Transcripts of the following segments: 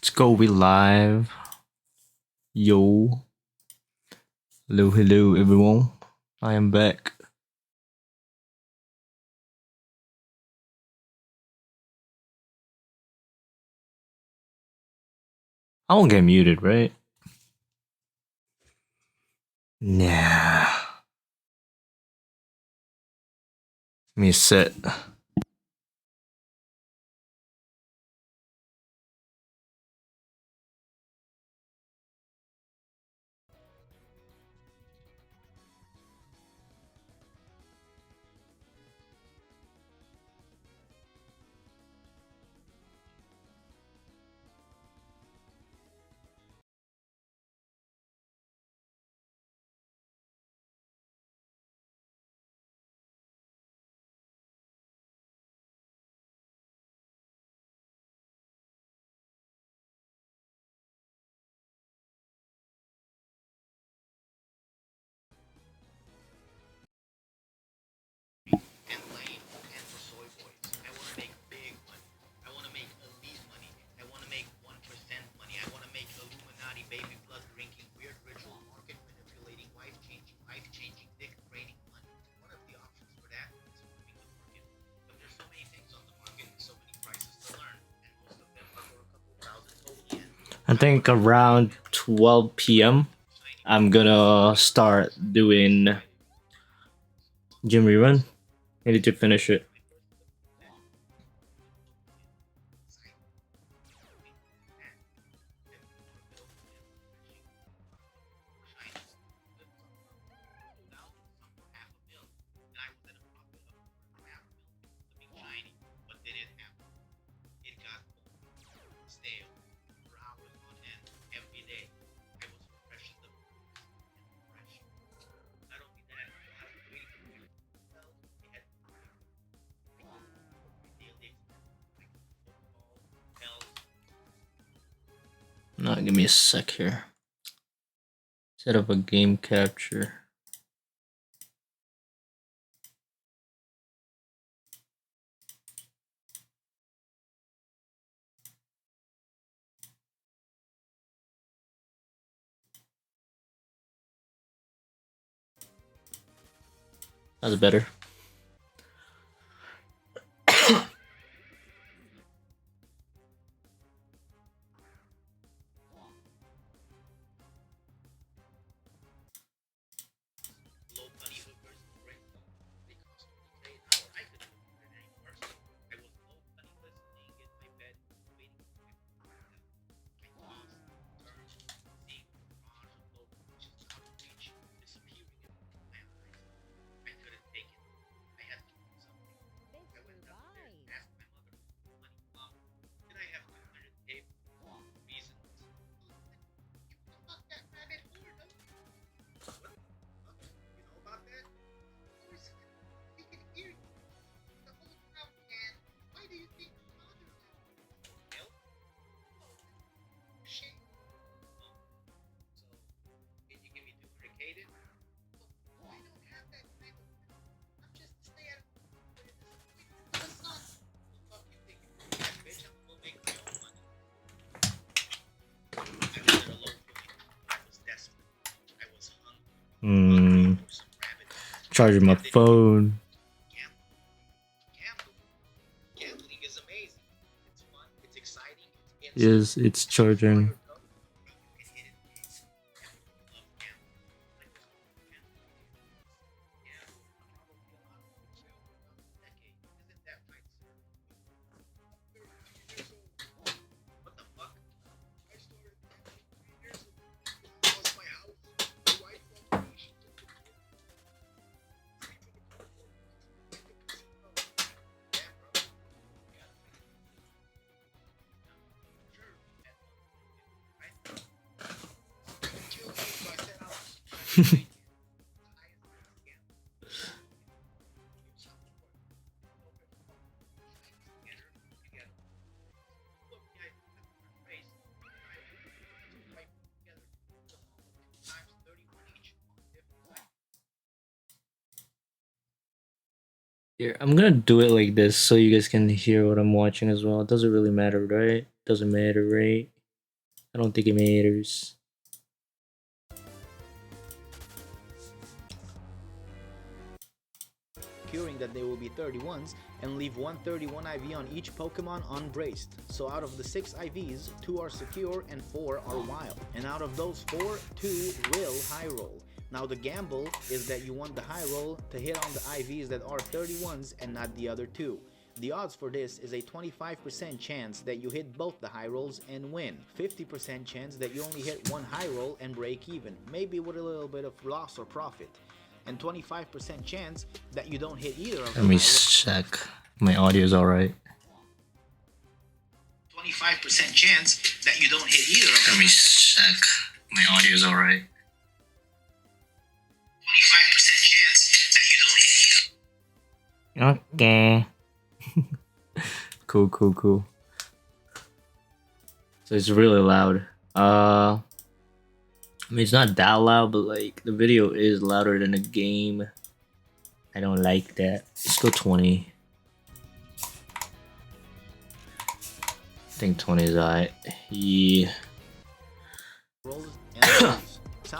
Let's go, we live. Yo. Hello, everyone. I am back. I won't get muted, right? Nah. Let me sit. I think around 12 p.m. I'm gonna start doing gym rerun. I need to finish it. No, give me a sec here. Set up a game capture. That's better. Charging my phone. Yes, it's charging. Here, I'm gonna do it like this so you guys can hear what I'm watching as well. It doesn't really matter, right? Doesn't matter, right? I don't think it matters. Securing that they will be 31s and leave one 31 IV on each Pokemon unbraced. So out of the 6 IVs, 2 are secure and 4 are wild. And out of those 4, 2 will high roll. Now the gamble is that you want the high roll to hit on the IVs that are 31s and not the other 2. The odds for this is a 25% chance that you hit both the high rolls and win, 50% chance that you only hit one high roll and break even, maybe with a little bit of loss or profit, and 25% chance that you don't hit either of them. Let me check. My audio's alright. 25% chance that you don't hit either of them. Let me check. My audio's alright. 25% chance that you don't hit either. Okay. Cool. So it's really loud. I mean, it's not that loud, but like the video is louder than the game. I don't like that. Let's go 20. I think 20 is alright. Yeah.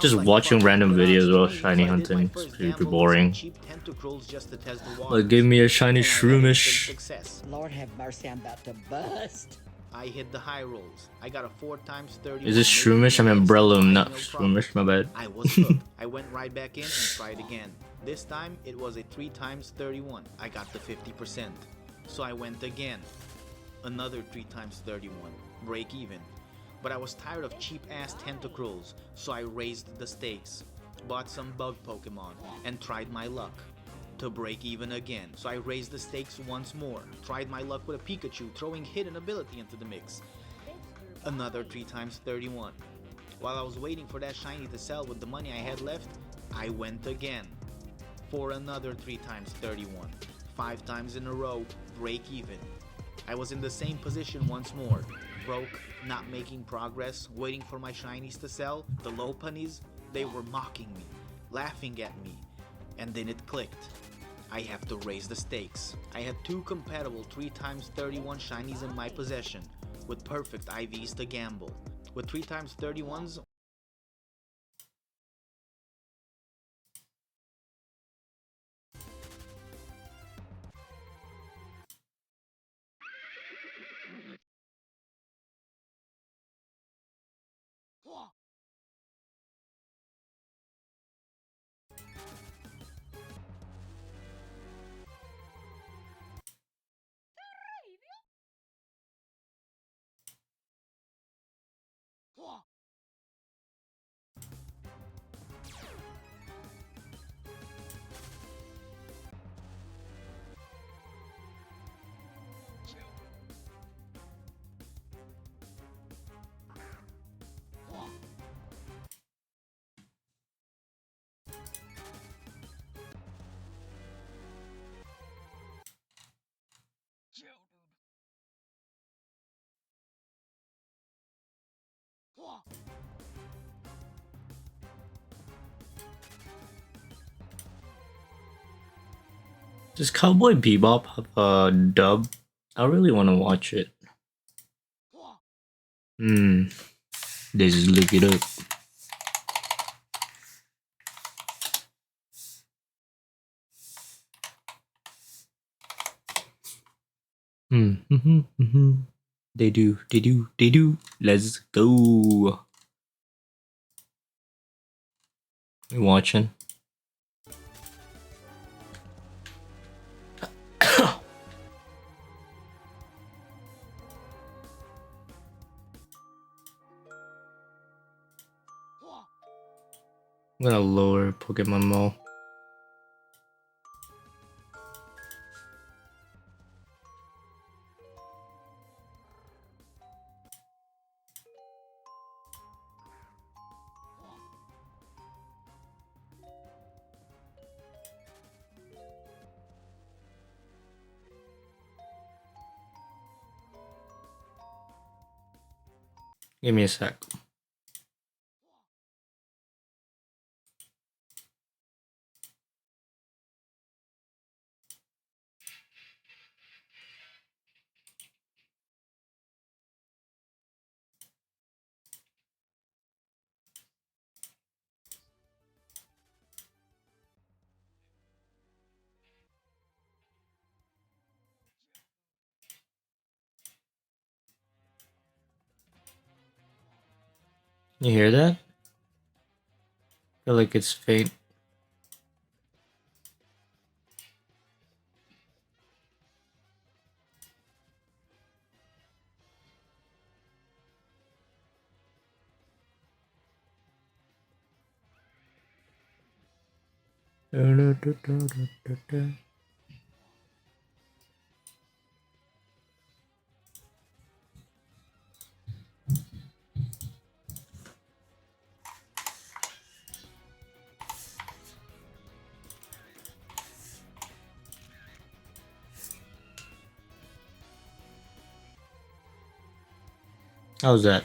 Just watching random videos while shiny hunting is super boring. Like, give me a shiny Shroomish. Lord have mercy, I'm about to bust. I hit the high rolls. I got a 4 times 30. Is this Shroomish? I mean Breloom, not Shroomish, my bad. I was hooked. I went right back in and tried again. This time it was a 3 times 31. I got the 50%. So I went again. Another 3 times 31. Break even. But I was tired of cheap ass Tentacruels, so I raised the stakes. Bought some bug Pokemon and tried my luck to break even again. So I raised the stakes once more. Tried my luck with a Pikachu, throwing hidden ability into the mix. Another 3 times 31. While I was waiting for that shiny to sell with the money I had left, I went again for another 3 times 31. 5 times in a row, break even. I was in the same position once more. Broke, not making progress, waiting for my shinies to sell. The Lopunnies, they were mocking me, laughing at me. And then it clicked. I have to raise the stakes. I had 2 compatible 3 times 31 shinies in my possession, with perfect IVs to gamble. With 3 times 31s, Does Cowboy Bebop have a dub? I really want to watch it. They just look it up. They do. Let's go. You watching? I'm gonna lower PokeMMO. Give me a sec. You hear that? Feel like it's faint. How's that?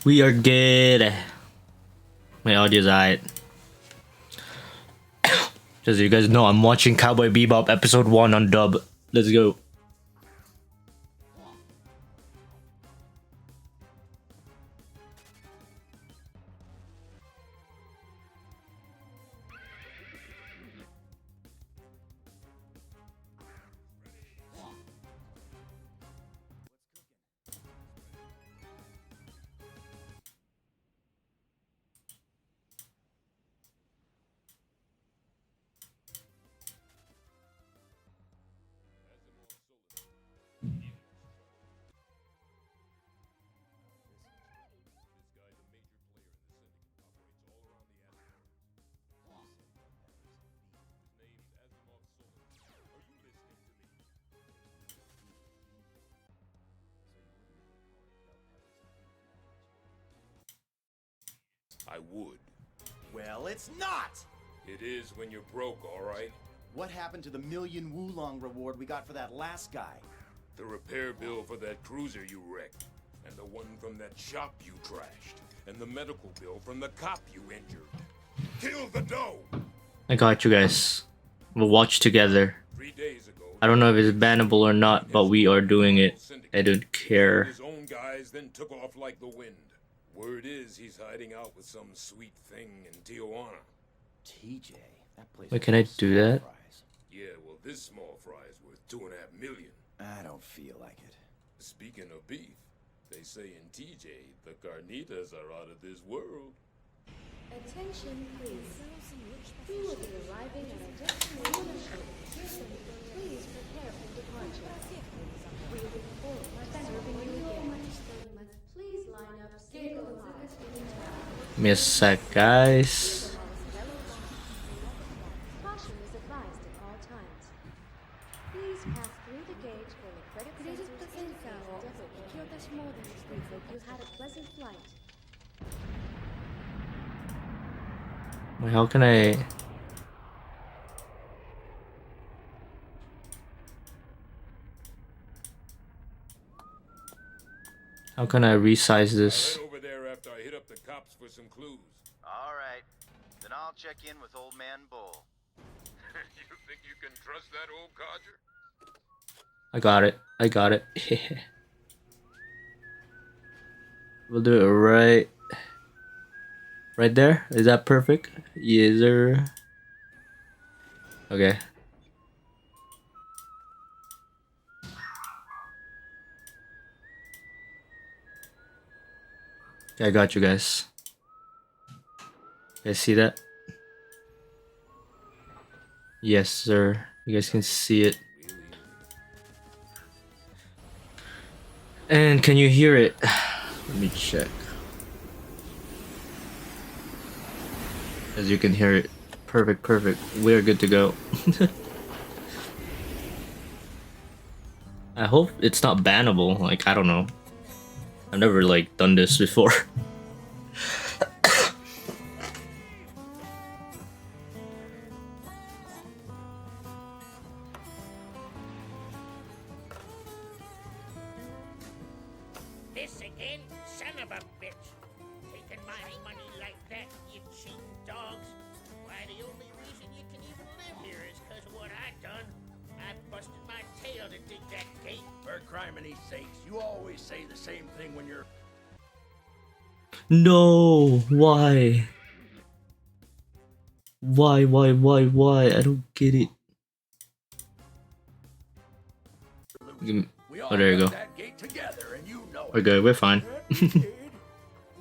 We are good. My audio's alright. Just so you guys know, I'm watching Cowboy Bebop episode 1 on dub. Let's go. I would. Well, it's not! It is when you're broke, alright? What happened to the million Wulong reward we got for that last guy? The repair bill for that cruiser you wrecked, and the one from that shop you trashed, and the medical bill from the cop you injured. Kill the dough! I got you guys. We'll watch together. 3 days ago, I don't know if it's bannable or not, but we are doing it. I don't care. his own guys then took off like the wind. Word is he's hiding out with some sweet thing in Tijuana. TJ, that place. Wait, can I do that? Fries. Yeah, well, this small fry is worth $2.5 million. I don't feel like it. Speaking of beef, they say in TJ the carnitas are out of this world. Attention, please. We will be arriving at a destination. Please prepare for departure. We look forward to serving you again. Please line up single line. Give me a sec, guys. Caution is advised at all times. Please pass through the gate when the credit center is We hope you had a pleasant flight. Wait, how can I... How can I resize this? I'll head over there after I hit up the cops for some clues. All right. Then I'll check in with Old Man Bull. You think you can trust that old codger? I got it. I got it. We'll do it right there. Is that perfect? Yes, sir. Okay. I got you guys. You guys see that? Yes, sir. You guys can see it. And can you hear it? Let me check. As you can hear it. Perfect, perfect. We're good to go. I hope it's not bannable. Like, I don't know. I've never like done this before. This again? Son of a bitch! Taking my money like that, you cheating dogs! Why, the only reason you can even live here is because of what I done. I busted my tail to dig that gate. For criminy sakes, you always say the same thing when you're... No, why? Why? I don't get it. We all Oh, there you got go. that gate together, and you know We're it. good, we're fine.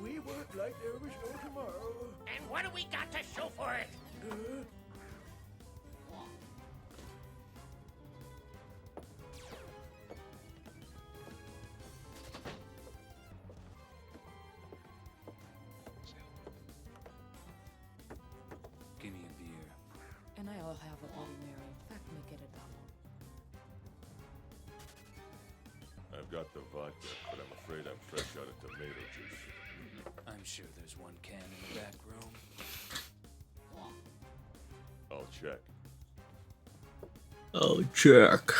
We work like there was no tomorrow. And what do we got to show for it? Give me a beer. And I'll have a Bloody Mary. In fact, make it a double. I've got the vodka, but I'm afraid I'm fresh out of tomato juice. I'm sure there's one can in the back room. I'll check. Oh, jerk.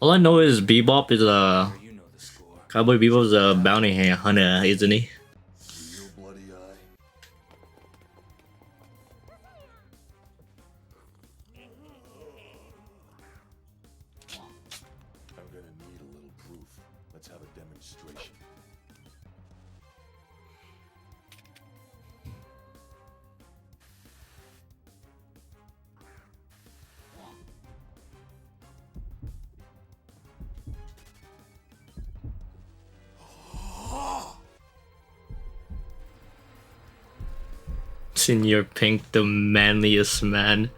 All I know is Bebop is You know the score. Cowboy Bebop's a bounty hunter, isn't he? Real bloody eye. I'm gonna need a little proof. Let's have a demonstration. Senior Pink, the manliest man.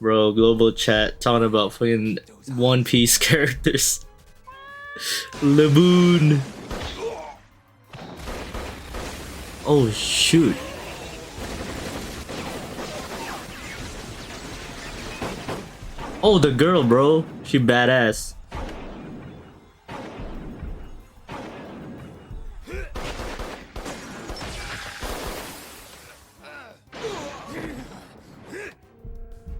Bro, global chat talking about fucking One Piece characters. Laboon. Oh shoot. Oh, the girl, bro. She badass.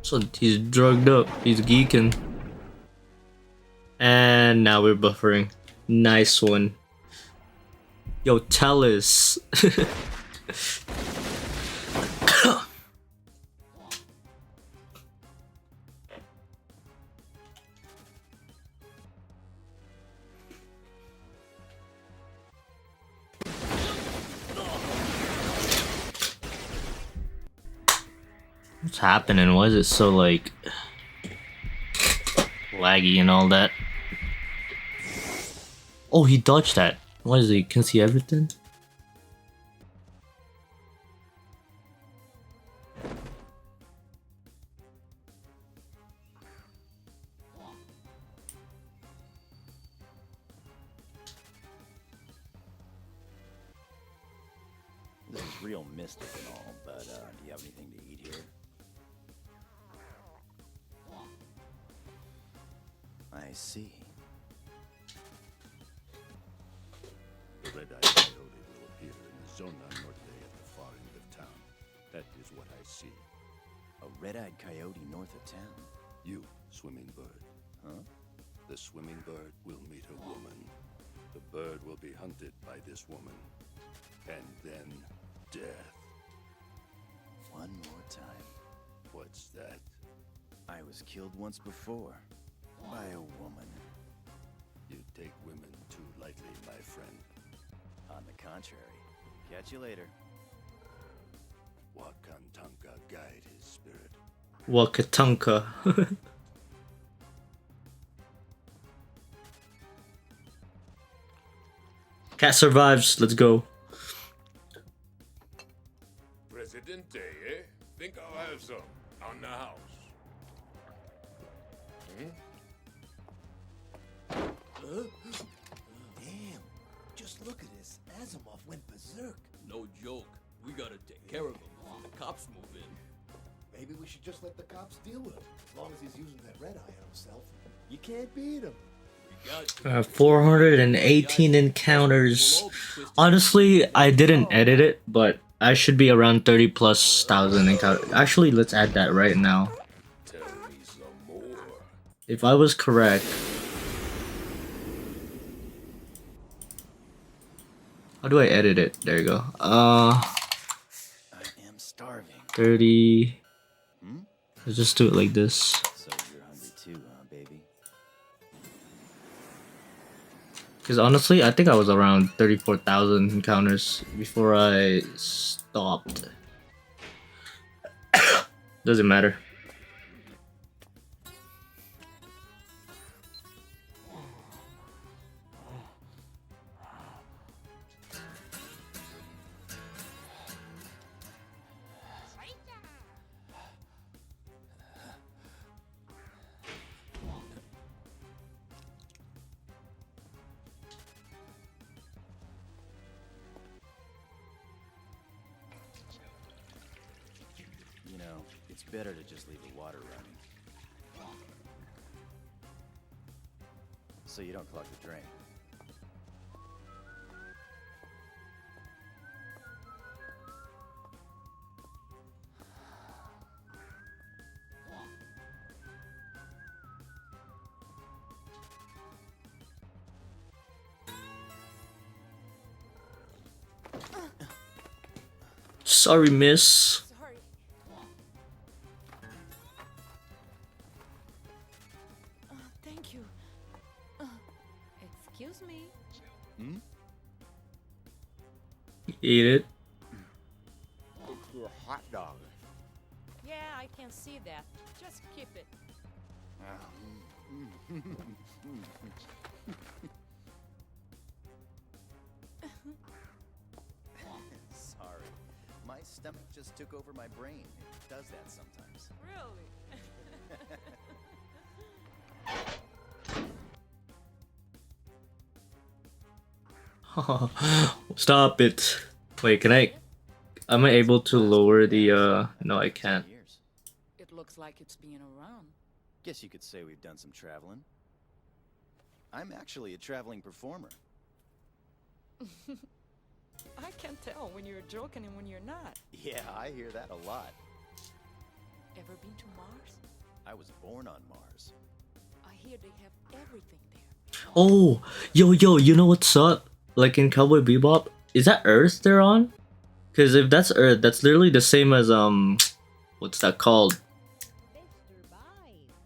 So he's drugged up. He's geeking. And now we're buffering. Nice one. Yo, tell us. What's happening? Why is it so like laggy and all that? Oh, he dodged that. What is he? Can see everything? This is real mystic and all, but do you have anything to eat here? I see. The red-eyed coyote will appear in the zona norte at the far end of town. That is what I see. A red-eyed coyote north of town? You, swimming bird. Huh? The swimming bird will meet a woman. The bird will be hunted by this woman. And then death. One more time. What's that? I was killed once before. By a woman. You take women too lightly, my friend. On the contrary. Catch you later. Wakantanka guide his spirit. Wakatanka. Cat survives. Let's go. Presidente, eh? Think I'll have some on the house. Damn. Just look at this. Asimov went berserk. No joke. We gotta take care of him before the cops move in. Maybe we should just let the cops deal with him. As long as he's using that red eye on himself. You can't beat him. 418 encounters. Honestly, I didn't edit it, but I should be around 30 plus thousand encounters. Actually, let's add that right now. If I was correct. How do I edit it? There you go. I am starving. 30. Hmm? Let's just do it like this. So you're hungry too, huh, baby? Because honestly, I think I was around 34,000 encounters before I stopped. Doesn't matter. You know, it's better to just leave the water running. So you don't clog the drain. Sorry, miss. Sorry. Thank you. Excuse me. Hmm? Eat it. It's your hot dog. Yeah, I can see that. Just keep it. Sorry. My stomach just took over my brain. It does that sometimes. Really? Stop it. Wait, can I... Am I able to lower the, No, I can't. It looks like it's been around. Guess you could say we've done some traveling. I'm actually a traveling performer. I can tell when you're joking and when you're not. Yeah, I hear that a lot. Ever been to Mars? I was born on Mars. I hear they have everything there. Oh, yo, you know what's up? Like in Cowboy Bebop, is that Earth they're on? Because if that's Earth, that's literally the same as, what's that called?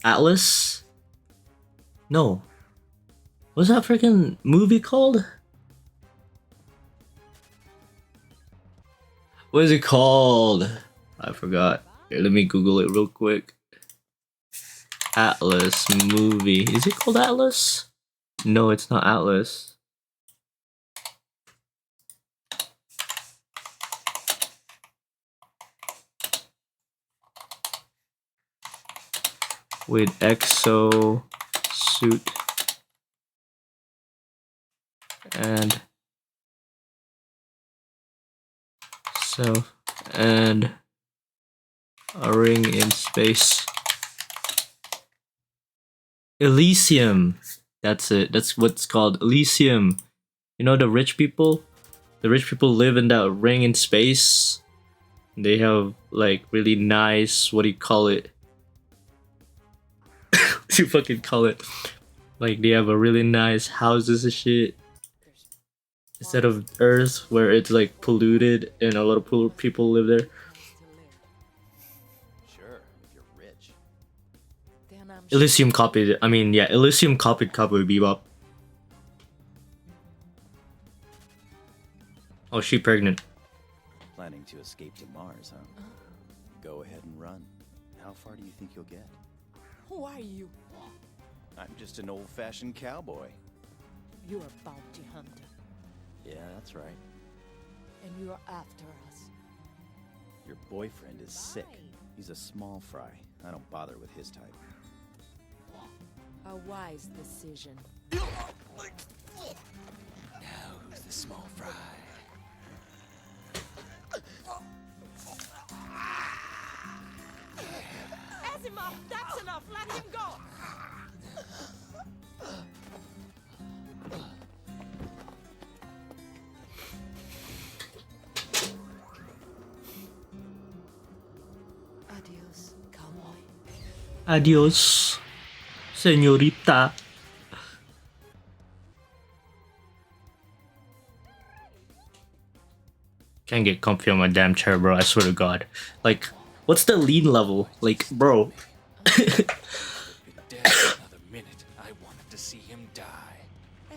Atlas? No. What's that freaking movie called? What is it called? I forgot. Here, let me Google it real quick. Atlas movie. Is it called Atlas? No, it's not Atlas. With exo suit and self and a ring in space. Elysium. That's it. That's what's called Elysium. You know the rich people? The rich people live in that ring in space. They have like really nice, what do you call it? You fucking call it. Like they have a really nice houses and shit. Instead of Earth where it's like polluted and a lot of people live there. Sure, if you're rich. Elysium copied it. I mean, yeah, Elysium copied Cowboy Bebop. Oh, she pregnant. Planning to escape to Mars, huh? Go ahead and run. How far do you think you'll get? Who are you? I'm just an old-fashioned cowboy. You're a bounty hunter. Yeah, that's right. And you're after us. Your boyfriend is sick. He's a small fry. I don't bother with his type. A wise decision. Now who's the small fry? Asimov, that's enough. Let him go. Adios, cowboy. Adios, señorita. Can't get comfy on my damn chair, bro. I swear to God. Like, what's the lean level? Like, bro. Dead another minute. I wanted to see him die.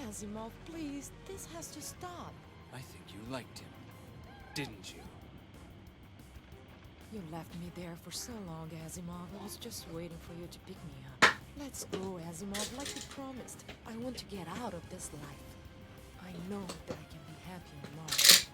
Asimov, please, this has to stop. I think you liked him, didn't you? You left me there for so long, Asimov. I was just waiting for you to pick me up. Let's go, Asimov, like you promised. I want to get out of this life. I know that I can be happy on Mars.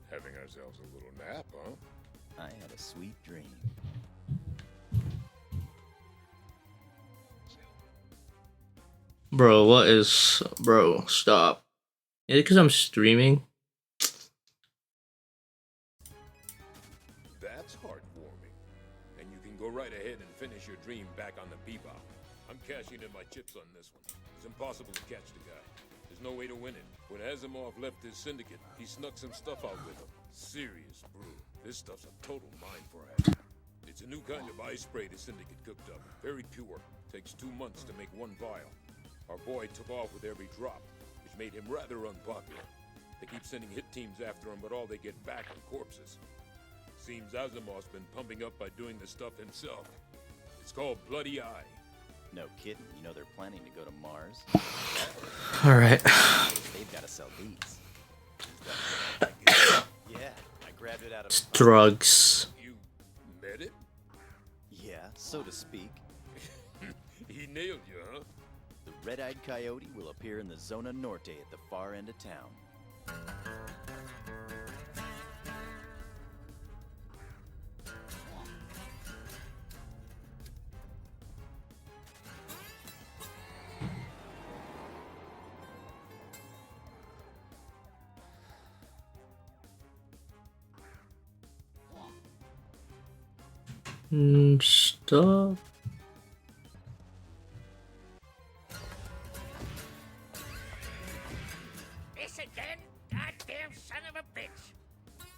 Having ourselves a little nap, huh? I had a sweet dream. Bro, what is... Bro, stop. Is it because I'm streaming? That's heartwarming. And you can go right ahead and finish your dream back on the bebop. I'm cashing in my chips on this one. It's impossible to catch the guy. There's no way to win it. When Asimov left his syndicate, he snuck some stuff out with him. Serious brew. This stuff's a total mine for him. It's a new kind of eye spray the syndicate cooked up. Very pure. Takes 2 months to make 1 vial. Our boy took off with every drop, which made him rather unpopular. They keep sending hit teams after him, but all they get back are corpses. Seems Asimov's been pumping up by doing the stuff himself. It's called Bloody Eye. No kidding. You know they're planning to go to Mars. Alright. They've got to sell these. Yeah, I grabbed it out of It's drugs. You met it? Yeah, so to speak. He nailed you, huh? The red-eyed coyote will appear in the Zona Norte at the far end of town. Stop. This again? Goddamn son of a bitch!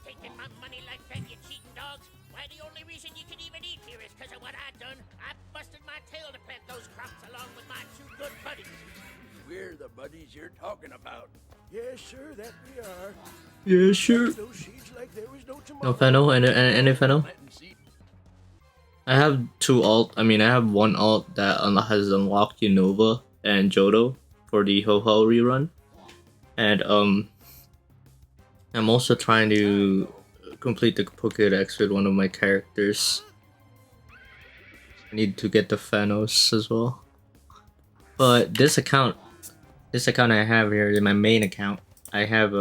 Taking my money like that, you cheating dogs? Why, the only reason you can even eat here is because of what I done. I busted my tail to plant those crops along with my 2 good buddies. We're the buddies you're talking about. Yes, sir, that we are. Yeah, sure. Those seeds like there was no No tomorrow. fennel? Any fennel? Planting seed. I have 2 alt. I mean, I have 1 alt that has unlocked Unova and Johto for the Ho-Ho rerun. And, I'm also trying to complete the Pokédex with one of my characters. I need to get the Thanos as well. But this account I have here, in my main account, I have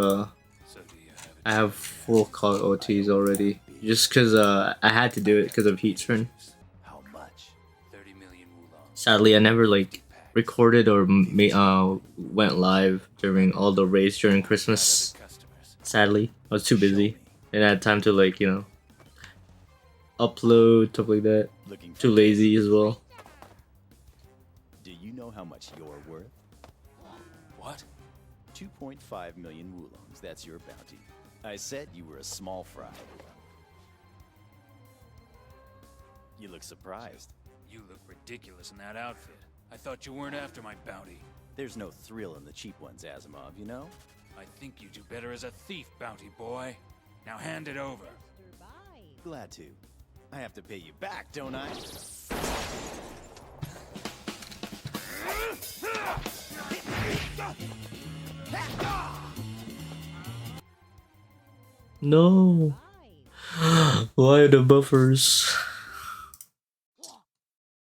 I have full call OTs already. Just cause I had to do it because of Heatstern. How much? 30 million wulong. Sadly, I never like recorded or went live during all the raids during Christmas. Sadly, I was too busy and I had time to like, you know, upload, stuff like that. Too lazy as well. Do you know how much you're worth? What? 2.5 million wulongs. That's your bounty. I said you were a small fry. You look surprised. You look ridiculous in that outfit. I thought you weren't after my bounty. There's no thrill in the cheap ones, Asimov, you know? I think you do better as a thief, bounty boy. Now hand it over. Glad to. I have to pay you back, don't I? No. Why the buffers?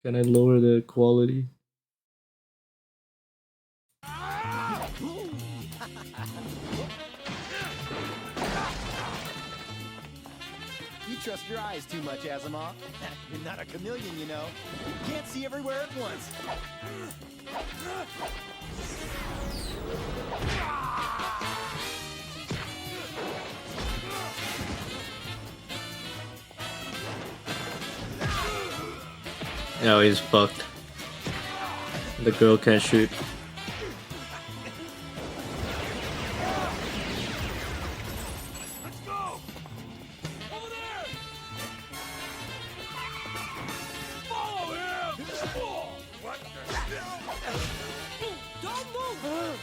Can I lower the quality? You trust your eyes too much, Asimov. You're not a chameleon, you know. You can't see everywhere at once. Yeah, he's fucked. The girl can't shoot. Let's go! Over there! Follow him! What the? Don't move!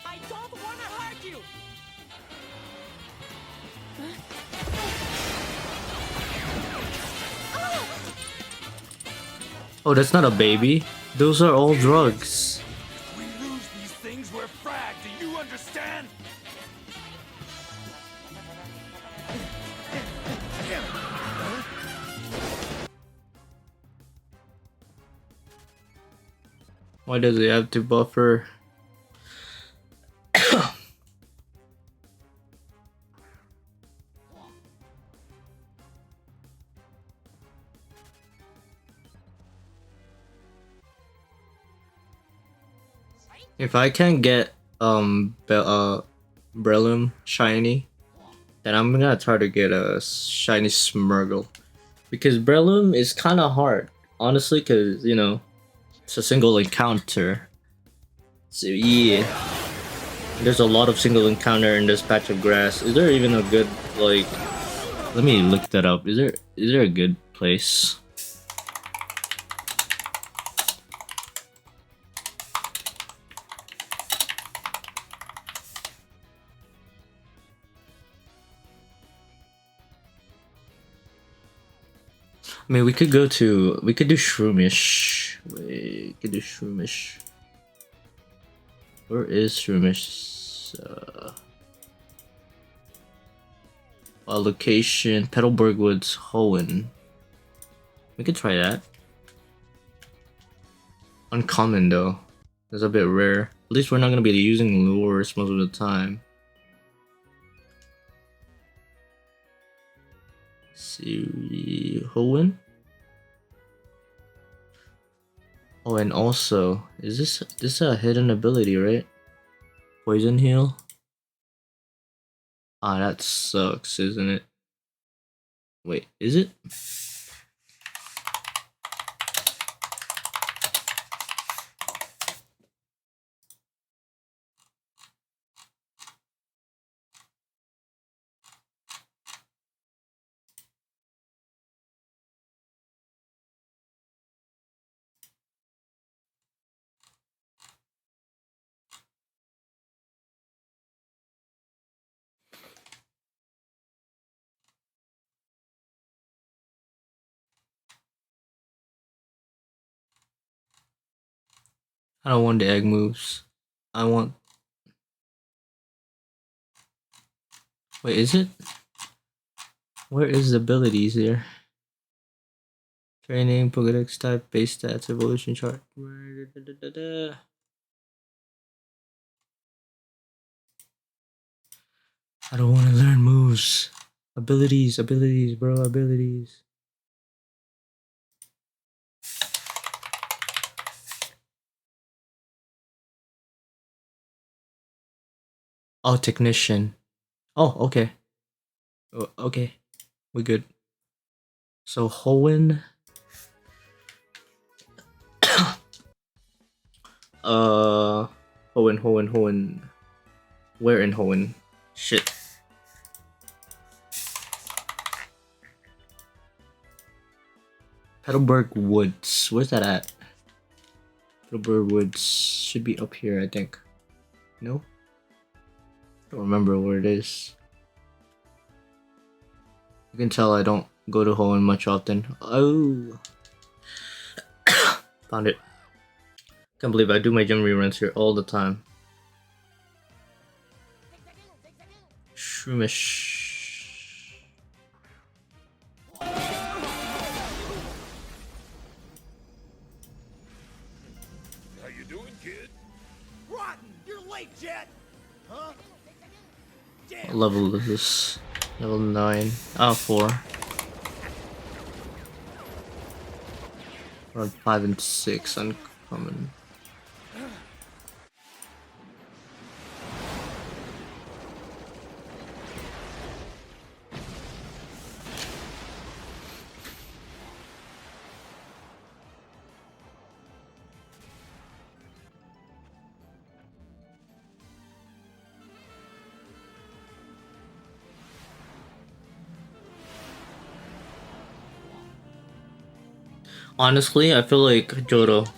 I don't want to hurt you! Oh, that's not a baby. Those are all drugs. If we lose these things, we're fragged. Do you understand? Why does he have to buffer? If I can't get Breloom shiny, then I'm gonna try to get a shiny Smurgle, because Breloom is kind of hard, honestly, because you know it's a single encounter. So yeah, there's a lot of single encounter in this patch of grass. Is there even a good, like? Let me look that up. Is there a good place? I mean, we could do Shroomish. Wait, we could do Shroomish. Where is Shroomish? Location, Petalburg Woods, Hoenn. We could try that. Uncommon though. That's a bit rare. At least we're not gonna be using lures most of the time. See, Hoenn. Oh, and also, is this a hidden ability, right? Poison heal. Ah, that sucks, isn't it? Wait, is it? I don't want the egg moves. I want... Wait, is it? Where is the abilities here? Training, Pokedex type, base stats, evolution chart. I don't want to learn moves. Abilities, bro, abilities. Oh, technician. Oh, okay. Oh, okay. We're good. So, Hoenn. Hoenn. Where in Hoenn? Shit. Petalburg Woods. Where's that at? Petalburg Woods should be up here, I think. No? Don't remember where it is. You can tell I don't go to Hoenn much often. Oh! Found it. Can't believe I do my gym reruns here all the time. Shroomish. How you doing, kid? Rotten! You're late, Jet! Huh? What level is this? Level 9. Ah, 4. Around 5 and 6 uncommon. Honestly, I feel like Johto.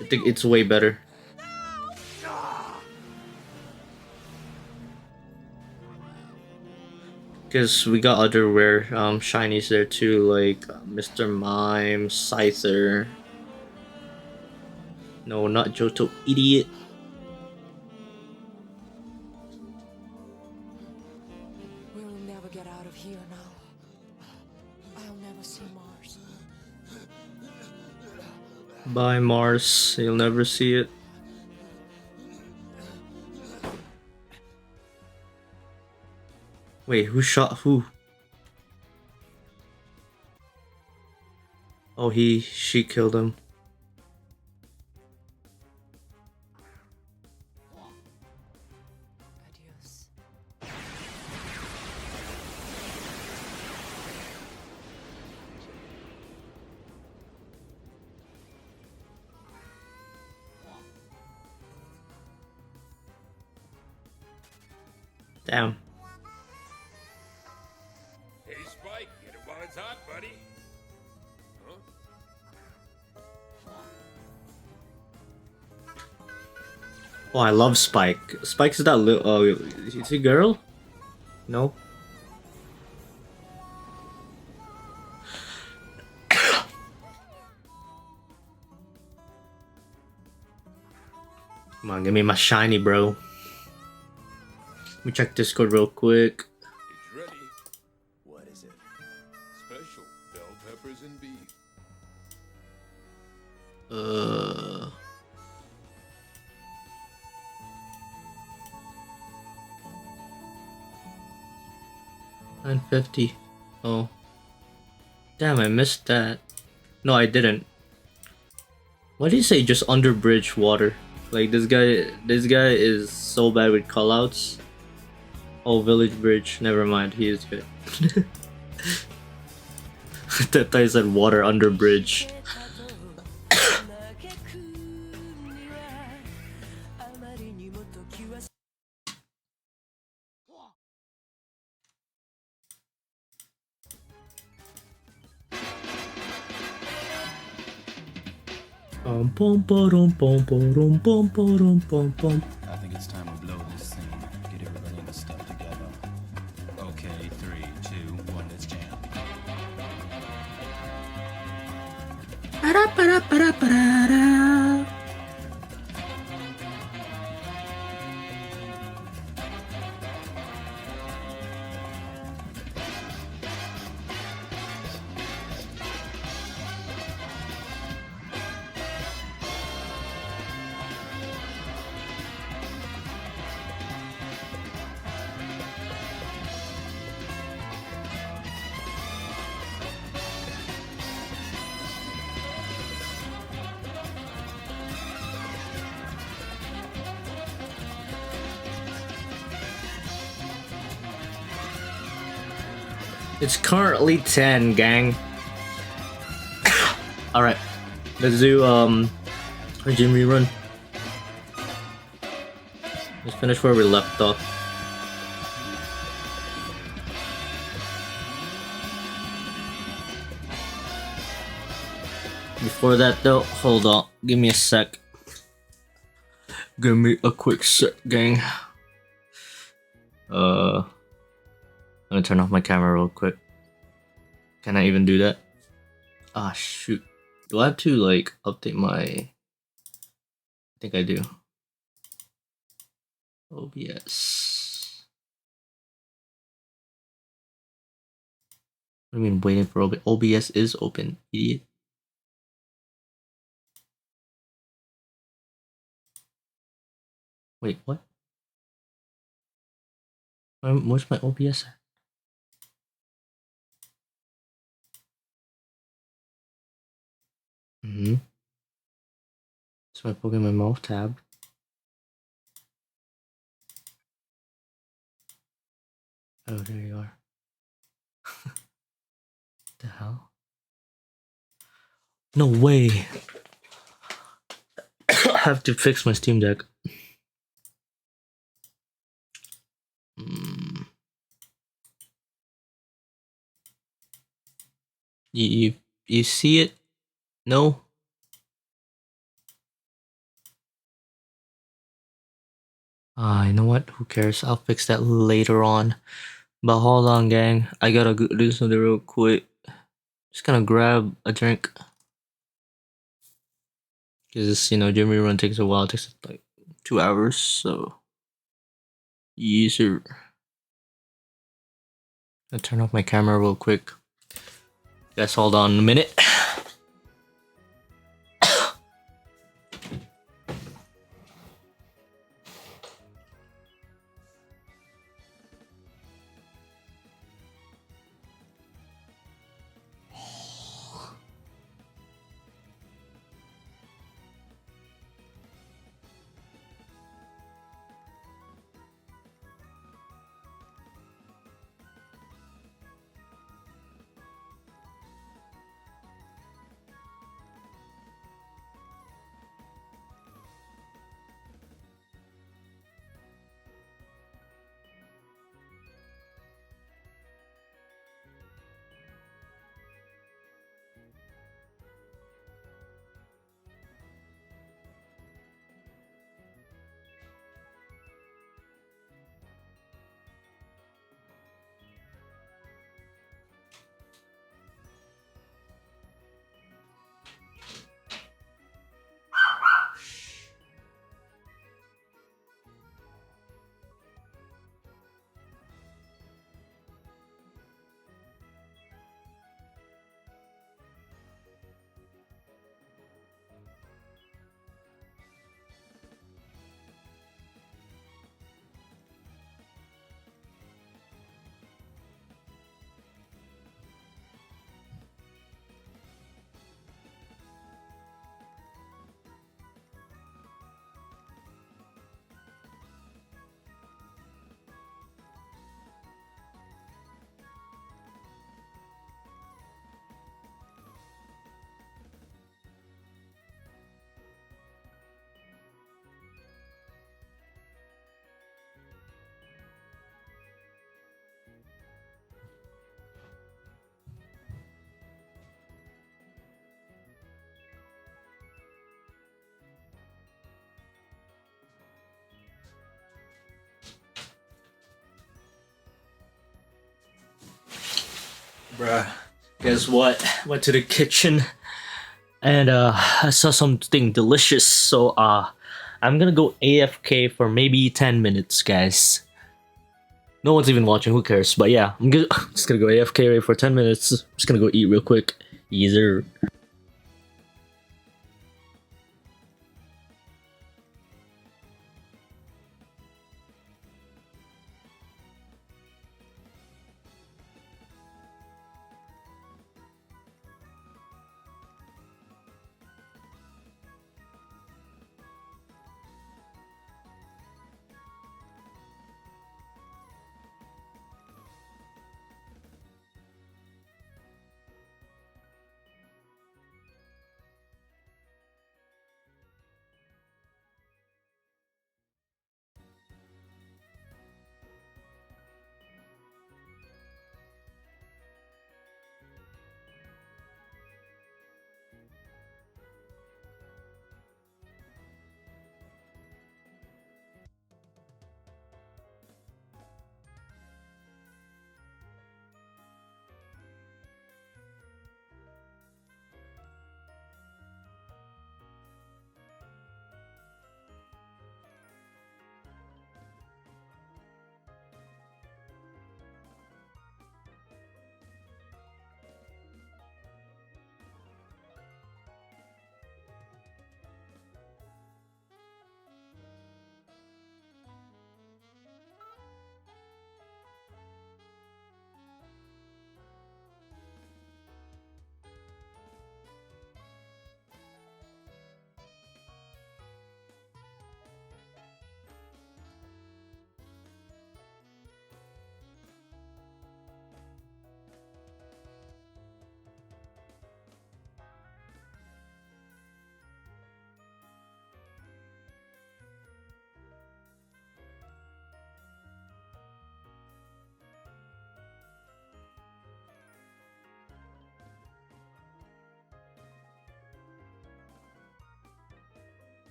I think it's way better. Because we got other rare shinies there too, like Mr. Mime, Scyther. No, not Johto, idiot. We'll never get out of here now. I'll never see Mars. Bye, Mars. You'll never see it. Wait, who shot who? Oh, she killed him. Adios. Damn. Hey, Spike, get it while it's hot, buddy. Huh? Oh, I love Spike. Spike's that little. Oh, is he a girl? No. Come on, give me my shiny, bro. Let me check Discord real quick. It's ready. What is it? Special bell peppers and beef. 950. Oh. Damn, I missed that. No, I didn't. Why did you say just under bridge water? Like this guy is so bad with callouts. Oh, village bridge. Never mind, he is good. I thought I said water under bridge. I think it's time we blow this scene. Get everybody in the stuff together. Okay, 3, 2, 1, let's jam. It's currently 10, gang. Alright. Let's do gym rerun. Let's finish where we left off. Before that though, hold on. Give me a sec. Give me a quick sec, gang. I'm gonna turn off my camera real quick. Can I even do that? Ah, shoot. Do I have to, like, update my... I think I do. OBS. What do you mean waiting for OBS? OBS is open, idiot. Wait, what? Where's my OBS at? Mm-hmm. It's my PokeMMO tab. Oh, there you are. The hell? No way! I have to fix my Steam Deck. Mm. You see it? No? You know what? Who cares? I'll fix that later on. But hold on, gang. I gotta do something real quick. Just gonna grab a drink. Cause this, gym run takes a while. It takes like 2 hours. So, easier. I'll turn off my camera real quick. Guys, hold on a minute. Bruh, guess what? Went to the kitchen and I saw something delicious. So I'm gonna go AFK for maybe 10 minutes, guys. No one's even watching. Who cares? But yeah, I'm just gonna go AFK for 10 minutes. Just gonna go eat real quick. Easier.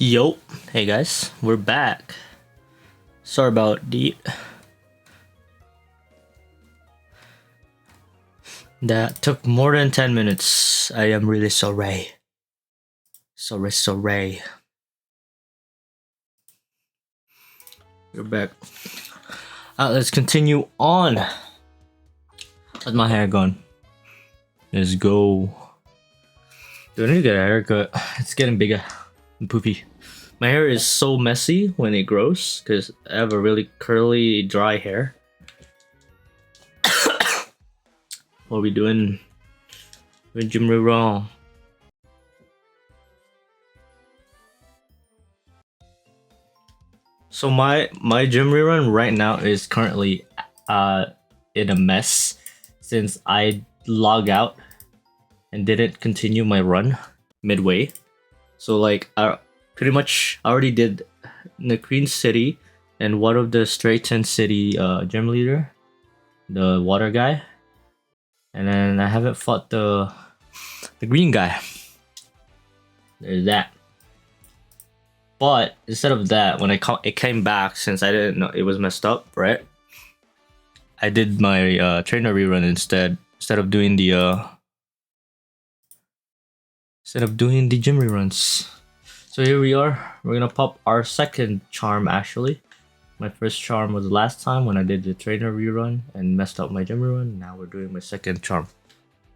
Yo, hey guys, we're back. Sorry about that took more than 10 minutes. I am really sorry. Sorry. We're back. Let's continue on. How's my hair going? Let's go. Do I need to get a haircut? It's getting bigger and poofy. My hair is so messy when it grows because I have a really curly, dry hair. What are we doing? With Jim wrong. So my gym rerun right now is currently in a mess since I logged out and didn't continue my run midway. So like I pretty much already did the Queen City and one of the Straighten City gym leader, the water guy, and then I haven't fought the green guy. There's that. But instead of that, when it came back, since I didn't know it was messed up, right? I did my trainer rerun instead of doing the gym reruns. So here we are. We're gonna pop our second charm actually. My first charm was last time when I did the trainer rerun and messed up my gym rerun. Now we're doing my second charm.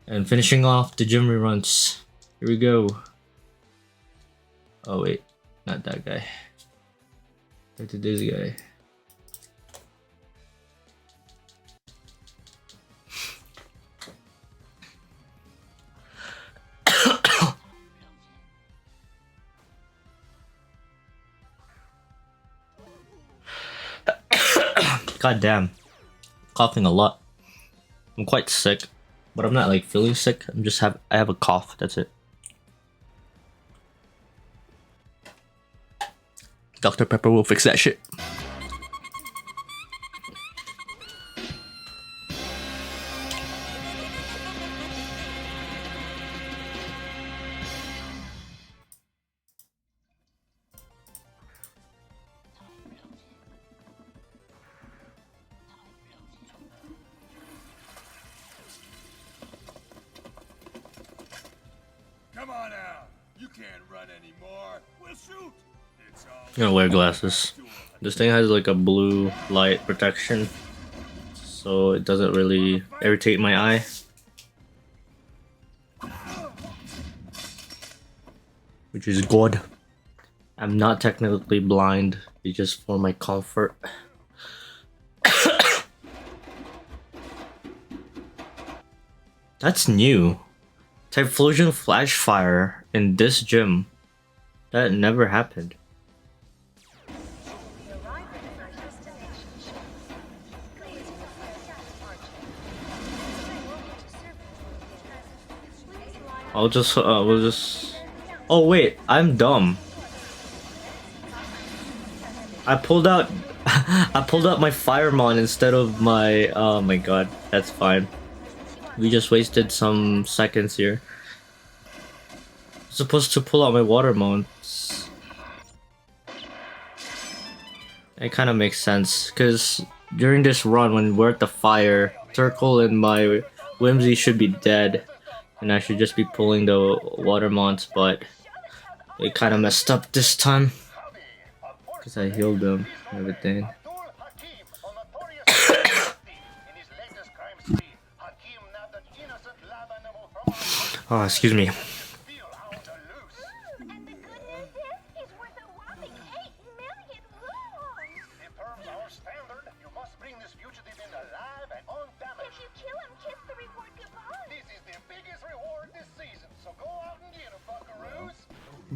And finishing off the gym reruns. Here we go. Oh wait, not that guy. Back to this guy. God damn. Coughing a lot. I'm quite sick, but I'm not like feeling sick. I have a cough, that's it. Dr. Pepper will fix that shit. Come on out. You can't run anymore. We'll shoot. It's all I'm gonna wear glasses. This thing has like a blue light protection, so it doesn't really irritate my eye. Which is good. I'm not technically blind, it's just for my comfort. That's new. Typhlosion Flash Fire in this gym. That never happened. We'll just. Oh wait, I'm dumb. I pulled out my Firemon instead of my. Oh my god, that's fine. We just wasted some seconds here. I'm supposed to pull out my Watermon. It kind of makes sense because during this run, when we're at the fire, Turkle and my Whimsy should be dead. And I should just be pulling the Watermons, but it kind of messed up this time because I healed them and everything. Oh, excuse me.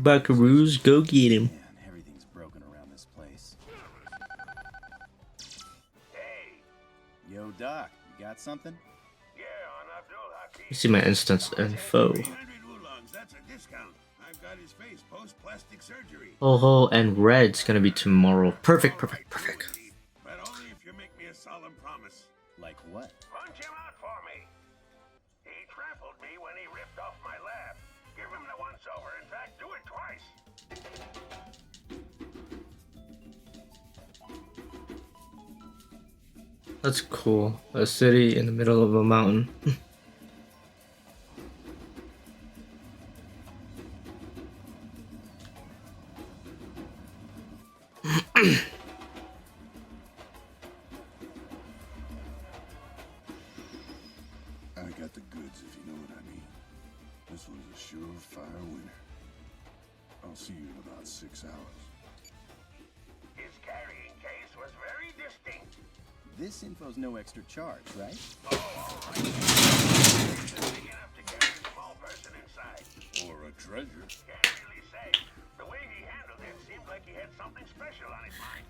Buckaroos, go get him. Man, everything's broken around this place. Hey. Yo, Doc, you got something? Yeah, on Abdul Hakim. You see my instance info. 300 oolongs, that's a discount. I've got his face post-plastic surgery. Oh, and red's gonna be tomorrow. Perfect. But only if you make me a solemn promise. Like what? Punch him out for me. He trampled me when he ripped off my lab. Give him the once over. In fact, do it twice. That's cool. A city in the middle of a mountain. I got the goods, if you know what I mean. This was a surefire winner. I'll see you in about 6 hours. His carrying case was very distinct. This info's no extra charge, right? Oh, all right. It's big enough to carry a small person inside. Or a treasure. Can't really say. The way he handled it seemed like he had something special on his mind.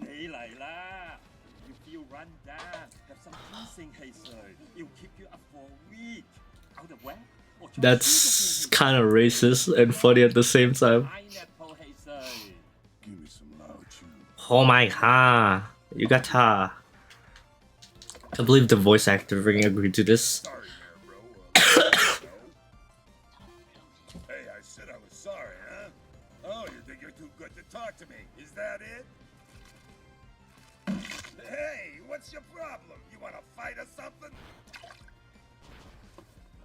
Hey, Layla. You feel run down. Have some ginseng, hey, sir. It'll keep you up for a week. Out of whack? Or try That's kind of racist and funny at the same time. pineapple, hey, sir. Give me some loud chew. Oh my god. You got her. I believe the voice actor freaking agreed to this. Sorry there, bro. Hey, I said I was sorry, huh? Oh, you think you're too good to talk to me? Is that it? Hey, what's your problem? You want to fight or something?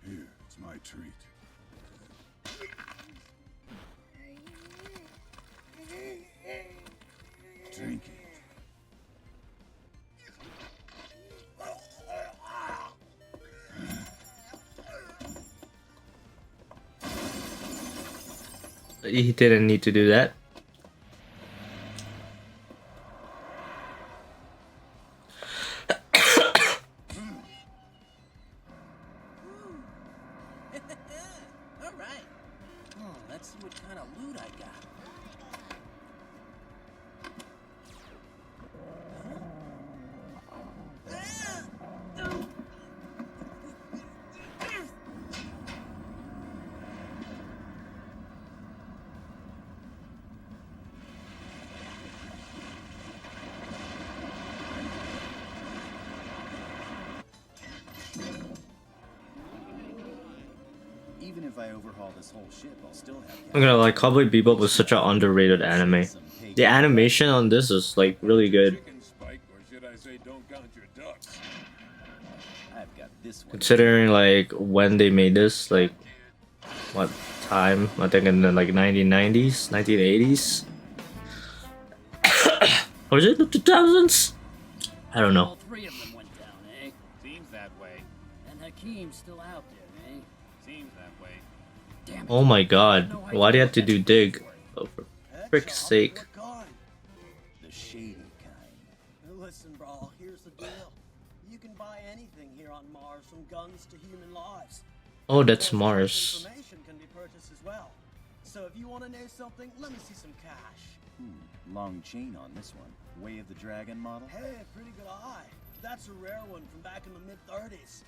Here, it's my treat. Drink it. He didn't need to do that. All right. Let's see what kind of loot I got. Even if I overhaul this whole ship, I'll still have. I'm gonna like Cowboy Bebop was such an underrated anime. The animation on this is like really good. Chicken spike, or should I say don't count your ducks? I've got this one. Considering like when they made this, like what time? I think in the like 1990s, 1980s. Or is it the 2000s? I don't know. All three of them went down, eh? Seems that way. And Hakeem's still out there, eh? Seems that way. Damn it. Oh my god. Why do you have to do dig? Oh, for frick's sake. The shady kind. Listen, bro, here's the deal. You can buy anything here on Mars, from guns to human lives. Oh, that's Mars. Information can be purchased as well. So if you want to know something, let me see some cash. Long chain on this one. Way of the Dragon model? Hey, pretty good eye. That's a rare one from back in the mid-30s.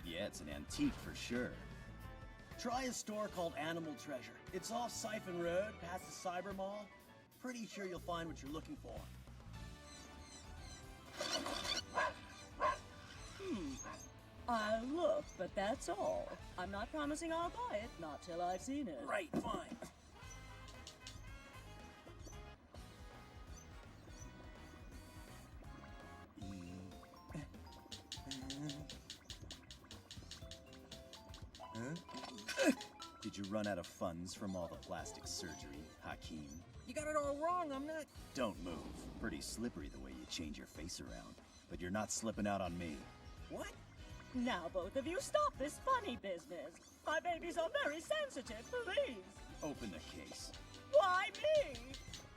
Yeah, it's an antique for sure. Try a store called Animal Treasure. It's off Siphon Road, past the Cyber Mall. Pretty sure you'll find what you're looking for. I'll look, but that's all. I'm not promising I'll buy it, not till I've seen it. Right, fine. Did you run out of funds from all the plastic surgery, Hakeem? You got it all wrong, I'm not... Don't move. Pretty slippery the way you change your face around. But you're not slipping out on me. What? Now both of you stop this funny business. My babies are very sensitive, please. Open the case. Why me?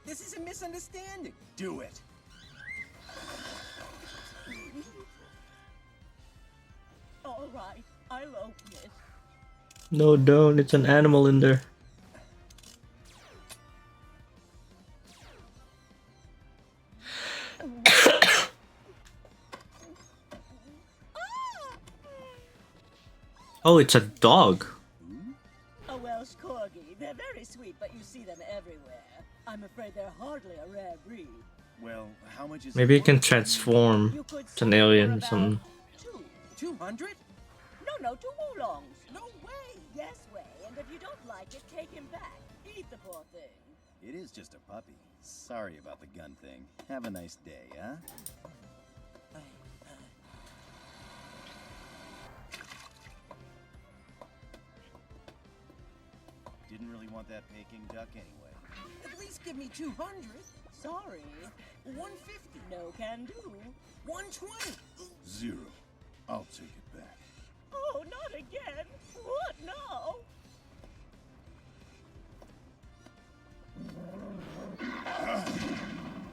This is a misunderstanding. Do it! All right, I'll open it. No, don't. It's an animal in there. Oh, it's a dog. A Welsh Corgi. They're very sweet, but you see them everywhere. I'm afraid they're hardly a rare breed. Well, how much is Maybe it can transform to an alien or something. 200? No, 2 oolongs. No way! Yes, well, if you don't like it, take him back. Eat the poor thing. It is just a puppy. Sorry about the gun thing. Have a nice day, huh? Didn't really want that Peking duck anyway. At least give me 200. Sorry. 150. No can do. 120. 0. I'll take it back. Oh, not again. What now?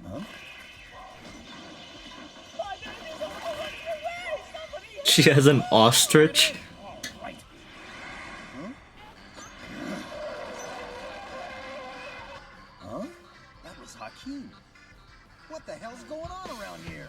Huh? My baby's all running away. Somebody help. She has an ostrich. Huh? That was Hakeem. What the hell's going on around here?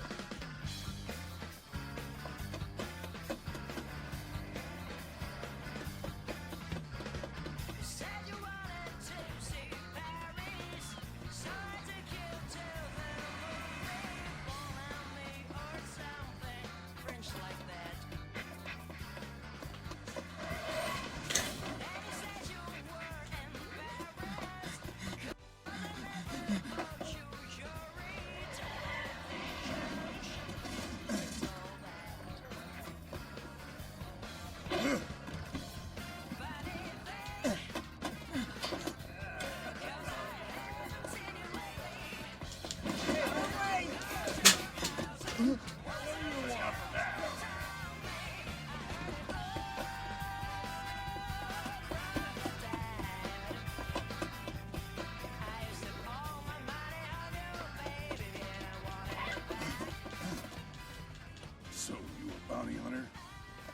So, you a bounty hunter?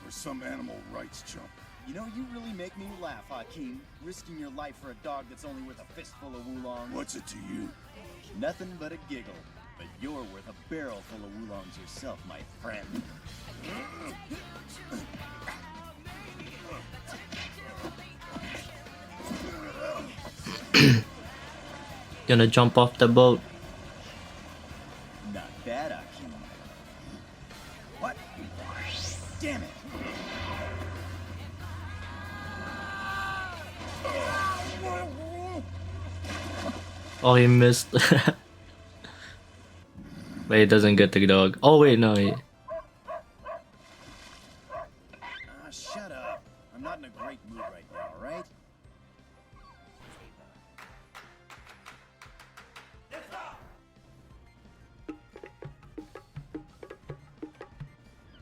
Or some animal rights chump? You know, you really make me laugh, Hakeem. Risking your life for a dog that's only worth a fistful of wulong. What's it to you? Nothing but a giggle. But you're worth a barrel full of wulongs yourself, my friend. Gonna jump off the boat. Not bad, Hakeem. What? Damn it! Oh, he missed. But he doesn't get the dog. Oh wait, no. He... Shut up. I'm not in a great mood right now, alright?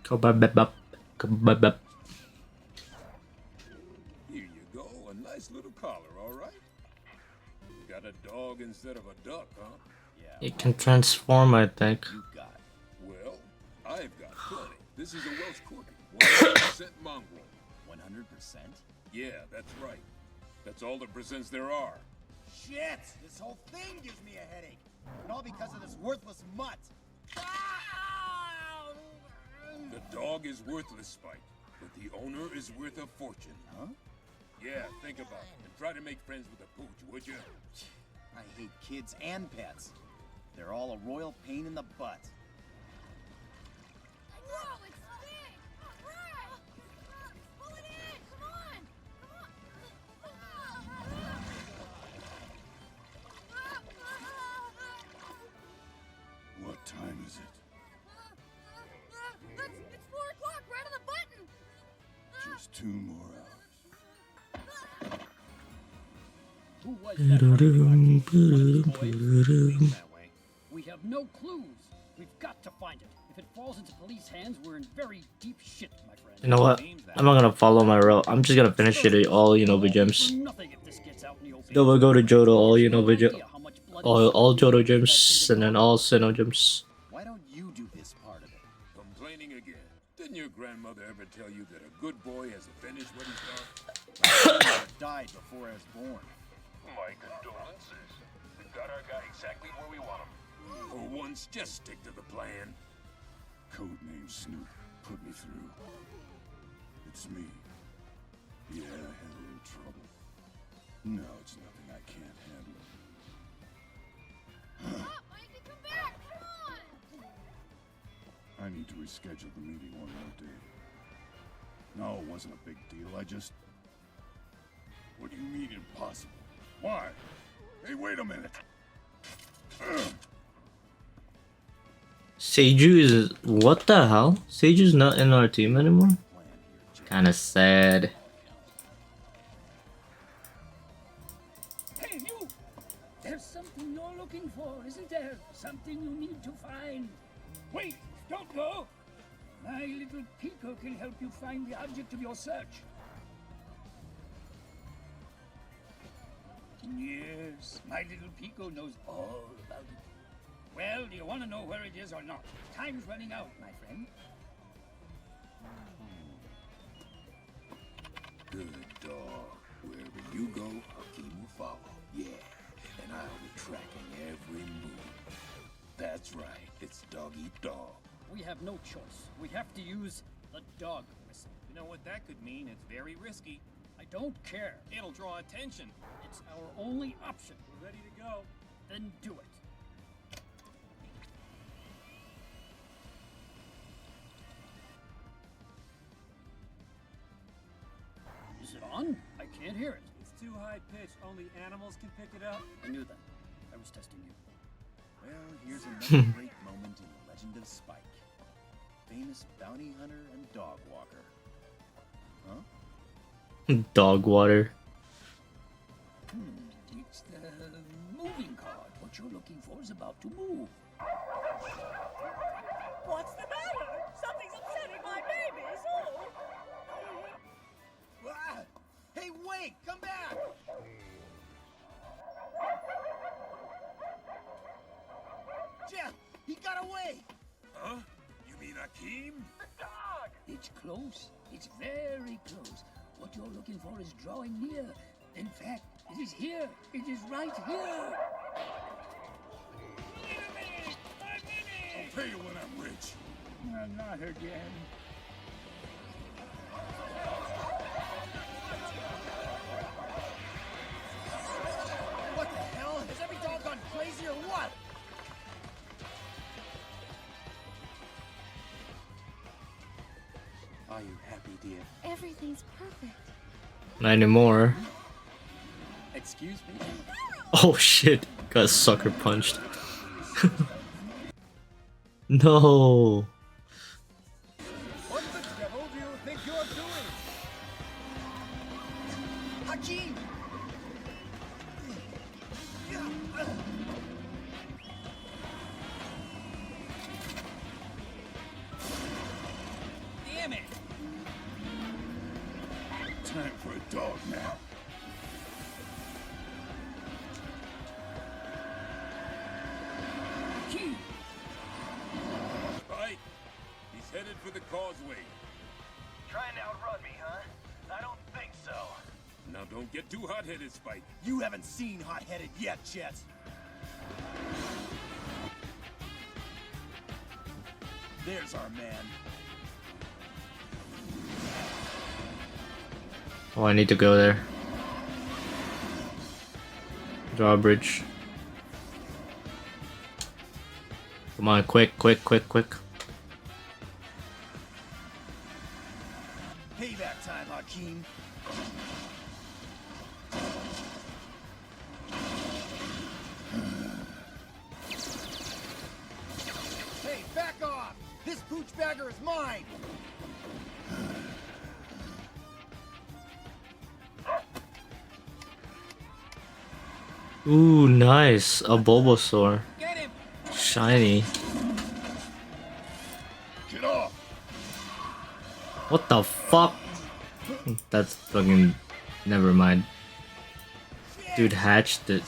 Kebab. Here you go, a nice little collar, all right? Got a dog instead of a duck, huh? It can transform, I think. Well, I've got plenty. This is a Welsh Corgi, 100% mongrel. 100%? Yeah, that's right. That's all the percents there are. Shit! This whole thing gives me a headache. And all because of this worthless mutt. The dog is worthless, Spike, but the owner is worth a fortune. Huh? Yeah, think about it, and try to make friends with the pooch, would you? I hate kids and pets. They're all a royal pain in the butt. Whoa, it's big! Right! Pull it in! Come on! What time is it? It's 4 o'clock, right on the button! Just 2 more hours. Who was that? We have no clues. We've got to find it. If it falls into police hands, we're in very deep shit, my friend. You know what? I'm not gonna follow my route. I'm just gonna finish it all Unova gems. Then we'll go to Johto, all Unova gems. All Johto gems, and then all Sinnoh gems. Why don't you do this part of it? Complaining again. Didn't your grandmother ever tell you that a good boy has to finish what he starts? I died before I was born. My condolences. We got our guy exactly where we want him. For once, just stick to the plan. Codename Snoop put me through. It's me. Yeah, I had a little trouble. No, it's nothing I can't handle. Mikey, come back! Come on! I need to reschedule the meeting one more day. No, it wasn't a big deal. I just... What do you mean impossible? Why? Hey, wait a minute. Seiju is... What the hell? Seiju's not in our team anymore? Kinda sad. Hey, you! There's something you're looking for, isn't there? Something you need to find. Wait! Don't go! My little Pico can help you find the object of your search. Yes, my little Pico knows all about it. Well, do you want to know where it is or not? Time's running out, my friend. Good dog. Wherever you go, Hakeem will follow. Yeah, and I'll be tracking every move. That's right, it's dog eat dog. We have no choice. We have to use the dog whistle. You know what that could mean? It's very risky. I don't care. It'll draw attention. It's our only option. We're ready to go. Then do it. Is it on? I can't hear it. It's too high pitched. Only animals can pick it up. I knew that. I was testing you. Well, here's another great moment in the legend of Spike. Famous bounty hunter and dog walker. Huh? Dog water. It's the moving card. What you're looking for is about to move. What's the matter? Something's upsetting my babies. Oh. Ah! Hey, wait! Come back! Jeff, he got away! Huh? You mean Hakeem? The dog! It's close. It's very close. What you're looking for is drawing near. In fact, it is here. It is right here. I'll pay you when I'm rich. Not again. What the hell? Has every dog gone crazy or what? Are you happy, dear? Everything's perfect. Not anymore. Excuse me? Oh shit. Got sucker punched. No. What the devil do you think you're doing? Hakeem! Damn it! Time for a dog nap. Spike, he's headed for the causeway. Trying to outrun me, huh? I don't think so. Now don't get too hot-headed, Spike. You haven't seen hot-headed yet, Chet. There's our man. Oh, I need to go there. Drawbridge. Come on, quick, quick, quick, quick. Payback time, Hakeem. Hey, back off! This pooch bagger is mine! Ooh, nice. A Bulbasaur. Get him! Shiny. Get off! What the fuck? That's fucking... Never mind. Dude hatched it.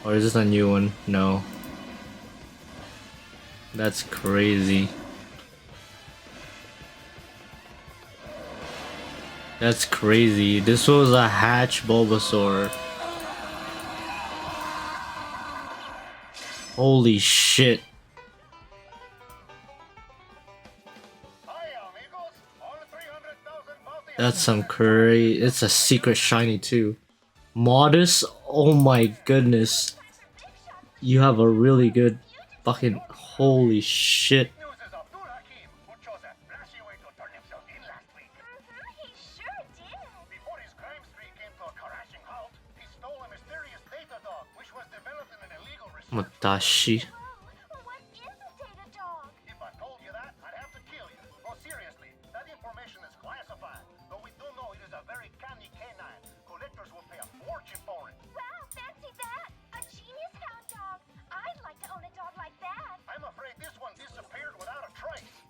Or is this a new one? No. That's crazy. That's crazy. This was a hatch Bulbasaur. Holy shit. That's some curry. It's a secret shiny too. Modest? Oh my goodness. You have a really good fucking holy shit. Matashi.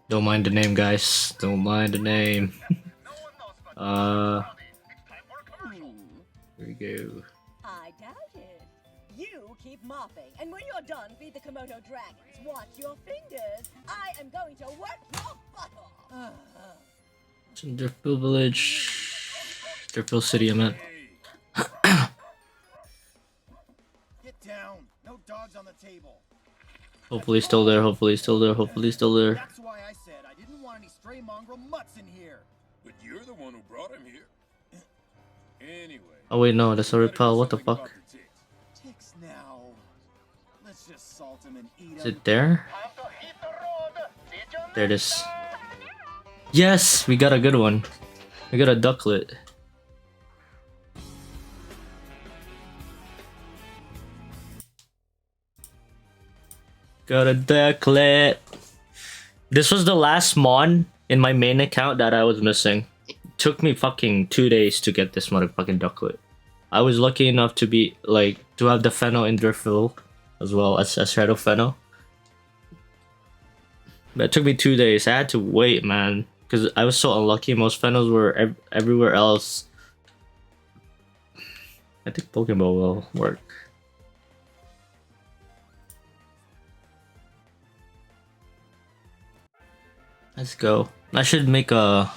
Don't mind the name, guys. Don't mind the name. Here we go. I doubt it. You keep mopping, and when you're done, feed the Komodo dragons. Watch your fingers. I am going to work your butt off. It's in Driftville Village. Driftville City, I meant. Get down. No dogs on the table. Hopefully still there, hopefully still there, hopefully still there. That's why I said I didn't want any stray mongrel mutts in here. But you're the one who brought him here. Anyway. Oh wait, no, that's a repel. What the fuck? Ticks now. Let's just salt him and eat Is it there? There it is. Yes, we got a good one. We got a ducklet. Got a ducklet. This was the last mon in my main account that I was missing. It took me fucking 2 days to get this motherfucking ducklet. I was lucky enough to be to have the Fennel in Driftville as well as Shadow Fennel. But it took me 2 days. I had to wait, man, because I was so unlucky. Most Fennels were everywhere else. I think PokeMMO will work. Let's go. I should make a...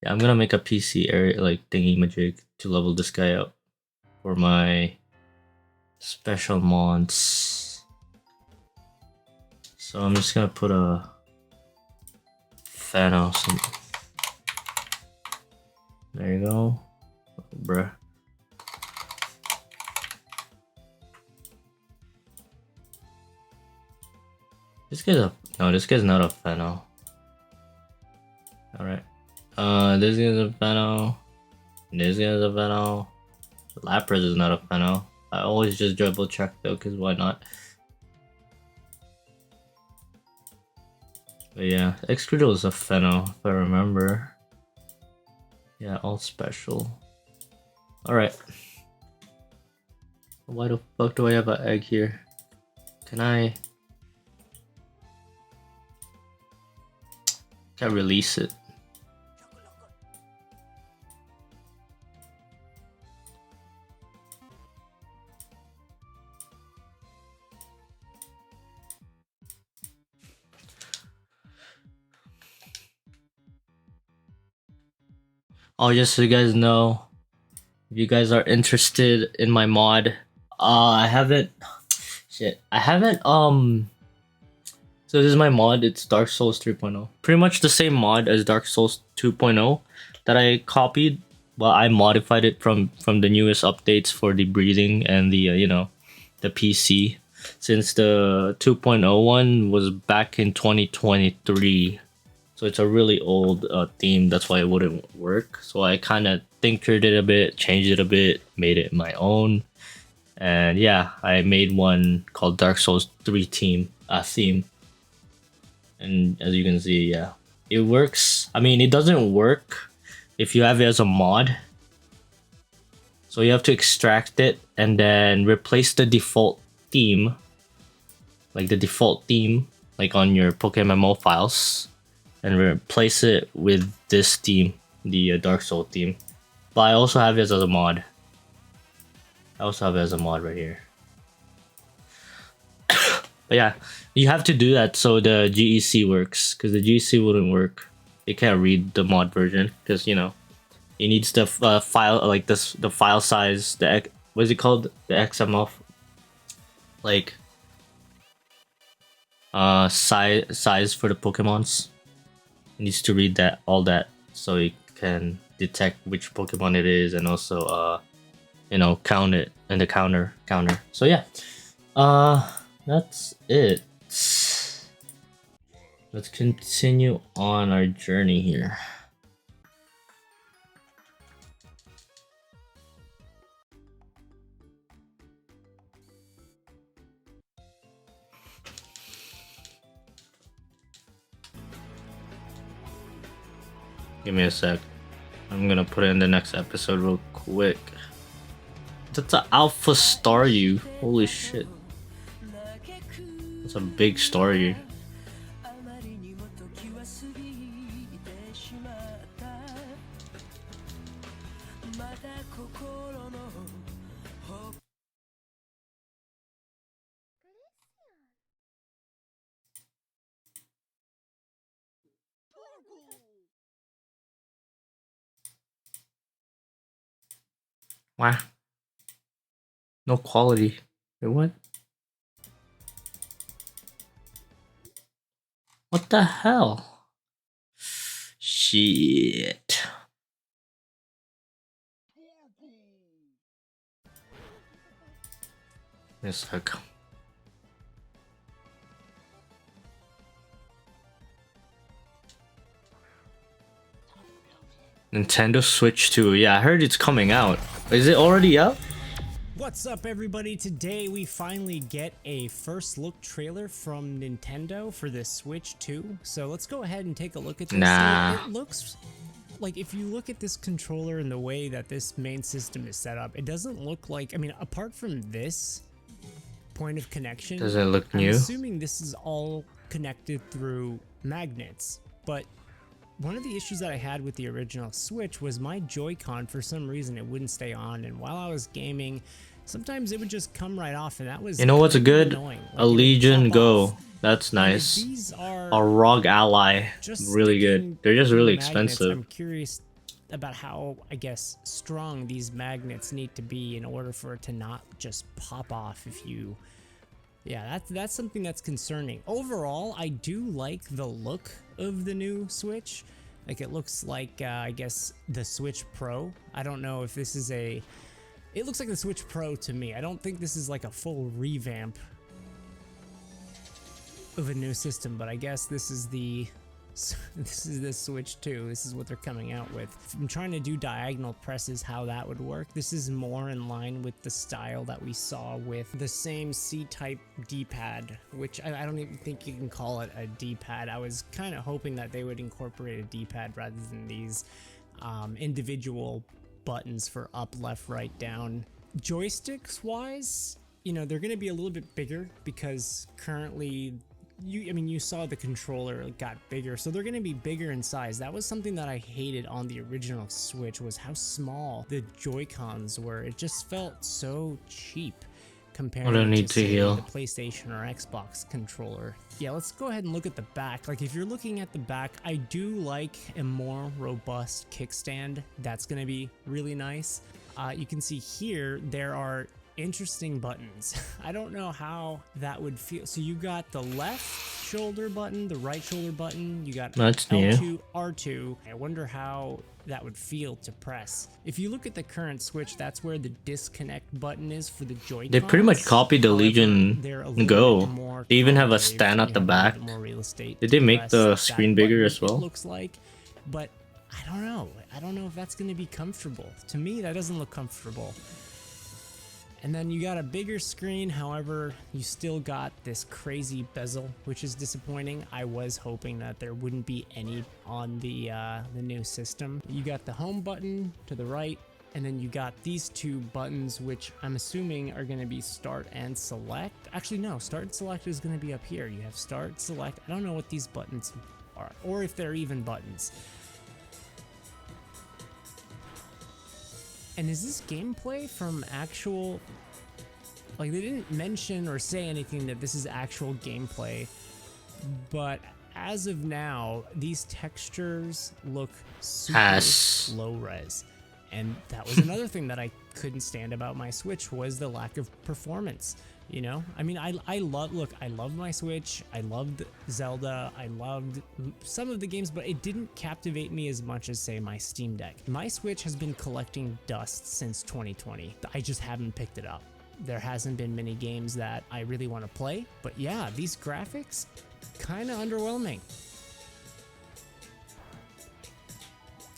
Yeah, I'm gonna make a PC area, thingy majig to level this guy up for my special mons. So I'm just gonna put a Thanos. There you go, bruh. This guy's a no. This guy's not a Fennel. All right. This guy's a Fennel. This guy's a Fennel. Lapras is not a Fennel. I always just double check though, cause why not? But yeah, Excretal is a Fennel if I remember. Yeah, all special. All right. Why the fuck do I have an egg here? Can I? Can't release it. Oh, just so you guys know, if you guys are interested in my mod, I haven't. So this is my mod. It's Dark Souls 3.0. Pretty much the same mod as Dark Souls 2.0 that I copied. Well, I modified it from the newest updates for the breathing and the the PC. Since the 2.0 one was back in 2023, so it's a really old theme. That's why it wouldn't work. So I kind of tinkered it a bit, changed it a bit, made it my own, and yeah, I made one called Dark Souls 3 theme. And as you can see, yeah, it works. I mean, it doesn't work if you have it as a mod. So you have to extract it and then replace the default theme, like on your PokeMMO files, and replace it with this theme, the Dark Soul theme. But I also have it as a mod. I also have it as a mod right here. But yeah, you have to do that so the GEC works, because the GEC wouldn't work. It can't read the mod version because it needs the file, like this, the file size, what is it called, the XML, size for the Pokemons. It needs to read all that so it can detect which Pokemon it is, and also count it in the counter. So yeah, that's it. Let's continue on our journey here. Give me a sec. I'm gonna put it in the next episode real quick. That's an Alpha Staryu. Holy shit. That's a big Staryu. Wow. No quality. Wait, what? What the hell? Shit. It's like Nintendo Switch 2. Yeah, I heard it's coming out. Is it already out? What's up, everybody? Today we finally get a first look trailer from Nintendo for the Switch 2. So let's go ahead and take a look at this. Nah. It looks like, if you look at this controller and the way that this main system is set up, it doesn't look like, I mean, apart from this point of connection, Does it look new? I'm assuming this is all connected through magnets. But one of the issues that I had with the original Switch was my Joy-Con, for some reason, it wouldn't stay on, and while I was gaming, sometimes it would just come right off, and that was, You know what's a good? annoying. Like, A Legion Go. That's And nice. these are A ROG Ally. just Really sticking good. They're just really magnets. expensive. I'm curious about how, I guess, strong these magnets need to be in order for it to not just pop off if you... Yeah, that's something that's concerning. Overall, I do like the look of the new Switch. Like, it looks like, I guess, the Switch Pro. I don't know if this is a... It looks like the Switch Pro to me. I don't think this is like a full revamp of a new system, but I guess this is the Switch 2. This is what they're coming out with. I'm trying to do diagonal presses, how that would work. This is more in line with the style that we saw with the same C-type D-pad, which I don't even think you can call it a D-pad. I was kind of hoping that they would incorporate a D-pad rather than these individual buttons for up, left, right, down. Joysticks wise, you know, they're going to be a little bit bigger because currently you saw the controller got bigger, so they're going to be bigger in size. That was something that I hated on the original Switch, was how small the Joy-Cons were. It just felt so cheap compared to say, the PlayStation or Xbox controller. Yeah, let's go ahead and look at the back. Like, if you're looking at the back, I do like a more robust kickstand. That's going to be really nice. You can see here there are interesting buttons. I don't know how that would feel. So you got the left shoulder button, the right shoulder button, you got L2, R2. I wonder how that would feel to press. If you look at the current Switch, that's where the disconnect button is for the Joy-Cons. They pretty much copied the Legion Go. They even have a stand at the back. Did they make the screen bigger as well? It looks like, but I don't know. I don't know if that's going to be comfortable. To me, that doesn't look comfortable. And then you got a bigger screen, however, you still got this crazy bezel, which is disappointing. I was hoping that there wouldn't be any on the new system. You got the home button to the right, and then you got these two buttons, which I'm assuming are going to be start and select. Actually, no, start and select is going to be up here. You have start, select. I don't know what these buttons are, or if they're even buttons. And is this gameplay from actual... Like, they didn't mention or say anything that this is actual gameplay, but as of now, these textures look super low res. And that was another thing that I couldn't stand about my Switch, was the lack of performance. You know, I mean, I love my Switch. I loved Zelda. I loved some of the games, but it didn't captivate me as much as, say, my Steam Deck. My Switch has been collecting dust since 2020. I just haven't picked it up. There hasn't been many games that I really want to play, but yeah, these graphics, kind of underwhelming.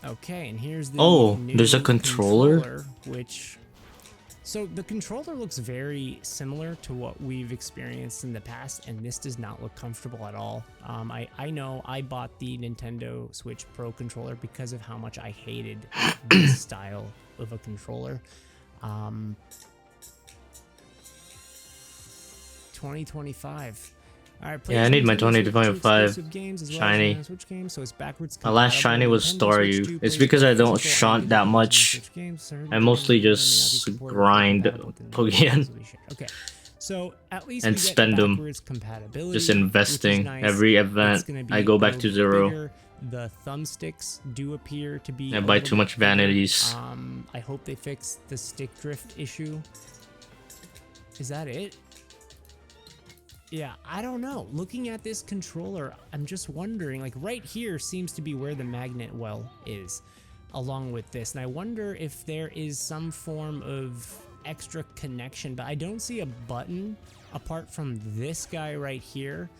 Okay, and here's the new there's a controller, which So the controller looks very similar to what we've experienced in the past, and this does not look comfortable at all. I know I bought the Nintendo Switch Pro controller because of how much I hated this style of a controller. 2025. All right, Yeah, I need my Nintendo Switch 2 2025 exclusive games as well as shiny. Nintendo Switch games, so it's backwards My last compatible. shiny was Nintendo Switch 2 Staryu. It's plays because I both don't physical and shunt that digital versions of much. Switch games, so I mostly may not be just supported or grind compatible with the Pokemon Nintendo Switch. Okay, so at least and we get spend them. backwards compatibility, Just which is investing. nice. Every It's event, gonna be I go a back little to bit 0. bigger. The thumbsticks do appear to be I a buy little too bit much bigger. vanities. I hope they fix the stick drift issue. Is that it? Yeah, I don't know. Looking at this controller, I'm just wondering, like right here seems to be where the magnet well is, along with this. And I wonder if there is some form of extra connection, but I don't see a button apart from this guy right here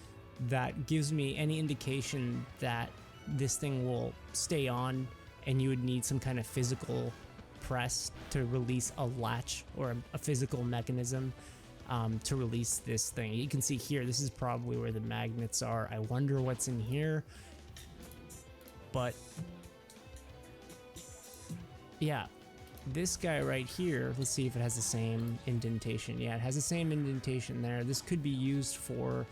that gives me any indication that this thing will stay on and you would need some kind of physical press to release a latch or a physical mechanism to release this thing. You can see here, this is probably where the magnets are. I wonder what's in here. But yeah, this guy right here, let's see if it has the same indentation. Yeah, it has the same indentation there. This could be used for,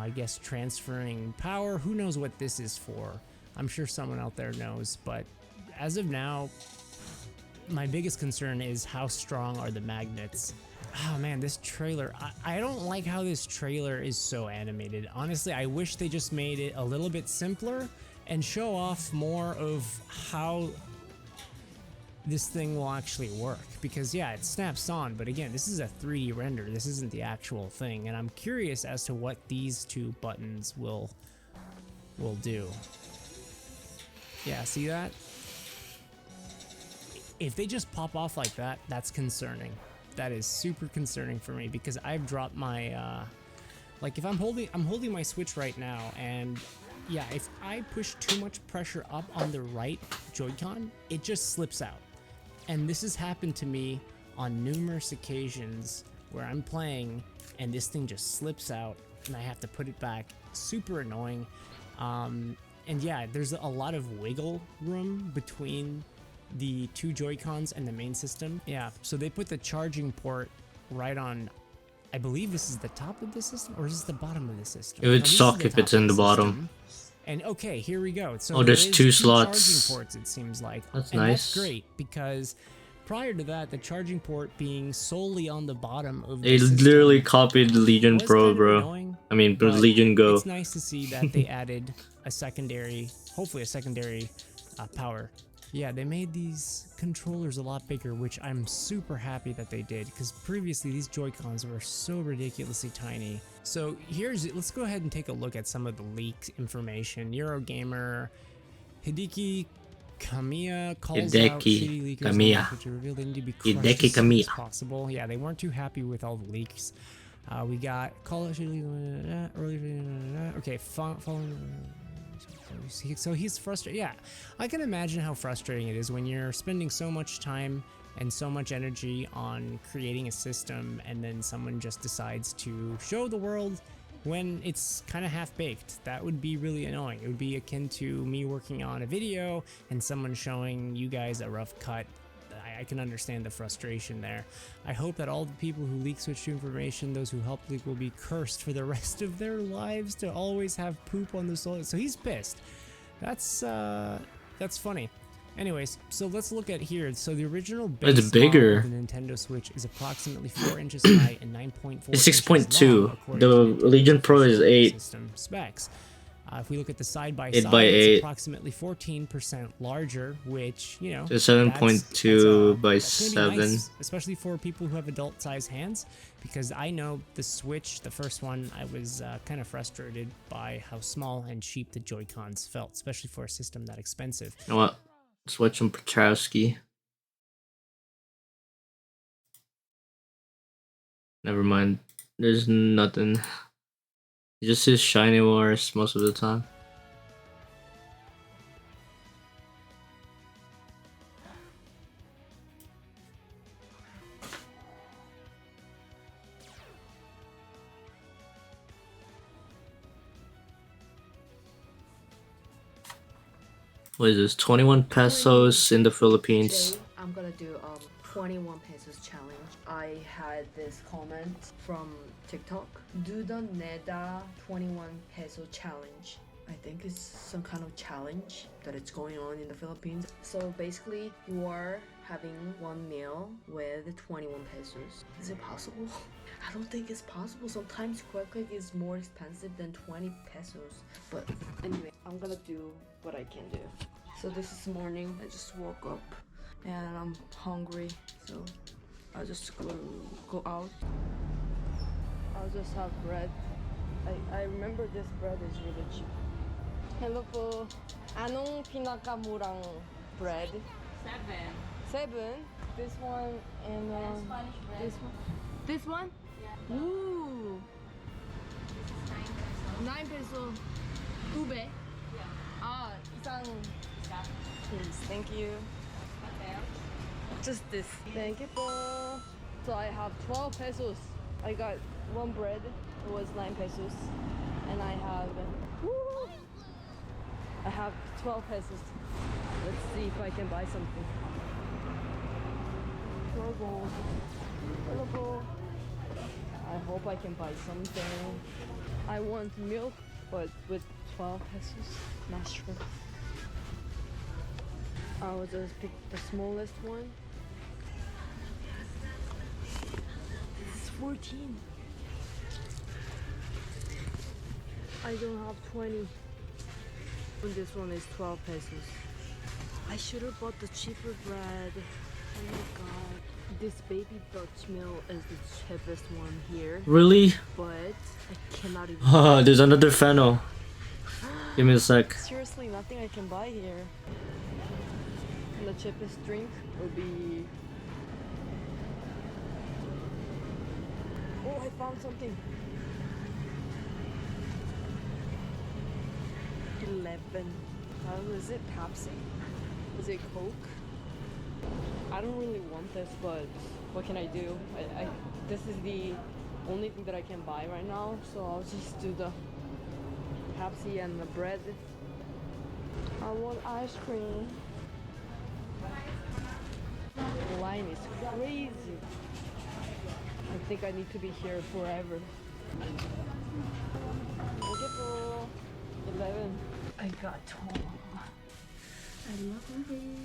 I guess, transferring power. Who knows what this is for? I'm sure someone out there knows, but as of now, my biggest concern is how strong are the magnets. Oh man, this trailer, I don't like how this trailer is so animated. Honestly, I wish they just made it a little bit simpler and show off more of how this thing will actually work. Because yeah, it snaps on, but again, this is a 3D render. This isn't the actual thing, and I'm curious as to what these two buttons will do. Yeah, see that? If they just pop off like that, that's concerning. That is super concerning for me because I've dropped my like if I'm holding my Switch right now, and yeah, if I push too much pressure up on the right Joy-Con, it just slips out. And this has happened to me on numerous occasions where I'm playing and this thing just slips out and I have to put it back. Super annoying. And yeah, there's a lot of wiggle room between the two Joy-Cons and the main system. Yeah, so they put the charging port right on, I believe this is the top of the system, or is this the bottom of the system? It would suck if it's in the bottom. And okay, here we go. So oh, there's there is two slots. charging ports, it seems like. That's and nice. That's great because prior to that, the charging port being solely on the bottom of They the system literally copied the Legion was Pro, kind of bro. annoying, I mean, but Legion Go. It's nice to see that they added a secondary, hopefully a secondary power. Yeah, they made these controllers a lot bigger, which I'm super happy that they did, because previously these Joy-Cons were so ridiculously tiny. So let's go ahead and take a look at some of the leaked information. Eurogamer Hideki Kamiya calls out shitty leakers which revealed they need to be crushed as soon as possible. Yeah, they weren't too happy with all the leaks. We got Call of Duty early. Okay, following. So he's frustrated. Yeah, I can imagine how frustrating it is when you're spending so much time and so much energy on creating a system and then someone just decides to show the world when it's kind of half-baked. That would be really annoying. It would be akin to me working on a video and someone showing you guys a rough cut. I can understand the frustration there. I hope that all the people who leak Switch 2 information, those who helped leak, will be cursed for the rest of their lives to always have poop on the soil. So he's pissed. That's funny. Anyways, so let's look at here. So the original base it's bigger. model of the Nintendo Switch is approximately 4 inches high and 9.4 It's inches 6.2. long, The Legion Pro is 8. System specs. If we look at the side by 8 side, by 8. it's approximately 14% larger, which, you know, So 7.2 by 7. nice, especially for people who have adult-sized hands, because I know the Switch, the first one, I was kind of frustrated by how small and cheap the Joy-Cons felt, especially for a system that expensive. You know what? Switch on Petrowski. Never mind. There's nothing. He just says shiny wars most of the time. What is this? 21 pesos in the Philippines. Today, I'm gonna do 21 pesos challenge. I had this comment from TikTok. Do the NEDA 21 peso challenge. I think it's some kind of challenge that it's going on in the Philippines. So basically, you are having one meal with 21 pesos. Is it possible? I don't think it's possible. Sometimes Quick is more expensive than 20 pesos. But anyway, I'm gonna do what I can do. So this is morning. I just woke up and I'm hungry. So I'll just go out. I'll just have bread. I remember this bread is really cheap. Hello po. Anong pinakamurang bread? 7. This one and Spanish bread. this one. This one? Yeah. Ooh. 9 peso. Ube? Yeah. Ah, isang. Please, thank you. What else? Just this. Thank you po. So I have 12 pesos. I got one bread. It was 9 pesos. And I have. Woo! I have 12 pesos. Let's see if I can buy something. Hello. I hope I can buy something. I want milk, but with 12 pesos. Not sure. I'll just pick the smallest one. It's 14. I don't have 20. And this one is 12 pesos. I should have bought the cheaper bread. Oh my god. This baby Dutch mill is the cheapest one here. Really? But I cannot even. There's another Fennel. Give me a sec. Seriously, nothing I can buy here. And the cheapest drink will be. Oh, I found something. 11. Is it Pepsi? Is it Coke? I don't really want this, but what can I do? This is the only thing that I can buy right now, so I'll just do the Pepsi and the bread. I want ice cream. The line is crazy. I think I need to be here forever. Look at 11. I got 12. I love movie.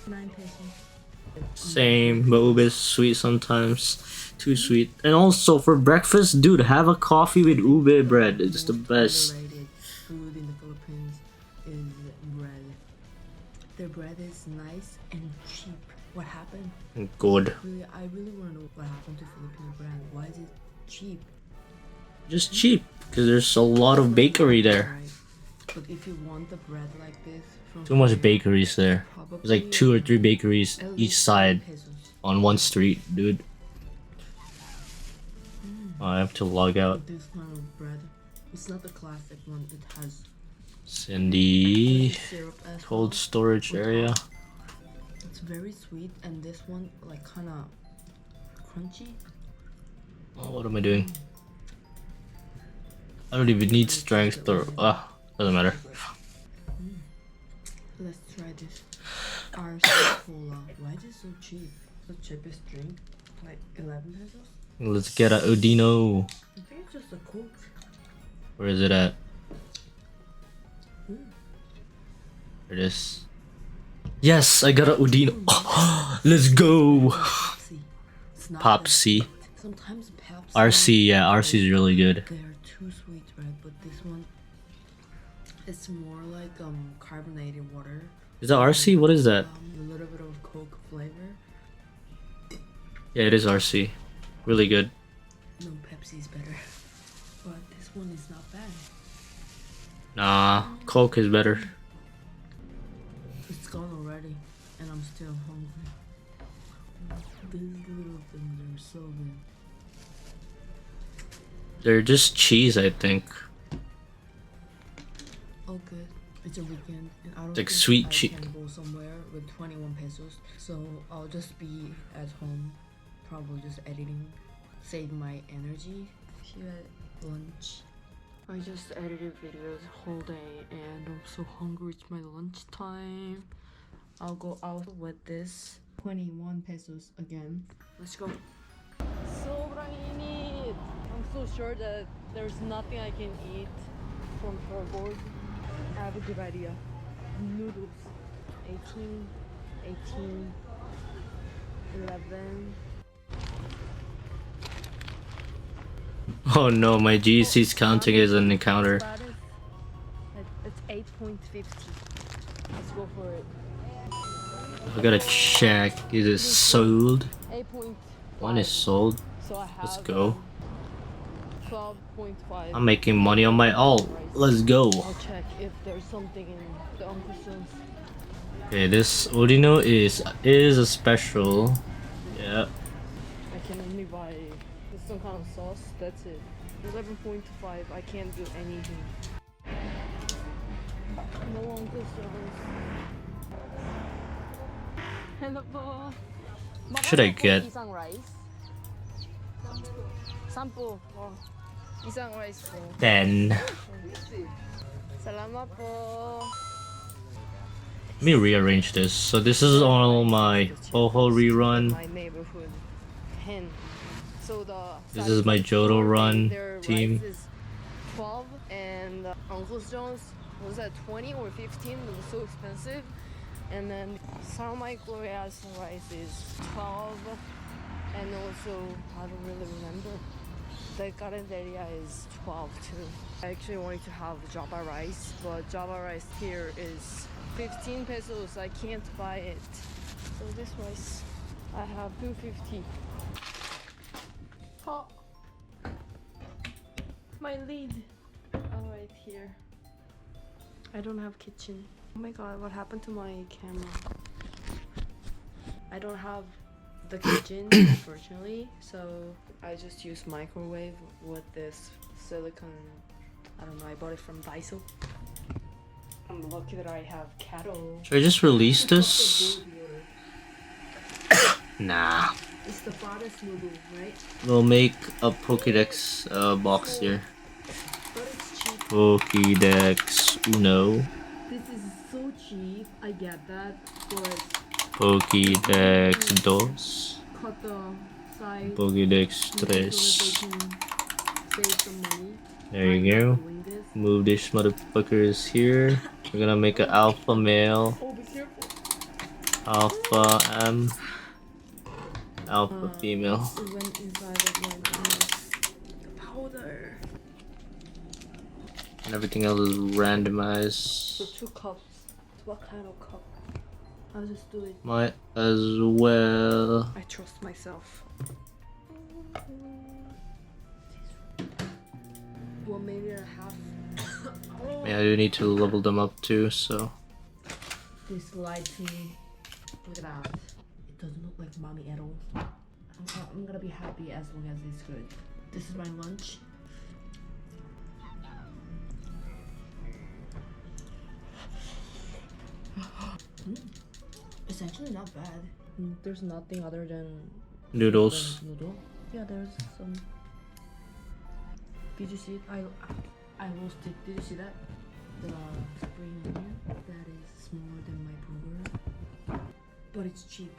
9 pesos. Same, but ube is sweet sometimes. Too sweet. And also for breakfast, dude, have a coffee with ube bread. It's the best. Underrated food in the Philippines is bread. Their bread is nice and cheap. What happened? Good. I really want to know what happened to Filipino bread. Why is it cheap? Just cheap, because there's a lot of bakery there. But if you want the bread like this, from Too much bakeries there. There's like 2 or 3 bakeries each side on one street, dude. Oh, I have to log out. This kind of bread, it's not the classic one. It has. It's in the syrup as cold well. storage area. It's very sweet, and this one like kind of crunchy. Oh, what am I doing? I don't even need strength or doesn't matter. Let's try this. RC Cola. Why is it so cheap? The cheapest drink, like 11 pesos. Let's get a Odino. I think it's just a Coke. Where is it at? Mm. There it is. Yes, I got a Odino. Let's go. Popsy. Sometimes Pepsi. RC, yeah, RC is really good. They are too sweet, right? But this one, it's more like carbonated water. Is that RC? What is that? A little bit of Coke flavor. Yeah, it is RC. Really good. No, Pepsi is better. But this one is not bad. Nah, Coke is better. It's gone already, and I'm still hungry. These little things are so good. They're just cheese, I think. Oh, good. It's a weekend, and I don't Like think sweet I cheese. can go somewhere with 21 pesos. So I'll just be at home, probably just editing, save my energy. See you at lunch. I just edited videos whole day and I'm so hungry. It's my lunchtime. I'll go out with this 21 pesos again. Let's go. Sobrang init. I'm so sure that there's nothing I can eat from floorboard. I have a good idea. Noodles. 18, 18, 11. Oh no, my GC is counting as an encounter. It's 8.50. Let's go for it. I gotta check. Is it sold? 8.5. One is sold. So I have, Let's go. 12.5. I'm making money on my alt. Let's go. I'll check if there's something in the Uncle Son's. Okay, this Odino is a special. Yeah. I can only buy some kind of sauce. That's it. 11.5. I can't do anything. No Uncle Son's. Hello po. Should I get? Isang rice. 10. Isang rice po. 10. Salamat po. Let me rearrange this. So this is all my Poho rerun. My neighborhood hen. So This is my Johto run their team. rice is 12 and Uncle John's was at 20 or 15. It was so expensive. And then Salmai Gloria's rice is 12 and also I don't really remember. The Carinderia is 12 too. I actually wanted to have Java rice, but Java rice here is 15 pesos. I can't buy it. So this rice, I have 250. Oh, my lid. All right here. I don't have kitchen. Oh my god, what happened to my camera? I don't have the kitchen, unfortunately, so I just use microwave with this silicone. I don't know, I bought it from Daiso. I'm lucky that I have cattle. Should I just release this? Nah. It's the fattest noodle, right? We'll make a Pokédex box here. But it's cheap. Pokédex Uno. This is so cheap, I get that, but Pokédex Dos. cut the side. Pokédex so that Tres. they can save some money. There you go. Move these motherfuckers here. We're gonna make an alpha male. Oh, be careful. Alpha M. Alpha female. It went inside of the powder. And everything else is So randomized. 2 cups. What kind of cup? I'll just do it. Might as well. I trust myself. Well, maybe a half. Yeah, you need to level them up too, so. This lied to me. Look at that. It doesn't look like mommy at all. I'm gonna be happy as long as it's good. This is my lunch. It's actually not bad. There's nothing other than Noodles. noodle. Yeah, there's some. Did you see it? I roasted. Did you see that? The spring onion that is smaller than my burger, but it's cheap.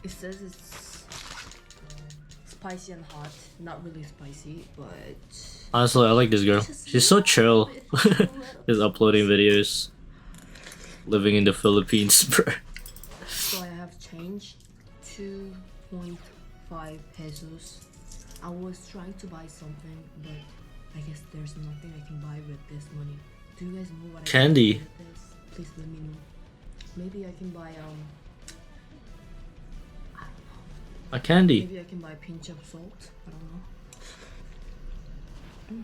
It says it's spicy and hot. Not really spicy, but Honestly, I like this girl. She's so chill. Just uploading videos. Living in the Philippines, bro. so I have change 2.5 pesos. I was trying to buy something, but I guess there's nothing I can buy with this money. Do you guys know what Candy. I can buy with this? Please let me know. Maybe I can buy I don't know. A candy. Maybe I can buy a pinch of salt. I don't know.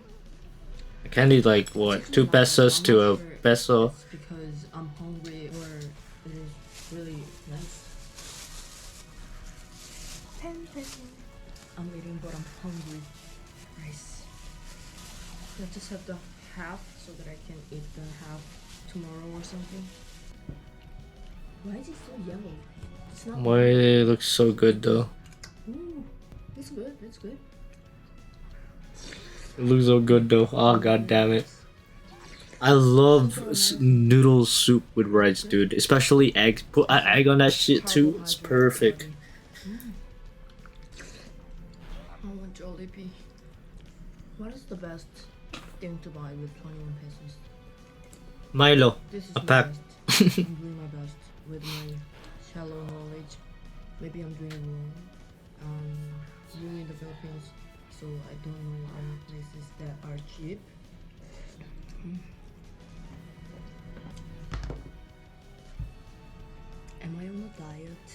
A candy like what? 2 pesos to a peso. Because I'm hungry or it is really nice. 10 pesos. I'm eating but I'm hungry. Nice. Let's just have the half so that I can eat the half tomorrow or something. Why is it so yellow? It's not Why it looks so good though? Ooh, it's good, it's good. It looks so good though. Oh god damn it. I love noodle soup with rice, dude. Especially eggs. Put an egg on that shit too. It's perfect. I want Jollibee. What is the best thing to buy with 21 pesos? Milo. This is A my pack. best. I'm doing my best with my shallow knowledge. Maybe I'm doing wrong. Living in the Philippines, so I don't know any places that are cheap. Am I on a diet?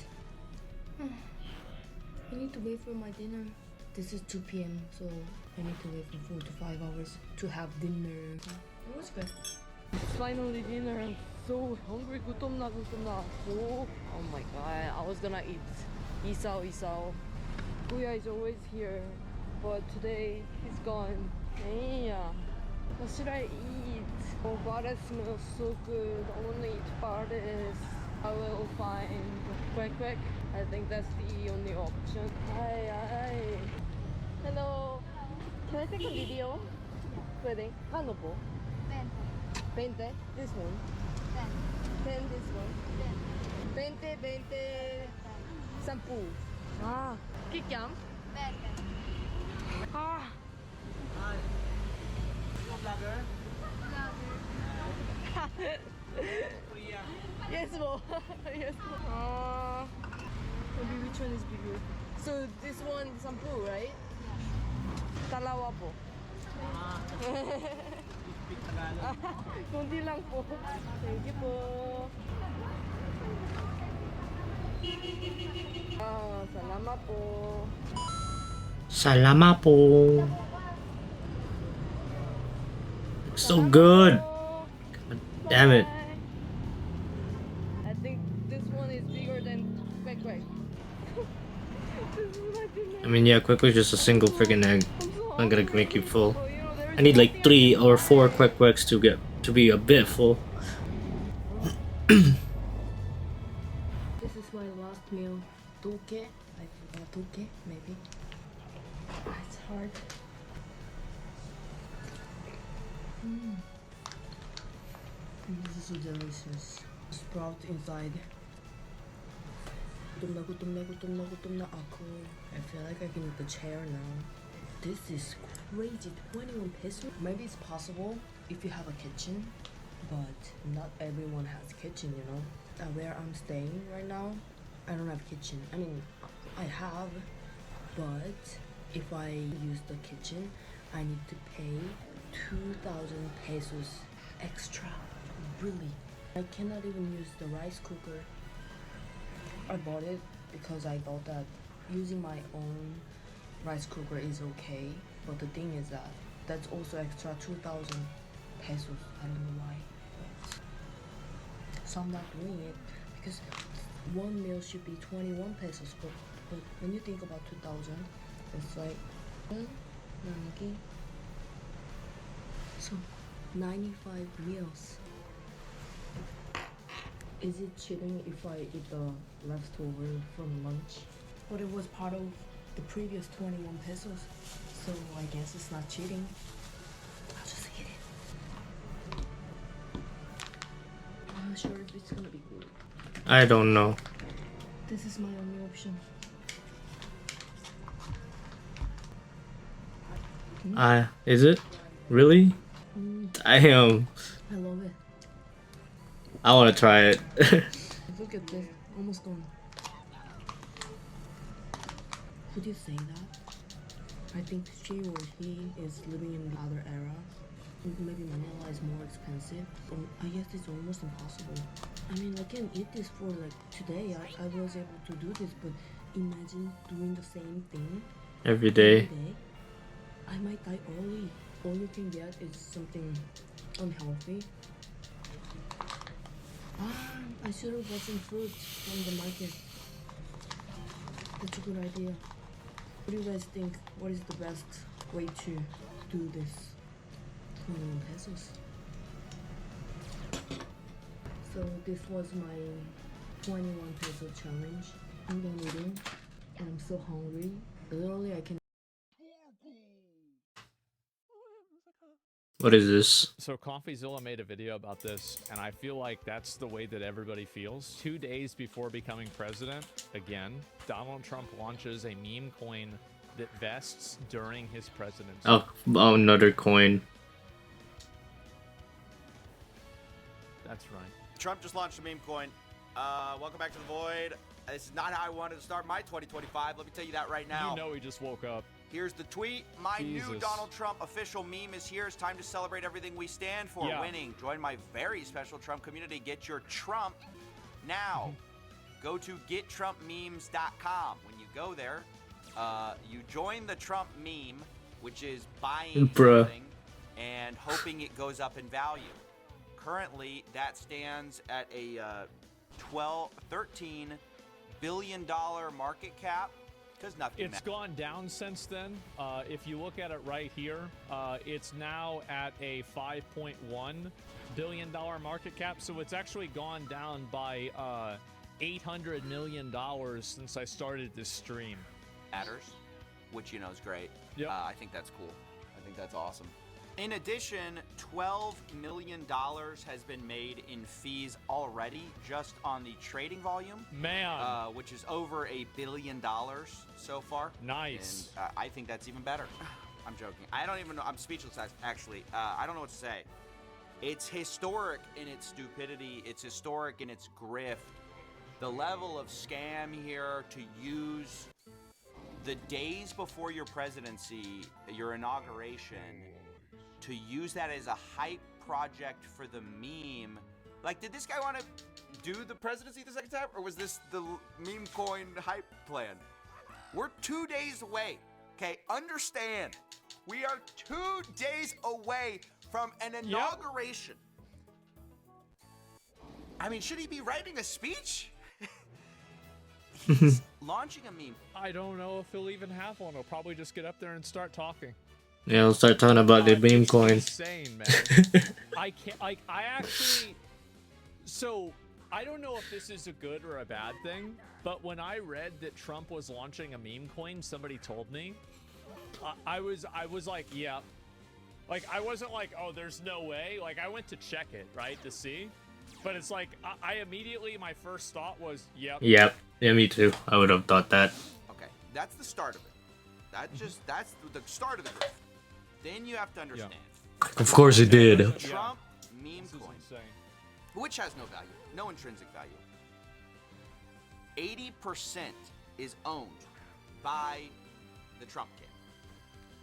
I need to wait for my dinner. This is 2 p.m. so I need to wait for 4 to 5 hours to have dinner. It was good. It's finally dinner. I'm so hungry. 구tom na. Oh my god. I was gonna eat Isao. Kuya is always here, but today he's gone. Yeah. What should I eat? Oh, pares smells so good. I wanna eat pares. I will find kwek. I think that's the only option. Hi. Hello. Can I take a video? Wedding? Ano po? 20. This one? 10 this one? 20. 10. Ah. Kikiam? Ah. Yes, mo. Yes, mo. Maybe which one is bigger? So this one, 10, right? Dalawa po. Kundi lang po. Thank you po. Salamat po. Salamat po. So good. God damn it. I think this one is bigger than kwek. I mean, yeah, quick is just a single freaking egg. Not gonna make you full. I need like 3 or 4 quick to be a bit full. This is my last meal. Toke. I forgot toke, maybe. It's hard. This is so delicious. Sprout inside. Gutom na ako. I feel like I can eat the chair now. This is crazy. 21 pesos. Maybe it's possible if you have a kitchen, but not everyone has a kitchen, you know. Where I'm staying right now, I don't have a kitchen. I mean, I have, but if I use the kitchen, I need to pay 2,000 pesos extra. Really. I cannot even use the rice cooker. I bought it because I thought that using my own rice cooker is okay, but the thing is that that's also extra 2,000 pesos. I don't know why, so I'm not doing it because one meal should be 21 pesos, but when you think about 2,000, it's like so 95 meals. Is it cheating if I eat the leftover from lunch? But it was part of the previous 21 pesos, so I guess it's not cheating. I'll just eat it. I'm not sure if it's gonna be good. I don't know. This is my only option. Is it? Really? Damn. I love it. I wanna try it. Look at this, almost done. Would you say that? I think she or he is living in the other era. Maybe Manila is more expensive. I guess it's almost impossible. I mean, I can eat this for like today. I was able to do this, but imagine doing the same thing Every day. I might die early. All you can get is something unhealthy. I should have bought some fruits from the market. That's a good idea. What do you guys think? What is the best way to do this? 21 pesos. So this was my 21 peso challenge. I'm done eating and I'm so hungry. Literally I can What is this? So CoffeeZilla made a video about this, and I feel like that's the way that everybody feels. 2 days before becoming president, again, Donald Trump launches a meme coin that vests during his presidency. Oh, another coin. That's right. Trump just launched a meme coin. Welcome back to the Void. This is not how I wanted to start my 2025. Let me tell you that right now. You know he just woke up. Here's the tweet. My new Jesus. Donald Trump official meme is here. It's time to celebrate everything we stand for. Yeah. Winning. Join my very special Trump community. Get your Trump now. Go to gettrumpmemes.com. When you go there, you join the Trump meme, which is buying Bruh. something and hoping it goes up in value. Currently, that stands at a $13 billion market cap. Because nothing It's gone down since then. If you look at it right here, it's now at a $5.1 billion market cap. So it's actually gone down by $800 million since I started this stream. Matters, which you know is great. Yep. I think that's cool. I think that's awesome. In addition, $12 million has been made in fees already just on the trading volume. Man. Which is over $1 billion so far. Nice. And I think that's even better. I'm joking. I don't even know. I'm speechless, actually. I don't know what to say. It's historic in its stupidity. It's historic in its grift. The level of scam here to use the days before your presidency, your inauguration, to use that as a hype project for the meme. Like, did this guy want to do the presidency the second time, or was this the meme coin hype plan? We're 2 days away, okay? Understand, we are 2 days away from an inauguration. I mean, should he be writing a speech? He's launching a meme. I don't know if he'll even have one. He'll probably just get up there and start talking. Yeah, I'll start talking about the meme coin. Insane, man. I can't. I actually. So I don't know if this is a good or a bad thing, but when I read that Trump was launching a meme coin, somebody told me. I was like, yeah. Like, I wasn't like, oh, there's no way. Like, I went to check it, right, to see. But it's like, I immediately, my first thought was, yep. Yep. Yeah, me too. I would have thought that. Okay, that's the start of it. That's the start of the grift. Then you have to understand. Of course it did. Trump meme coin, which has no value, no intrinsic value. 80% is owned by the Trump kid.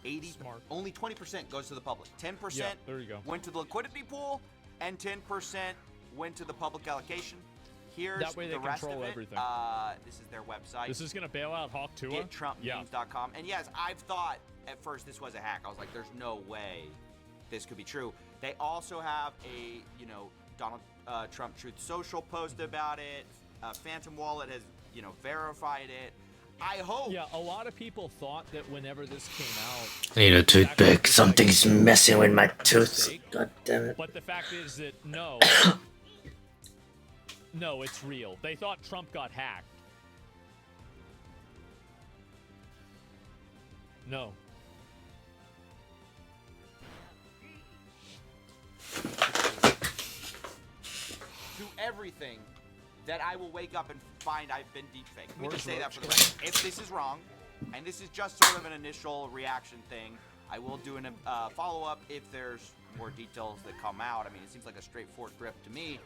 80. Smart. Only 20% goes to the public. 10% Yeah, there you go. went to the liquidity pool, and 10% went to the public allocation. Here's That way they the rest control of it. everything. This is their website. This is gonna bail out Hawk Tua. GetTrumpMemes.com. And yes, I've thought at first this was a hack. I was like, there's no way this could be true. They also have a, Donald Trump Truth Social post about it. Phantom Wallet has, verified it. I hope. Yeah, a lot of people thought that whenever this came out, I need a toothpick. Something's messing with my tooth. God damn it. but the fact is that no, no, it's real. They thought Trump got hacked. No. Do everything that I will wake up and find I've been deepfaked. Let me Where's just say that for the Roach? record. If this is wrong, and this is just sort of an initial reaction thing, I will do a follow-up if there's more details that come out. I mean, it seems like a straightforward grift to me,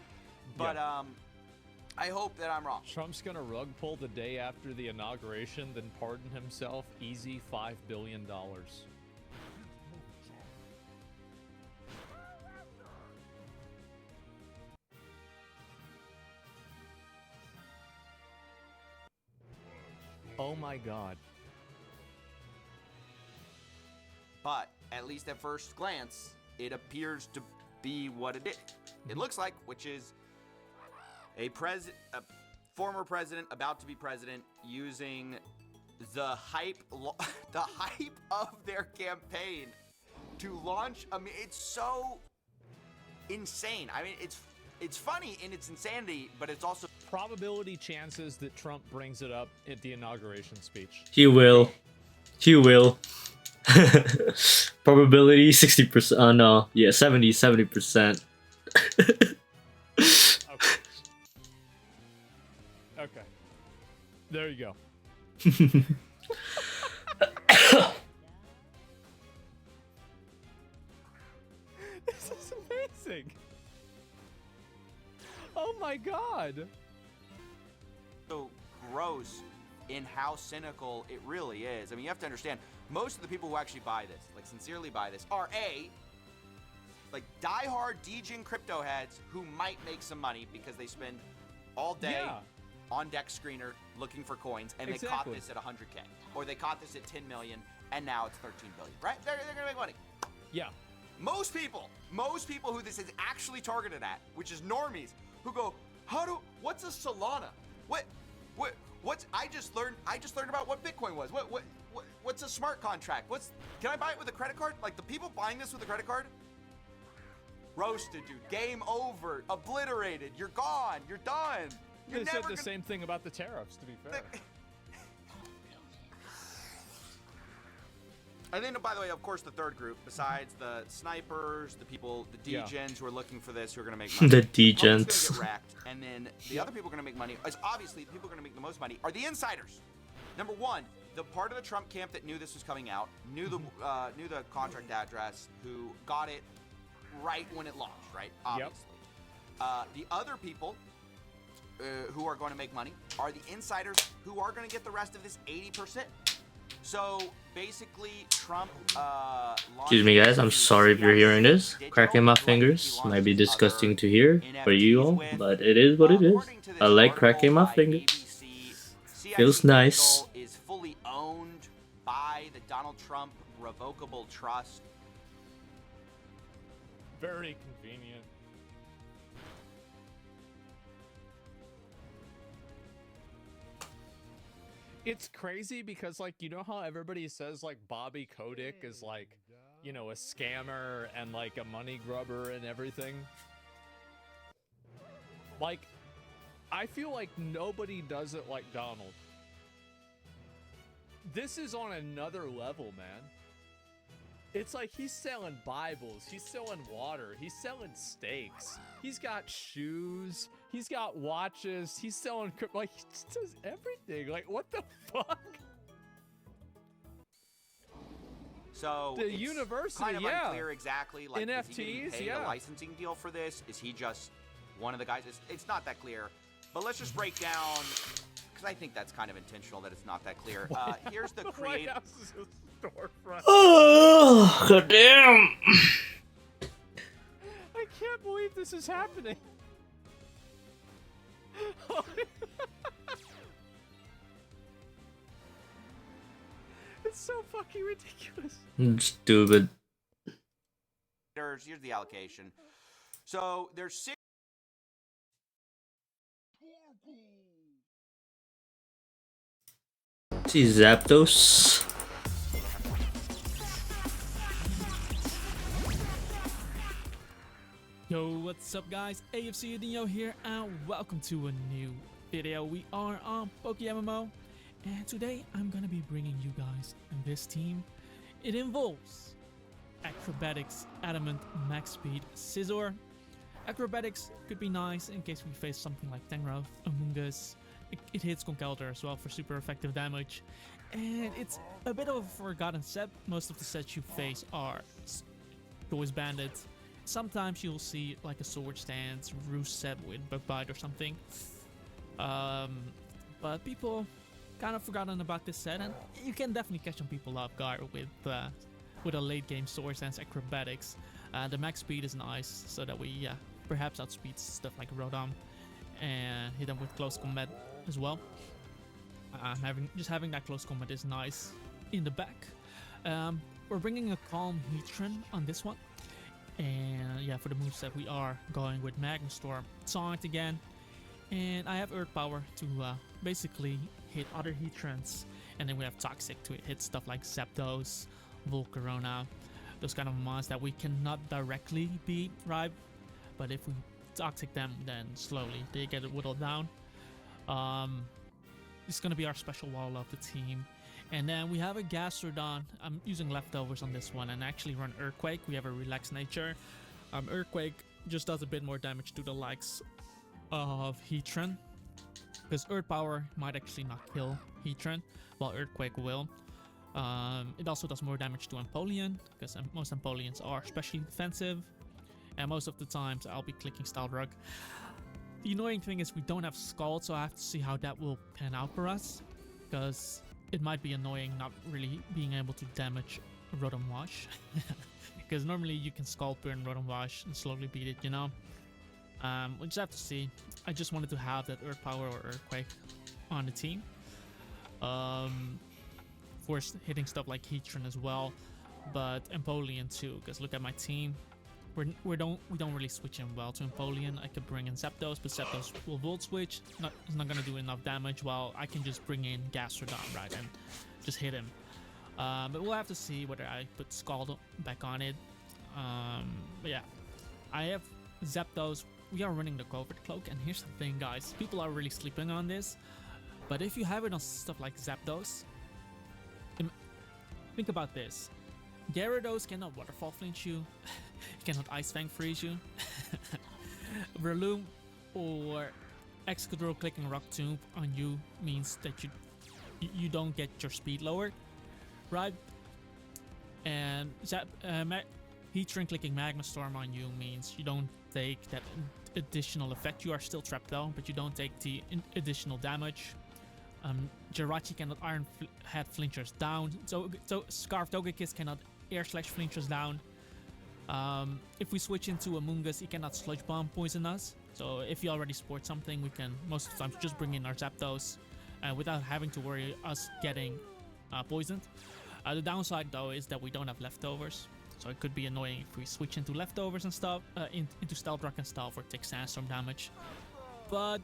but I hope that I'm wrong. Trump's gonna rug pull the day after the inauguration, then pardon himself. Easy $5 billion. Oh my God. But at least at first glance, it appears to be what it is. It looks like, which is a former president about to be president using the hype of their campaign to launch. I mean, it's so insane. I mean, it's funny in its insanity, but it's also Probability chances that Trump brings it up at the inauguration speech. He will. He will. Probability 60%. Oh no, yeah, 70%. Okay. There you go. This is amazing. Oh my god. So gross in how cynical it really is. I mean, you have to understand, most of the people who actually buy this, like sincerely buy this, are like diehard DJing crypto heads who might make some money because they spend all day on deck screener looking for coins, and they caught this at 100K, or they caught this at 10 million, and now it's 13 billion, right? They're gonna make money. Yeah. Most people who this is actually targeted at, which is normies, who go, what's a Solana? What's I just learned about what Bitcoin was. What's a smart contract? Can I buy it with a credit card? Like, the people buying this with a credit card? Roasted, dude. Game over. Obliterated. You're gone. You're done. They said the same thing about the tariffs, to be fair. And then, by the way, of course, the third group, besides the snipers, the people, the degens who are looking for this, who are going to make money. The degens. Going to get wrecked, and then the other people going to make money, is obviously the people going to make the most money, are the insiders. Number one, the part of the Trump camp that knew this was coming out, knew the contract address, who got it right when it launched, right? Obviously. The other people who are going to make money are the insiders who are going to get the rest of this 80%. So basically, Trump. Excuse me, guys. I'm sorry if you're hearing this. Cracking my fingers might be disgusting to hear for you all, but it is what it is. I like cracking my fingers. Feels nice. Is fully owned by the Donald Trump Revocable Trust. Very convenient. It's crazy because, like, you know how everybody says, like, Bobby Kotick is, like, you know, a scammer and, like, a money grubber and everything? Like, I feel like nobody does it like Donald. This is on another level, man. It's like he's selling Bibles, he's selling water, he's selling steaks, he's got shoes, he's got watches, he's selling, like, he just does everything. Like, what the fuck? So the it's university, kind of unclear exactly. Like, NFTs, is he getting paid a licensing deal for this? Is he just one of the guys? It's not that clear. But let's just break down, because I think that's kind of intentional that it's not that clear. Here's the White House is a storefront. Oh, goddamn! I can't believe this is happening. It's so fucking ridiculous. Stupid. Here's the allocation. So there's 6. See Zapdos. Yo, what's up guys? AFC Adino here and welcome to a new video. We are on PokeMMO and today I'm gonna be bringing you guys this team. It involves Acrobatics, Adamant, Max Speed, Scizor. Acrobatics could be nice in case we face something like Tangrowth, Among Us. It hits Conkeldurr as well for super effective damage. And it's a bit of a forgotten set. Most of the sets you face are Toys Bandit. Sometimes you'll see like a Sword Stance, Roost set with Bug Bite or something. But people kind of forgotten about this set, and you can definitely catch some people off guard with a late game Sword Stance Acrobatics. The max speed is nice, so that we perhaps outspeed stuff like Rodon and hit them with close combat as well. Having that close combat is nice in the back. We're bringing a Calm Heatran on this one. And yeah, for the moveset we are going with Magma Storm, Taunt again, and I have Earth Power to basically hit other Heatrans, and then we have Toxic to hit stuff like Zapdos, Volcarona, those kind of mons that we cannot directly beat, right? But if we Toxic them, then slowly they get whittled down. This is gonna be our special wall of the team, And then we have a Gastrodon. I'm using leftovers on this one and actually run Earthquake. We have a relaxed nature. Earthquake just does a bit more damage to the likes of Heatran, because Earth Power might actually not kill Heatran, while Earthquake will. It also does more damage to Empoleon, because most Empoleons are especially defensive, and most of the times I'll be clicking Style Drug. The annoying thing is we don't have Scald, so I have to see how that will pan out for us, because it might be annoying not really being able to damage Rotom Wash. Because normally you can Scald Burn Rotom Wash and slowly beat it, you know? We'll just have to see. I just wanted to have that Earth Power or Earthquake on the team. Of course, hitting stuff like Heatran as well, but Empoleon too, because look at my team. We don't really switch in well to Empoleon. I could bring in Zapdos, but Zapdos will Volt Switch. It's not gonna do enough damage, while I can just bring in Gastrodon, right, and just hit him. But we'll have to see whether I put Scald back on it. But yeah, I have Zapdos. We are running the Covert Cloak, and here's the thing, guys. People are really sleeping on this, but if you have it on stuff like Zapdos, think about this. Gyarados cannot Waterfall flinch you. It cannot Ice Fang freeze you. Breloom or Excadrill clicking Rock Tomb on you means that you don't get your speed lowered, right? And Heatran clicking Magma Storm on you means you don't take that additional effect. You are still trapped though, but you don't take the additional damage. Jirachi cannot Iron Head flinchers down. So Scarf Togekiss cannot Air Slash flinchers down. If we switch into Amoonguss, he cannot Sludge Bomb poison us. So if you already sport something, we can most of the time just bring in our Zapdos without having to worry us getting poisoned. The downside though is that we don't have leftovers. So it could be annoying if we switch into leftovers and stuff, into Stealth Rock and stuff, or take Sandstorm damage. But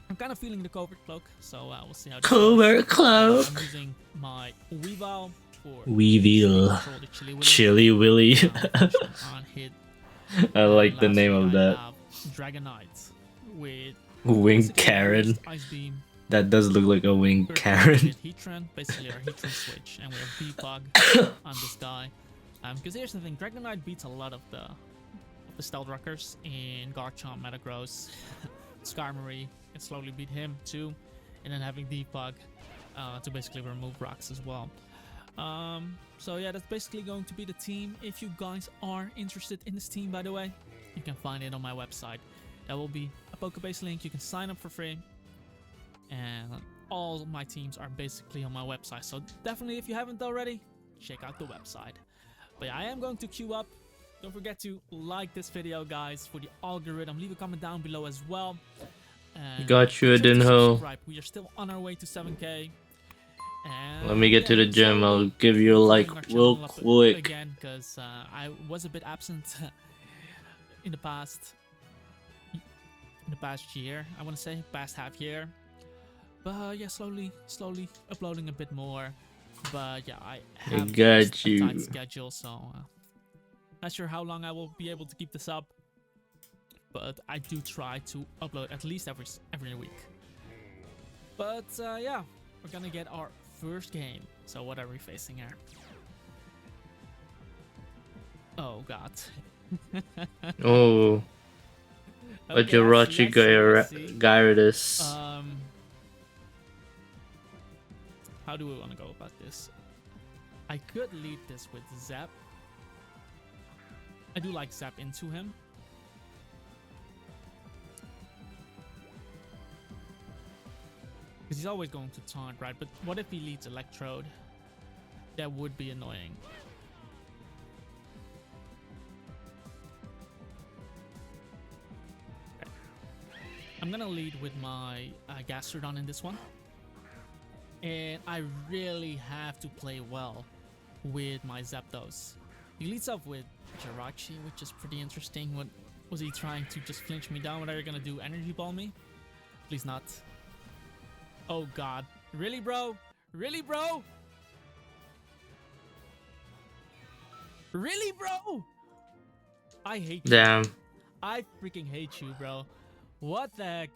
I'm kind of feeling the Covert Cloak, so we'll see how this Covert goes. Cloak. I'm using my Weavile for Weevil. Chili Willy. on hit. I like the name Lastly, of that. I have Dragonite with Wing basically Karen. Ice Beam. That does look like a wing With Karen. Heatran, basically our Heatran switch, and we have V-Bug on this guy. Because here's the thing, Dragonite beats a lot of the Stealth Rockers in Garchomp, Metagross, Skarmory, and slowly beat him too, and then having V-Bug to basically remove rocks as well. So yeah, that's basically going to be the team. If you guys are interested in this team, by the way, you can find it on my website. That will be a Pokebase link. You can sign up for free, and all my teams are basically on my website. So definitely, if you haven't already, check out the website. But yeah, I am going to queue up. Don't forget to like this video, guys, for the algorithm. Leave a comment down below as well. And Got you, be sure to Dinho. subscribe. We are still on our way to 7K. And Let me get to the gym. so I'll give you a like following our real channel up quick. again, because I was a bit absent in the past year. I want to say past half year. But yeah, slowly uploading a bit more. But yeah, I have got a you. tight schedule, so not sure how long I will be able to keep this up. But I do try to upload at least every week. But yeah, we're gonna get our first game. So what are we facing here? Oh god. Oh. A Okay, Jirachi let's see. Gyarados. How do we want to go about this? I could lead this with Zap. I do like Zap into him. Because he's always going to taunt, right? But what if he leads Electrode? That would be annoying. Okay. I'm gonna lead with my Gastrodon in this one. And I really have to play well with my Zapdos. He leads up with Jirachi, which is pretty interesting. What was he trying to just flinch me down? What are you gonna do? Energy Ball me? Please not. Oh god. Really, bro? Really, bro? Really, bro? I hate you. Damn. I freaking hate you, bro. What the heck?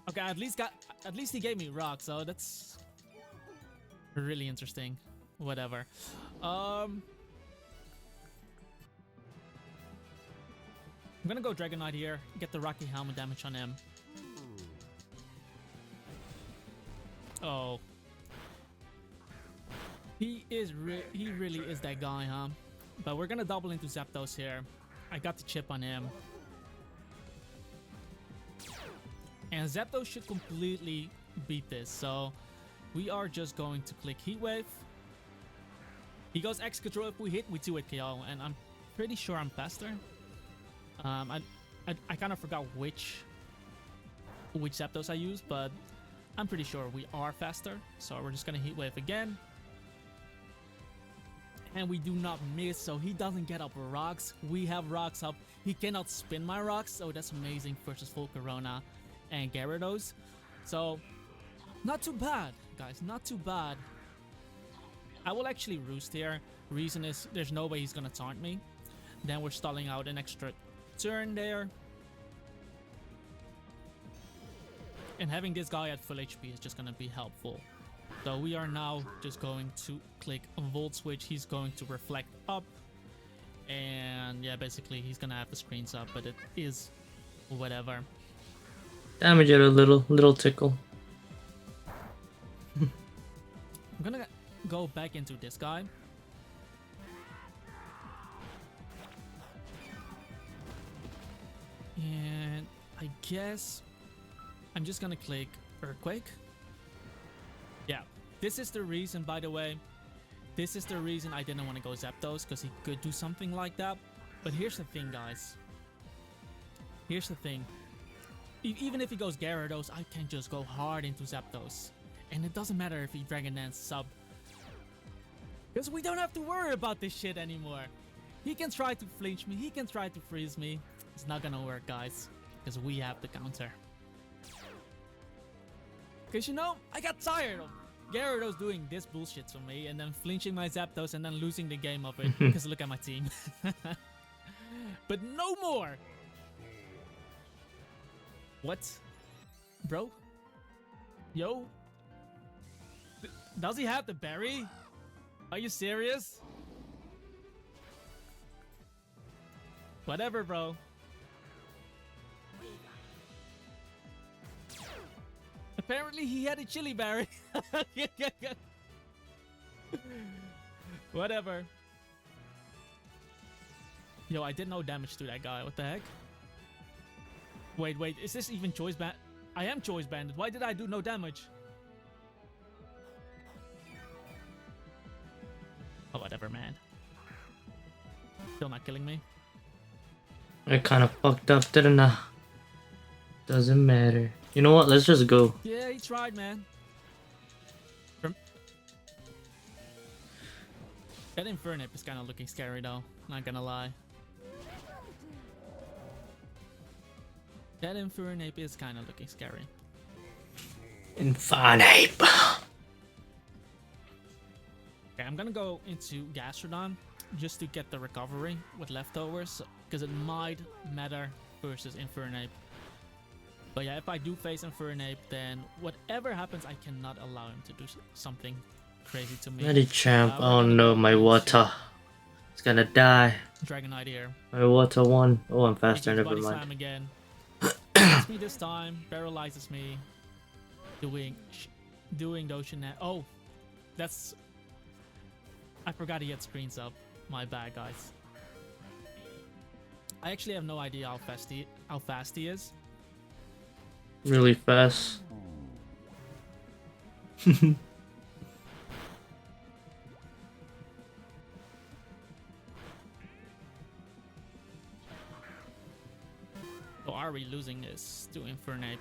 Okay, at least he gave me rock, so that's Really interesting. Whatever. I'm gonna go Dragon Knight here, get the Rocky Helmet damage on him. Oh. He really is that guy, huh? But we're gonna double into Zapdos here. I got the chip on him. And Zapdos should completely beat this, so we are just going to click Heat Wave. He goes X Control. If we hit, we 2-hit KO, and I'm pretty sure I'm faster. I kind of forgot which Zapdos I used, but I'm pretty sure we are faster. So we're just gonna Heat Wave again. And we do not miss, so he doesn't get up rocks. We have rocks up. He cannot spin my rocks, so that's amazing versus full Corona and Gyarados. So, not too bad, guys. Not too bad. I will actually roost here. Reason is there's no way he's gonna taunt me. Then we're stalling out an extra turn there. And having this guy at full HP is just gonna be helpful. So we are now just going to click Volt Switch. He's going to reflect up. And yeah, basically he's gonna have the screens up, but it is whatever. Damage it a little tickle. I'm gonna go back into this guy. And I guess I'm just gonna click Earthquake. Yeah, this is the reason, by the way. This is the reason I didn't want to go Zapdos, because he could do something like that. But here's the thing, guys. Here's the thing. Even if he goes Gyarados, I can just go hard into Zapdos. And it doesn't matter if he Dragon Dance sub. Because we don't have to worry about this shit anymore. He can try to flinch me. He can try to freeze me. It's not gonna work, guys. Because we have the counter. Because, you know, I got tired of Gyarados doing this bullshit to me and then flinching my Zapdos and then losing the game of it. Because look at my team. But no more! What? Bro? Yo? Does he have the berry? Are you serious? Whatever, bro. Apparently he had a chili berry. Whatever. Yo, I did no damage to that guy. What the heck? Wait, is this even choice band? I am choice banded. Why did I do no damage? Oh, whatever, man. Still not killing me. I kind of fucked up, didn't I? Doesn't matter. You know what? Let's just go. Yeah, he tried, man. That Infernape is kind of looking scary, though. Not gonna lie. That Infernape is kind of looking scary. Infernape. Okay, I'm gonna go into Gastrodon just to get the recovery with leftovers, because it might matter versus Infernape. But yeah, if I do face Infernape, then whatever happens, I cannot allow him to do something crazy to me. Medichamp. Oh no, my water. It's gonna die. Dragonite here. My water won. Oh, I'm faster. Never Body mind. slam again. Hits me this time. Paralyzes me. Doing those shenanigans. Oh, that's. I forgot he had screens up. My bad, guys. I actually have no idea how fast he is. Really fast. So are we losing this to Infernape?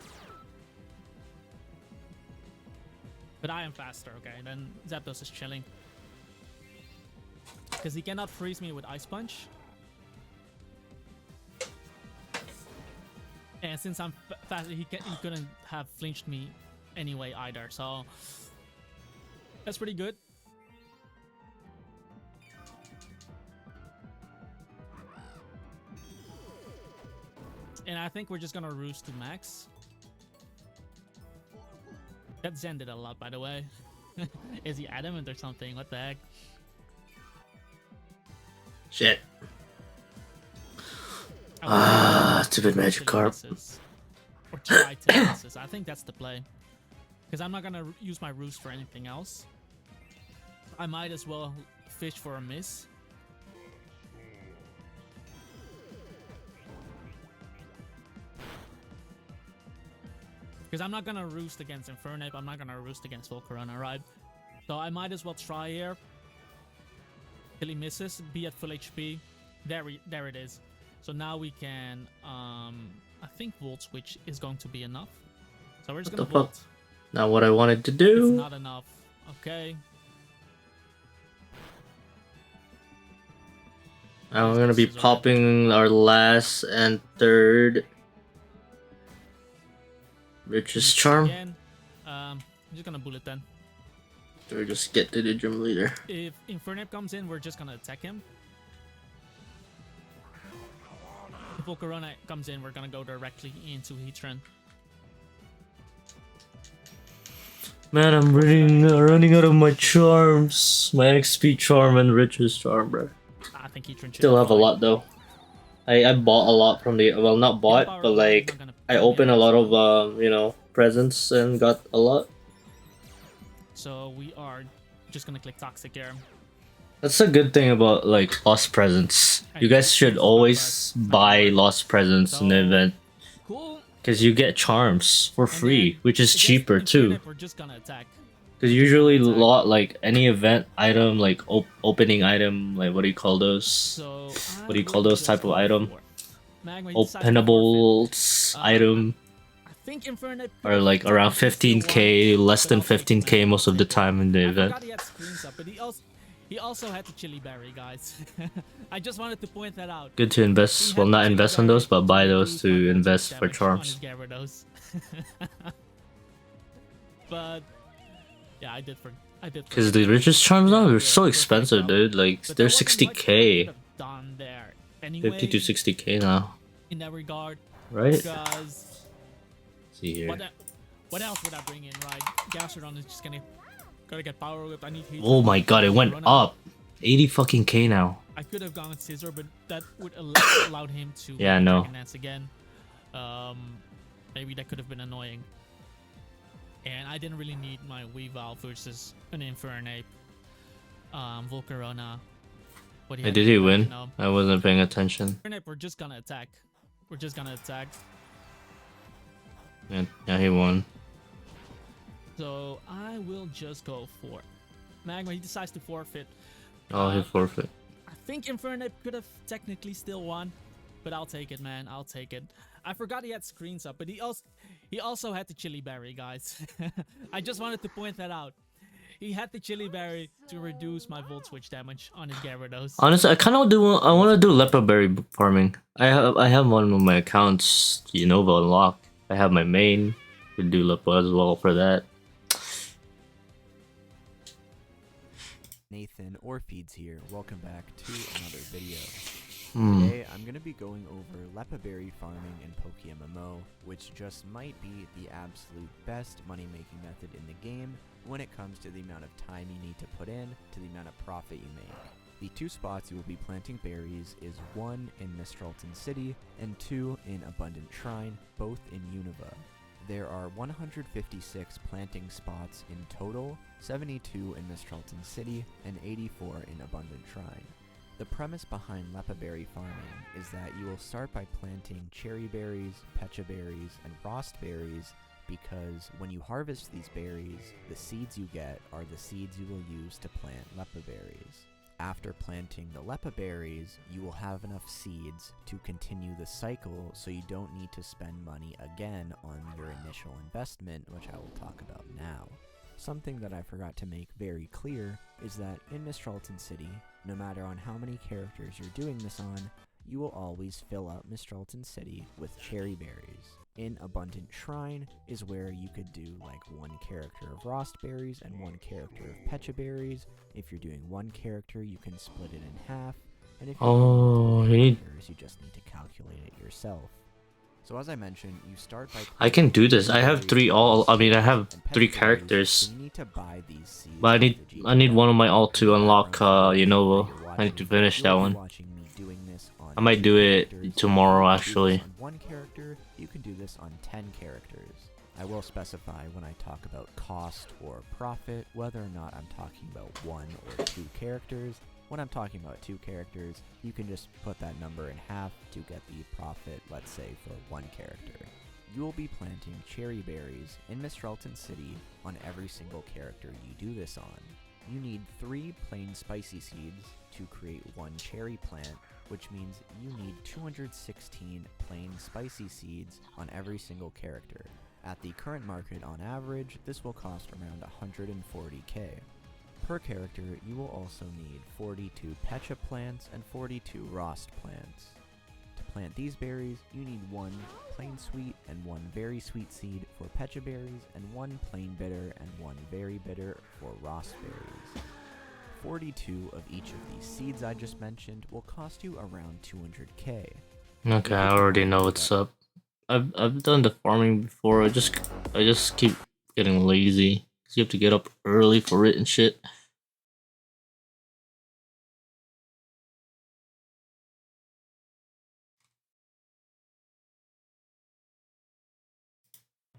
But I am faster, okay? Then Zapdos is chilling. Because he cannot freeze me with Ice Punch. And since I'm faster, he couldn't have flinched me anyway either. So that's pretty good. And I think we're just gonna roost to max. That Zen did a lot, by the way. Is he adamant or something? What the heck? Shit. Stupid magic carp. Or try to misses. I think that's the play. Because I'm not gonna use my roost for anything else. I might as well fish for a miss. Because I'm not gonna roost against Infernape, I'm not gonna roost against Volcarona, right? So I might as well try here. Till he misses, be at full HP. There it is. So now we can, I think Volt Switch is going to be enough. So we're just gonna Volt. Not what I wanted to do. It's not enough. Okay. Now we're gonna be popping our last and third richest charm. Again, I'm just gonna bullet then. Or just get to the gym leader. If Infernape comes in, we're just gonna attack him. If Volcarona comes in, we're gonna go directly into Heatran. Man, I'm running out of my charms. My XP charm and richest charm, bro. I think Heatran Still have a lot though. I bought a lot from the, well, not bought, but like I opened a lot of you know, presents and got a lot. So we are just gonna click Toxic Air. That's a good thing about like lost presents. You guys should always buy lost presents in the event. Because you get charms for free, which is cheaper too. We're just gonna attack. Because usually like any event item, like opening item, like what do you call those? What do you call those type of item? Openables item. I think Infernape Are like around 15k, less than 15k most of the time in the event. He had screens up, but he also had the Chili Berry, guys. I just wanted to point that out. Good to invest, well not invest on those, but buy those to invest for charms. But yeah, I did. Because the richest charms now, they're so expensive, dude. Like they're 60k. 50 to 60k now. In that regard, right? Because see here. What else would I bring in, right? Gastrodon is just gotta get power whip. I need heat. Oh my god, it went up 80 fucking k now. I could have gone with Scissor, but that would allowed him to yeah, no. Dragon Dance again. Maybe that could have been annoying. And I didn't really need my Weavile versus an Infernape. Volcarona. Did he win? I wasn't paying attention. Infernape, we're just gonna attack. We're just gonna attack. Yeah, he won. So I will just go for Magma. He decides to forfeit. Oh, he forfeit. I think Infernape could have technically still won, but I'll take it, man. I'll take it. I forgot he had screens up, but he also had the Chili Berry, guys. I just wanted to point that out. He had the Chili Berry to reduce my Volt Switch damage on his Gyarados. Honestly, I want to do Lepa Berry farming. I have one of my accounts, Unova unlocked. I have my main. Could do Lepa as well for that. Nathan Orpheeds here. Welcome back to another video. Today I'm going to be going over Lepa Berry farming in PokeMMO, which just might be the absolute best money making method in the game when it comes to the amount of time you need to put in to the amount of profit you make. The two spots you will be planting berries is one in Mistralton City and two in Abundant Shrine, both in Unova. There are 156 planting spots in total, 72 in Mistralton City and 84 in Abundant Shrine. The premise behind Lepa Berry farming is that you will start by planting cherry berries, pecha berries, and rost berries because when you harvest these berries, the seeds you get are the seeds you will use to plant Lepa berries. After planting the Lepa berries, you will have enough seeds to continue the cycle so you don't need to spend money again on your initial investment, which I will talk about now. Something that I forgot to make very clear is that in Mistralton City, no matter on how many characters you're doing this on, you will always fill out Mistralton City with cherry berries. In Abundant Shrine is where you could do like one character of rost berries and one character of pecha berries. If you're doing one character, you can split it in half, and if you're doing multiple characters, you just need to calculate it yourself. So as I mentioned, you start by I can do this. I have planting I have and 3 petty berries, characters. so you need to buy these seeds But I need one of my alt to unlock Unova. you're I need watching to me. finish that You'll be one. watching me doing this on I might 2 do it characters. tomorrow You can do this actually. on 1 character, you can do this on 10 characters. I will specify when I talk about cost or profit whether or not I'm talking about 1 or 2 characters. When I'm talking about 2 characters, you can just put that number in half to get the profit, let's say, for 1 character. You will be planting cherry berries in Mistralton City on every single character you do this on. You need 3 plain spicy seeds to create 1 cherry plant, which means you need 216 plain spicy seeds on every single character. At the current market on average, this will cost around 140k. Per character, you will also need 42 Pecha plants and 42 Rost plants. To plant these berries, you need 1 plain sweet and 1 very sweet seed for Pecha berries, and 1 plain bitter and 1 very bitter for Rost berries. 42 of each of these seeds I just mentioned will cost you around 200k. Okay, I already know what's up. I've done the farming before. I just keep getting lazy. 'Cause you have to get up early for it and shit.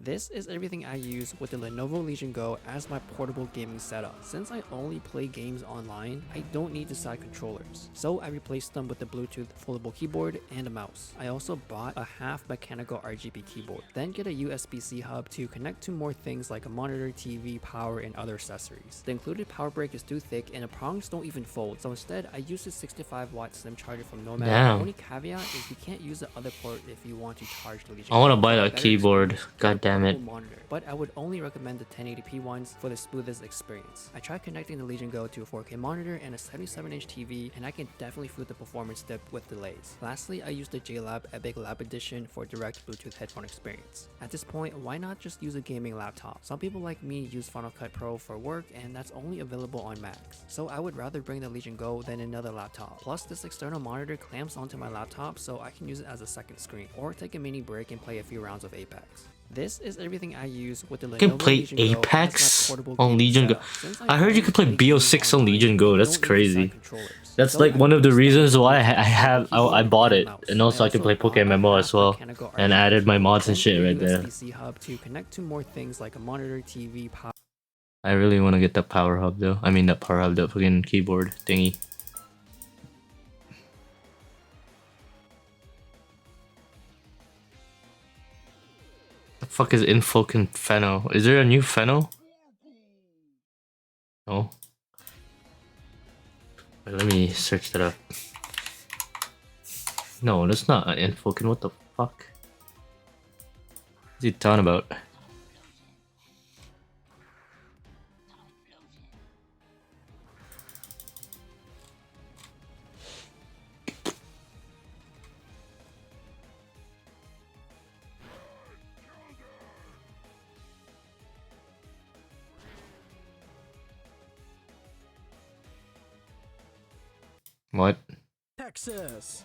This is everything I use with the Lenovo Legion Go as my portable gaming setup. Since I only play games online, I don't need the side controllers, so I replaced them with the Bluetooth foldable keyboard and a mouse. I also bought a half mechanical RGB keyboard, then get a USB-C hub to connect to more things like a monitor, TV, power, and other accessories. The included power brick is too thick and the prongs don't even fold, so instead I use the 65-watt slim charger from Nomad. Damn. The only caveat is you can't use the other port if you want to charge the Legion I want to Go. buy For a that better keyboard. experience, God damn it. monitor, but I would only recommend the 1080p ones for the smoothest experience. I tried connecting the Legion Go to a 4K monitor and a 77-inch TV, and I can definitely feel the performance dip with delays. Lastly, I used the JLab Epic Lab Edition for direct Bluetooth headphone experience. At this point, why not just use a gaming laptop? Some people like me use Final Cut Pro for work, and that's only available on Macs. So I would rather bring the Legion Go than another laptop. Plus, this external monitor clamps onto my laptop, so I can use it as a second screen, or take a mini break and play a few rounds of Apex. This is everything I use with the Lenovo You can play Legion Go as my Apex portable on gaming Legion Go. setup. Since I heard you could play only games BO6 on Legion Go. That's don't use the side crazy. controllers. That's So like I one of the replaced reasons them why with I bought it, and also I can play bought a PokeMMO as half well, mechanical and RGB added my keyboard, mods and then shit a right there. USB-C hub to connect to more things like a monitor, TV, power. I really want to get that power hub though. I mean that power hub, that fucking keyboard thingy. The fuck is Infokin Feno? Is there a new Feno? No. Wait, let me search that up. No, that's not an Infokin. What the fuck? What's he talking about? What? Texas.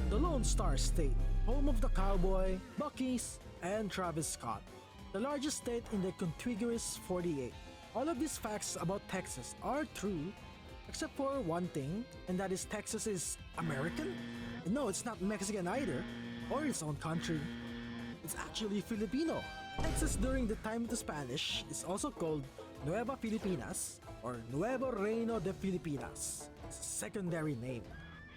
The Lone Star State, home of the Cowboy, Buc-ee's, and Travis Scott. The largest state in the contiguous 48. All of these facts about Texas are true, except for one thing, and that is Texas is American? And no, it's not Mexican either, or its own country. It's actually Filipino. Texas during the time of the Spanish is also called Nueva Filipinas or Nuevo Reino de Filipinas. It's a secondary name.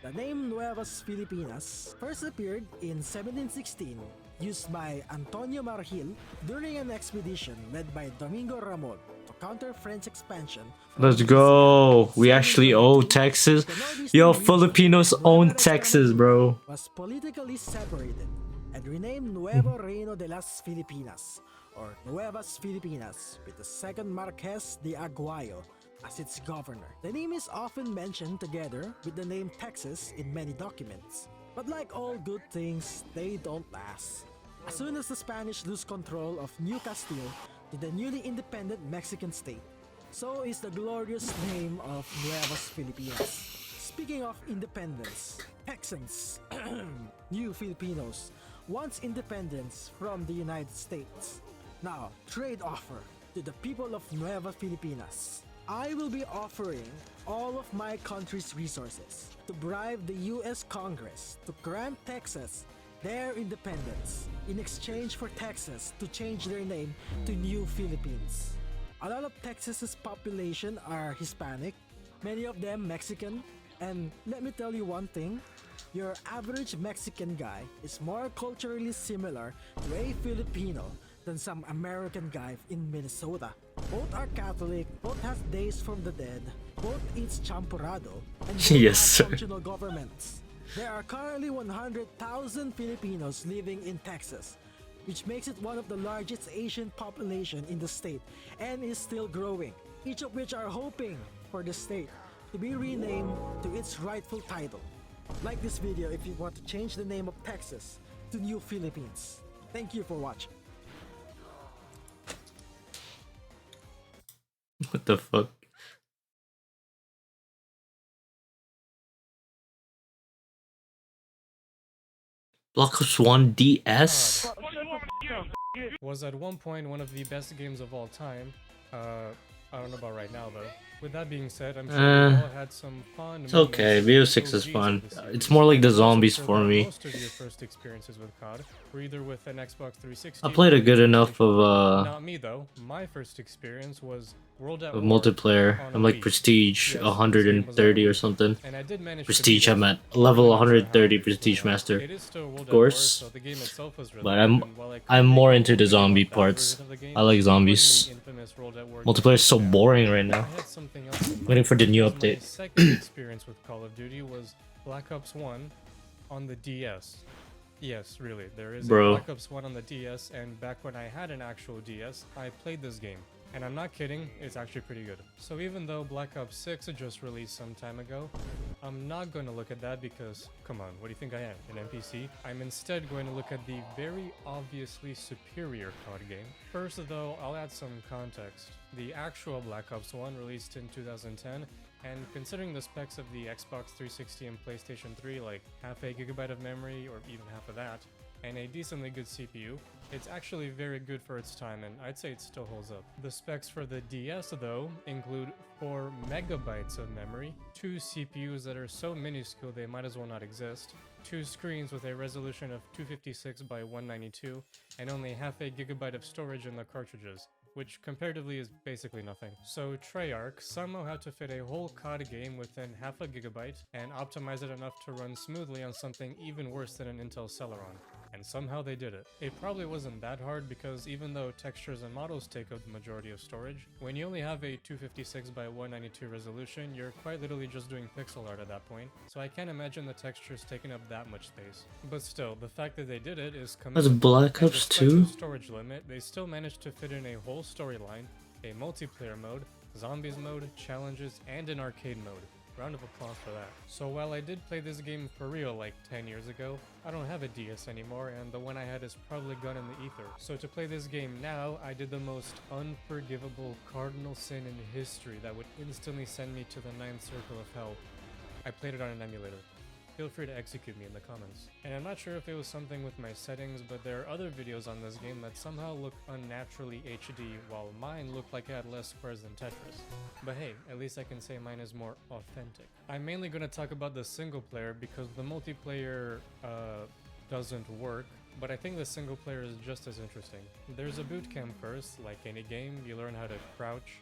The name Nuevas Filipinas first appeared in 1716, used by Antonio Margil during an expedition led by Domingo Ramon to counter French expansion. Let's go. We actually own Texas. Yo, Filipinos own Texas, bro. Was politically separated and renamed Nuevo Reino de las Filipinas or Nuevas Filipinas, with the second Marqués de Aguayo as its governor. The name is often mentioned together with the name Texas in many documents. But like all good things, they don't last. As soon as the Spanish lose control of New Castile, to the newly independent Mexican state. So is the glorious name of Nuevas Filipinas. Speaking of independence, Texans, new Filipinos, wants independence from the United States. Now, trade offer to the people of Nueva Filipinas. I will be offering all of my country's resources to bribe the US Congress to grant Texas their independence in exchange for Texas to change their name to New Philippines. A lot of Texas's population are Hispanic, many of them Mexican, and let me tell you one thing, your average Mexican guy is more culturally similar to a Filipino than some American guy in Minnesota. Both are Catholic, both has days from the dead, both eats champurrado, and both Yes, have sir. functional governments. There are currently 100,000 Filipinos living in Texas, which makes it one of the largest Asian population in the state and is still growing, each of which are hoping for the state to be renamed to its rightful title. Like this video if you want to change the name of Texas to New Philippines. Thank you for watching. What the fuck? Black Ops 1 DS? Was at one point one of the best games of all time. I don't know about right now though. With that being said, I'm sure we all had some fun. It's okay, BO6 is fun. It's more like the zombies for me. Most of your first experiences with COD were either with an Xbox 360. I played a good enough of Not me though. My first experience was World at War multiplayer. on I'm a like Wii. prestige Yes, 130 or something. And I did manage to Prestige, beat I'm it. at level 130 prestige master. It is still World Of at War, course. so the game itself was really But good, and while I I'm couldn't more make into the a video zombie about that parts. version of the game, I like putting zombies. the infamous World at War Multiplayer is so games boring right down, now. I had something else in mind, Waiting for the new because My update. second experience with Call of Duty was Black Ops 1 on the DS. Yes, really, there is Bro. a Black Ops 1 on the DS, and back when I had an actual DS, I played this game. And I'm not kidding, it's actually pretty good. So even though Black Ops 6 just released some time ago, I'm not going to look at that because, come on, what do you think I am, an NPC? I'm instead going to look at the very obviously superior COD game. First though, I'll add some context. The actual Black Ops 1 released in 2010, and considering the specs of the Xbox 360 and PlayStation 3, like half a gigabyte of memory or even half of that, and a decently good CPU, it's actually very good for its time, and I'd say it still holds up. The specs for the DS, though, include 4 megabytes of memory, 2 CPUs that are so minuscule they might as well not exist, 2 screens with a resolution of 256 by 192, and only half a gigabyte of storage in the cartridges, which comparatively is basically nothing. So Treyarch somehow had to fit a whole COD game within half a gigabyte and optimize it enough to run smoothly on something even worse than an Intel Celeron. And somehow they did it. It probably wasn't that hard because even though textures and models take up the majority of storage, when you only have a 256 by 192 resolution, you're quite literally just doing pixel art at that point, so I can't imagine the textures taking up that much space. But still, the fact that they did it is That's Black and Ops despite 2? the storage limit, they still managed to fit in a whole storyline, a multiplayer mode, zombies mode, challenges, and an arcade mode. Round of applause for that. So while I did play this game for real like 10 years ago, I don't have a DS anymore, and the one I had is probably gone in the ether. So to play this game now, I did the most unforgivable cardinal sin in history that would instantly send me to the 9th circle of hell. I played it on an emulator. Feel free to execute me in the comments. And I'm not sure if it was something with my settings, but there are other videos on this game that somehow look unnaturally HD, while mine look like it had less squares than Tetris. But hey, at least I can say mine is more authentic. I'm mainly going to talk about the single player because the multiplayer doesn't work, but I think the single player is just as interesting. There's a boot camp first, like any game, you learn how to crouch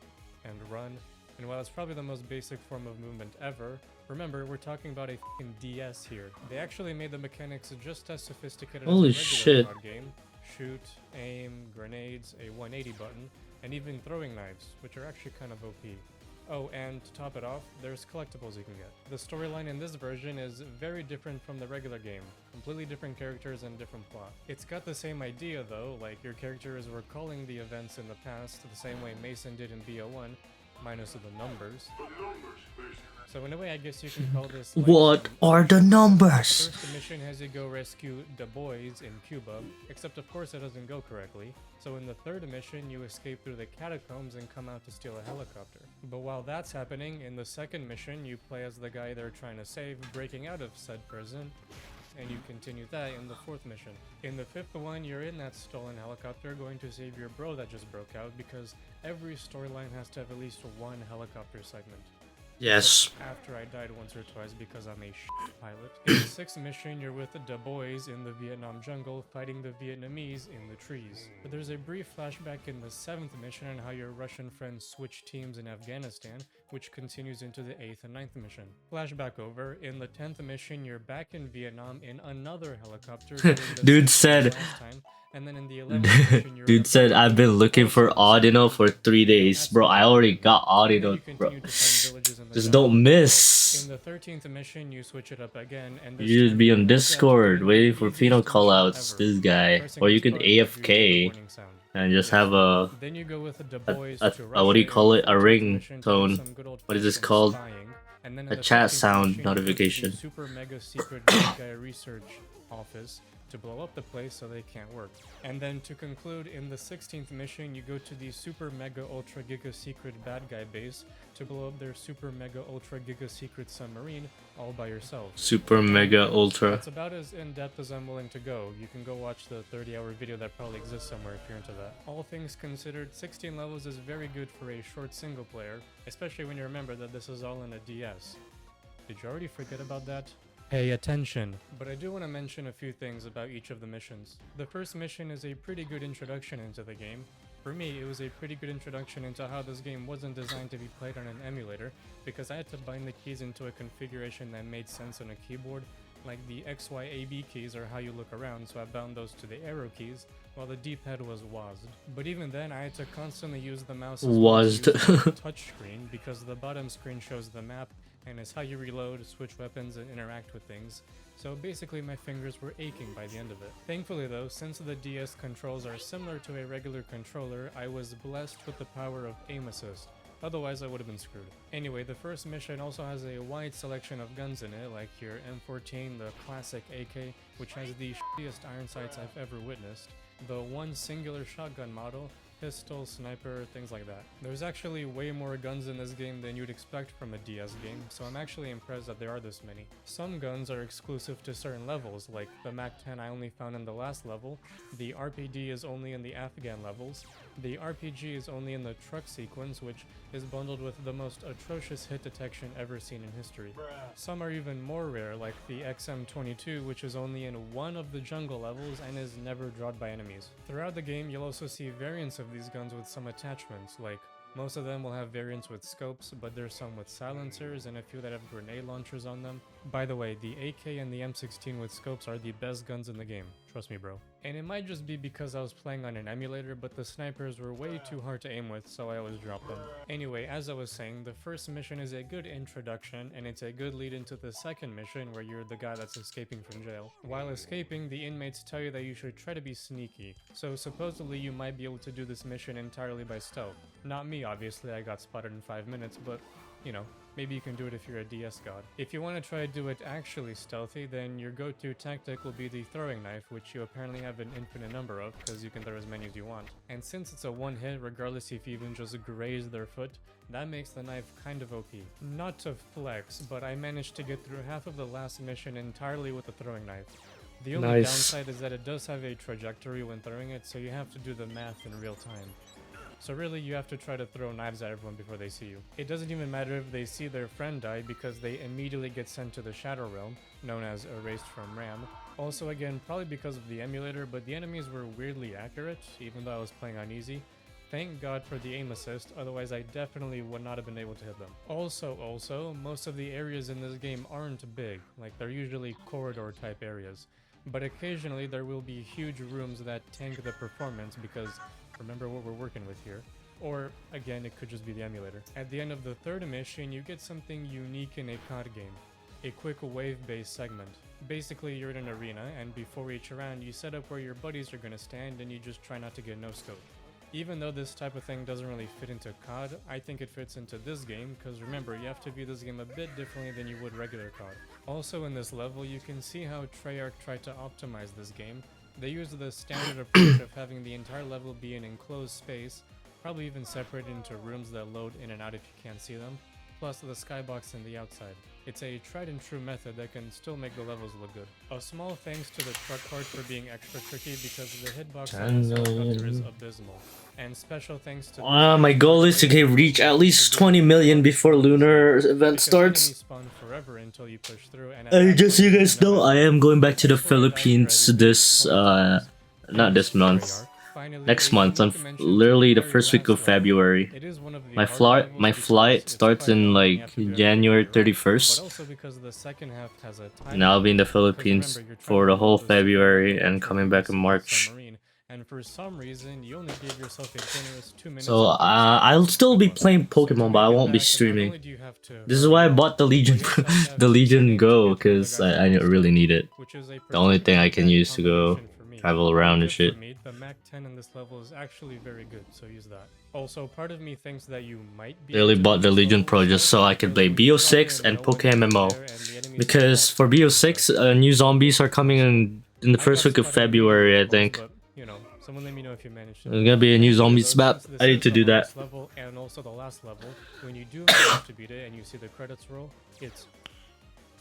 and run, and while it's probably the most basic form of movement ever, remember, we're talking about a f***ing DS here. They actually made the mechanics just as sophisticated Holy as a regular shit. COD game. Shoot, aim, grenades, a 180 button, and even throwing knives, which are actually kind of OP. Oh, and to top it off, there's collectibles you can get. The storyline in this version is very different from the regular game. Completely different characters and different plot. It's got the same idea though, like your character is recalling the events in the past the same way Mason did in BO1, minus the numbers. So in a way, I guess you can call this like What are the numbers? First mission has you go rescue the boys in Cuba, except of course it doesn't go correctly. So in the third mission, you escape through the catacombs and come out to steal a helicopter. But while that's happening, in the second mission, you play as the guy they're trying to save, breaking out of said prison, and you continue that in the fourth mission. In the fifth one, you're in that stolen helicopter going to save your bro that just broke out, because every storyline has to have at least one helicopter segment. Yes. After I died once or twice because I'm a pilot. In the sixth mission, you're with the boys in the Vietnam jungle fighting the Vietnamese in the trees. But there's a brief flashback in the seventh mission on how your Russian friends switch teams in Afghanistan, which continues into the eighth and ninth mission. Flashback over. In the 10th mission, you're back in Vietnam in another helicopter. Dude said, and then in the 11th mission, you're dude said, I've been looking for Audino for 3 days. Bro, I already got Audino, bro. Just don't miss. In the 13th mission, you switch it up again, and You just be on Discord waiting for Pheno callouts, this guy. Or you can AFK and just have a what do you call it? A ringtone. What is this called? A chat sound notification. Super mega secret bad guy research office to blow up the place so they can't work. And then to conclude, in the 16th mission, you go to the super mega ultra giga secret bad guy base to blow up their super mega ultra giga secret submarine all by yourself. Super mega ultra. That's about as in-depth as I'm willing to go. You can go watch the 30-hour video that probably exists somewhere if you're into that. All things considered, 16 levels is very good for a short single player, especially when you remember that this is all in a DS. Did you already forget about that? Pay attention. But I do want to mention a few things about each of the missions. The first mission is a pretty good introduction into the game. For me, it was a pretty good introduction into how this game wasn't designed to be played on an emulator, because I had to bind the keys into a configuration that made sense on a keyboard, like the X, Y, A, B keys are how you look around, so I bound those to the arrow keys, while the D-pad was WASD. But even then, I had to constantly use the mouse touchscreen, because the bottom screen shows the map, and it's how you reload, switch weapons, and interact with things. So basically my fingers were aching by the end of it. Thankfully though, since the DS controls are similar to a regular controller, I was blessed with the power of aim assist. Otherwise I would have been screwed. Anyway, the first mission also has a wide selection of guns in it, like your M14, the classic AK, which has the shittiest iron sights I've ever witnessed, the one singular shotgun model, pistol, sniper, things like that. There's actually way more guns in this game than you'd expect from a DS game, so I'm actually impressed that there are this many. Some guns are exclusive to certain levels, like the MAC-10 I only found in the last level, the RPD is only in the Afghan levels, the RPG is only in the truck sequence, which is bundled with the most atrocious hit detection ever seen in history. Some are even more rare, like the XM22, which is only in one of the jungle levels and is never dropped by enemies. Throughout the game, you'll also see variants of these guns with some attachments, like most of them will have variants with scopes, but there's some with silencers and a few that have grenade launchers on them. By the way, the AK and the M16 with scopes are the best guns in the game, trust me bro. And it might just be because I was playing on an emulator, but the snipers were way too hard to aim with, so I always dropped them. Anyway, as I was saying, the first mission is a good introduction, and it's a good lead into the second mission where you're the guy that's escaping from jail. While escaping, the inmates tell you that you should try to be sneaky, so supposedly you might be able to do this mission entirely by stealth. Not me, obviously, I got spotted in 5 minutes, but, you know, maybe you can do it if you're a DS god. If you want to try to do it actually stealthy, then your go-to tactic will be the throwing knife, which you apparently have an infinite number of, because you can throw as many as you want. And since it's a one hit, regardless if you even just graze their foot, that makes the knife kind of OP. Not to flex, but I managed to get through half of the last mission entirely with the throwing knife. The only downside is that it does have a trajectory when throwing it, so you have to do the math in real time. So really, you have to try to throw knives at everyone before they see you. It doesn't even matter if they see their friend die, because they immediately get sent to the Shadow Realm, known as Erased from RAM. Also again, probably because of the emulator, but the enemies were weirdly accurate, even though I was playing on easy. Thank God for the aim assist, otherwise I definitely would not have been able to hit them. Also, most of the areas in this game aren't big, like they're usually corridor type areas. But occasionally there will be huge rooms that tank the performance because remember what we're working with here. Or, again, it could just be the emulator. At the end of the third mission, you get something unique in a COD game. A quick wave-based segment. Basically, you're in an arena, and before each round, you set up where your buddies are gonna stand, and you just try not to get no-scope. Even though this type of thing doesn't really fit into COD, I think it fits into this game, because remember, you have to view this game a bit differently than you would regular COD. Also in this level, you can see how Treyarch tried to optimize this game. They used the standard approach of having the entire level be an enclosed space, probably even separated into rooms that load in and out if you can't see them, plus the skybox in the outside. It's a tried and true method that can still make the levels look good. A small thanks to the truck part for being extra tricky because the hitbox on this helicopter is abysmal. And special thanks to my goal is to reach at least 20 million before lunar event starts. spawn forever until you push through, and Just so you guys know, I am going back to the Philippines this not this month, next month, on literally the first week of February. My flight starts in like January 31st, also because the second half has a time and I'll be in the Philippines for the whole February and coming back in March. And for some reason, you only gave yourself a generous 2 minutes. So I'll still be playing Pokemon, but I won't be streaming. This is why I bought the Legion, the Legion Go, because I really need it. The only thing I can use to go travel around and shit. The Mac 10 in this level is actually very good, so use that. Also, part of me thinks that you might be Literally bought the Legion Pro just so I could play BO6 and PokeMMO. Because for BO6, new zombies are coming in the first week of February, I think. You know, someone let me know if you managed to. There's gonna be a new zombies map. I need to do that. Level and also the last level, when you do manage to beat it and you see the credits roll, it's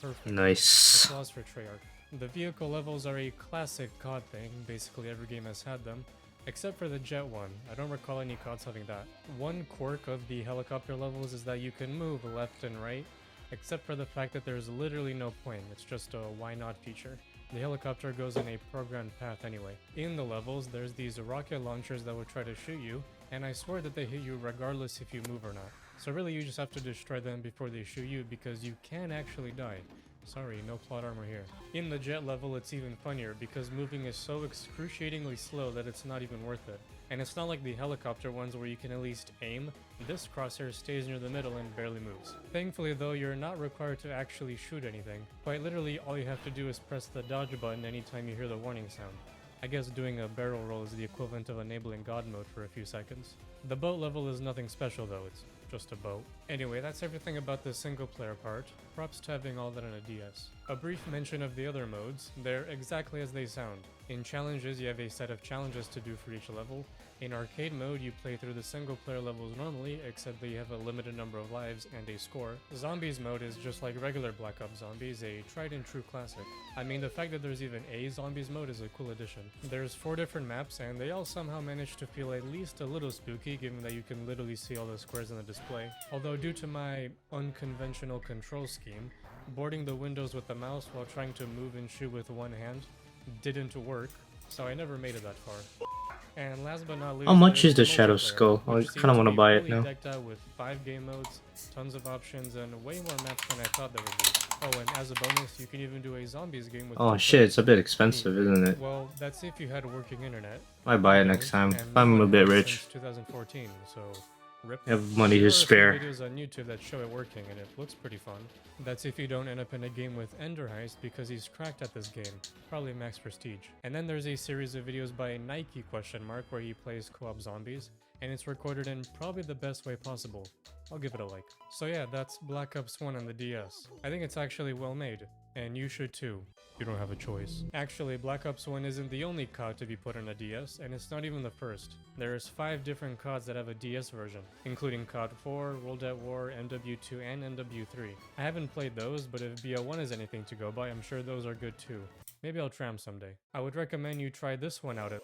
perfect. Nice. Applause for Treyarch. The vehicle levels are a classic COD thing. Basically every game has had them, except for the jet one. I don't recall any CODs having that. One quirk of the helicopter levels is that you can move left and right, except for the fact that there's literally no point. It's just a why not feature. The helicopter goes in a programmed path anyway. In the levels, there's these rocket launchers that will try to shoot you, and I swear that they hit you regardless if you move or not. So really you just have to destroy them before they shoot you, because you can actually die. Sorry, no plot armor here. In the jet level, it's even funnier because moving is so excruciatingly slow that it's not even worth it. And it's not like the helicopter ones where you can at least aim. This crosshair stays near the middle and barely moves. Thankfully though, you're not required to actually shoot anything. Quite literally, all you have to do is press the dodge button anytime you hear the warning sound. I guess doing a barrel roll is the equivalent of enabling God mode for a few seconds. The boat level is nothing special though, it's just a boat. Anyway, that's everything about the single player part. Props to having all that on a DS. A brief mention of the other modes, they're exactly as they sound. In challenges, you have a set of challenges to do for each level. In arcade mode, you play through the single player levels normally, except that you have a limited number of lives and a score. Zombies mode is just like regular Black Ops Zombies, a tried and true classic. I mean, the fact that there's even a Zombies mode is a cool addition. There's 4 different maps, and they all somehow manage to feel at least a little spooky, given that you can literally see all the squares in the display. Although due to my unconventional control scheme, boarding the windows with the mouse while trying to move and shoot with one hand didn't work, so I never made it that far. And last but not least, how much is the Shadow Skull? I kind of want to buy it now. Decked out with 5 game modes, tons of options, and way more maps than I thought there would be. Oh, and as a bonus, you can even do a zombies game with. Oh shit, it's a bit expensive, isn't it? Well, that's if you had working internet. Might buy it next time if I'm a bit rich. 2014, so. Rip. I have money to spare. There are videos on YouTube that show it working, and it looks pretty fun. That's if you don't end up in a game with Ender Heist, because he's cracked at this game. Probably max prestige. And then there's a series of videos by Nike ? Where he plays co-op zombies, and it's recorded in probably the best way possible. I'll give it a like. So yeah, that's Black Ops 1 on the DS. I think it's actually well made, and you should too. You don't have a choice. Actually, Black Ops 1 isn't the only COD to be put on a DS, and it's not even the first. There's 5 different CODs that have a DS version, including COD 4, World at War, MW2, and MW3. I haven't played those, but if BO1 is anything to go by, I'm sure those are good too. Maybe I'll try them someday. I would recommend you try this one out at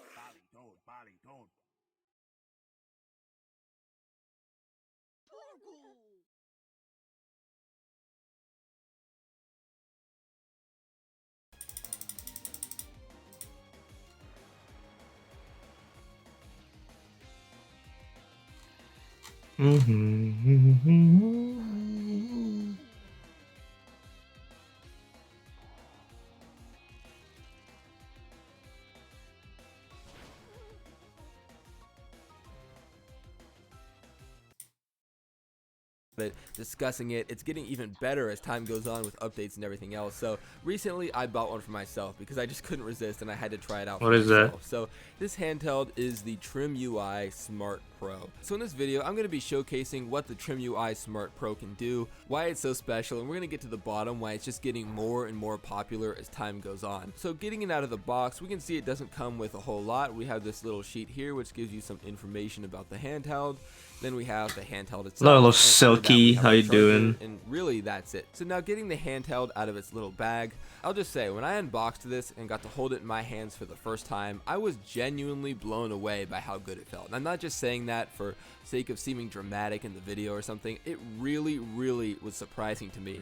it, discussing it. It's getting even better as time goes on with updates and everything else. So recently I bought one for myself because I just couldn't resist and I had to try it out for What is that? myself. So this handheld is the Trim UI Smart Pro. So in this video I'm going to be showcasing what the Trim UI Smart Pro can do, why it's so special, and we're going to get to the bottom why it's just getting more and more popular as time goes on. So getting it out of the box, we can see it doesn't come with a whole lot. We have this little sheet here which gives you some information about the handheld. Then we have the handheld itself. Hello, Silky. How you doing? And really, that's it. So now getting the handheld out of its little bag, I'll just say, when I unboxed this and got to hold it in my hands for the first time, I was genuinely blown away by how good it felt. And I'm not just saying that for sake of seeming dramatic in the video or something. It really, really was surprising to me.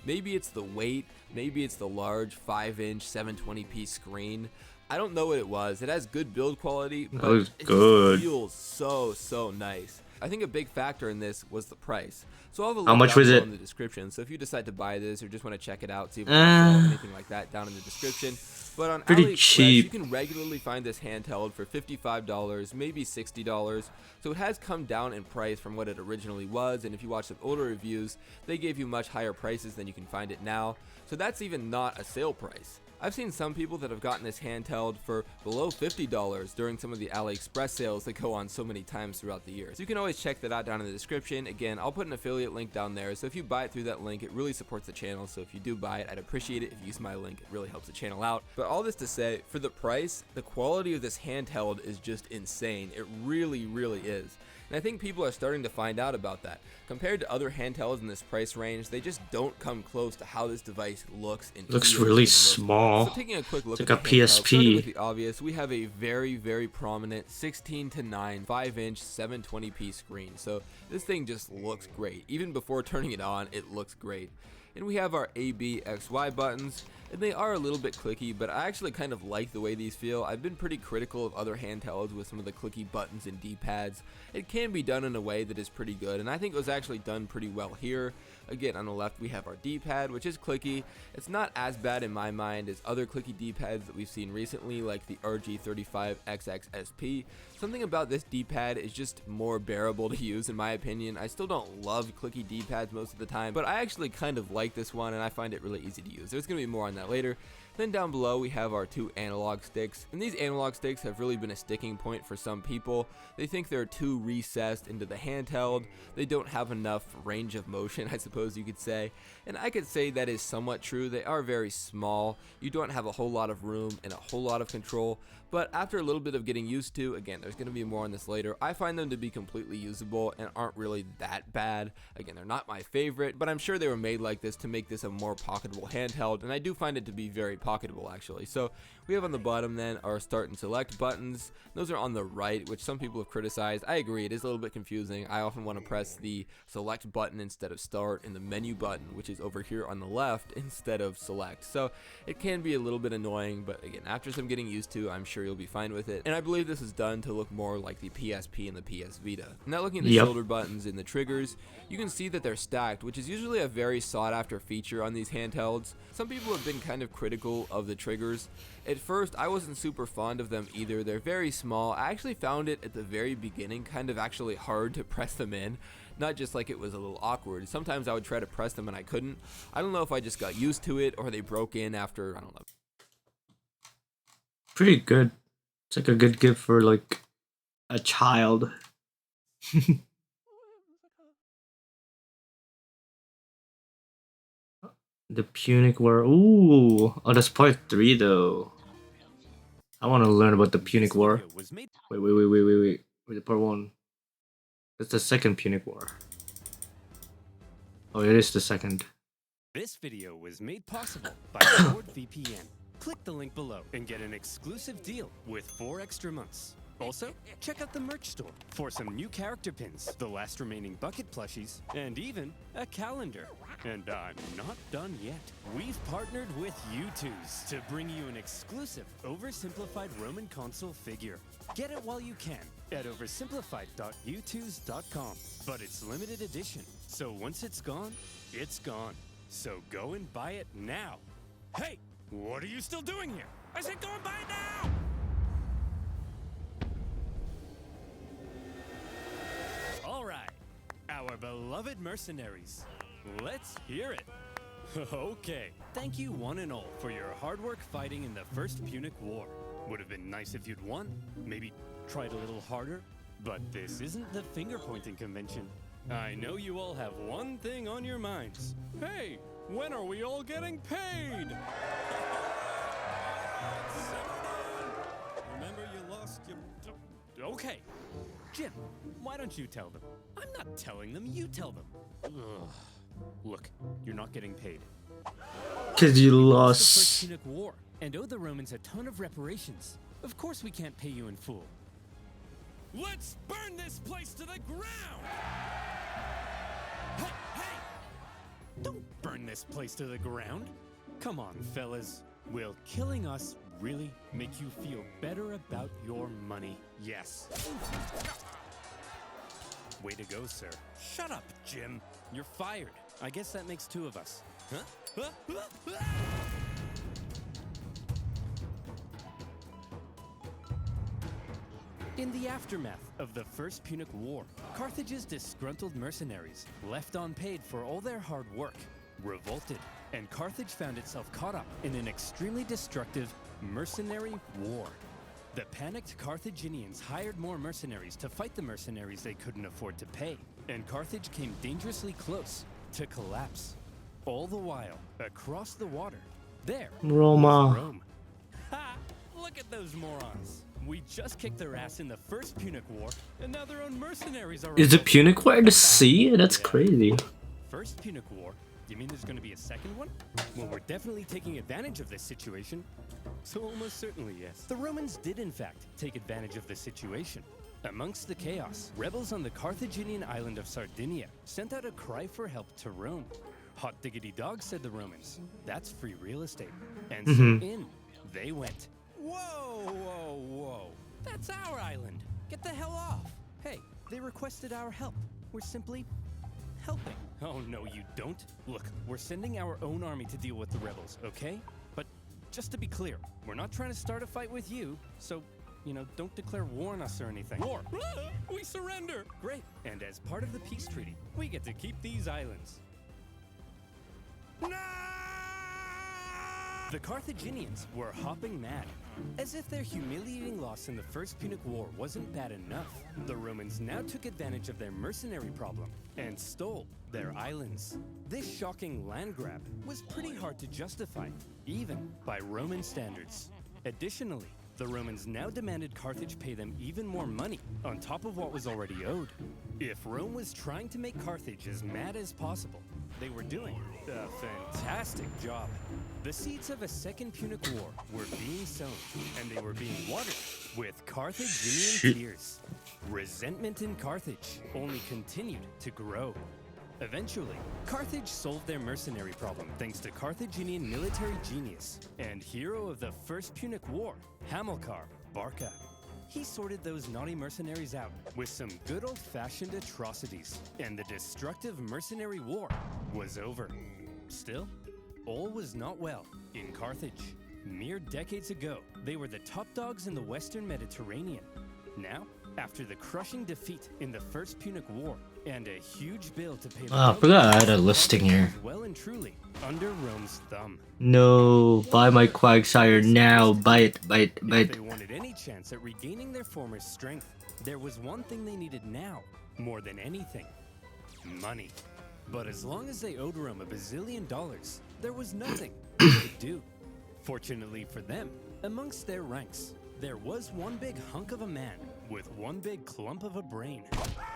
Maybe it's the weight, maybe it's the large 5-inch 720p screen. I don't know what it was. It has good build quality, but it just feels so nice. I think a big factor in this was the price. So I'll have a link How much down was below it? in the description. So if you decide to buy this or just want to check it out, see if it's on sale, anything like that, down in the description. But on Pretty AliExpress, cheap. you can regularly find this handheld for $55, maybe $60. So it has come down in price from what it originally was. And if you watch some older reviews, they gave you much higher prices than you can find it now. So that's even not a sale price. I've seen some people that have gotten this handheld for below $50 during some of the AliExpress sales that go on so many times throughout the year. So you can always check that out down in the description. Again, I'll put an affiliate link down there. So if you buy it through that link, it really supports the channel. So if you do buy it, I'd appreciate it if you use my link. It really helps the channel out. But all this to say, for the price, the quality of this handheld is just insane. It really, really is. And I think people are starting to find out about that. Compared to other handhelds in this price range, they just don't come close to how this device looks and Looks feels really for the most part. small. So taking a quick look It's at like a the handheld, starting with PSP. the obvious, we have a very prominent 16:9 5-inch 720p screen. So this thing just looks great. Even before turning it on, it looks great. And we have our A, B, X, Y buttons, and they are a little bit clicky, but I actually kind of like the way these feel. I've been pretty critical of other handhelds with some of the clicky buttons and D-pads. It can be done in a way that is pretty good, and I think it was actually done pretty well here. Again, on the left we have our D-pad, which is clicky. It's not as bad in my mind as other clicky D-pads that we've seen recently, like the RG35XX SP. Something about this D-pad is just more bearable to use in my opinion. I still don't love clicky D-pads most of the time, but I actually kind of like this one and I find it really easy to use. There's going to be more on that later. Then down below we have our two analog sticks, and these analog sticks have really been a sticking point for some people. They think they're too recessed into the handheld, they don't have enough range of motion, I suppose you could say, and I could say that is somewhat true. They are very small, you don't have a whole lot of room and a whole lot of control, but after a little bit of getting used to, again, there's going to be more on this later, I find them to be completely usable and aren't really that bad. Again, they're not my favorite, but I'm sure they were made like this to make this a more pocketable handheld, and I do find it to be very pocketable actually. So we have on the bottom then our start and select buttons. Those are on the right, which some people have criticized. I agree, it is a little bit confusing. I often want to press the select button instead of start, and the menu button, which is over here on the left, instead of select. So it can be a little bit annoying, but again, after some getting used to, I'm sure you'll be fine with it. And I believe this is done to look more like the PSP and the PS Vita. Now looking at the shoulder buttons and the triggers, you can see that they're stacked, which is usually a very sought after feature on these handhelds. Some people have been kind of critical of the triggers. At first, I wasn't super fond of them either. They're very small. I actually found it at the very beginning kind of actually hard to press them in. Not just like it was a little awkward. Sometimes I would try to press them and I couldn't. I don't know if I just got used to it or they broke in after, I don't know. Pretty good. It's like a good gift for like a child. The Punic War. Ooh. Oh, that's part 3 though. I want to learn about the Punic War. Wait. Where's the part 1? That's the second Punic War. Oh, it is the second. This video was made possible by NordVPN. Click the link below and get an exclusive deal with 4 extra months. Also, check out the merch store for some new character pins, the last remaining bucket plushies, and even a calendar. And I'm not done yet. We've partnered with U2s to bring you an exclusive oversimplified Roman consul figure. Get it while you can at oversimplified.u2s.com. But it's limited edition, so once it's gone, it's gone. So go and buy it now. Hey, what are you still doing here? I said go and buy it now! All right. Our beloved mercenaries. Let's hear it. Okay. Thank you one and all for your hard work fighting in the First Punic War. Would have been nice if you'd won. Maybe tried a little harder. But this isn't the finger-pointing convention. I know you all have one thing on your minds. Hey, when are we all getting paid? Remember you lost your... Okay. Jim, why don't you tell them? I'm not telling them, you tell them. Ugh. Look, you're not getting paid. Cause you The lost. First Punic War and owe the Romans a ton of reparations. Of course we can't pay you in full. Let's burn this place to the ground! Hey, hey! Don't burn this place to the ground. Come on, fellas. Will killing us really make you feel better about your money? Yes. Way to go, sir. Shut up, Jim. You're fired. I guess that makes two of us. Huh? In the aftermath of the First Punic War, Carthage's disgruntled mercenaries, left unpaid for all their hard work, revolted, and Carthage found itself caught up in an extremely destructive mercenary war. The panicked Carthaginians hired more mercenaries to fight the mercenaries they couldn't afford to pay, and Carthage came dangerously close to collapse. All the while, across the water, there Roma. was Rome. Ha! Look at those morons. We just kicked their ass in the First Punic War, and now their own mercenaries are... Is the Punic War the sea? That's crazy. First Punic War? You mean there's going to be a second one? Well, we're definitely taking advantage of this situation. So almost certainly, yes. The Romans did, in fact, take advantage of the situation. Amongst the chaos, rebels on the Carthaginian island of Sardinia sent out a cry for help to Rome. Hot diggity dog, said the Romans. That's free real estate. And so in they went. Whoa, whoa, whoa. That's our island. Get the hell off. Hey, they requested our help. We're simply helping. Oh, no, you don't. Look, we're sending our own army to deal with the rebels, okay? But just to be clear, we're not trying to start a fight with you, so, you know, don't declare war on us or anything. War! We surrender! Great. And as part of the peace treaty, we get to keep these islands. The Carthaginians were hopping mad. As if their humiliating loss in the First Punic War wasn't bad enough, the Romans now took advantage of their mercenary problem and stole their islands. This shocking land grab was pretty hard to justify, even by Roman standards. Additionally, the Romans now demanded Carthage pay them even more money on top of what was already owed. If Rome was trying to make Carthage as mad as possible, they were doing a fantastic job. The seeds of a second Punic War were being sown, and they were being watered with Carthaginian tears. Resentment in Carthage only continued to grow. Eventually, Carthage solved their mercenary problem thanks to Carthaginian military genius and hero of the First Punic War, Hamilcar Barca. He sorted those naughty mercenaries out with some good old-fashioned atrocities, and the destructive mercenary war was over. Still, all was not well in Carthage. Mere decades ago, they were the top dogs in the Western Mediterranean. Now, after the crushing defeat in the First Punic War and a huge bill to pay the I forgot I had a listing here. well and truly under Rome's thumb. No, buy my Quagsire now. Buy it. If they wanted any chance at regaining their former strength, there was one thing they needed now, more than anything: money. But as long as they owed Rome $1 bazillion, there was nothing they could do. Fortunately for them, amongst their ranks, there was one big hunk of a man with one big clump of a brain.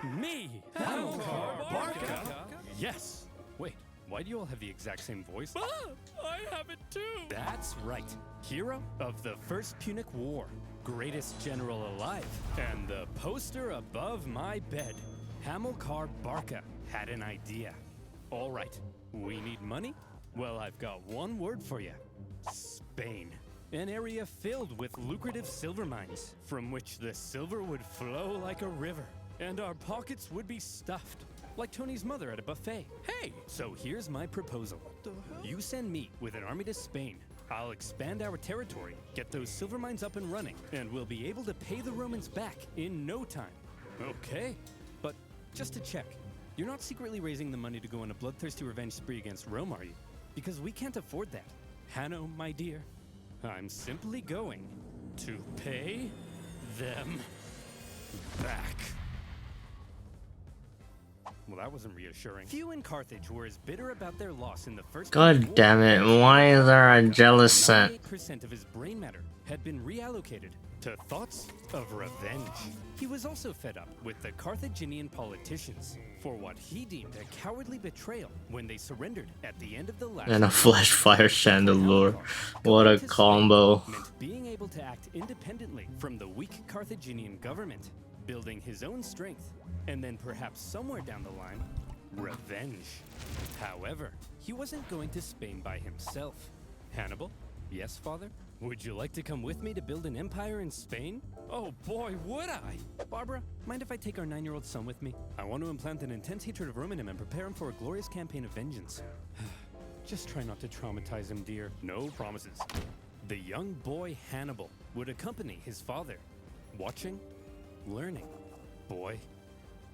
Me! Hamilcar Barca! Yes! Wait, why do you all have the exact same voice? I have it too! That's right. Hero of the First Punic War, greatest general alive, and the poster above my bed. Hamilcar Barca had an idea. All right, we need money? Well, I've got one word for you. Spain. An area filled with lucrative silver mines, from which the silver would flow like a river, and our pockets would be stuffed, like Tony's mother at a buffet. Hey! So here's my proposal. You send me with an army to Spain. I'll expand our territory, get those silver mines up and running, and we'll be able to pay the Romans back in no time. Okay, but just to check, You're not secretly raising the money to go on a bloodthirsty revenge spree against Rome, are you? Because we can't afford that. Hanno, my dear, I'm simply going to pay them back. Well, that wasn't reassuring. Few in Carthage were as bitter about their loss in the first. God damn it! Why is there a jealous scent? 98% of his brain matter had been reallocated to thoughts of revenge. He was also fed up with the Carthaginian politicians for what he deemed a cowardly betrayal when they surrendered at the end of the last. And a flash fire chandelier. What a combo! Meant being able to act independently from the weak Carthaginian government, building his own strength, and then perhaps somewhere down the line, revenge. However, he wasn't going to Spain by himself. Hannibal? Yes, father? Would you like to come with me to build an empire in Spain? Oh boy, would I! Barbara, mind if I take our 9-year-old son with me? I want to implant an intense hatred of Rome in him and prepare him for a glorious campaign of vengeance. Just try not to traumatize him, dear. No promises. The young boy Hannibal would accompany his father, watching, learning. Boy,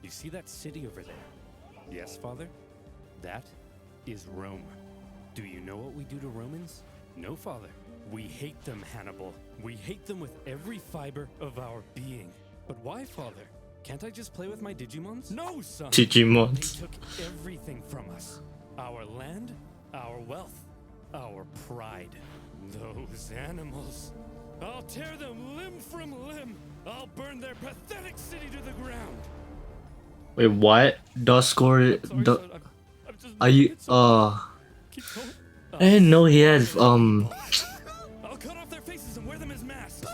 you see that city over there? Yes, father? That is Rome. Do you know what we do to Romans? No, father. We hate them, Hannibal. We hate them with every fiber of our being. But why, father? Can't I just play with my Digimons? No, son! Digimons. They took everything from us. Our land, our wealth, our pride. Those animals. I'll tear them limb from limb. I'll burn their pathetic city to the ground. Wait, what? Duscore? Are you? I didn't know he had I'll cut off their faces and wear them as masks.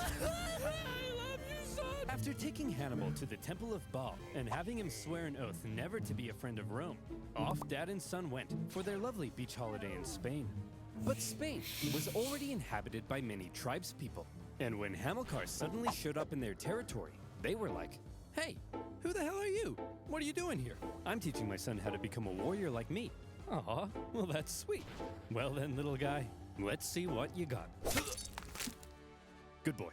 After taking Hannibal to the Temple of Baal and having him swear an oath never to be a friend of Rome, off dad and son went for their lovely beach holiday in Spain. But Spain was already inhabited by many tribespeople, and when Hamilcar suddenly showed up in their territory, they were like, "Hey, who the hell are you? What are you doing here?" "I'm teaching my son how to become a warrior like me." "Aw, well that's sweet. Well then, little guy, let's see what you got." Good boy.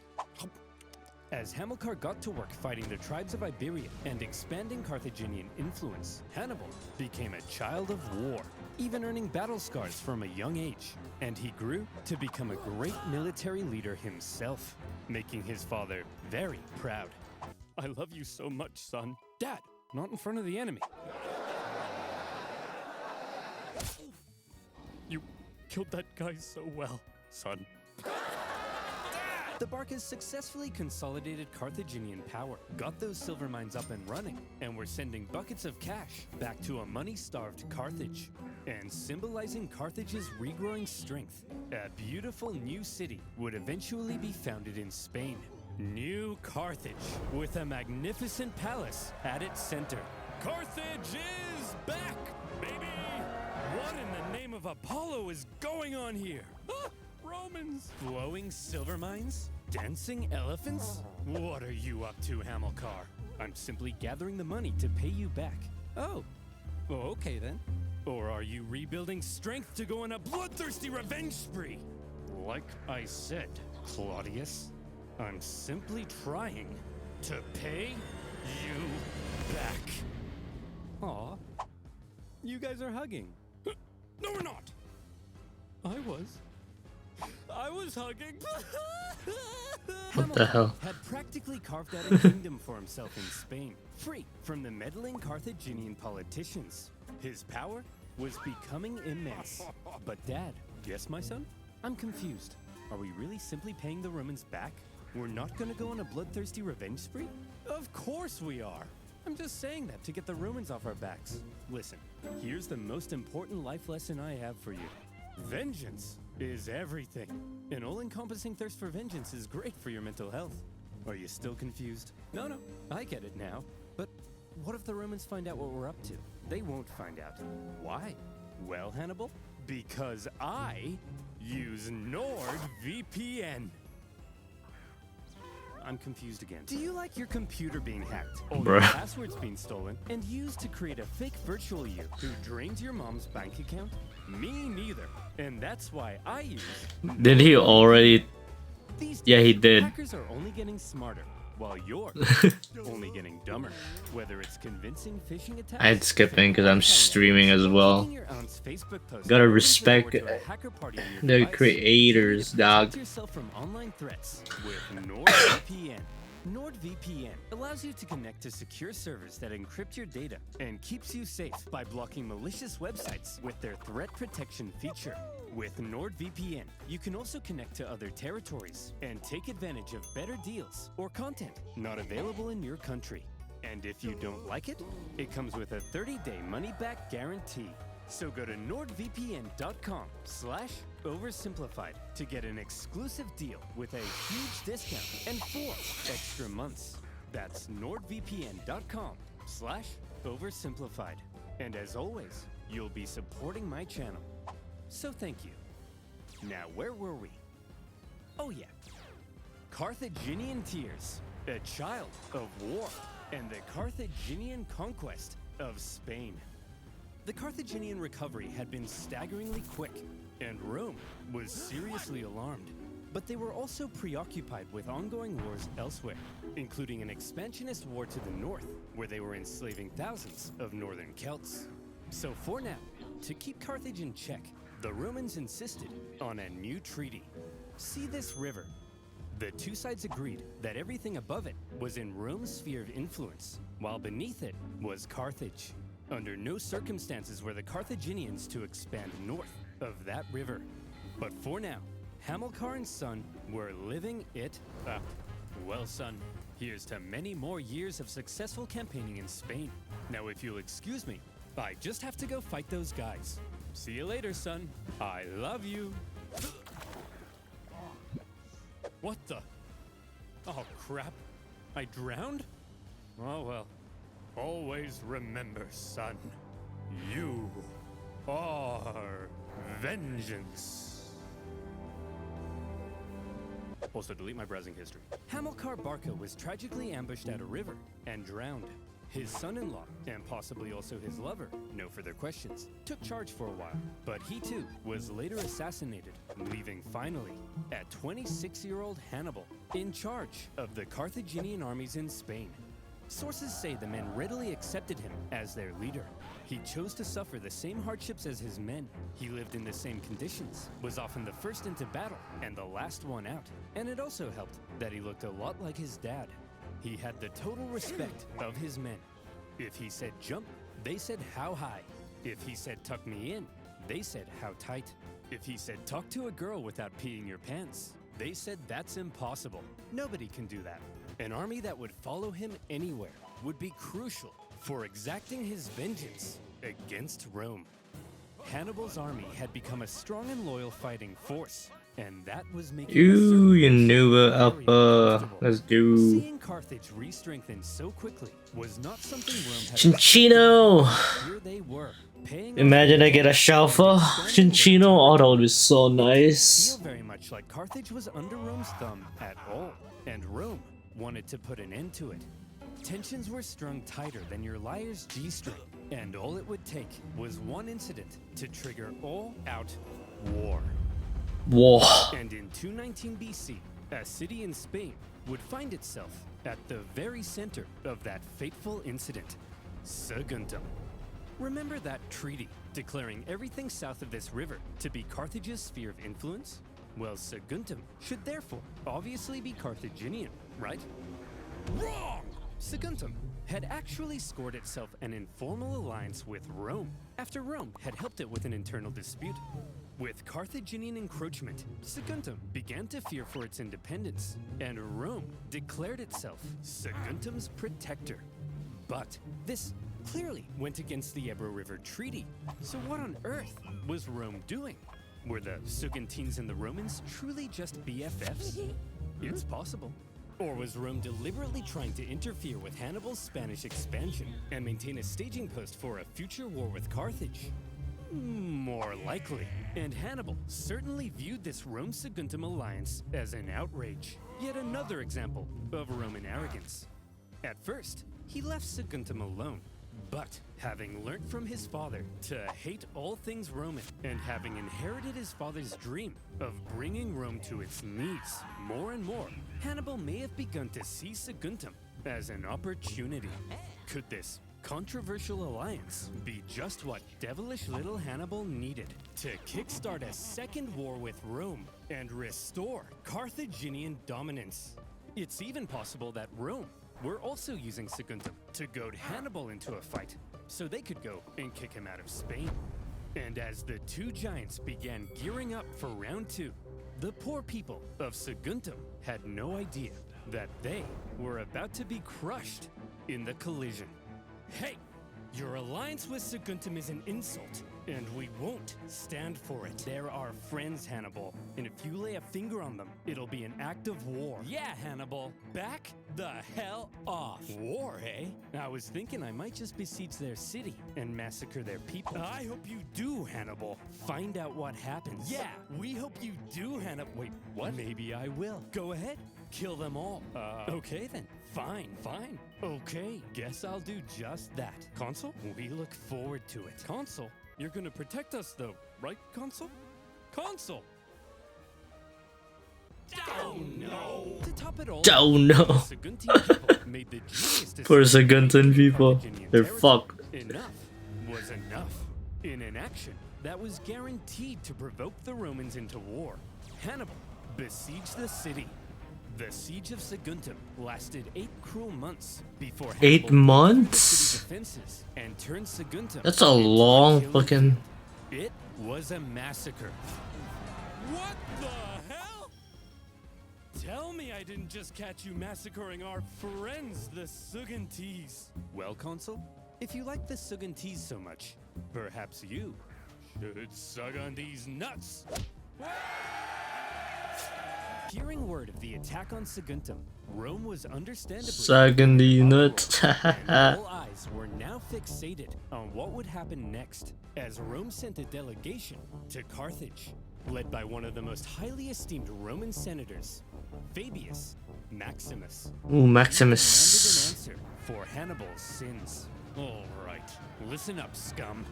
As Hamilcar got to work fighting the tribes of Iberia and expanding Carthaginian influence, Hannibal became a child of war, even earning battle scars from a young age. And he grew to become a great military leader himself, making his father very proud. "I love you so much, son." "Dad, not in front of the enemy." "You killed that guy so well, son." The Barcas successfully consolidated Carthaginian power, got those silver mines up and running, and were sending buckets of cash back to a money-starved Carthage. And symbolizing Carthage's regrowing strength, a beautiful new city would eventually be founded in Spain. New Carthage, with a magnificent palace at its center. Carthage is back, baby! What in the name of Apollo is going on here? Ah, Romans! Glowing silver mines? Dancing elephants? What are you up to, Hamilcar? I'm simply gathering the money to pay you back. Oh, okay then. Or are you rebuilding strength to go on a bloodthirsty revenge spree? Like I said, Claudius, I'm simply trying to pay you back. Aw, you guys are hugging. No, we're not. I was hugging. What the hell? Had practically carved out a kingdom for himself in Spain, free from the meddling Carthaginian politicians. His power was becoming immense. But Dad, yes, my son? I'm confused. Are we really simply paying the Romans back? We're not gonna go on a bloodthirsty revenge spree? Of course we are. I'm just saying that to get the Romans off our backs. Listen, here's the most important life lesson I have for you. Vengeance is everything. An all-encompassing thirst for vengeance is great for your mental health. Are you still confused? No, I get it now. But what if the Romans find out what we're up to? They won't find out. Why? Well, Hannibal, because I use NordVPN. I'm confused again. Do you like your computer being hacked, or your passwords being stolen, and used to create a fake virtual you who drains your mom's bank account? Me neither. And that's why I use... Did he already... Yeah, he did. Hackers are only getting smarter. while you're only getting dumber. Whether it's convincing phishing attacks, I had skipping because I'm streaming as well. your aunt's Facebook post, Gotta or respect to a hacker party on your the device, creators, dog. protect yourself from online threats with NordVPN. NordVPN allows you to connect to secure servers that encrypt your data and keeps you safe by blocking malicious websites with their threat protection feature. With NordVPN, you can also connect to other territories and take advantage of better deals or content not available in your country. And if you don't like it, it comes with a 30-day money-back guarantee. So go to nordvpn.com/oversimplified to get an exclusive deal with a huge discount and 4 extra months. That's nordvpn.com/oversimplified. And as always, you'll be supporting my channel. So thank you. Now, where were we? Oh yeah. Carthaginian tears, a child of war, and the Carthaginian conquest of Spain. The Carthaginian recovery had been staggeringly quick, and Rome was seriously alarmed. But they were also preoccupied with ongoing wars elsewhere, including an expansionist war to the north, where they were enslaving thousands of northern Celts. So for now, to keep Carthage in check, the Romans insisted on a new treaty. See this river? The two sides agreed that everything above it was in Rome's sphere of influence, while beneath it was Carthage. Under no circumstances were the Carthaginians to expand north of that river. But for now, Hamilcar and son were living it up. Well, son, here's to many more years of successful campaigning in Spain. Now, if you'll excuse me, I just have to go fight those guys. See you later, son. I love you. What the? Oh, crap. I drowned? Oh, well. Always remember, son. You are vengeance. Also, delete my browsing history. Hamilcar Barca was tragically ambushed at a river and drowned. His son-in-law, and possibly also his lover, no further questions, took charge for a while. But he too was later assassinated, leaving finally a 26-year-old Hannibal in charge of the Carthaginian armies in Spain. Sources say the men readily accepted him as their leader. He chose to suffer the same hardships as his men. He lived in the same conditions, was often the first into battle and the last one out. And it also helped that he looked a lot like his dad. He had the total respect of his men. If he said jump, they said how high. If he said tuck me in, they said how tight. If he said talk to a girl without peeing your pants, they said that's impossible. Nobody can do that. An army that would follow him anywhere would be crucial for exacting his vengeance against Rome. Hannibal's army had become a strong and loyal fighting force, and that was making Ooh, you knew it up. Let's do. Seeing Carthage re-strengthen so quickly was not something Rome had. Cinchino! Here they were, paying Imagine I get a Shalfa Cinchino. Oh, that would be so nice. feel very much like Carthage was under Rome's thumb at all, and Rome wanted to put an end to it. Tensions were strung tighter than your liar's G-string, and all it would take was one incident to trigger all-out war. War. And in 219 BC, a city in Spain would find itself at the very center of that fateful incident, Saguntum. Remember that treaty declaring everything south of this river to be Carthage's sphere of influence? Well, Saguntum should therefore obviously be Carthaginian, right? Wrong! Saguntum had actually scored itself an informal alliance with Rome after Rome had helped it with an internal dispute. With Carthaginian encroachment, Saguntum began to fear for its independence, and Rome declared itself Saguntum's protector. But this clearly went against the Ebro River Treaty, so what on earth was Rome doing? Were the Saguntines and the Romans truly just BFFs? It's possible. Or was Rome deliberately trying to interfere with Hannibal's Spanish expansion and maintain a staging post for a future war with Carthage? More likely. And Hannibal certainly viewed this Rome-Saguntum alliance as an outrage. Yet another example of Roman arrogance. At first, he left Saguntum alone, But having learnt from his father to hate all things Roman, and having inherited his father's dream of bringing Rome to its knees more and more, Hannibal may have begun to see Saguntum as an opportunity. Could this controversial alliance be just what devilish little Hannibal needed to kickstart a second war with Rome and restore Carthaginian dominance? It's even possible that Rome were also using Saguntum to goad Hannibal into a fight so they could go and kick him out of Spain. And as the two giants began gearing up for round two, the poor people of Saguntum had no idea that they were about to be crushed in the collision. Hey, your alliance with Saguntum is an insult, and we won't stand for it. They're our friends, Hannibal, and if you lay a finger on them, it'll be an act of war. Yeah, Hannibal, back the hell off. War, eh? I was thinking I might just besiege their city and massacre their people. I hope you do, Hannibal. Find out what happens. Yeah, we hope you do, Hannibal. Wait, what? Maybe I will. Go ahead. Kill them all. Okay then. Fine. Okay, guess I'll do just that. Consul, we look forward to it. Consul, you're gonna protect us though, right, Consul? Consul! Oh no! To top it all, Oh no. the Saguntine people made the genius Poor decision Saguntan to people. Carthaginian They're territory. fucked. Enough was enough. In an action that was guaranteed to provoke the Romans into war, Hannibal besieged the city. The siege of Saguntum lasted 8 cruel months before 8 Hannibal months? the defenses and turned Saguntum. That's a long fucking. It was a massacre. What the hell? Tell me I didn't just catch you massacring our friends, the Sugantese. Well, Consul, if you like the Sugantese so much, perhaps you should sug on these nuts. Hearing word of the attack on Saguntum, Rome was understandably Sucking these nuts. and all eyes were now fixated on what would happen next, as Rome sent a delegation to Carthage, led by one of the most highly esteemed Roman senators, Fabius Maximus. Ooh, Maximus. He demanded an answer for Hannibal's sins. All right, listen up, scum.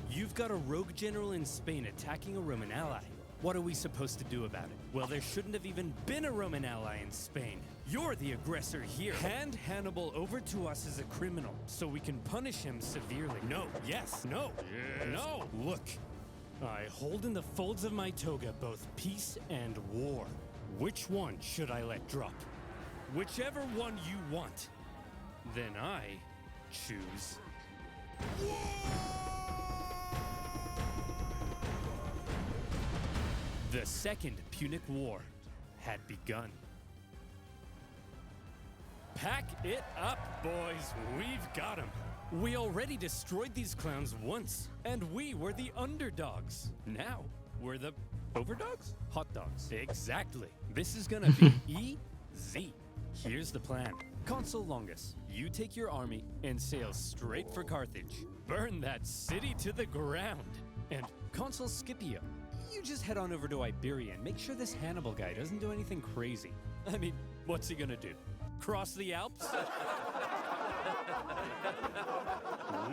You've got a rogue general in Spain attacking a Roman ally. What are we supposed to do about it? Well, there shouldn't have even been a Roman ally in Spain. You're the aggressor here. Hand Hannibal over to us as a criminal so we can punish him severely. No, yes, no, no. Look, I hold in the folds of my toga both peace and war. Which one should I let drop? Whichever one you want. Then I choose. The Second Punic War had begun. Pack it up, boys. We've got them. We already destroyed these clowns once, and we were the underdogs. Now, we're the overdogs? Hot dogs. Exactly. This is gonna be easy. Here's the plan. Consul Longus, you take your army and sail straight for Carthage. Burn that city to the ground. And Consul Scipio, you just head on over to Iberia and make sure this Hannibal guy doesn't do anything crazy. I mean, what's he gonna do? Cross the Alps?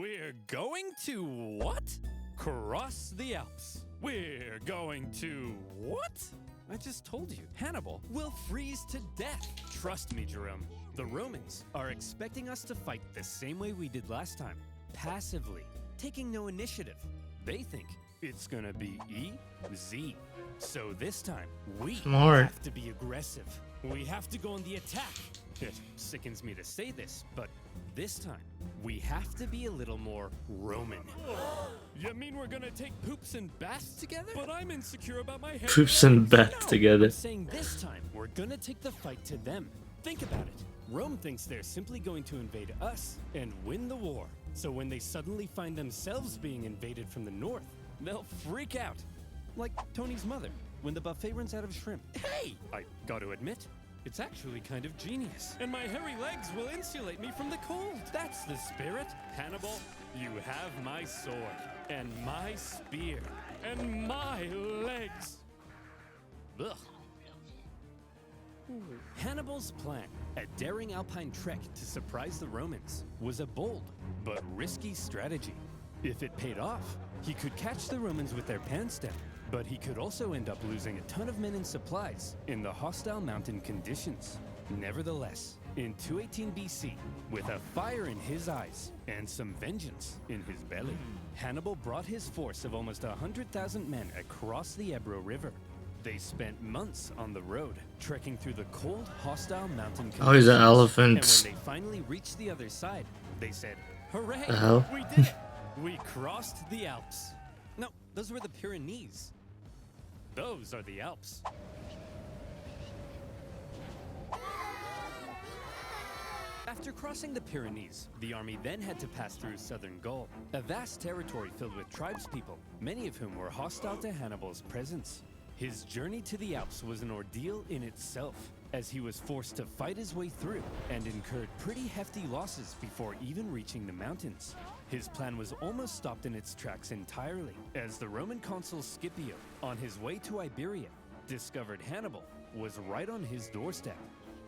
We're going to what? Cross the Alps. We're going to what? I just told you, Hannibal will freeze to death. Trust me, Jerome. The Romans are expecting us to fight the same way we did last time. Passively, taking no initiative. They think it's gonna be easy. So this time, we Smart. have to be aggressive. We have to go on the attack. It sickens me to say this, but this time, we have to be a little more Roman. You mean we're gonna take poops and baths together? But I'm insecure about my hair. Poops and baths together. I'm saying this time, we're gonna take the fight to them. Think about it. Rome thinks they're simply going to invade us and win the war. So when they suddenly find themselves being invaded from the north, they'll freak out. Like Tony's mother, when the buffet runs out of shrimp. Hey! I gotta admit, it's actually kind of genius. And my hairy legs will insulate me from the cold. That's the spirit. Hannibal, you have my sword, and my spear, and my legs. Ugh. Hannibal's plan, A daring alpine trek to surprise the Romans was a bold but risky strategy. If it paid off, he could catch the Romans with their pan-stem, but he could also end up losing a ton of men and supplies in the hostile mountain conditions. Nevertheless, in 218 BC, with a fire in his eyes and some vengeance in his belly, Hannibal brought his force of almost 100,000 men across the Ebro River. They spent months on the road, trekking through the cold, hostile mountain conditions. Oh, he's an elephant. And when they finally reached the other side, they said, "Hooray! The hell? We did it! We crossed the Alps." No, those were the Pyrenees. Those are the Alps. After crossing the Pyrenees, the army then had to pass through southern Gaul, a vast territory filled with tribespeople, many of whom were hostile to Hannibal's presence. His journey to the Alps was an ordeal in itself, as he was forced to fight his way through and incurred pretty hefty losses before even reaching the mountains. His plan was almost stopped in its tracks entirely, as the Roman consul Scipio, on his way to Iberia, discovered Hannibal was right on his doorstep.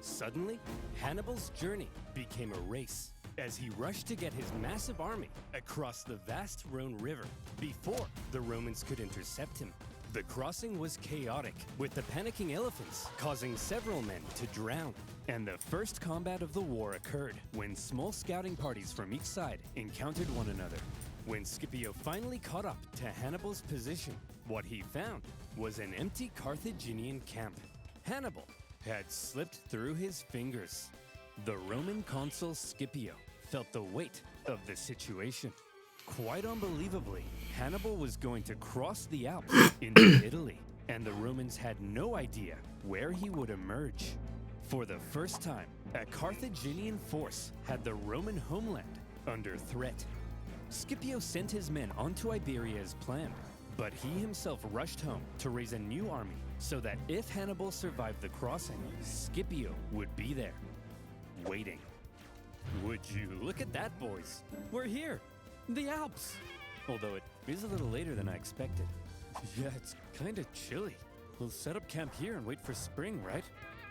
Suddenly, Hannibal's journey became a race, as he rushed to get his massive army across the vast Rhone River before the Romans could intercept him. The crossing was chaotic, with the panicking elephants causing several men to drown. And the first combat of the war occurred when small scouting parties from each side encountered one another. When Scipio finally caught up to Hannibal's position, what he found was an empty Carthaginian camp. Hannibal had slipped through his fingers. The Roman consul Scipio felt the weight of the situation. Quite unbelievably, Hannibal was going to cross the Alps into Italy, and the Romans had no idea where he would emerge. For the first time, a Carthaginian force had the Roman homeland under threat. Scipio sent his men onto Iberia as planned, but he himself rushed home to raise a new army so that if Hannibal survived the crossing, Scipio would be there, waiting. Would you look at that, boys? We're here! The Alps! Although it is a little later than I expected. Yeah, it's kinda chilly. We'll set up camp here and wait for spring, right?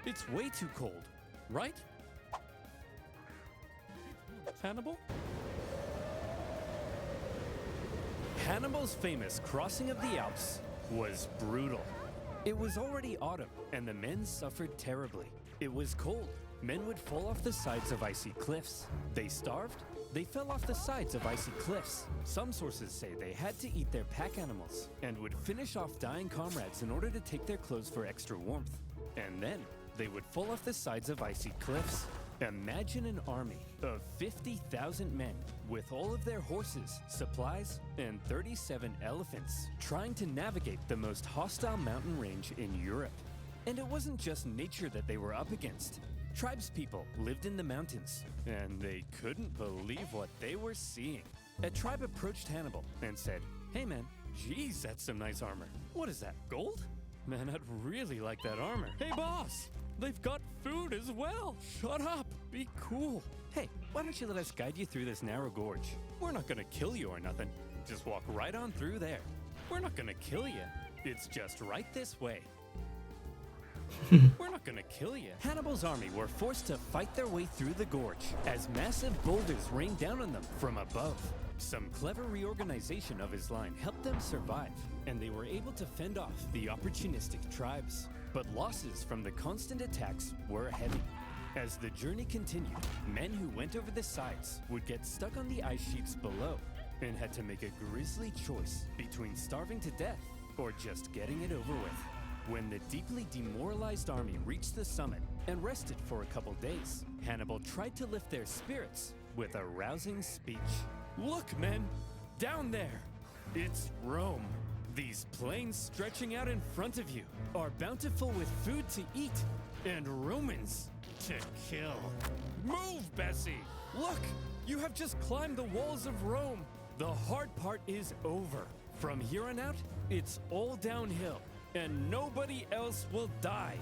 It's way too cold, right? Hannibal? Hannibal's famous crossing of the Alps was brutal. It was already autumn, and the men suffered terribly. It was cold. Men would fall off the sides of icy cliffs. They starved. They fell off the sides of icy cliffs. Some sources say they had to eat their pack animals and would finish off dying comrades in order to take their clothes for extra warmth. And then they would fall off the sides of icy cliffs. Imagine an army of 50,000 men with all of their horses, supplies, and 37 elephants trying to navigate the most hostile mountain range in Europe. And it wasn't just nature that they were up against. Tribespeople lived in the mountains, and they couldn't believe what they were seeing. A tribe approached Hannibal and said, "Hey man, geez, that's some nice armor. What is that, gold? Man, I'd really like that armor. Hey boss, they've got food as well. Shut up, be cool. Hey, why don't you let us guide you through this narrow gorge? We're not gonna kill you or nothing. Just walk right on through there. We're not gonna kill you. It's just right this way." We're not gonna kill you. Hannibal's army were forced to fight their way through the gorge as massive boulders rained down on them from above. Some clever reorganization of his line helped them survive, and they were able to fend off the opportunistic tribes. But losses from the constant attacks were heavy. As the journey continued, men who went over the sides would get stuck on the ice sheets below and had to make a grisly choice between starving to death or just getting it over with. When the deeply demoralized army reached the summit and rested for a couple days, Hannibal tried to lift their spirits with a rousing speech. "Look, men! Down there! It's Rome! These plains stretching out in front of you are bountiful with food to eat and Romans to kill. Move, Bessie! Look! You have just climbed the walls of Rome! The hard part is over. From here on out, it's all downhill. And nobody else will die.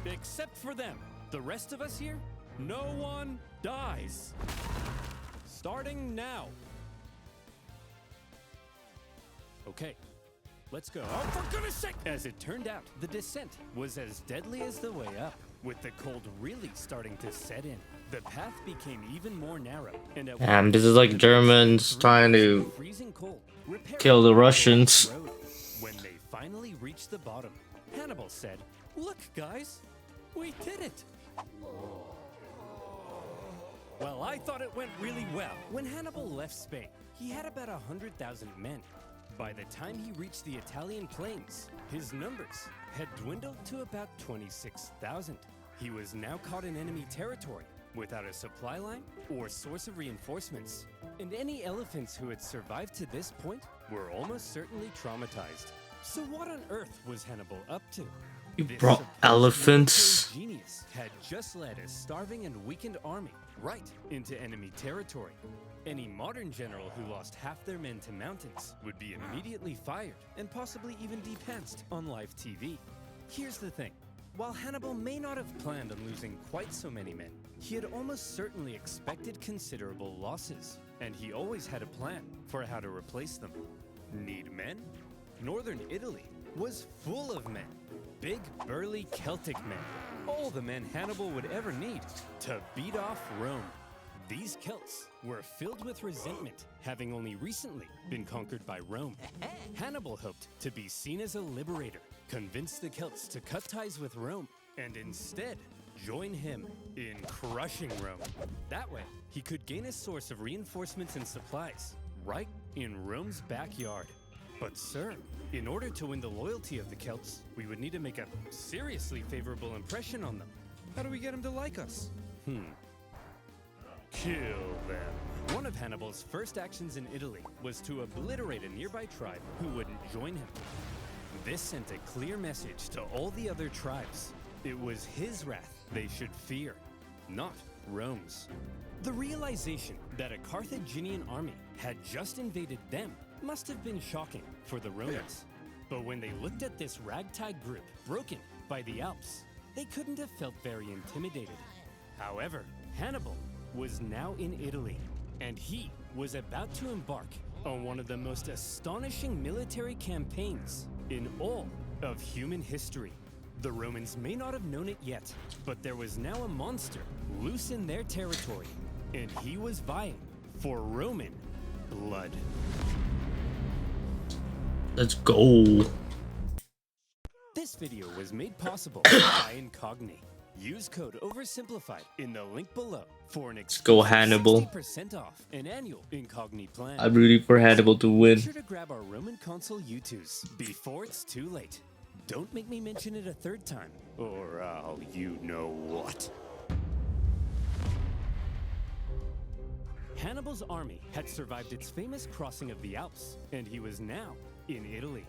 Except for them. The rest of us here, no one dies. Starting now. Okay, let's go. Oh, for goodness sake! As it turned out, the descent was as deadly as the way up. With the cold really starting to set in, the path became even more narrow. And at Damn, this is like Germans trying to freezing cold, repairing kill the the Russians. road. When they finally reached the bottom, Hannibal said, "Look, guys, we did it." Well, I thought it went really well. When Hannibal left Spain, he had about 100,000 men. By the time he reached the Italian plains, his numbers had dwindled to about 26,000. He was now caught in enemy territory, without a supply line or source of reinforcements. And any elephants who had survived to this point were almost certainly traumatized. So what on earth was Hannibal up to? You This brought supposed elephants. military genius had just led a starving and weakened army right into enemy territory. Any modern general who lost half their men to mountains would be immediately fired and possibly even depanced on live TV. Here's the thing. While Hannibal may not have planned on losing quite so many men, he had almost certainly expected considerable losses, and he always had a plan for how to replace them. Need men? Northern Italy was full of men. Big, burly Celtic men. All the men Hannibal would ever need to beat off Rome. These Celts were filled with resentment, having only recently been conquered by Rome. Hannibal hoped to be seen as a liberator, convince the Celts to cut ties with Rome, and instead join him in crushing Rome. That way, he could gain a source of reinforcements and supplies right in Rome's backyard. But sir, in order to win the loyalty of the Celts, we would need to make a seriously favorable impression on them. How do we get them to like us? Kill them. One of Hannibal's first actions in Italy was to obliterate a nearby tribe who wouldn't join him. This sent a clear message to all the other tribes. It was his wrath they should fear, not Rome's. The realization that a Carthaginian army had just invaded them must have been shocking for the Romans. But when they looked at this ragtag group broken by the Alps, they couldn't have felt very intimidated. However, Hannibal was now in Italy, and he was about to embark on one of the most astonishing military campaigns in all of human history. The Romans may not have known it yet, but there was now a monster loose in their territory, and he was vying for Roman blood. Let's go. This video was made possible by Incogni. Use code OVERSIMPLIFIED in the link below for an go, Hannibal. 60% off an annual Incogni plan. I'm rooting for Hannibal to win. Be sure to grab our Roman console U2s before it's too late. Don't make me mention it a third time, or I'll you know what. Hannibal's army had survived its famous crossing of the Alps, and he was now in Italy.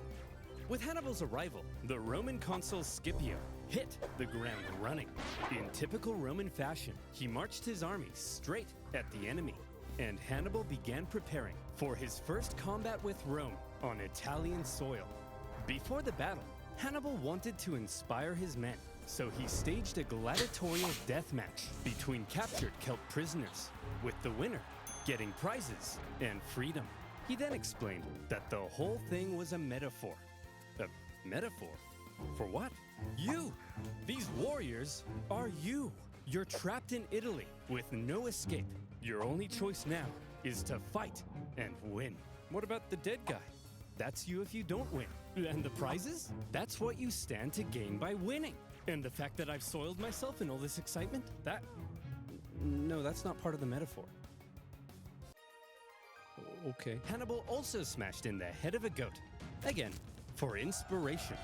With Hannibal's arrival, the Roman consul Scipio hit the ground running. In typical Roman fashion, he marched his army straight at the enemy, and Hannibal began preparing for his first combat with Rome on Italian soil. Before the battle, Hannibal wanted to inspire his men, so he staged a gladiatorial death match between captured Celt prisoners, with the winner getting prizes and freedom. He then explained that the whole thing was a metaphor. A metaphor? For what? You! These warriors are you! You're trapped in Italy with no escape. Your only choice now is to fight and win. What about the dead guy? That's you if you don't win. And the prizes? That's what you stand to gain by winning. And the fact that I've soiled myself in all this excitement? No, that's not part of the metaphor. Okay. Hannibal also smashed in the head of a goat. Again, for inspiration.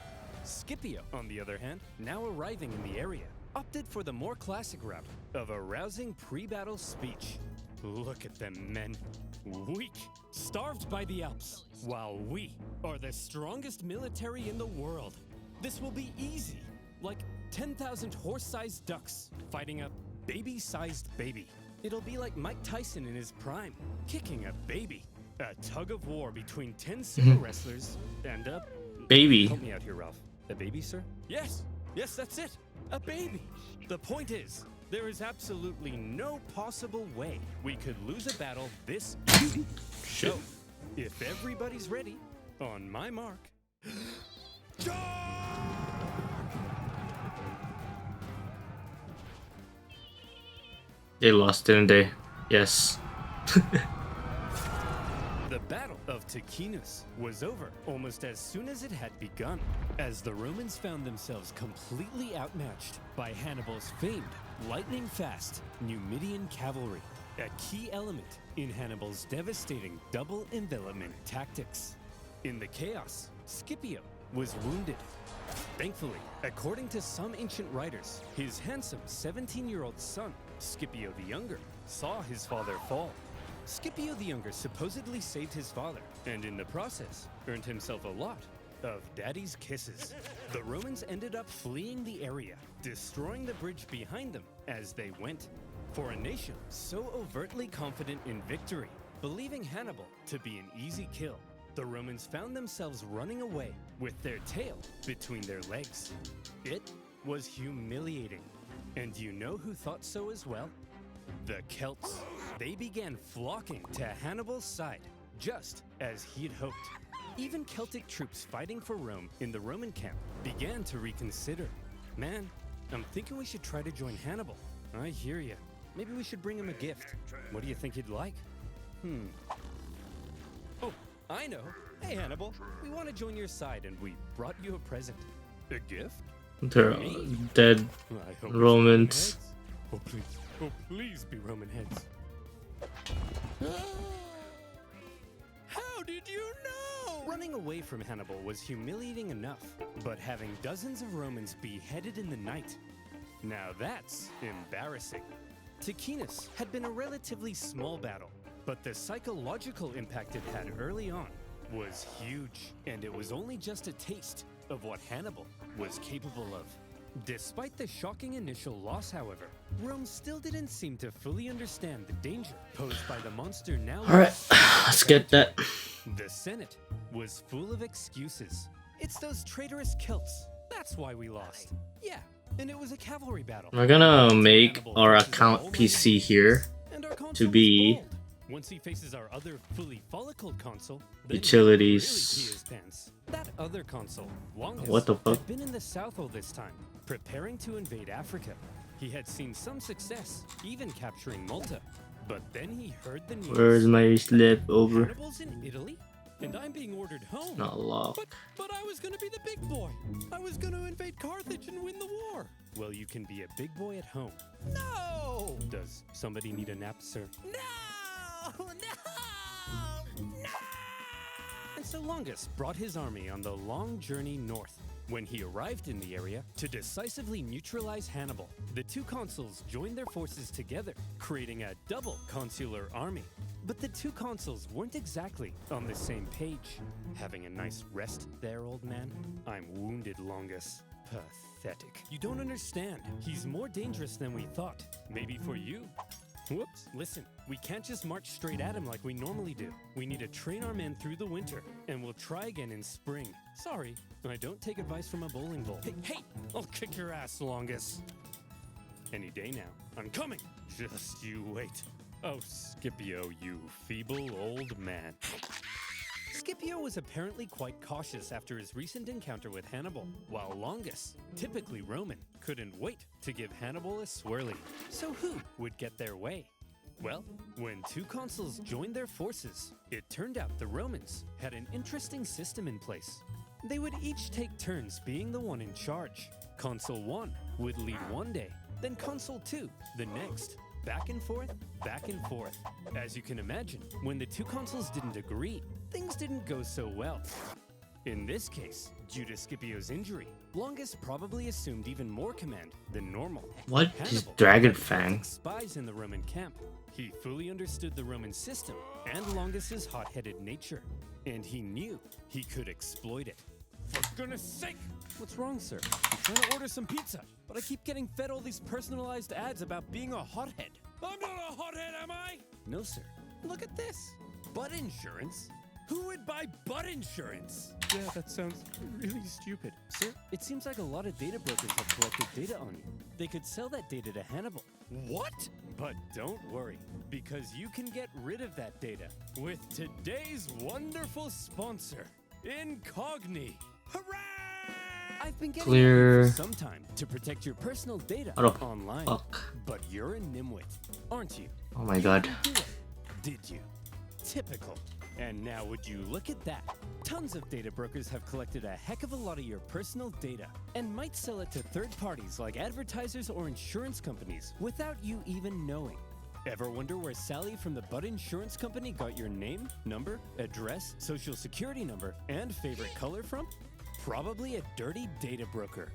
Scipio, on the other hand, now arriving in the area, opted for the more classic route of a rousing pre-battle speech. Look at them, men. Weak, starved by the Alps, while we are the strongest military in the world. This will be easy, like 10,000 horse-sized ducks fighting a baby-sized baby. It'll be like Mike Tyson in his prime, kicking a baby. A tug of war between 10 sumo wrestlers and a... Baby. Help me out here, Ralph. A baby, sir? Yes, that's it. A baby. The point is, there is absolutely no possible way we could lose a battle this easy. So, if everybody's ready, on my mark, They lost, didn't they? Yes. The Battle of Ticinus was over almost as soon as it had begun, as the Romans found themselves completely outmatched by Hannibal's famed lightning-fast Numidian cavalry, a key element in Hannibal's devastating double envelopment tactics. In the chaos, Scipio was wounded. Thankfully, according to some ancient writers, his handsome 17-year-old son, Scipio the Younger, saw his father fall. Scipio the Younger supposedly saved his father, and in the process, earned himself a lot of daddy's kisses. The Romans ended up fleeing the area, destroying the bridge behind them as they went. For a nation so overtly confident in victory, believing Hannibal to be an easy kill, the Romans found themselves running away with their tail between their legs. It was humiliating. And you know who thought so as well? The Celts. They began flocking to Hannibal's side, just as he'd hoped. Even Celtic troops fighting for Rome in the Roman camp began to reconsider. Man, I'm thinking we should try to join Hannibal. I hear ya. Maybe we should bring him a gift. What do you think he'd like? Oh, I know. Hey Hannibal, we want to join your side and we brought you a present. A gift? They're Me? dead I hope it's Romans. Roman heads. Oh please be Roman heads. How did you know? Running away from Hannibal was humiliating enough, but having dozens of Romans beheaded in the night, now that's embarrassing. Ticinus had been a relatively small battle, but the psychological impact it had early on was huge, and it was only just a taste of what Hannibal was capable of. Despite the shocking initial loss, however, Rome still didn't seem to fully understand the danger posed by the monster now. Alright, let's get that. The Senate was full of excuses. It's those traitorous Celts. That's why we lost. Yeah, and it was a cavalry battle. We're gonna make our account PC here to be Once he faces our other fully follicled console, then utilities. Really pee his pants. That other console, Longus, What the fuck? had been in the south all this time, preparing to invade Africa. He had seen some success, even capturing Malta. But then he heard the news. Where's my slip over? Hannibal's in Italy, and I'm being ordered home. Not locked. But I was gonna be the big boy. I was gonna invade Carthage and win the war. Well, you can be a big boy at home. No! Does somebody need a nap, sir? No! And so Longus brought his army on the long journey north. When he arrived in the area to decisively neutralize Hannibal, the two consuls joined their forces together, creating a double consular army. But the two consuls weren't exactly on the same page. Having a nice rest there, old man? I'm wounded, Longus. Pathetic. You don't understand. He's more dangerous than we thought. Maybe for you. Whoops. Listen, we can't just march straight at him like we normally do. We need to train our men through the winter, and we'll try again in spring. Sorry, I don't take advice from a bowling ball. Hey, I'll kick your ass, Longus. Any day now. I'm coming. Just you wait. Oh, Scipio, you feeble old man. Scipio was apparently quite cautious after his recent encounter with Hannibal, while Longus, typically Roman, couldn't wait to give Hannibal a swirly. So who would get their way? Well, when two consuls joined their forces, it turned out the Romans had an interesting system in place. They would each take turns being the one in charge. Consul 1 would lead one day, then Consul 2 the next. Back and forth, back and forth. As you can imagine, when the two consuls didn't agree, things didn't go so well. In this case, due to Scipio's injury, Longus probably assumed even more command than normal. What is Hannibal Dragon had Fang? spies in the Roman camp. He fully understood the Roman system and Longus's hot-headed nature, and he knew he could exploit it. For goodness sake! What's wrong, sir? I'm trying to order some pizza, but I keep getting fed all these personalized ads about being a hothead. I'm not a hothead, am I? No, sir. Look at this. Butt insurance? Who would buy butt insurance? Yeah, that sounds really stupid. Sir, it seems like a lot of data brokers have collected data on you. They could sell that data to Hannibal. What? But don't worry, because you can get rid of that data with today's wonderful sponsor, Incogni. Hooray! I've been getting Clear. at you for some time to protect your personal data What the online. fuck? But you're a nimwit, aren't you? Oh my god. You didn't do it, did you? Typical. And now would you look at that? Tons of data brokers have collected a heck of a lot of your personal data and might sell it to third parties like advertisers or insurance companies without you even knowing. Ever wonder where Sally from the Bud Insurance Company got your name, number, address, social security number, and favorite color from? Probably a dirty data broker.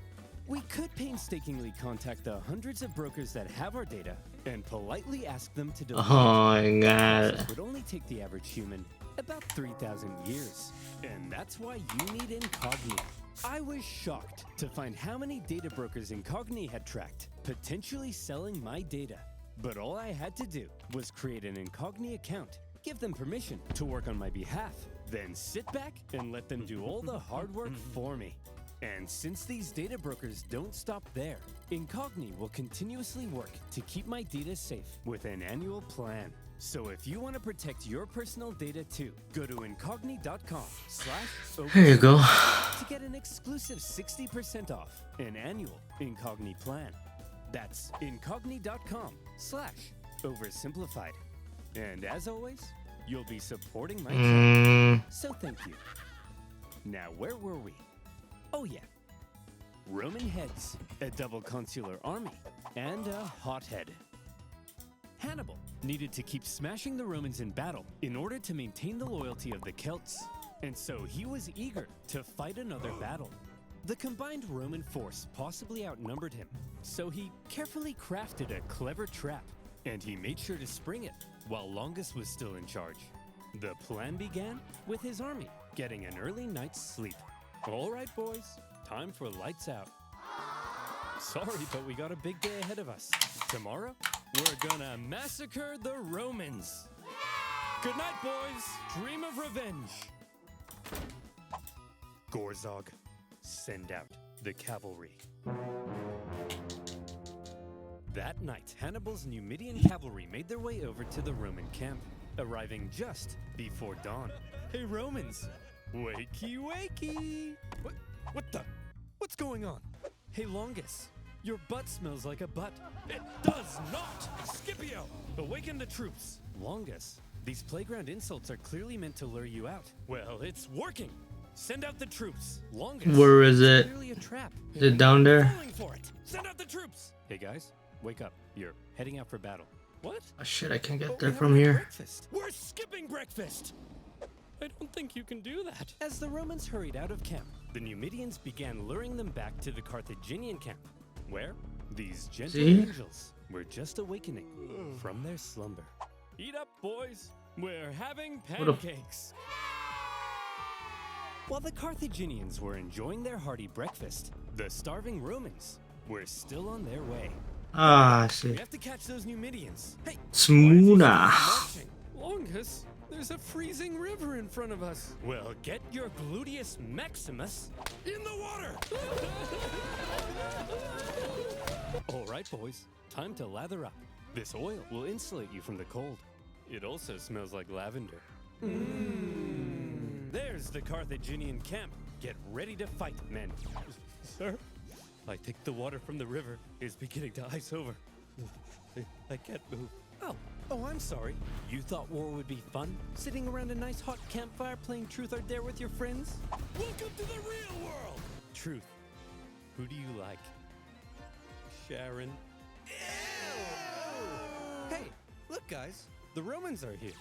We could painstakingly contact the hundreds of brokers that have our data and politely ask them to delete. Oh my god. It would only take the average human about 3,000 years. And that's why you need Incogni. I was shocked to find how many data brokers Incogni had tracked, potentially selling my data. But all I had to do was create an Incogni account, give them permission to work on my behalf, then sit back and let them do all the hard work for me. And since these data brokers don't stop there, Incogni will continuously work to keep my data safe with an annual plan. So if you want to protect your personal data too, go to incogni.com/. There you go. To get an exclusive 60% off an annual Incogni plan. That's incogni.com/oversimplified. And as always, you'll be supporting my channel. So thank you. Now where were we? Oh yeah. Roman heads, a double consular army, and a hothead. Hannibal needed to keep smashing the Romans in battle in order to maintain the loyalty of the Celts, and so he was eager to fight another battle. The combined Roman force possibly outnumbered him, so he carefully crafted a clever trap, and he made sure to spring it while Longus was still in charge. The plan began with his army getting an early night's sleep. All right, boys, time for lights out. Sorry, but we got a big day ahead of us. Tomorrow, we're gonna massacre the Romans. Good night, boys. Dream of revenge. Gorzog, send out the cavalry. That night, Hannibal's Numidian cavalry made their way over to the Roman camp, arriving just before dawn. Hey, Romans! Wakey, wakey! What the? What's going on? Hey, Longus, your butt smells like a butt. It does not! Scipio, awaken the troops. Longus, these playground insults are clearly meant to lure you out. Well, it's working. Send out the troops. Longus, Where is it's it? clearly a trap. Is it down there? Falling for it. Send out the troops. Hey guys, wake up. You're heading out for battle. What? Oh shit, I can't get But there we from haven't had here. breakfast. We're skipping breakfast. I don't think you can do that. As the Romans hurried out of camp, the Numidians began luring them back to the Carthaginian camp, where these gentle See? angels were just awakening from their slumber. Eat up, boys. We're having What a- pancakes. While the Carthaginians were enjoying their hearty breakfast, the starving Romans were still on their way. Ah, I We see. have to catch those Numidians. Hey, Smoona. Longus, there's a freezing river in front of us. Well, get your gluteus maximus in the water. All right, boys, time to lather up. This oil will insulate you from the cold. It also smells like lavender. There's the Carthaginian camp. Get ready to fight, men. Sir, I think the water from the river is beginning to ice over. I can't move. Oh, I'm sorry. You thought war would be fun? Sitting around a nice hot campfire playing Truth or Dare with your friends? Welcome to the real world! Truth, who do you like? Sharon? Hey, look guys, the Romans are here.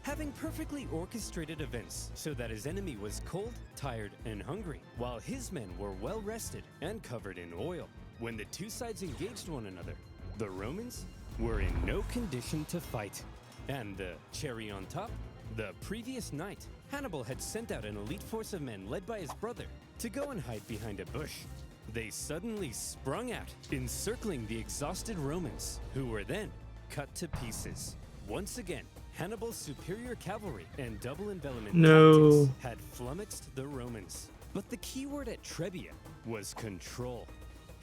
Having perfectly orchestrated events so that his enemy was cold, tired, and hungry, while his men were well rested and covered in oil. When the two sides engaged one another, the Romans were in no condition to fight. And the cherry on top, the previous night, Hannibal had sent out an elite force of men led by his brother to go and hide behind a bush. They suddenly sprung out, encircling the exhausted Romans, who were then cut to pieces. Once again, Hannibal's superior cavalry and double envelopment tactics had flummoxed the Romans. But the key word at Trebia was control.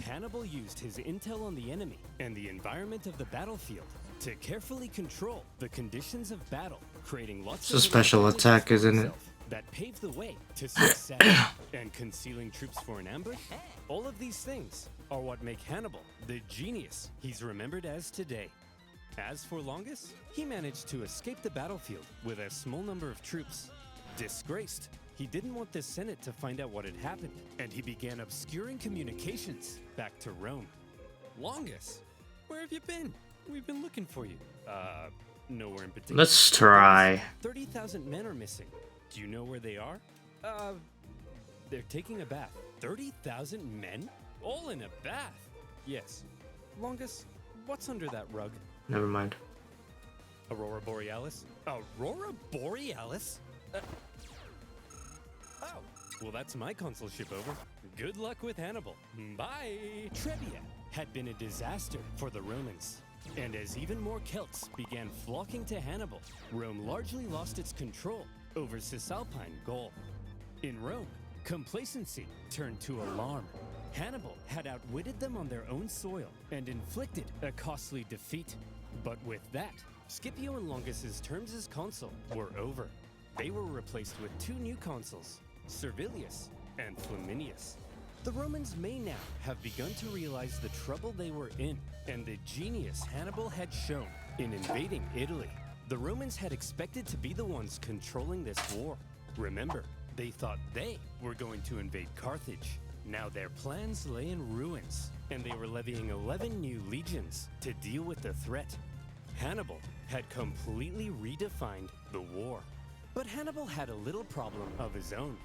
Hannibal used his intel on the enemy and the environment of the battlefield to carefully control the conditions of battle, creating lots It's a special attack, isn't it? that paved the way to success. And concealing troops for an ambush? All of these things are what make Hannibal the genius he's remembered as today. As for Longus, he managed to escape the battlefield with a small number of troops. Disgraced, he didn't want the Senate to find out what had happened, and he began obscuring communications back to Rome. Longus, where have you been? We've been looking for you. Nowhere in particular. Let's try. 30,000 men are missing. Do you know where they are? They're taking a bath. 30,000 men? All in a bath? Yes. Longus, what's under that rug? Never mind. Aurora Borealis? Aurora Borealis? Oh, well, that's my consulship over. Good luck with Hannibal. Bye! Trebia had been a disaster for the Romans. And as even more Celts began flocking to Hannibal, Rome largely lost its control over Cisalpine Gaul. In Rome, complacency turned to alarm. Hannibal had outwitted them on their own soil and inflicted a costly defeat. But with that, Scipio and Longus's terms as consul were over. They were replaced with two new consuls, Servilius and Flaminius. The Romans may now have begun to realize the trouble they were in and the genius Hannibal had shown in invading Italy. The Romans had expected to be the ones controlling this war. Remember, they thought they were going to invade Carthage. Now their plans lay in ruins, and they were levying 11 new legions to deal with the threat. Hannibal had completely redefined the war. But Hannibal had a little problem of his own.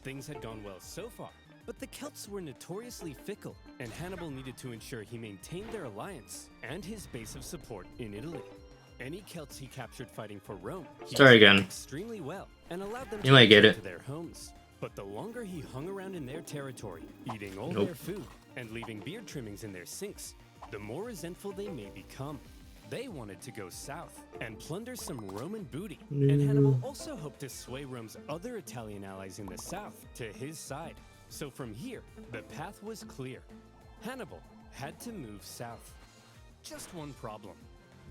Things had gone well so far, but the Celts were notoriously fickle, and Hannibal needed to ensure he maintained their alliance and his base of support in Italy. Any Celts he captured fighting for Rome, he Start again. extremely well and allowed them You to might get return it. to their homes. But the longer he hung around in their territory, eating all Nope. their food and leaving beard trimmings in their sinks, the more resentful they may become. They wanted to go south and plunder some Roman booty, and Hannibal also hoped to sway Rome's other Italian allies in the south to his side. So from here, the path was clear. Hannibal had to move south. Just one problem.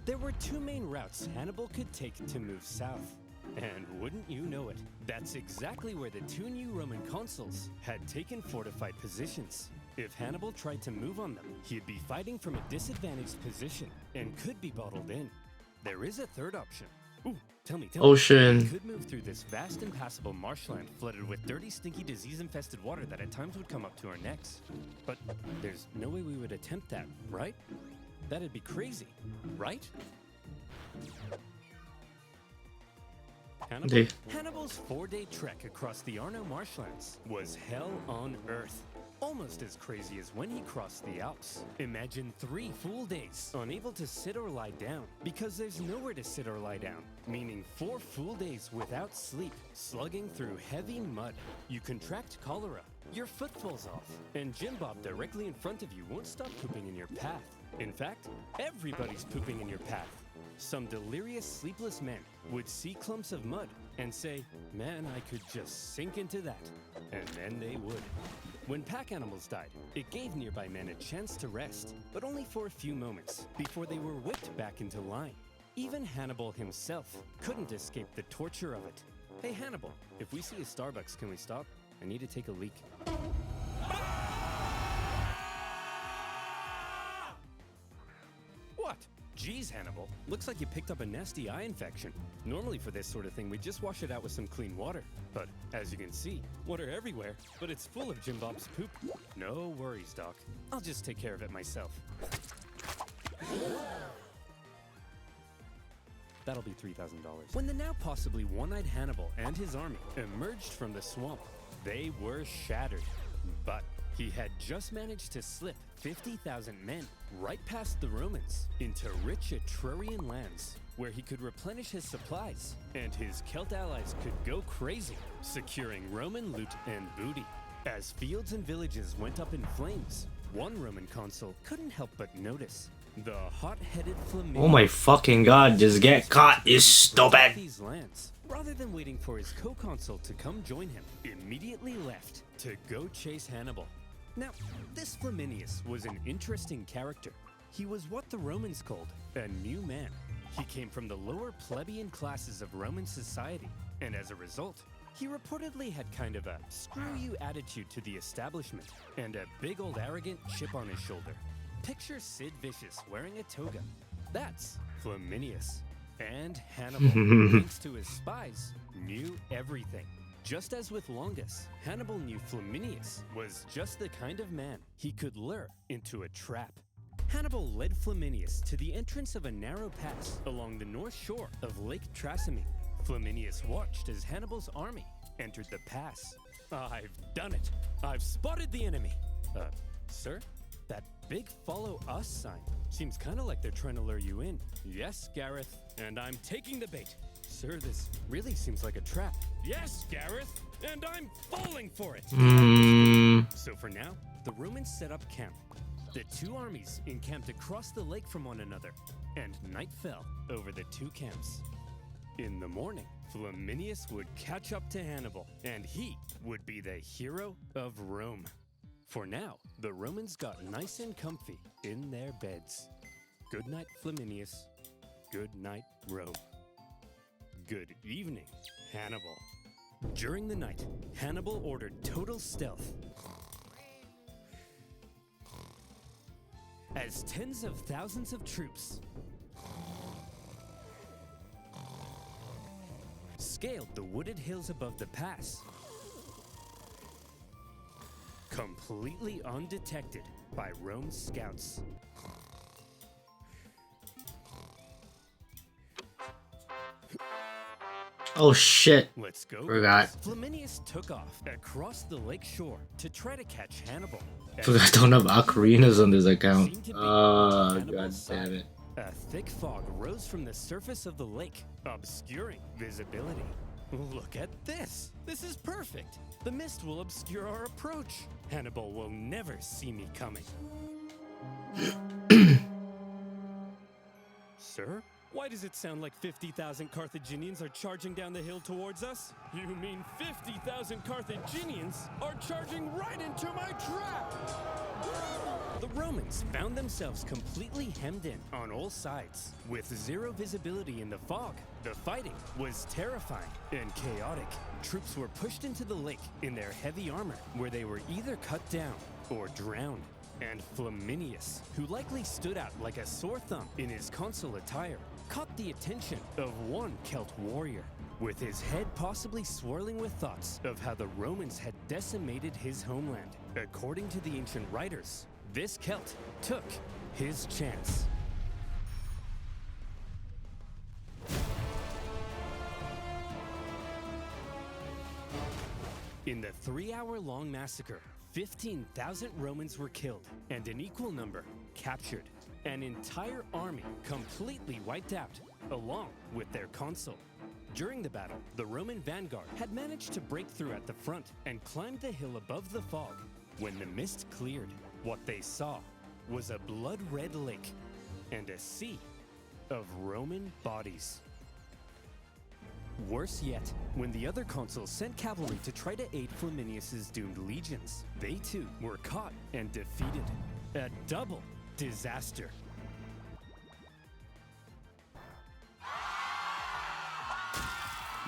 There were two main routes Hannibal could take to move south. And wouldn't you know it, that's exactly where the two new Roman consuls had taken fortified positions. If Hannibal tried to move on them, he'd be fighting from a disadvantaged position and could be bottled in. There is a third option. Ooh, tell me. Ocean. He could move through this vast impassable marshland flooded with dirty, stinky, disease-infested water that at times would come up to our necks. But there's no way we would attempt that, right? That'd be crazy, right? Hannibal's 4-day trek across the Arno marshlands was hell on earth. Almost as crazy as when he crossed the Alps. Imagine 3 full days unable to sit or lie down because there's nowhere to sit or lie down, meaning 4 full days without sleep, slugging through heavy mud. You contract cholera, your foot falls off, and Jim Bob directly in front of you won't stop pooping in your path. In fact, everybody's pooping in your path. Some delirious, sleepless men would see clumps of mud and say, "Man, I could just sink into that." And then they would. When pack animals died, it gave nearby men a chance to rest, but only for a few moments before they were whipped back into line. Even Hannibal himself couldn't escape the torture of it. Hey Hannibal, if we see a Starbucks, can we stop? I need to take a leak. What? Geez, Hannibal. Looks like you picked up a nasty eye infection. Normally for this sort of thing, we just wash it out with some clean water. But as you can see, water everywhere, but it's full of Jim Bob's poop. No worries, Doc. I'll just take care of it myself. That'll be $3,000. When the now possibly one-eyed Hannibal and his army emerged from the swamp, they were shattered. But he had just managed to slip 50,000 men right past the Romans into rich Etrurian lands where he could replenish his supplies and his Celt allies could go crazy, securing Roman loot and booty. As fields and villages went up in flames, one Roman consul couldn't help but notice the hot-headed Flaminio. Oh my fucking god, just get caught, you stupid! These lands, rather than waiting for his co-consul to come join him, immediately left to go chase Hannibal. Now, this Flaminius was an interesting character. He was what the Romans called a new man. He came from the lower plebeian classes of Roman society, and as a result, He reportedly had kind of a screw you attitude to the establishment and a big old arrogant chip on his shoulder. Picture Sid Vicious wearing a toga. That's Flaminius. And Hannibal, thanks to his spies, knew everything. Just as with Longus, Hannibal knew Flaminius was just the kind of man he could lure into a trap. Hannibal led Flaminius to the entrance of a narrow pass along the north shore of Lake Trasimene. Flaminius watched as Hannibal's army entered the pass. I've done it. I've spotted the enemy. Sir? That big follow us sign seems kind of like they're trying to lure you in. Yes, Gareth, and I'm taking the bait. Sir, this really seems like a trap. Yes, Gareth, and I'm falling for it. So for now, the Romans set up camp. The two armies encamped across the lake from one another, and night fell over the two camps. In the morning, Flaminius would catch up to Hannibal, and he would be the hero of Rome. For now, the Romans got nice and comfy in their beds. Good night, Flaminius. Good night, Rome. Good evening, Hannibal. During the night, Hannibal ordered total stealth. As tens of thousands of troops scaled the wooded hills above the pass, completely undetected by Rome's scouts. Oh shit. Let's go. Forgot. Flaminius took off across the lake shore to try to catch Hannibal. Forgot I don't have ocarinas on this account. Oh, god damn it. A thick fog rose from the surface of the lake, obscuring visibility. Look at this. This is perfect. The mist will obscure our approach. Hannibal will never see me coming. Sir? Why does it sound like 50,000 Carthaginians are charging down the hill towards us? You mean 50,000 Carthaginians are charging right into my trap? The Romans found themselves completely hemmed in on all sides. With zero visibility in the fog, the fighting was terrifying and chaotic. Troops were pushed into the lake in their heavy armor, where they were either cut down or drowned. And Flaminius, who likely stood out like a sore thumb in his consul attire, caught the attention of one Celt warrior, with his head possibly swirling with thoughts of how the Romans had decimated his homeland. According to the ancient writers, this Celt took his chance. In the 3-hour-long massacre, 15,000 Romans were killed, and an equal number captured. An entire army completely wiped out, along with their consul. During the battle, the Roman vanguard had managed to break through at the front and climbed the hill above the fog. When the mist cleared, what they saw was a blood-red lake and a sea of Roman bodies. Worse yet, when the other consuls sent cavalry to try to aid Flaminius's doomed legions, they too were caught and defeated. A double disaster.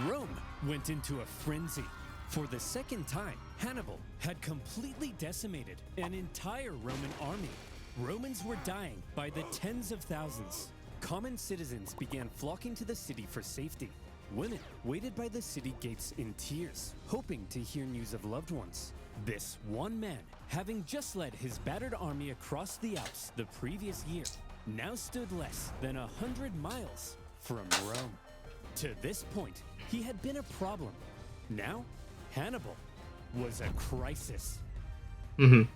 Rome went into a frenzy. For the second time, Hannibal had completely decimated an entire Roman army. Romans were dying by the tens of thousands. Common citizens began flocking to the city for safety. Women waited by the city gates in tears, hoping to hear news of loved ones. This one man, having just led his battered army across the Alps the previous year, now stood less than 100 miles from Rome. To this point, he had been a problem. Now, Hannibal was a crisis. And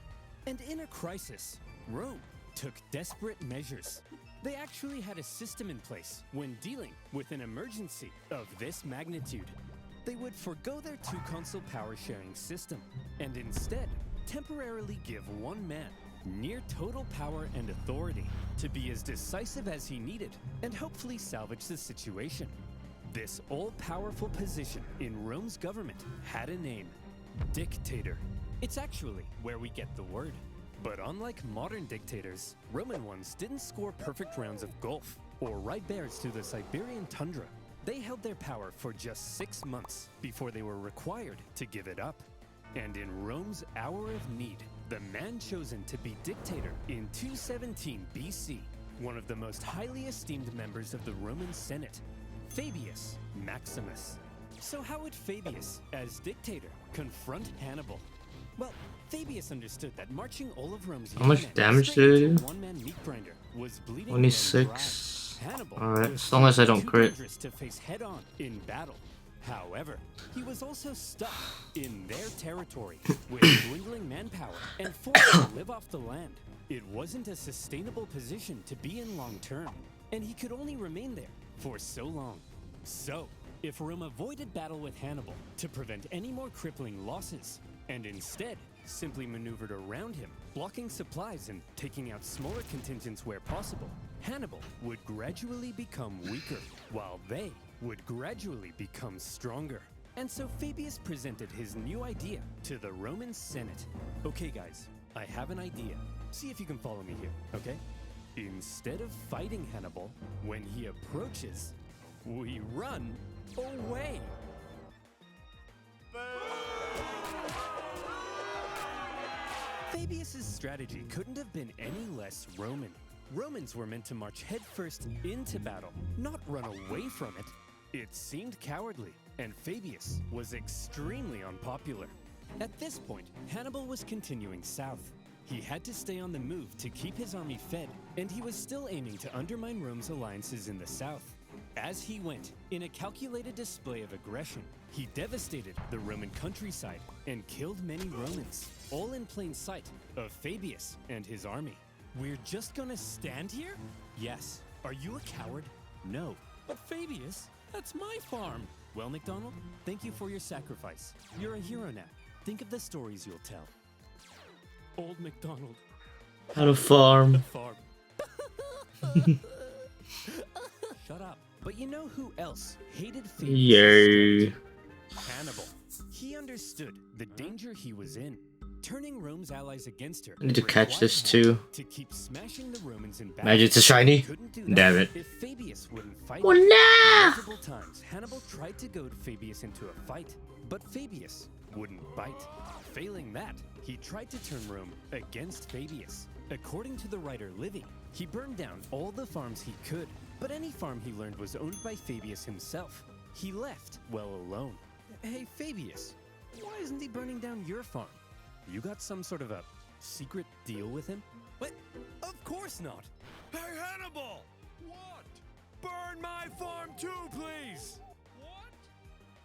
in a crisis, Rome took desperate measures. They actually had a system in place when dealing with an emergency of this magnitude. They would forgo their two-consul power-sharing system and instead temporarily give one man near total power and authority to be as decisive as he needed and hopefully salvage the situation. This all-powerful position in Rome's government had a name: dictator. It's actually where we get the word. But unlike modern dictators, Roman ones didn't score perfect rounds of golf or ride bears through the Siberian tundra. They held their power for just 6 months before they were required to give it up. And in Rome's hour of need, the man chosen to be dictator in 217 BC, one of the most highly esteemed members of the Roman Senate, Fabius Maximus. So how would Fabius, as dictator, confront Hannibal? Well, Fabius understood that marching all of Rome's How much young men damage straight did it into do? a one-man meat grinder was bleeding Only them dry. 6. Hannibal Alright, was as long as I don't too crit. dangerous to face head-on in battle. However, he was also stuck in their territory with dwindling manpower and forced to live off the land. It wasn't a sustainable position to be in long term, and he could only remain there for so long. So, if Rome avoided battle with Hannibal to prevent any more crippling losses, and instead simply maneuvered around him, blocking supplies and taking out smaller contingents where possible, Hannibal would gradually become weaker, while they would gradually become stronger. And so Fabius presented his new idea to the Roman Senate. Okay guys, I have an idea. See if you can follow me here, okay? Instead of fighting Hannibal, when he approaches, we run away. Fabius's strategy couldn't have been any less Roman. Romans were meant to march headfirst into battle, not run away from it. It seemed cowardly, and Fabius was extremely unpopular. At this point, Hannibal was continuing south. He had to stay on the move to keep his army fed, and he was still aiming to undermine Rome's alliances in the south. As he went, in a calculated display of aggression, he devastated the Roman countryside and killed many Romans, all in plain sight of Fabius and his army. We're just gonna stand here? Yes. Are you a coward? No. But Fabius, that's my farm. Well, McDonald, thank you for your sacrifice. You're a hero now. Think of the stories you'll tell. Old McDonald. How to farm. The farm. Shut up. But you know who else hated Fabius? Yay. Hannibal. He understood the danger he was in. Turning Rome's allies against her. I need to catch this too. To keep smashing the Romans in battle. Imagine it's a shiny. Couldn't do that Damn it. If Fabius wouldn't fight, Oh, no! multiple times Hannibal tried to goad Fabius into a fight, but Fabius wouldn't bite. Failing that, he tried to turn Rome against Fabius. According to the writer Livy, he burned down all the farms he could, but any farm he learned was owned by Fabius himself. He left well alone. Hey Fabius, why isn't he burning down your farm? You got some sort of a secret deal with him? What? Of course not! Hey Hannibal! What? Burn my farm too, please! What?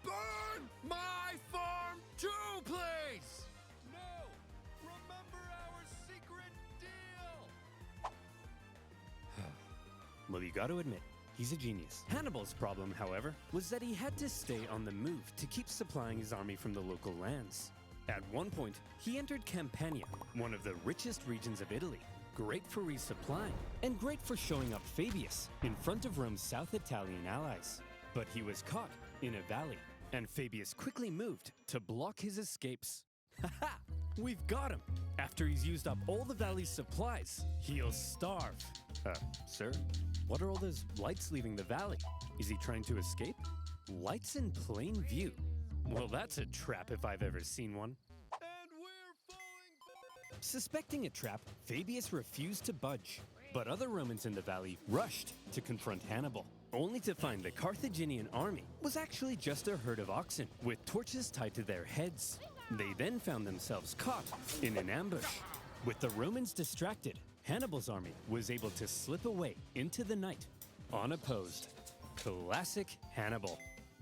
Burn my farm too, please! No! Remember our secret deal! Well, you gotta admit, he's a genius. Hannibal's problem, however, was that he had to stay on the move to keep supplying his army from the local lands. At one point, he entered Campania, one of the richest regions of Italy, great for resupplying, and great for showing up Fabius in front of Rome's South Italian allies. But he was caught in a valley, and Fabius quickly moved to block his escapes. Haha! We've got him! After he's used up all the valley's supplies, he'll starve. Sir? What are all those lights leaving the valley? Is he trying to escape? Lights in plain view. Well, that's a trap if I've ever seen one. And we're falling. Suspecting a trap, Fabius refused to budge. But other Romans in the valley rushed to confront Hannibal, only to find the Carthaginian army was actually just a herd of oxen with torches tied to their heads. They then found themselves caught in an ambush. With the Romans distracted, Hannibal's army was able to slip away into the night, unopposed. Classic Hannibal.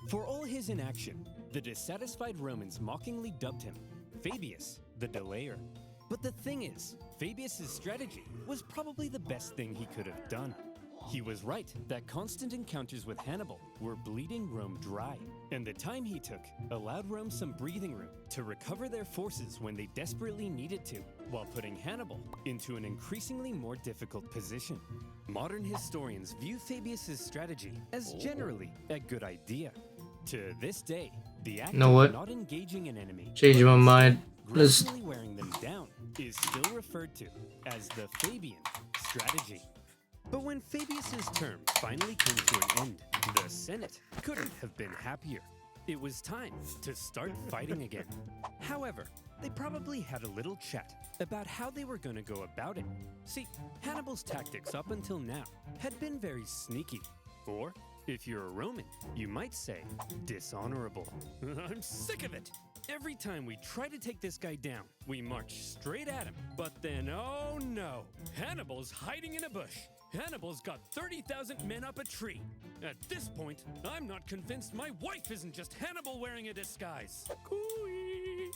For all his inaction, the dissatisfied Romans mockingly dubbed him Fabius the Delayer. But the thing is, Fabius's strategy was probably the best thing he could have done. He was right that constant encounters with Hannibal were bleeding Rome dry, and the time he took allowed Rome some breathing room to recover their forces when they desperately needed to, while putting Hannibal into an increasingly more difficult position. Modern historians view Fabius's strategy as generally a good idea. To this day, the act of not engaging an enemy, Changing my mind. Let's gradually wearing them down, is still referred to as the Fabian strategy. But when Fabius's term finally came to an end, the Senate couldn't have been happier. It was time to start fighting again. However, they probably had a little chat about how they were going to go about it. See, Hannibal's tactics up until now had been very sneaky, or if you're a Roman, you might say dishonorable. I'm sick of it. Every time we try to take this guy down, we march straight at him. But then, oh no, Hannibal's hiding in a bush. Hannibal's got 30,000 men up a tree. At this point, I'm not convinced my wife isn't just Hannibal wearing a disguise. Cooey.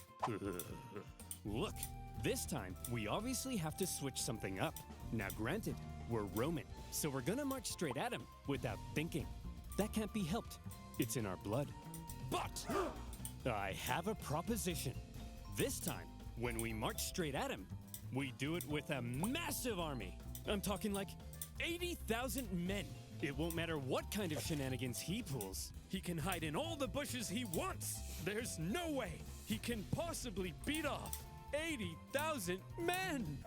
Look, this time we obviously have to switch something up. Now granted, we're Roman, so we're gonna march straight at him without thinking. That can't be helped. It's in our blood. But I have a proposition. This time, when we march straight at him, we do it with a massive army. I'm talking like 80,000 men. It won't matter what kind of shenanigans he pulls. He can hide in all the bushes he wants. There's no way he can possibly beat off 80,000 men.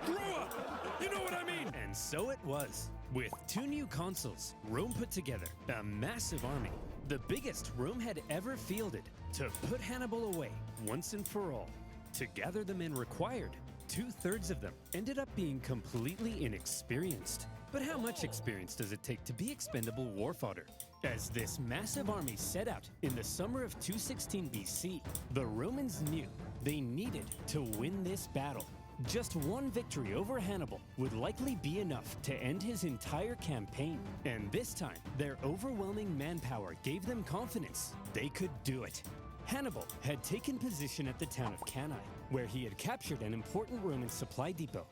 Grow up! You know what I mean? And so it was. With 2 new consuls, Rome put together a massive army, the biggest Rome had ever fielded, to put Hannibal away once and for all. To gather the men required, 2/3 of them ended up being completely inexperienced. But how much experience does it take to be expendable war fodder? As this massive army set out in the summer of 216 BC, the Romans knew they needed to win this battle. Just one victory over Hannibal would likely be enough to end his entire campaign. And this time, their overwhelming manpower gave them confidence they could do it. Hannibal had taken position at the town of Cannae, where he had captured an important Roman supply depot.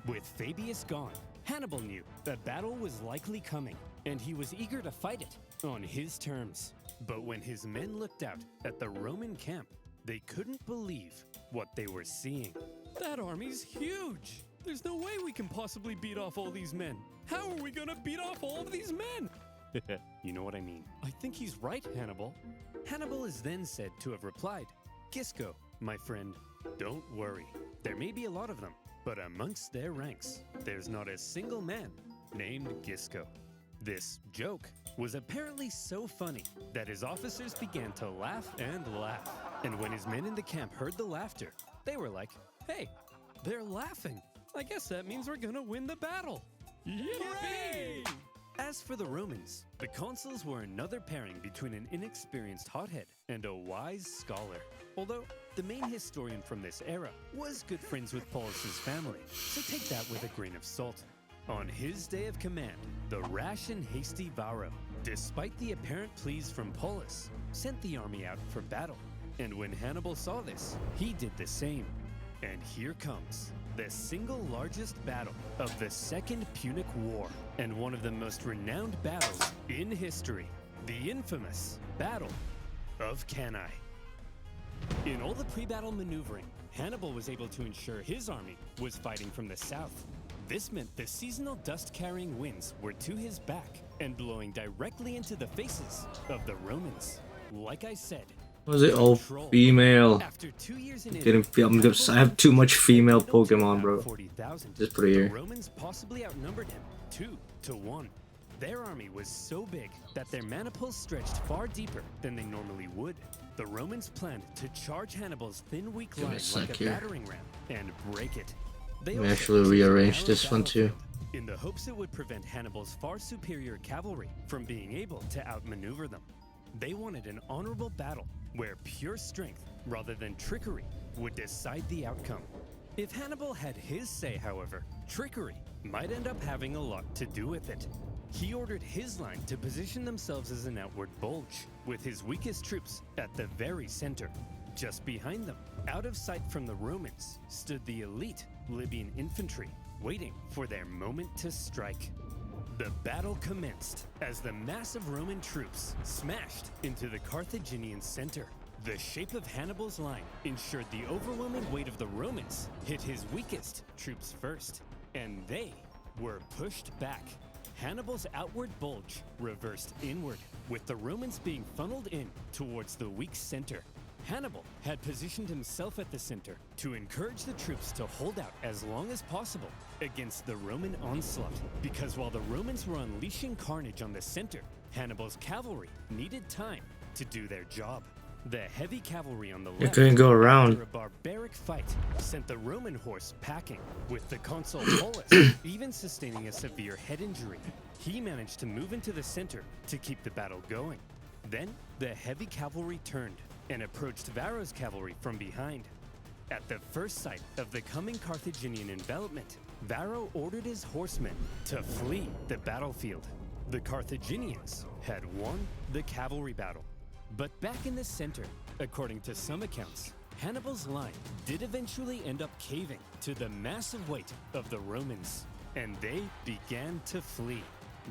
With Fabius gone, Hannibal knew a battle was likely coming, and he was eager to fight it on his terms. But when his men looked out at the Roman camp, they couldn't believe what they were seeing. That army's huge! There's no way we can possibly beat off all these men. How are we gonna beat off all of these men? You know what I mean. I think he's right, Hannibal. Hannibal is then said to have replied, Gisco, my friend, don't worry. There may be a lot of them, but amongst their ranks, there's not a single man named Gisco. This joke was apparently so funny that his officers began to laugh and laugh. And when his men in the camp heard the laughter, they were like, hey, they're laughing. I guess that means we're gonna win the battle. Yippee! As for the Romans, the consuls were another pairing between an inexperienced hothead and a wise scholar. Although the main historian from this era was good friends with Paulus's family, so take that with a grain of salt. On his day of command, the rash and hasty Varro, despite the apparent pleas from Paulus, sent the army out for battle. And when Hannibal saw this, he did the same. And here comes the single largest battle of the Second Punic War, and one of the most renowned battles in history, the infamous Battle of Cannae. In all the pre-battle maneuvering, Hannibal was able to ensure his army was fighting from the south. This meant the seasonal dust-carrying winds were to his back and blowing directly into the faces of the Romans. Like I said, was it all female? After 2 years in I have too much female Pokemon, bro. 40,000. Just put it here. The Romans possibly outnumbered him 2-1. Their army was so big that their mana pools stretched far deeper than they normally would. The Romans planned to charge Hannibal's thin, weak line like a battering ram and break it. They Let me actually rearrange this one too. In the hopes it would prevent Hannibal's far superior cavalry from being able to outmaneuver them. They wanted an honorable battle where pure strength, rather than trickery, would decide the outcome. If Hannibal had his say, however, trickery might end up having a lot to do with it. He ordered his line to position themselves as an outward bulge, with his weakest troops at the very center. Just behind them, out of sight from the Romans, stood the elite Libyan infantry, waiting for their moment to strike. The battle commenced as the massive Roman troops smashed into the Carthaginian center. The shape of Hannibal's line ensured the overwhelming weight of the Romans hit his weakest troops first, and they were pushed back. Hannibal's outward bulge reversed inward, with the Romans being funneled in towards the weak center. Hannibal had positioned himself at the center to encourage the troops to hold out as long as possible against the Roman onslaught, because while the Romans were unleashing carnage on the center, Hannibal's cavalry needed time to do their job. The heavy cavalry on the left, couldn't go around. after a barbaric fight, sent the Roman horse packing, with the consul Paulus even sustaining a severe head injury. He managed to move into the center to keep the battle going. Then, the heavy cavalry turned and approached Varro's cavalry from behind. At the first sight of the coming Carthaginian envelopment, Varro ordered his horsemen to flee the battlefield. The Carthaginians had won the cavalry battle. But back in the center, according to some accounts, Hannibal's line did eventually end up caving to the massive weight of the Romans, and they began to flee.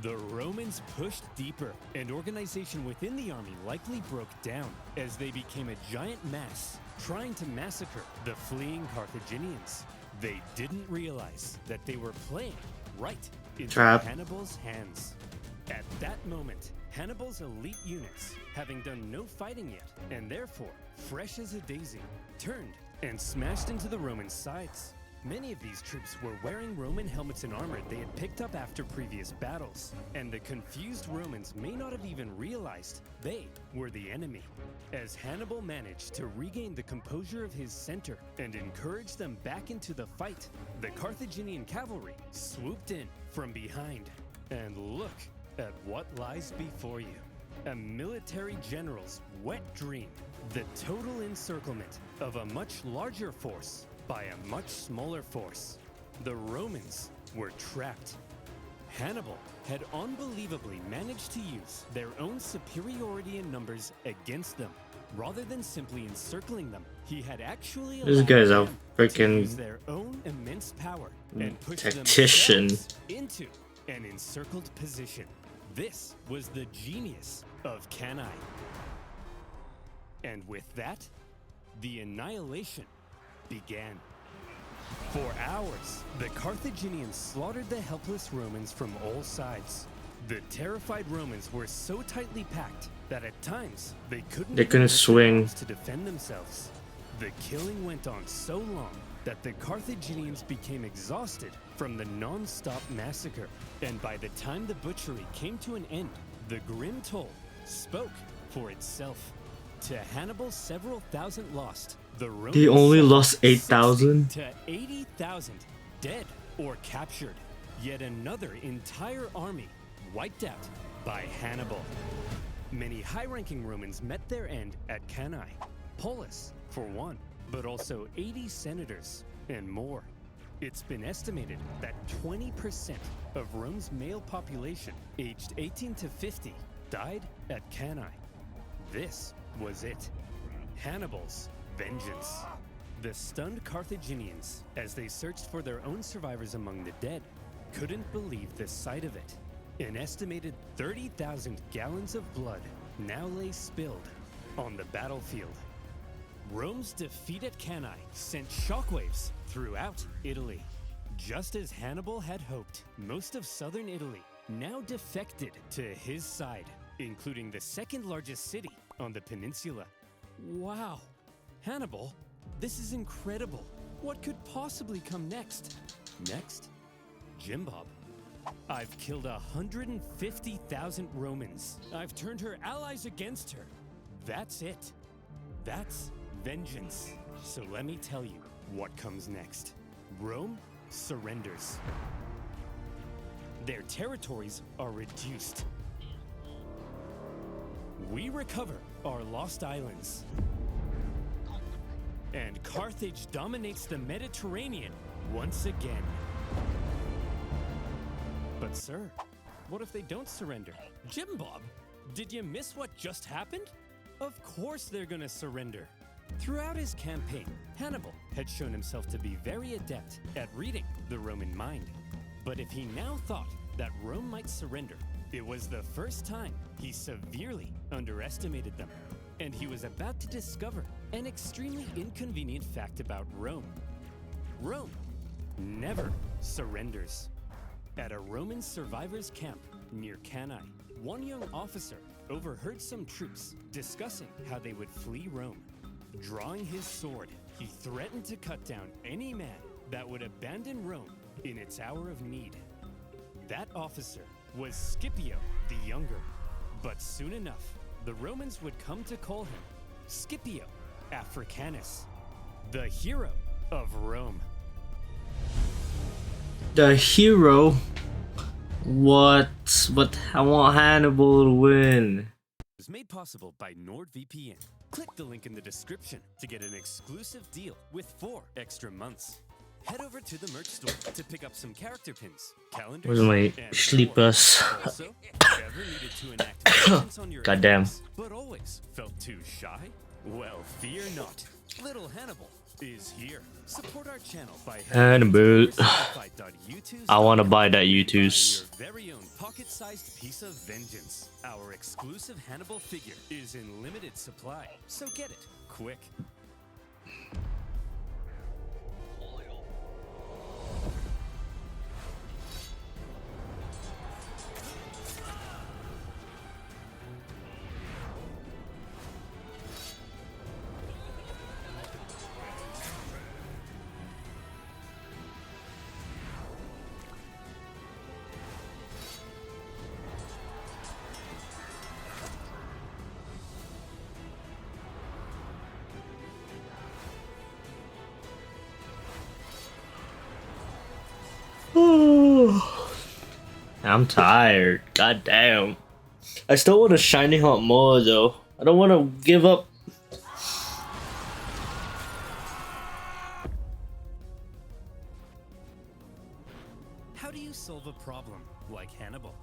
The Romans pushed deeper, and organization within the army likely broke down as they became a giant mass, trying to massacre the fleeing Carthaginians. They didn't realize that they were playing right into Hannibal's hands. At that moment, Hannibal's elite units, having done no fighting yet, and therefore fresh as a daisy, turned and smashed into the Roman sides. Many of these troops were wearing Roman helmets and armor they had picked up after previous battles, and the confused Romans may not have even realized they were the enemy. As Hannibal managed to regain the composure of his center and encourage them back into the fight, the Carthaginian cavalry swooped in from behind. And look at what lies before you. A military general's wet dream. The total encirclement of a much larger force by a much smaller force. The Romans were trapped. Hannibal had unbelievably managed to use their own superiority in numbers against them. Rather than simply encircling them, he had actually This allowed guy's a them to freaking use their own immense power and push tactician. themselves into an encircled position. This was the genius of Cannae. And with that, the annihilation began. For hours, the Carthaginians slaughtered the helpless Romans from all sides. The terrified Romans were so tightly packed that at times they couldn't swing to defend themselves. The killing went on so long that the Carthaginians became exhausted from the non-stop massacre. And by the time the butchery came to an end, the grim toll spoke for itself. To Hannibal's several thousand lost, the Romans They only lost 60 8,000? to 80,000 dead or captured. Yet another entire army wiped out by Hannibal. Many high-ranking Romans met their end at Cannae. Paulus, for one, but also 80 senators and more. It's been estimated that 20% of Rome's male population, aged 18 to 50, died at Cannae. This was it. Hannibal's vengeance. The stunned Carthaginians, as they searched for their own survivors among the dead, couldn't believe the sight of it. An estimated 30,000 gallons of blood now lay spilled on the battlefield. Rome's defeat at Cannae sent shockwaves throughout Italy. Just as Hannibal had hoped, most of southern Italy now defected to his side, including the second largest city on the peninsula. Wow, Hannibal, this is incredible. What could possibly come next? Next? Jim Bob. I've killed 150,000 Romans. I've turned her allies against her. That's it. That's vengeance. So let me tell you what comes next. Rome surrenders. Their territories are reduced. We recover our lost islands. And Carthage dominates the Mediterranean once again. But sir, what if they don't surrender? Jim Bob, did you miss what just happened? Of course they're gonna surrender. Throughout his campaign, Hannibal had shown himself to be very adept at reading the Roman mind. But if he now thought that Rome might surrender, it was the first time he severely underestimated them. And he was about to discover an extremely inconvenient fact about Rome. Rome never surrenders. At a Roman survivors' camp near Cannae, one young officer overheard some troops discussing how they would flee Rome. Drawing his sword, he threatened to cut down any man that would abandon Rome in its hour of need. That officer was Scipio the Younger. But soon enough, the Romans would come to call him Scipio Africanus, the hero of Rome. The hero? What? But I want Hannibal to win. It was made possible by NordVPN. Click the link in the description to get an exclusive deal with 4 extra months. Head over to the merch store to pick up some character pins, calendars, Where's my and sleepers? more. Also, ever needed to enact vengeance on your Goddamn. enemies, but always felt too shy? Well, fear not. Little Hannibal is here. Support our channel by Hannibal. Simplified.youtube. I want to buy that YouTube's. Your very own pocket-sized piece of vengeance. Our exclusive Hannibal figure is in limited supply, so get it quick. I'm tired. God damn. I still want a shiny hot more though. I don't want to give up. How do you solve a problem like Hannibal?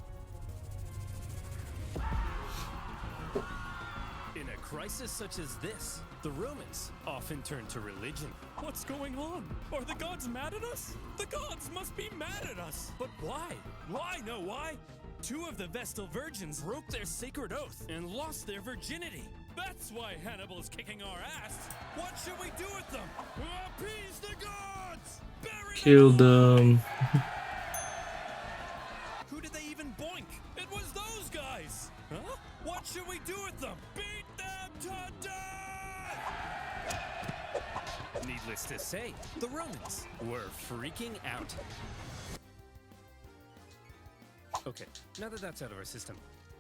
In a crisis such as this, the Romans often turn to religion. What's going on? Are the gods mad at us? The gods must be mad at us! But why? Why? No, why? 2 of the Vestal virgins broke their sacred oath and lost their virginity. That's why Hannibal is kicking our ass. What should we do with them? Appease the gods! Bury Kill them. Who did they even boink? It was those guys! Huh? What should we do with them? Beat them to death! Needless to say, the Romans were freaking out. Okay, now that that's out of our system,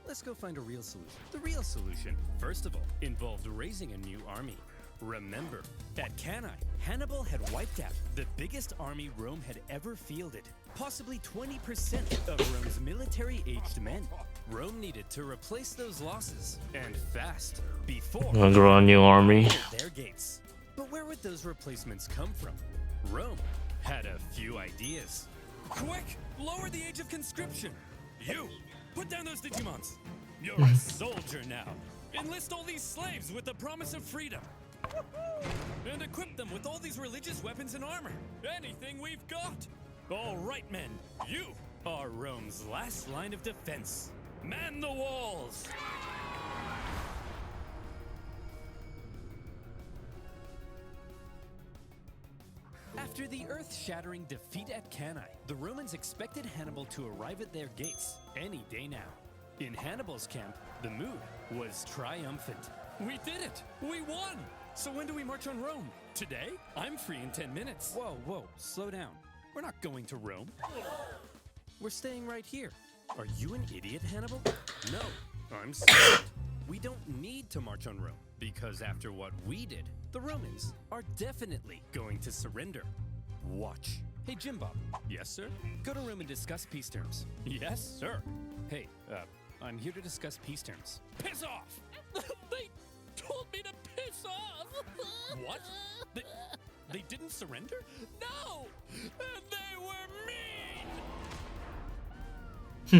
let's go find a real solution. The real solution, first of all, involved raising a new army. Remember, at Cannae, Hannibal had wiped out the biggest army Rome had ever fielded, possibly 20% of Rome's military-aged men. Rome needed to replace those losses, and fast, before I'm gonna grow a new army. their gates. But where would those replacements come from? Rome had a few ideas. Quick! Lower the age of conscription! You! Put down those Digimons! You're a soldier now! Enlist all these slaves with the promise of freedom! And equip them with all these religious weapons and armor! Anything we've got! All right, men! You are Rome's last line of defense! Man the walls! After the earth-shattering defeat at Cannae, the Romans expected Hannibal to arrive at their gates any day now. In Hannibal's camp, the mood was triumphant. We did it! We won! So when do we march on Rome? Today? I'm free in 10 minutes. Whoa, whoa, slow down. We're not going to Rome. We're staying right here. Are you an idiot, Hannibal? No, I'm sorry. We don't need to march on Rome, because after what we did, the Romans are definitely going to surrender. Watch. Hey, Jim Bob. Yes, sir? Go to Rome and discuss peace terms. Yes, sir. Hey, I'm here to discuss peace terms. Piss off! They told me to piss off! What? They didn't surrender? No! They were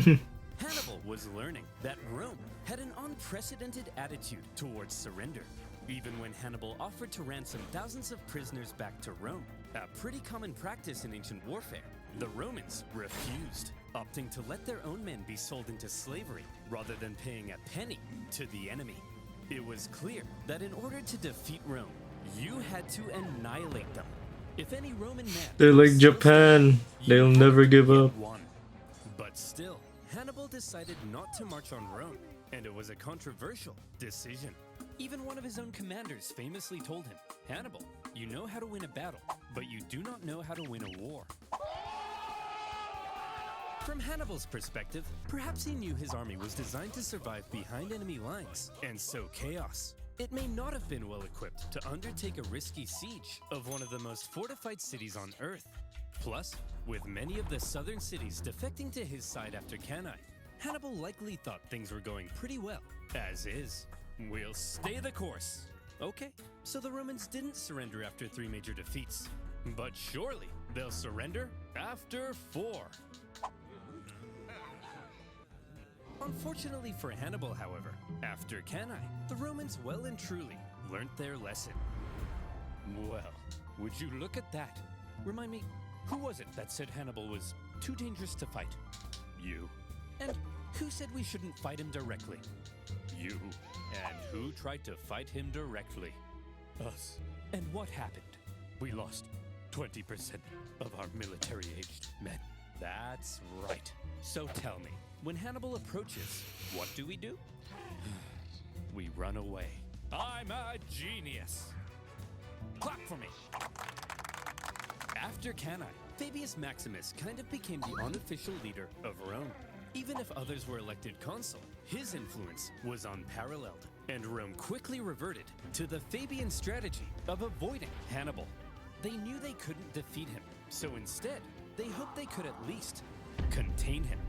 mean! Hannibal was learning that Rome had an unprecedented attitude towards surrender. Even when Hannibal offered to ransom thousands of prisoners back to Rome, a pretty common practice in ancient warfare, the Romans refused, opting to let their own men be sold into slavery rather than paying a penny to the enemy. It was clear that in order to defeat Rome, you had to annihilate them. If any Roman man They're like Japan. They'll never give up. won. But still, Hannibal decided not to march on Rome, and it was a controversial decision. Even one of his own commanders famously told him, "Hannibal, you know how to win a battle, but you do not know how to win a war." From Hannibal's perspective, perhaps he knew his army was designed to survive behind enemy lines and sow chaos. It may not have been well equipped to undertake a risky siege of one of the most fortified cities on Earth. Plus, with many of the southern cities defecting to his side after Cannae, Hannibal likely thought things were going pretty well. As is, we'll stay the course. Okay, so the Romans didn't surrender after 3 major defeats. But surely they'll surrender after 4. Unfortunately for Hannibal, however, after Cannae, the Romans well and truly learnt their lesson. Well, would you look at that? Remind me, who was it that said Hannibal was too dangerous to fight? You. And who said we shouldn't fight him directly? You. And who tried to fight him directly? Us. And what happened? We lost 20% of our military-aged men. That's right. So tell me, when Hannibal approaches, what do? We run away. I'm a genius. Clap for me. After Cannae, Fabius Maximus kind of became the unofficial leader of Rome. Even if others were elected consul, his influence was unparalleled, and Rome quickly reverted to the Fabian strategy of avoiding Hannibal. They knew they couldn't defeat him, so instead, they hoped they could at least contain him.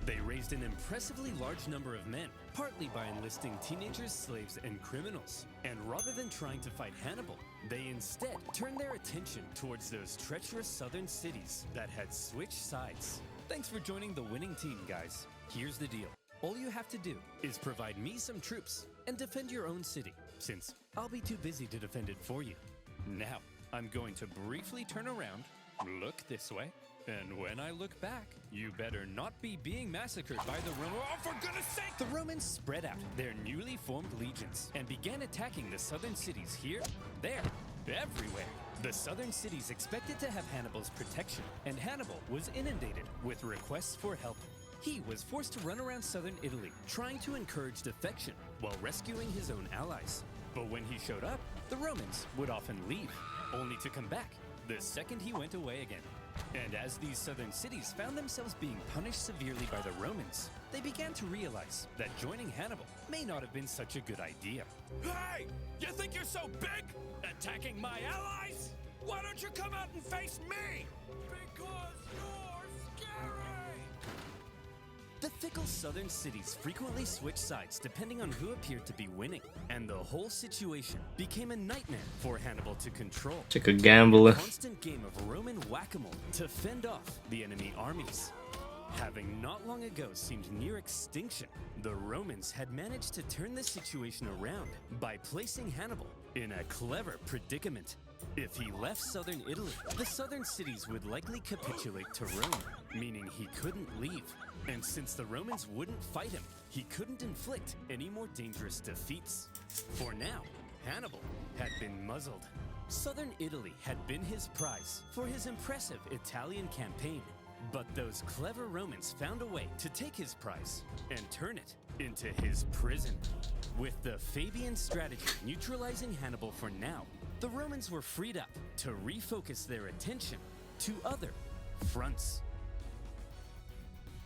They raised an impressively large number of men, partly by enlisting teenagers, slaves, and criminals. And rather than trying to fight Hannibal, they instead turned their attention towards those treacherous southern cities that had switched sides. Thanks for joining the winning team, guys. Here's the deal. All you have to do is provide me some troops and defend your own city, since I'll be too busy to defend it for you. Now, I'm going to briefly turn around, look this way, and when I look back, you better not be being massacred by the Romans. Oh, for goodness sake! The Romans spread out their newly formed legions and began attacking the southern cities here, there, everywhere. The southern cities expected to have Hannibal's protection, and Hannibal was inundated with requests for help. He was forced to run around southern Italy, trying to encourage defection while rescuing his own allies. But when he showed up, the Romans would often leave, only to come back the second he went away again. And as these southern cities found themselves being punished severely by the Romans, they began to realize that joining Hannibal may not have been such a good idea. Hey! You think you're so big? Attacking my allies? Why don't you come out and face me? Because you're scary! The fickle southern cities frequently switched sides depending on who appeared to be winning, and the whole situation became a nightmare for Hannibal to control. It's like a gambler. A constant game of Roman whack-a-mole to fend off the enemy armies. Having not long ago seemed near extinction, the Romans had managed to turn the situation around by placing Hannibal in a clever predicament. If he left southern Italy, the southern cities would likely capitulate to Rome, meaning he couldn't leave. And since the Romans wouldn't fight him, he couldn't inflict any more dangerous defeats. For now, Hannibal had been muzzled. Southern Italy had been his prize for his impressive Italian campaign. But those clever Romans found a way to take his prize and turn it into his prison. With the Fabian strategy neutralizing Hannibal for now, the Romans were freed up to refocus their attention to other fronts.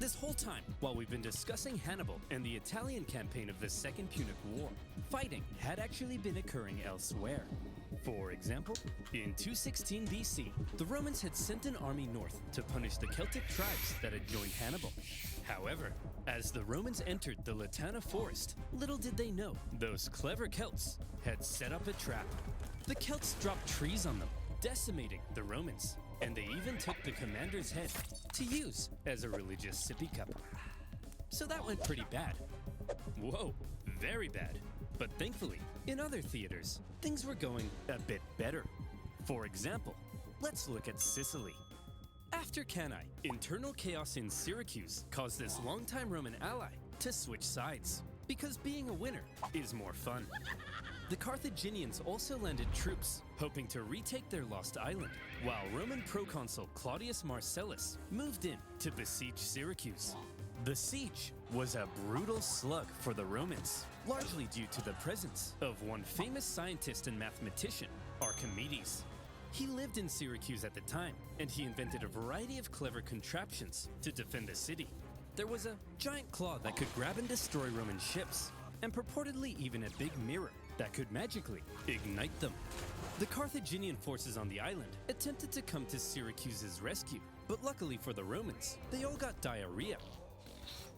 This whole time, while we've been discussing Hannibal and the Italian campaign of the Second Punic War, fighting had actually been occurring elsewhere. For example, in 216 BC, the Romans had sent an army north to punish the Celtic tribes that had joined Hannibal. However, as the Romans entered the Latana forest, little did they know those clever Celts had set up a trap. The Celts dropped trees on them, decimating the Romans, and they even took the commander's head to use as a religious sippy cup. So that went pretty bad. Whoa, very bad. But thankfully, in other theaters, things were going a bit better. For example, let's look at Sicily. After Cannae, internal chaos in Syracuse caused this longtime Roman ally to switch sides, because being a winner is more fun. The Carthaginians also landed troops, hoping to retake their lost island, while Roman proconsul Claudius Marcellus moved in to besiege Syracuse. The siege was a brutal slug for the Romans, largely due to the presence of one famous scientist and mathematician, Archimedes. He lived in Syracuse at the time, and he invented a variety of clever contraptions to defend the city. There was a giant claw that could grab and destroy Roman ships, and purportedly even a big mirror that could magically ignite them. The Carthaginian forces on the island attempted to come to Syracuse's rescue, but luckily for the Romans, they all got diarrhea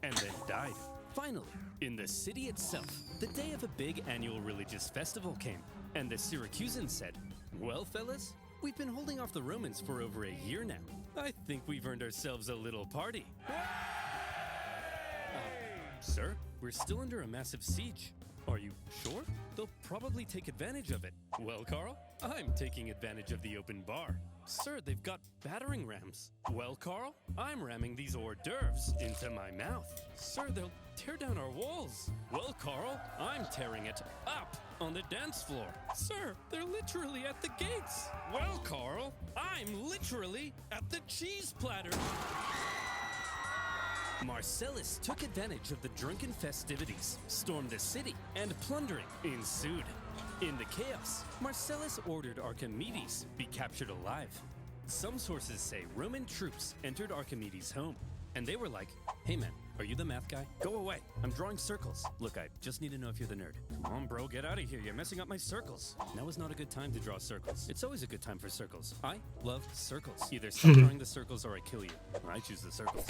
and then died. Finally, in the city itself, the day of a big annual religious festival came, and the Syracusans said, "Well, fellas, we've been holding off the Romans for over a year now. I think we've earned ourselves a little party." Sir, we're still under a massive siege. Are you sure? They'll probably take advantage of it. Well, Carl, I'm taking advantage of the open bar. Sir, they've got battering rams. Well, Carl, I'm ramming these hors d'oeuvres into my mouth. Sir, they'll tear down our walls. Well, Carl, I'm tearing it up on the dance floor. Sir, they're literally at the gates. Well, Carl, I'm literally at the cheese platter. Marcellus took advantage of the drunken festivities, stormed the city, and plundering ensued. In the chaos, Marcellus ordered Archimedes be captured alive. Some sources say Roman troops entered Archimedes' home, and they were like, "Hey man, are you the math guy? Go away, I'm drawing circles. Look, I just need to know if you're the nerd. Come on bro, get out of here, you're messing up my circles." Now is not a good time to draw circles. It's always a good time for circles. I love circles. Either stop drawing the circles or I kill you. I choose the circles.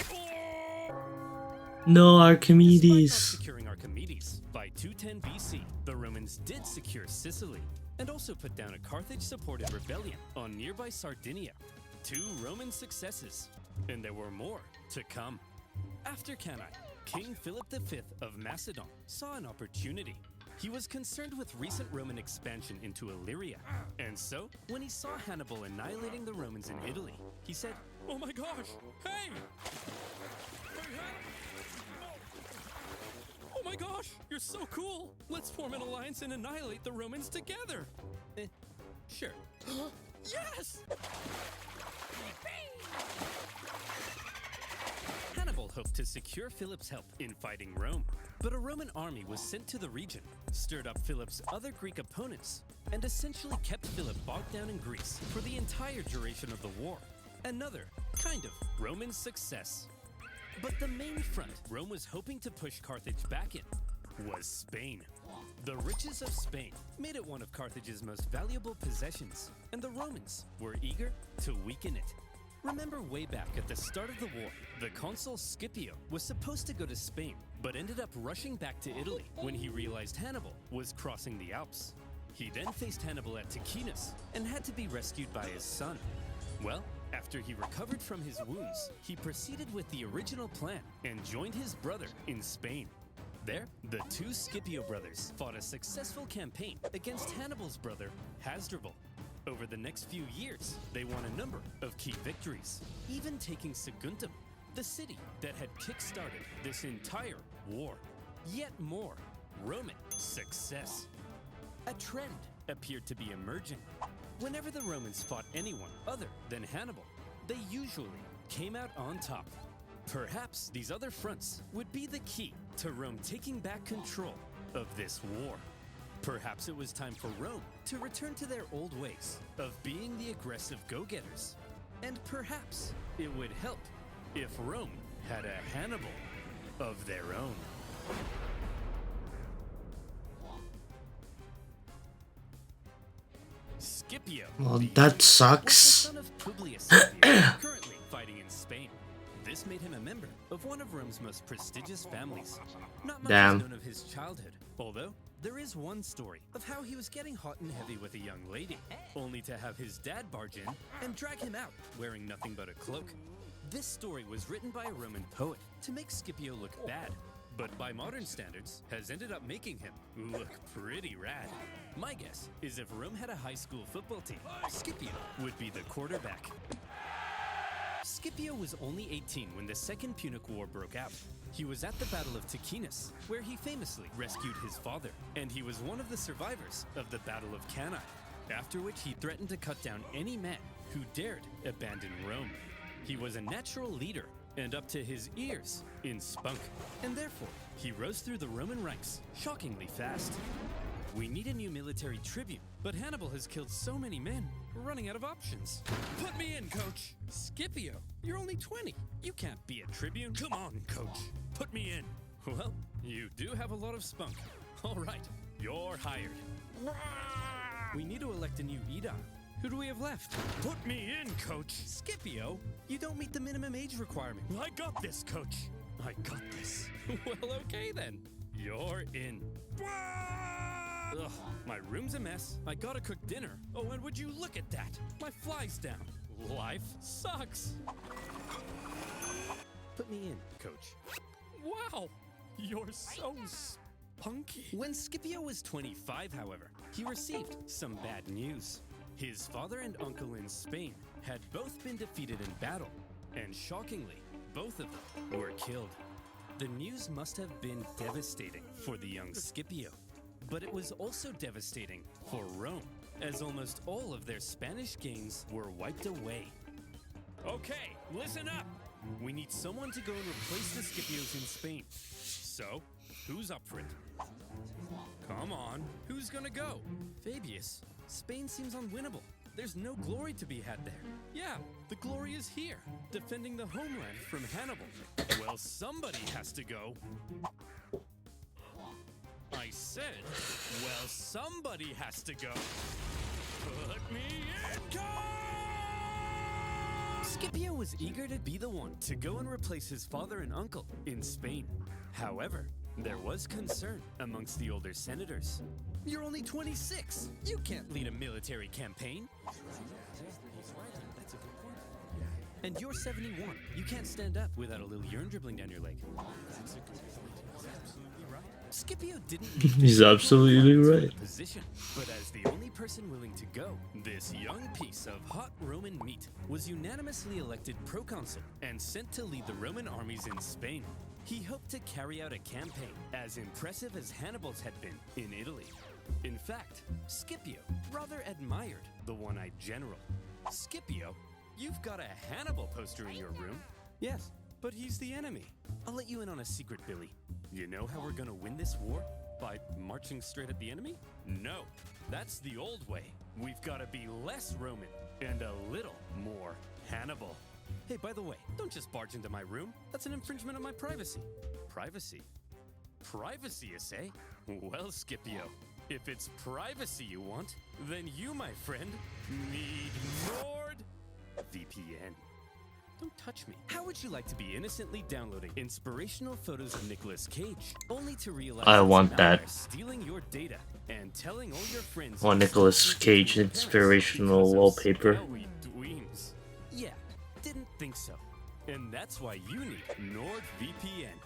No, Despite Archimedes. not securing Archimedes, by 210 BC, the Romans did secure Sicily and also put down a Carthage-supported rebellion on nearby Sardinia. 2 Roman successes, and there were more to come. After Cannae, King Philip V of Macedon saw an opportunity. He was concerned with recent Roman expansion into Illyria, and so, when he saw Hannibal annihilating the Romans in Italy, he said, "Oh my gosh, hey! Oh my gosh, you're so cool! Let's form an alliance and annihilate the Romans together!" Sure. Yes! Hannibal hoped to secure Philip's help in fighting Rome, but a Roman army was sent to the region, stirred up Philip's other Greek opponents, and essentially kept Philip bogged down in Greece for the entire duration of the war. Another kind of Roman success. But the main front Rome was hoping to push Carthage back in was Spain. The riches of Spain made it one of Carthage's most valuable possessions, and the Romans were eager to weaken it. Remember way back at the start of the war, the consul Scipio was supposed to go to Spain, but ended up rushing back to Italy when he realized Hannibal was crossing the Alps. He then faced Hannibal at Ticinus and had to be rescued by his son. Well, after he recovered from his wounds, he proceeded with the original plan and joined his brother in Spain. There, the 2 Scipio brothers fought a successful campaign against Hannibal's brother, Hasdrubal. Over the next few years, they won a number of key victories, even taking Saguntum, the city that had kick-started this entire war. Yet more Roman success. A trend appeared to be emerging. Whenever the Romans fought anyone other than Hannibal, they usually came out on top. Perhaps these other fronts would be the key to Rome taking back control of this war. Perhaps it was time for Rome to return to their old ways of being the aggressive go-getters. And perhaps it would help if Rome had a Hannibal of their own. Scipio. Well, that sucks. Was the son of Publius Scipio, currently fighting in Spain. This made him a member of one of Rome's most prestigious families. Not much is known of his childhood, although there is one story of how he was getting hot and heavy with a young lady, only to have his dad barge in and drag him out wearing nothing but a cloak. This story was written by a Roman poet to make Scipio look bad, but by modern standards has ended up making him look pretty rad. My guess is if Rome had a high school football team, Scipio would be the quarterback. Scipio was only 18 when the Second Punic War broke out. He was at the Battle of Ticinus, where he famously rescued his father, and he was one of the survivors of the Battle of Cannae, after which he threatened to cut down any man who dared abandon Rome. He was a natural leader, and up to his ears in spunk. And therefore, he rose through the Roman ranks shockingly fast. We need a new military tribune, but Hannibal has killed so many men, we're running out of options. Put me in, coach! Scipio, you're only 20. You can't be a tribune. Come on, coach. Put me in. Well, you do have a lot of spunk. All right, you're hired. We need to elect a new Ida. Who do we have left? Put me in, coach. Scipio, you don't meet the minimum age requirement. I got this, coach. I got this. Well, okay then. You're in. Ugh, my room's a mess. I gotta cook dinner. Oh, and would you look at that? My fly's down. Life sucks. Put me in, coach. Wow, you're so spunky. When Scipio was 25, however, he received some bad news. His father and uncle in Spain had both been defeated in battle, and shockingly, both of them were killed. The news must have been devastating for the young Scipio, but it was also devastating for Rome, as almost all of their Spanish gains were wiped away. Okay, listen up! We need someone to go and replace the Scipios in Spain. So, who's up for it? Come on, who's gonna go? Fabius, Spain seems unwinnable. There's no glory to be had there. Yeah, the glory is here, defending the homeland from Hannibal. Well, somebody has to go. I said, well, somebody has to go. Put me in, Scipio was eager to be the one to go and replace his father and uncle in Spain. However, there was concern amongst the older senators. You're only 26. You can't lead a military campaign. And you're 71. You can't stand up without a little urine dribbling down your leg. Scipio didn't He's absolutely right. position, but as the only person willing to go, this young piece of hot Roman meat was unanimously elected proconsul and sent to lead the Roman armies in Spain. He hoped to carry out a campaign as impressive as Hannibal's had been in Italy. In fact, Scipio rather admired the one-eyed general. Scipio, you've got a Hannibal poster in your room. Yes, but he's the enemy. I'll let you in on a secret, Billy. You know how we're gonna win this war? By marching straight at the enemy? No, that's the old way. We've gotta be less Roman and a little more Hannibal. Hey, by the way, don't just barge into my room. That's an infringement of my privacy. Privacy? Privacy, you say? Well, Scipio, if it's privacy you want, then you, my friend, need NordVPN. Don't touch me. How would you like to be innocently downloading inspirational photos of Nicolas Cage, only to realize I it's want malware that. stealing your data and telling all your friends One Nicolas Cage inspirational wallpaper. Now we dweebs. Yeah, didn't think so. And that's why you need NordVPN.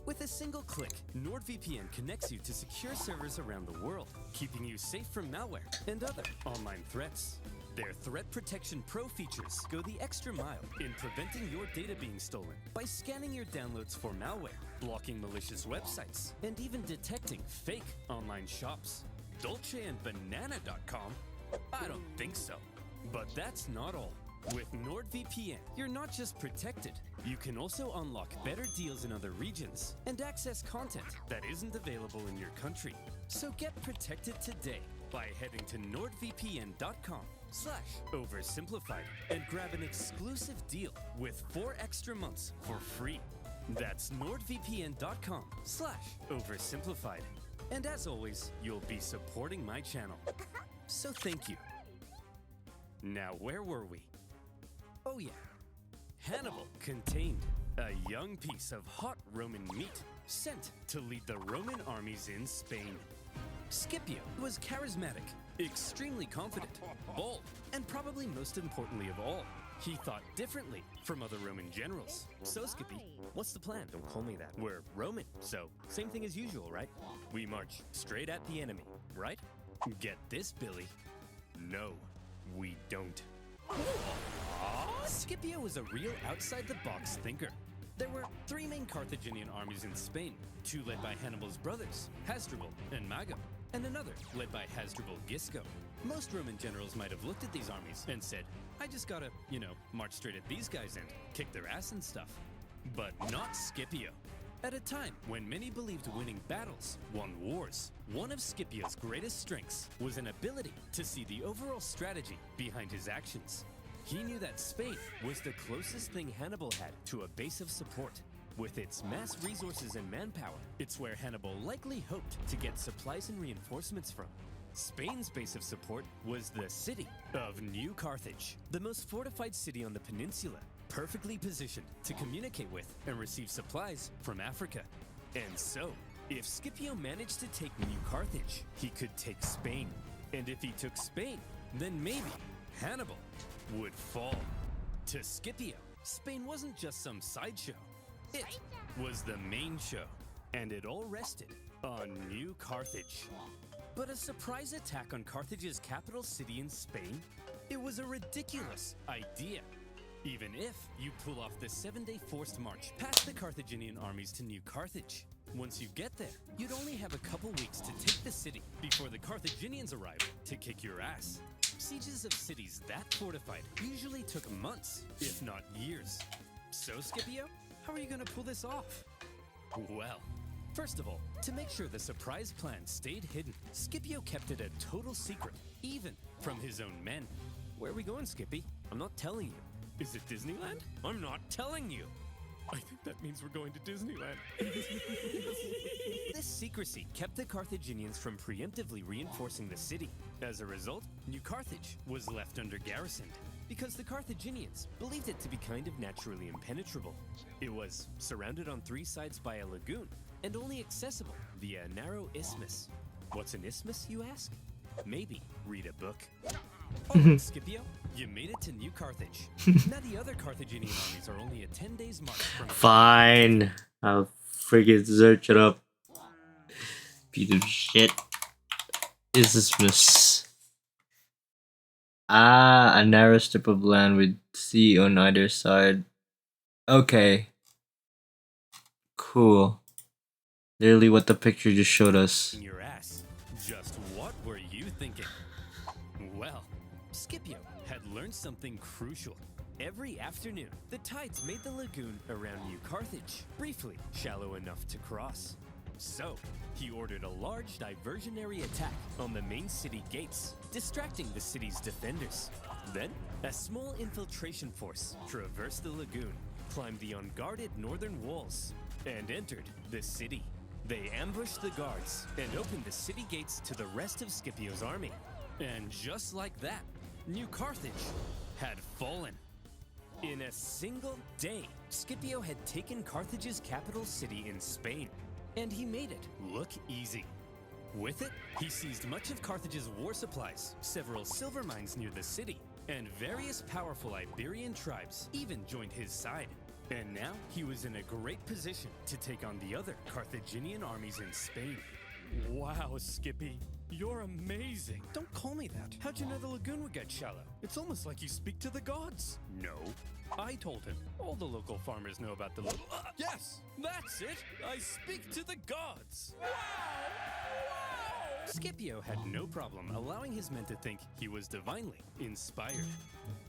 With a single click, NordVPN connects you to secure servers around the world, keeping you safe from malware and other online threats. Their Threat Protection Pro features go the extra mile in preventing your data being stolen by scanning your downloads for malware, blocking malicious websites, and even detecting fake online shops. DolceandBanana.com? I don't think so. But that's not all. With NordVPN, you're not just protected, you can also unlock better deals in other regions and access content that isn't available in your country. So get protected today by heading to nordvpn.com/oversimplified and grab an exclusive deal with 4 extra months for free. That's nordvpn.com/oversimplified. And as always, you'll be supporting my channel. So thank you. Now, where were we? Oh yeah, Hannibal contained a young piece of hot Roman meat sent to lead the Roman armies in Spain. Scipio was charismatic, extremely confident, bold, and probably most importantly of all, he thought differently from other Roman generals. So Skippy, what's the plan? Don't call me that. We're Roman, so same thing as usual, right? We march straight at the enemy, right? Get this, Billy. No, we don't. Scipio was a real outside-the-box thinker. There were 3 main Carthaginian armies in Spain, 2 led by Hannibal's brothers, Hasdrubal and Mago, and another led by Hasdrubal Gisco. Most Roman generals might have looked at these armies and said, I just gotta, march straight at these guys and kick their ass and stuff. But not Scipio. At a time when many believed winning battles won wars, one of Scipio's greatest strengths was an ability to see the overall strategy behind his actions. He knew that Spain was the closest thing Hannibal had to a base of support. With its mass resources and manpower, it's where Hannibal likely hoped to get supplies and reinforcements from. Spain's base of support was the city of New Carthage, the most fortified city on the peninsula, perfectly positioned to communicate with and receive supplies from Africa. And so, if Scipio managed to take New Carthage, he could take Spain. And if he took Spain, then maybe Hannibal would fall. To Scipio, Spain wasn't just some sideshow. It was the main show, and it all rested on New Carthage. But a surprise attack on Carthage's capital city in Spain? It was a ridiculous idea. Even if you pull off the 7-day forced march past the Carthaginian armies to New Carthage. Once you get there, you'd only have a couple weeks to take the city before the Carthaginians arrive to kick your ass. Sieges of cities that fortified usually took months, if not years. So, Scipio, how are you gonna pull this off? Well, first of all, to make sure the surprise plan stayed hidden, Scipio kept it a total secret, even from his own men. Where are we going, Skippy? I'm not telling you. Is it Disneyland? I'm not telling you. I think that means we're going to Disneyland. This secrecy kept the Carthaginians from preemptively reinforcing the city. As a result, New Carthage was left under garrisoned because the Carthaginians believed it to be kind of naturally impenetrable. It was surrounded on 3 sides by a lagoon and only accessible via a narrow isthmus. What's an isthmus, you ask? Maybe read a book. Alright, Scipio, you made it to New Carthage. Now the other Carthaginian armies are only a 10 days march from... Fine. I'll friggin' search it up. Piece of shit. Isthmus. Ah, a narrow strip of land with sea on either side. Okay. Cool. Literally what the picture just showed us. Your ass. Just what were you thinking? Well, Scipio had learned something crucial. Every afternoon, the tides made the lagoon around New Carthage briefly shallow enough to cross. So, he ordered a large diversionary attack on the main city gates, distracting the city's defenders. Then, a small infiltration force traversed the lagoon, climbed the unguarded northern walls, and entered the city. They ambushed the guards and opened the city gates to the rest of Scipio's army. And just like that, New Carthage had fallen. In a single day, Scipio had taken Carthage's capital city in Spain, and he made it look easy. With it, he seized much of Carthage's war supplies, several silver mines near the city, and various powerful Iberian tribes even joined his side. And now he was in a great position to take on the other Carthaginian armies in Spain. Wow, Skippy, you're amazing. Don't call me that. How'd you know the lagoon would get shallow? It's almost like you speak to the gods. No, I told him. All the local farmers know about the yes, that's it. I speak to the gods. Wow! Scipio had no problem allowing his men to think he was divinely inspired.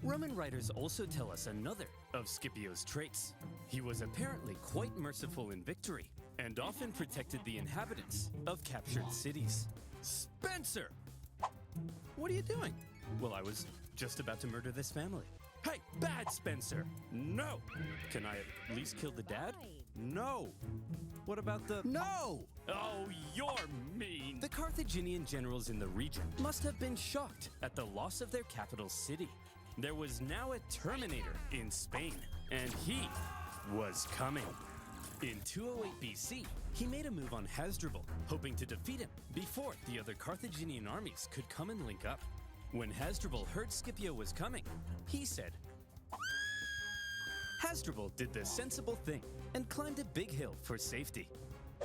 Roman writers also tell us another of Scipio's traits. He was apparently quite merciful in victory and often protected the inhabitants of captured cities. Spencer! What are you doing? Well, I was just about to murder this family. Hey, bad Spencer! No! Can I at least kill the dad? No! What about the... No! Oh, you're mean! The Carthaginian generals in the region must have been shocked at the loss of their capital city. There was now a Terminator in Spain, and he was coming. In 208 BC, he made a move on Hasdrubal, hoping to defeat him before the other Carthaginian armies could come and link up. When Hasdrubal heard Scipio was coming, he said, Hasdrubal did the sensible thing and climbed a big hill for safety.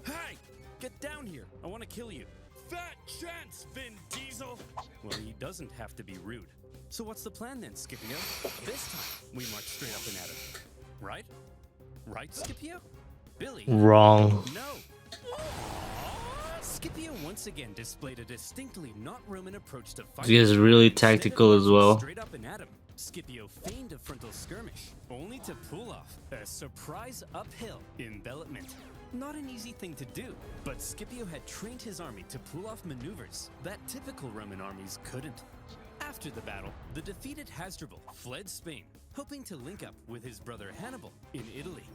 Hey! Get down here! I want to kill you! Fat chance, Vin Diesel! Well, he doesn't have to be rude. So what's the plan then, Scipio? This time, we march straight up and at him. Right? Right, Scipio? Billy? Wrong. No! Scipio once again displayed a distinctly not Roman approach to fighting. He is really tactical as well. Straight up and at him, Scipio feigned a frontal skirmish, only to pull off a surprise uphill envelopment. Not an easy thing to do, but Scipio had trained his army to pull off maneuvers that typical Roman armies couldn't. After the battle, the defeated Hasdrubal fled Spain, hoping to link up with his brother Hannibal in Italy.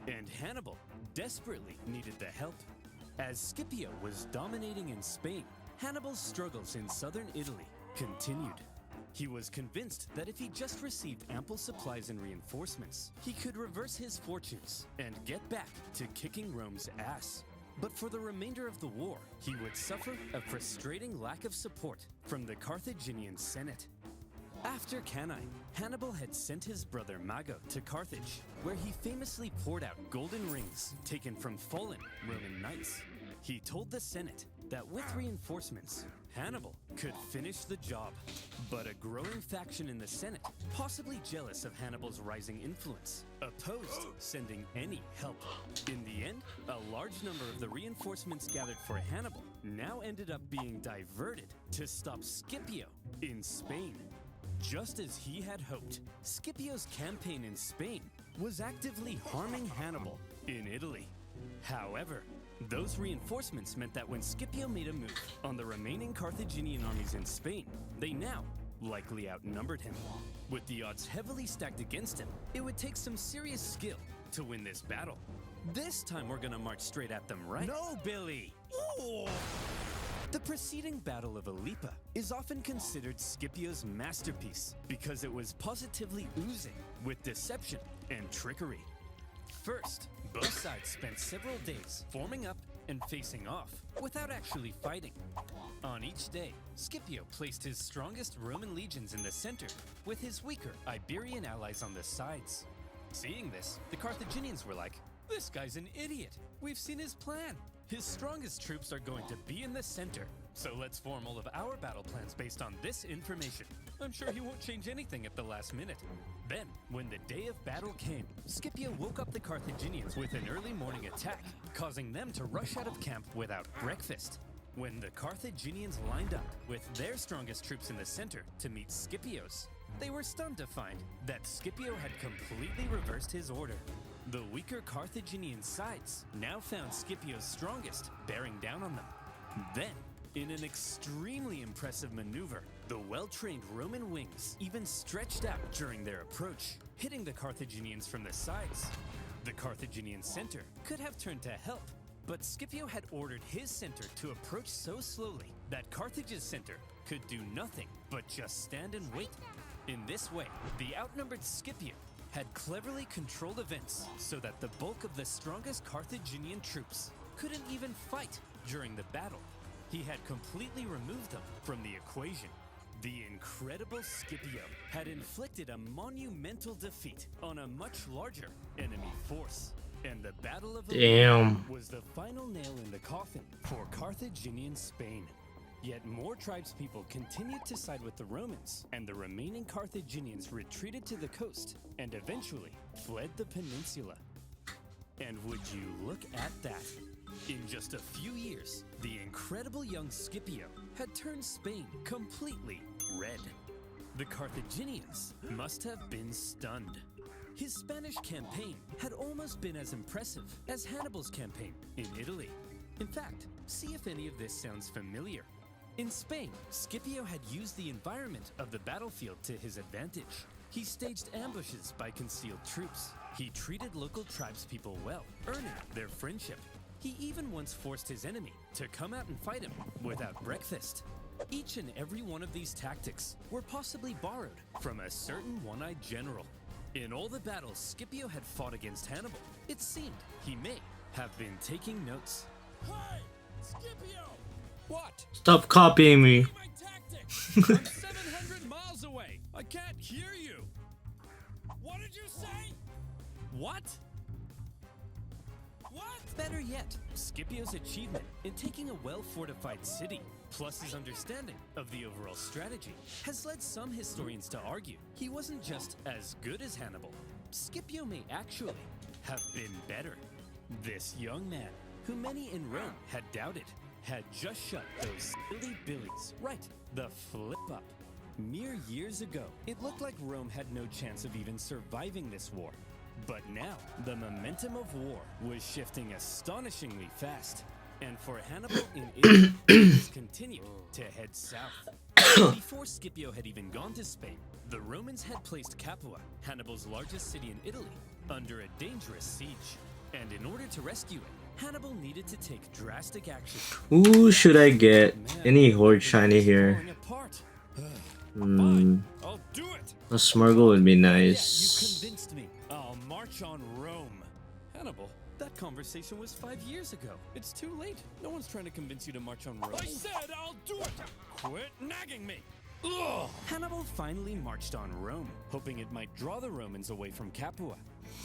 And Hannibal desperately needed the help. As Scipio was dominating in Spain, Hannibal's struggles in southern Italy continued. He was convinced that if he just received ample supplies and reinforcements, he could reverse his fortunes and get back to kicking Rome's ass. But for the remainder of the war, he would suffer a frustrating lack of support from the Carthaginian Senate. After Cannae, Hannibal had sent his brother Mago to Carthage, where he famously poured out golden rings taken from fallen Roman knights. He told the Senate that with reinforcements, Hannibal could finish the job. But a growing faction in the Senate, possibly jealous of Hannibal's rising influence, opposed sending any help. In the end, a large number of the reinforcements gathered for Hannibal now ended up being diverted to stop Scipio in Spain. Just as he had hoped, Scipio's campaign in Spain was actively harming Hannibal in Italy. However, those reinforcements meant that when Scipio made a move on the remaining Carthaginian armies in Spain, they now likely outnumbered him. With the odds heavily stacked against him, it would take some serious skill to win this battle. This time we're gonna march straight at them, right? No, Billy! Ooh. The preceding Battle of Ilipa is often considered Scipio's masterpiece because it was positively oozing with deception and trickery. First, both sides spent several days forming up and facing off without actually fighting. On each day, Scipio placed his strongest Roman legions in the center with his weaker Iberian allies on the sides. Seeing this, the Carthaginians were like, "This guy's an idiot. We've seen his plan. His strongest troops are going to be in the center. So let's form all of our battle plans based on this information. I'm sure he won't change anything at the last minute." Then, when the day of battle came, Scipio woke up the Carthaginians with an early morning attack, causing them to rush out of camp without breakfast. When the Carthaginians lined up with their strongest troops in the center to meet Scipio's, they were stunned to find that Scipio had completely reversed his order. The weaker Carthaginian sides now found Scipio's strongest bearing down on them. Then, in an extremely impressive maneuver, the well-trained Roman wings even stretched out during their approach, hitting the Carthaginians from the sides. The Carthaginian center could have turned to help, but Scipio had ordered his center to approach so slowly that Carthage's center could do nothing but just stand and wait. In this way, the outnumbered Scipio had cleverly controlled events so that the bulk of the strongest Carthaginian troops couldn't even fight during the battle. He had completely removed them from the equation. The incredible Scipio had inflicted a monumental defeat on a much larger enemy force. And the Battle of Ilipa was the final nail in the coffin for Carthaginian Spain. Yet more tribespeople continued to side with the Romans, and the remaining Carthaginians retreated to the coast and eventually fled the peninsula. And would you look at that? In just a few years, the incredible young Scipio had turned Spain completely red. The Carthaginians must have been stunned. His Spanish campaign had almost been as impressive as Hannibal's campaign in Italy. In fact, see if any of this sounds familiar. In Spain, Scipio had used the environment of the battlefield to his advantage. He staged ambushes by concealed troops. He treated local tribespeople well, earning their friendship. He even once forced his enemy to come out and fight him without breakfast. Each and every one of these tactics were possibly borrowed from a certain one-eyed general. In all the battles Scipio had fought against Hannibal, it seemed he may have been taking notes. Hey! Scipio! What? Stop copying me. I'm 700 miles away. I can't hear you. What did you say? What? What? Better yet, Scipio's achievement in taking a well-fortified city, plus his understanding of the overall strategy, has led some historians to argue he wasn't just as good as Hannibal. Scipio may actually have been better. This young man, who many in Rome had doubted, had just shut those silly billies right the flip up. Mere years ago, it looked like Rome had no chance of even surviving this war. But now, the momentum of war was shifting astonishingly fast. And for Hannibal in Italy, things continued to head south. Before Scipio had even gone to Spain, the Romans had placed Capua, Hannibal's largest city in Italy, under a dangerous siege. And in order to rescue it, Hannibal needed to take drastic action. Ooh, should I get any horde shiny here? A Smurgle would be nice. You convinced me. I'll march on Rome. Hannibal, that conversation was 5 years ago. It's too late. No one's trying to convince you to march on Rome. I said I'll do it! Quit nagging me! Ugh. Hannibal finally marched on Rome, hoping it might draw the Romans away from Capua.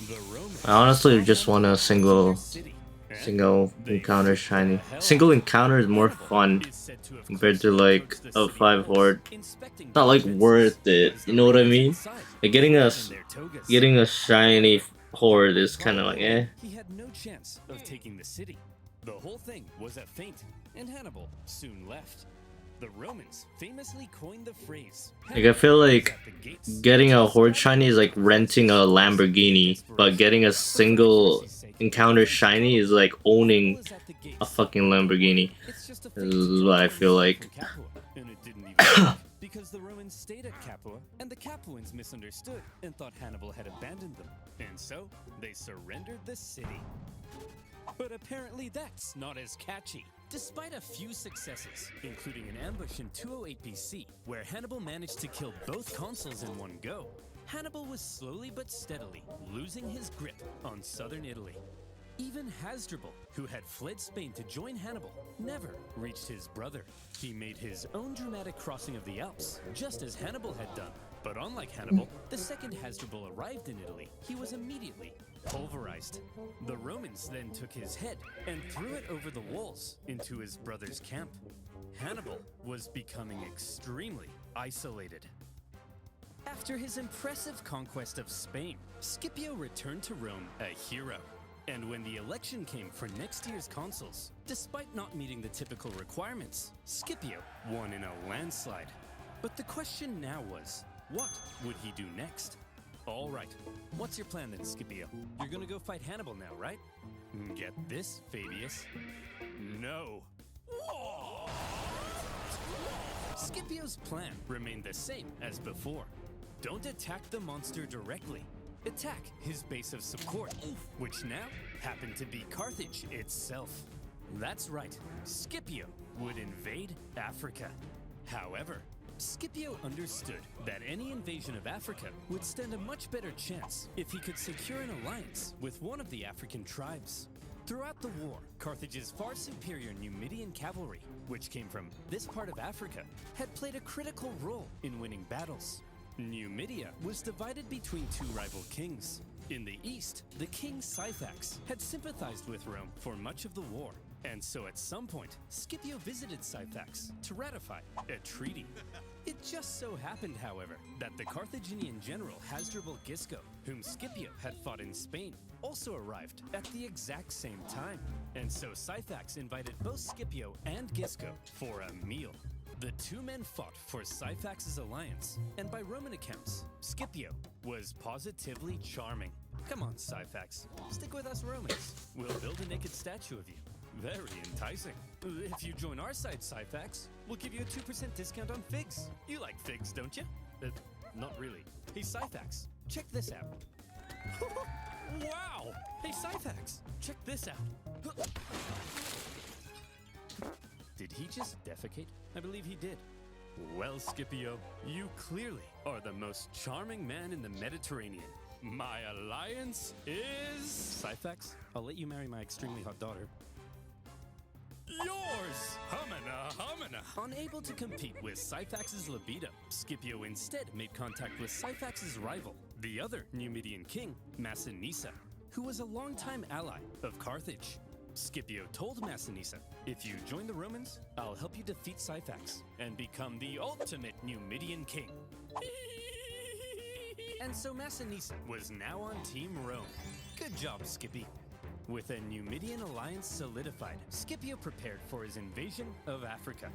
The Romans I honestly just want a single encounter shiny. Single encounter is more fun compared to like a 5 horde. Not like worth it, you know what I mean? Like getting a shiny horde is kind of like eh. He had no chance of taking the city. The whole thing was a feint, and Hannibal soon left. The Romans famously coined the phrase. Like I feel like getting a horde shiny is like renting a Lamborghini, but getting a single encounter shiny is like owning a fucking Lamborghini. This is what I feel like. Because the Romans stayed at Capua, and the Capuans misunderstood and thought Hannibal had abandoned them. And so, they surrendered the city. But apparently that's not as catchy. Despite a few successes, including an ambush in 208 BC, where Hannibal managed to kill both consuls in one go, Hannibal was slowly but steadily losing his grip on southern Italy. Even Hasdrubal, who had fled Spain to join Hannibal, never reached his brother. He made his own dramatic crossing of the Alps, just as Hannibal had done. But unlike Hannibal, the second Hasdrubal arrived in Italy, he was immediately pulverized. The Romans then took his head and threw it over the walls into his brother's camp. Hannibal was becoming extremely isolated. After his impressive conquest of Spain, Scipio returned to Rome a hero. And when the election came for next year's consuls, despite not meeting the typical requirements, Scipio won in a landslide. But the question now was, what would he do next? All right, what's your plan then, Scipio? You're gonna go fight Hannibal now, right? Get this, Fabius. No. Scipio's plan remained the same as before. Don't attack the monster directly. Attack his base of support, which now happened to be Carthage itself. That's right, Scipio would invade Africa. However, Scipio understood that any invasion of Africa would stand a much better chance if he could secure an alliance with one of the African tribes. Throughout the war, Carthage's far superior Numidian cavalry, which came from this part of Africa, had played a critical role in winning battles. Numidia was divided between two rival kings. In the east, the king Syphax had sympathized with Rome for much of the war, and so at some point, Scipio visited Syphax to ratify a treaty. It just so happened, however, that the Carthaginian general Hasdrubal Gisco, whom Scipio had fought in Spain, also arrived at the exact same time. And so Syphax invited both Scipio and Gisco for a meal. The two men fought for Syphax's alliance, and by Roman accounts, Scipio was positively charming. Come on, Syphax, stick with us Romans. We'll build a naked statue of you. Very enticing. If you join our side, Syphax, we'll give you a 2% discount on figs. You like figs, don't you? Not really. Hey, Syphax, check this out. Wow! Hey, Syphax, check this out. Did he just defecate? I believe he did. Well, Scipio, you clearly are the most charming man in the Mediterranean. My alliance is... Syphax, I'll let you marry my extremely hot daughter. Yours! Humana, humana! Unable to compete with Syphax's libido, Scipio instead made contact with Syphax's rival, the other Numidian king, Massinissa, who was a longtime ally of Carthage. Scipio told Massinissa, if you join the Romans, I'll help you defeat Syphax and become the ultimate Numidian king. And so Massinissa was now on Team Rome. Good job, Skippy. With a Numidian alliance solidified, Scipio prepared for his invasion of Africa.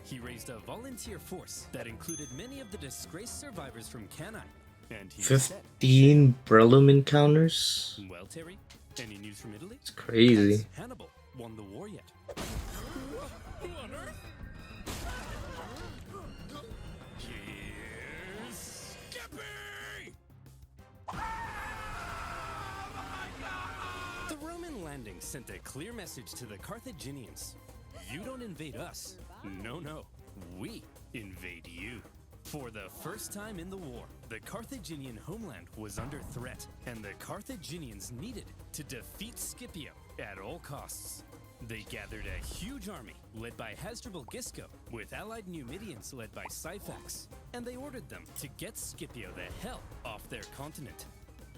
he raised a volunteer force that included many of the disgraced survivors from Canine. And he said, 15 Brelum encounters? well, Terry, any news from Italy? It's crazy. Has Hannibal won the war yet? Who on earth? Here's Skippy! The Roman landing sent a clear message to the Carthaginians. You don't invade us. No, no. We invade you. For the first time in the war, the Carthaginian homeland was under threat, and the Carthaginians needed to defeat Scipio at all costs. They gathered a huge army led by Hasdrubal Gisco, with allied Numidians led by Syphax, and they ordered them to get Scipio the hell off their continent.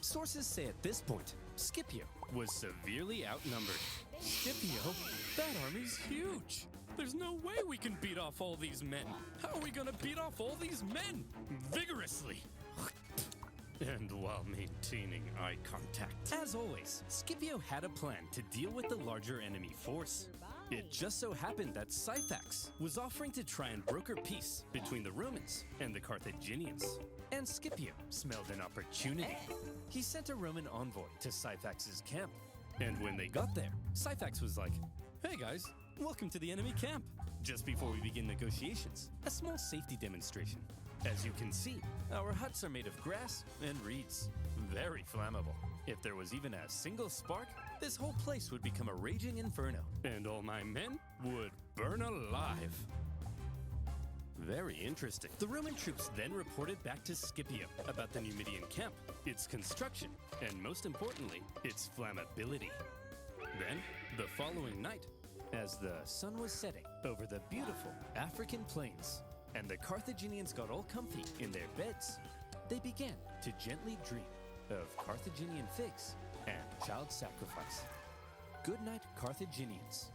Sources say at this point, Scipio was severely outnumbered. Scipio? That army's huge! There's no way we can beat off all these men. How are we gonna beat off all these men? Vigorously. And while maintaining eye contact. As always, Scipio had a plan to deal with the larger enemy force. It just so happened that Syphax was offering to try and broker peace between the Romans and the Carthaginians. And Scipio smelled an opportunity. He sent a Roman envoy to Syphax's camp. And when they got there, Syphax was like, hey guys, welcome to the enemy camp. Just before we begin negotiations, a small safety demonstration. As you can see, our huts are made of grass and reeds. Very flammable. If there was even a single spark, this whole place would become a raging inferno, and all my men would burn alive. Very interesting. The Roman troops then reported back to Scipio about the Numidian camp, its construction, and most importantly, its flammability. Then, the following night, as the sun was setting over the beautiful African plains, and the Carthaginians got all comfy in their beds, they began to gently dream of Carthaginian figs and child sacrifice. Good night, Carthaginians.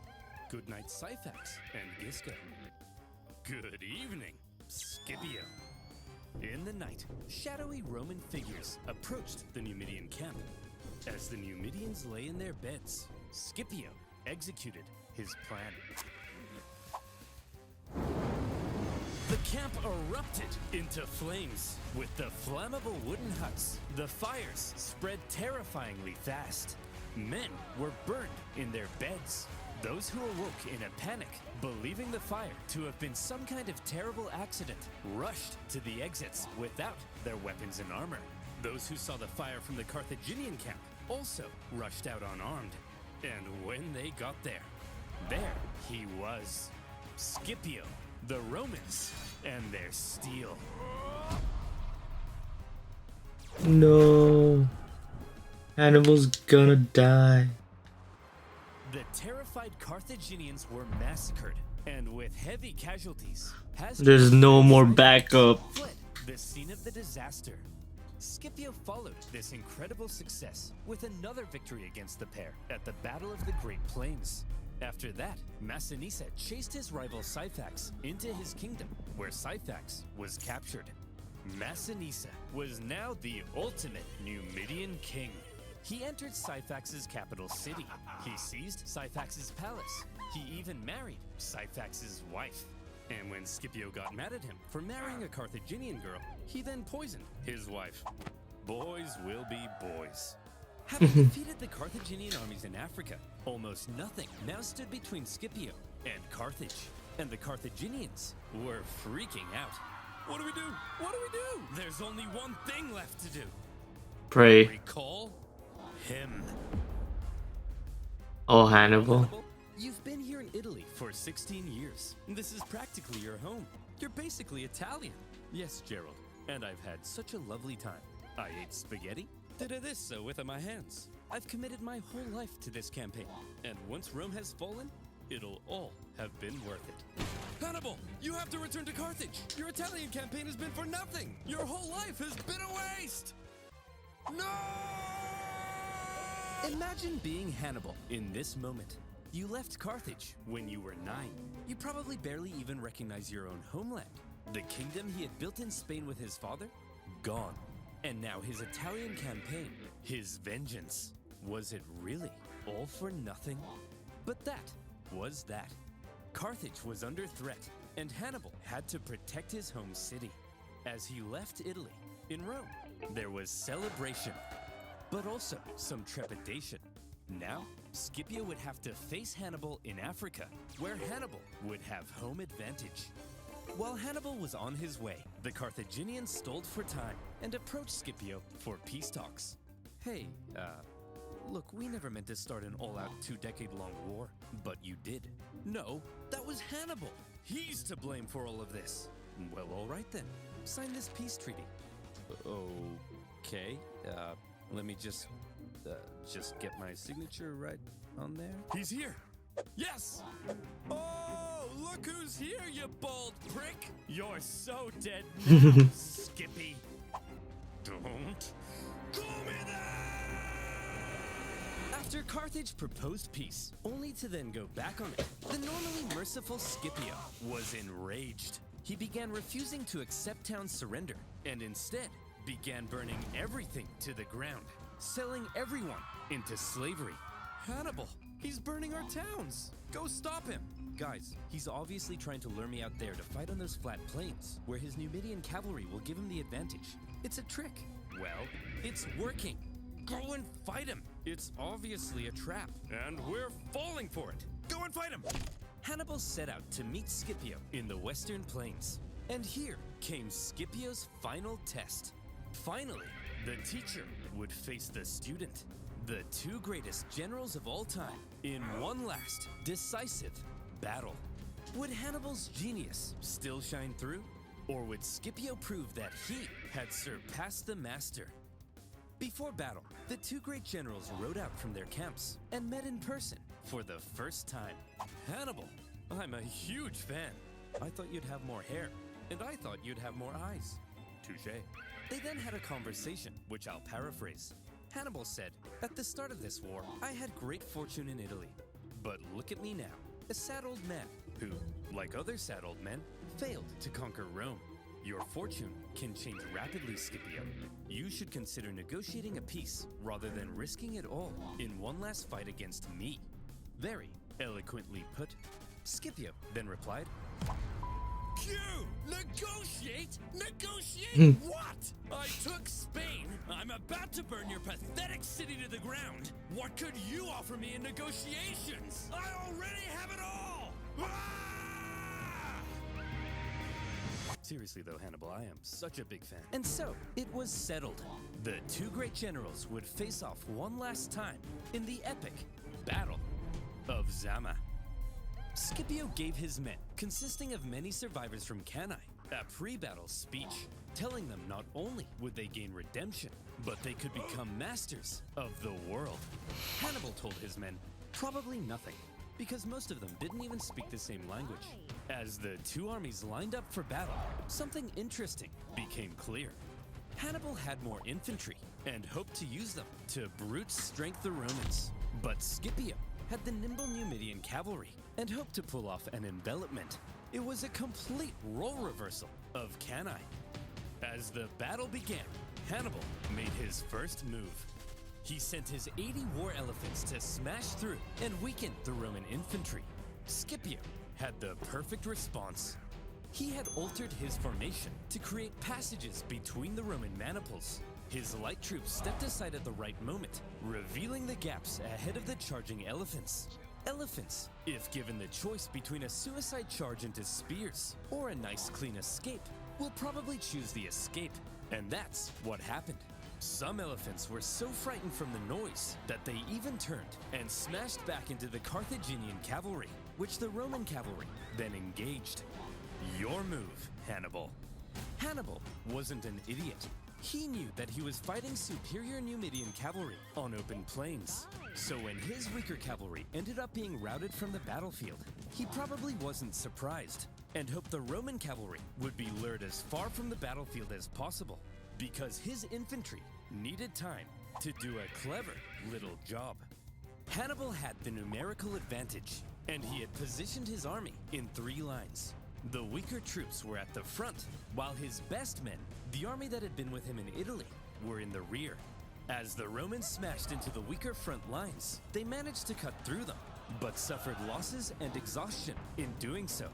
Good night, Syphax and Gisco. Good evening, Scipio. In the night, shadowy Roman figures approached the Numidian camp. As the Numidians lay in their beds, Scipio executed his plan. The camp erupted into flames. With the flammable wooden huts, the fires spread terrifyingly fast. Men were burned in their beds. Those who awoke in a panic, believing the fire to have been some kind of terrible accident, rushed to the exits without their weapons and armor. Those who saw the fire from the Carthaginian camp also rushed out unarmed. And when they got there he was. Scipio, the Romans, and their steel. No. Hannibal's gonna die. The terrified Carthaginians were massacred, and with heavy casualties, There's no more backup. fled the scene of the disaster. Scipio followed this incredible success with another victory against the pair at the Battle of the Great Plains. After that, Massinissa chased his rival Syphax into his kingdom, where Syphax was captured. Massinissa was now the ultimate Numidian king. He entered Syphax's capital city. He seized Syphax's palace. He even married Syphax's wife. And when Scipio got mad at him for marrying a Carthaginian girl, he then poisoned his wife. Boys will be boys. Having defeated the Carthaginian armies in Africa, almost nothing now stood between Scipio and Carthage. And the Carthaginians were freaking out. What do we do? What do we do? There's only one thing left to do. Pray. Recall him. Oh, Hannibal. You've been here in Italy for 16 years. This is practically your home. You're basically Italian. Yes, Gerald. And I've had such a lovely time. I ate spaghetti, did this with my hands. I've committed my whole life to this campaign. And once Rome has fallen, it'll all have been worth it. Hannibal, you have to return to Carthage. Your Italian campaign has been for nothing. Your whole life has been a waste. No! Imagine being Hannibal in this moment. You left Carthage when you were 9. You probably barely even recognize your own homeland. The kingdom he had built in Spain with his father? Gone. And now his Italian campaign, his vengeance. Was it really all for nothing? But that was that. Carthage was under threat, and Hannibal had to protect his home city. As he left Italy, in Rome, there was celebration, but also some trepidation. Now, Scipio would have to face Hannibal in Africa, where Hannibal would have home advantage. While Hannibal was on his way, the Carthaginians stalled for time and approached Scipio for peace talks. Hey, look, we never meant to start an all-out 2-decade-long war, but you did. No, that was Hannibal. He's to blame for all of this. Well, all right then. Sign this peace treaty. Okay, let me just get my signature right on there. He's here! Yes! Oh, look who's here, you bald prick! You're so dead now, Skippy. Don't call me that! After Carthage proposed peace, only to then go back on it, the normally merciful Scipio was enraged. He began refusing to accept town's surrender, and instead began burning everything to the ground, selling everyone into slavery. Hannibal, he's burning our towns! Go stop him! Guys, he's obviously trying to lure me out there to fight on those flat plains, where his Numidian cavalry will give him the advantage. It's a trick. Well, it's working. Go and fight him! It's obviously a trap, and we're falling for it! Go and fight him! Hannibal set out to meet Scipio in the western plains. And here came Scipio's final test. Finally, the teacher would face the student, the two greatest generals of all time, in one last, decisive battle. Would Hannibal's genius still shine through? Or would Scipio prove that he had surpassed the master? Before battle, the two great generals rode out from their camps and met in person for the first time. Hannibal, I'm a huge fan. I thought you'd have more hair, and I thought you'd have more eyes. Touché. They then had a conversation, which I'll paraphrase. Hannibal said, "At the start of this war, I had great fortune in Italy. But look at me now, a sad old man who, like other sad old men, failed to conquer Rome. Your fortune can change rapidly, Scipio. You should consider negotiating a peace rather than risking it all in one last fight against me." Very eloquently put. Scipio then replied, "Q! Negotiate? Negotiate what? I took Spain. I'm about to burn your pathetic city to the ground. What could you offer me in negotiations? I already have it all! Ah!" Seriously though, Hannibal, I am such a big fan. And so, it was settled. The two great generals would face off one last time in the epic Battle of Zama. Scipio gave his men, consisting of many survivors from Cannae, a pre-battle speech, telling them not only would they gain redemption, but they could become masters of the world. Hannibal told his men probably nothing, because most of them didn't even speak the same language. As the two armies lined up for battle, something interesting became clear. Hannibal had more infantry and hoped to use them to brute strength the Romans, but Scipio had the nimble Numidian cavalry and hoped to pull off an envelopment. It was a complete role reversal of Cannae. As the battle began, Hannibal made his first move. He sent his 80 war elephants to smash through and weaken the Roman infantry. Scipio had the perfect response. He had altered his formation to create passages between the Roman maniples. His light troops stepped aside at the right moment, revealing the gaps ahead of the charging elephants. Elephants, if given the choice between a suicide charge into spears or a nice clean escape, will probably choose the escape. And that's what happened. Some elephants were so frightened from the noise that they even turned and smashed back into the Carthaginian cavalry, which the Roman cavalry then engaged. Your move, Hannibal. Hannibal wasn't an idiot. He knew that he was fighting superior Numidian cavalry on open plains. So when his weaker cavalry ended up being routed from the battlefield, he probably wasn't surprised and hoped the Roman cavalry would be lured as far from the battlefield as possible, because his infantry needed time to do a clever little job. Hannibal had the numerical advantage, and he had positioned his army in 3 lines. The weaker troops were at the front, while his best men, the army that had been with him in Italy, were in the rear. As the Romans smashed into the weaker front lines, they managed to cut through them, but suffered losses and exhaustion in doing so.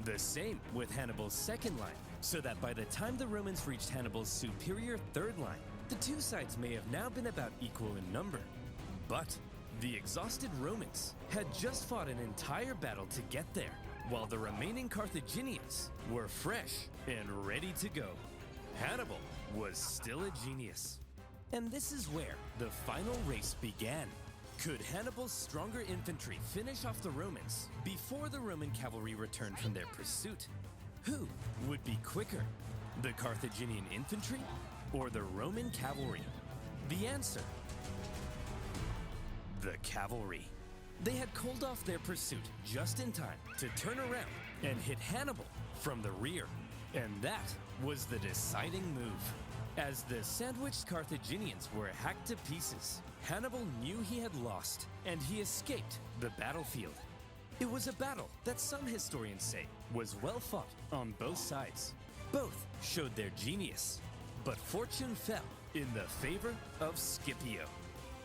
The same with Hannibal's second line, so that by the time the Romans reached Hannibal's superior third line, the two sides may have now been about equal in number. But the exhausted Romans had just fought an entire battle to get there, while the remaining Carthaginians were fresh and ready to go. Hannibal was still a genius. And this is where the final race began. Could Hannibal's stronger infantry finish off the Romans before the Roman cavalry returned from their pursuit? Who would be quicker, the Carthaginian infantry or the Roman cavalry? The answer: the cavalry. They had called off their pursuit just in time to turn around and hit Hannibal from the rear. And that was the deciding move. As the sandwiched Carthaginians were hacked to pieces, Hannibal knew he had lost, and he escaped the battlefield. It was a battle that some historians say was well fought on both sides. Both showed their genius, but fortune fell in the favor of Scipio.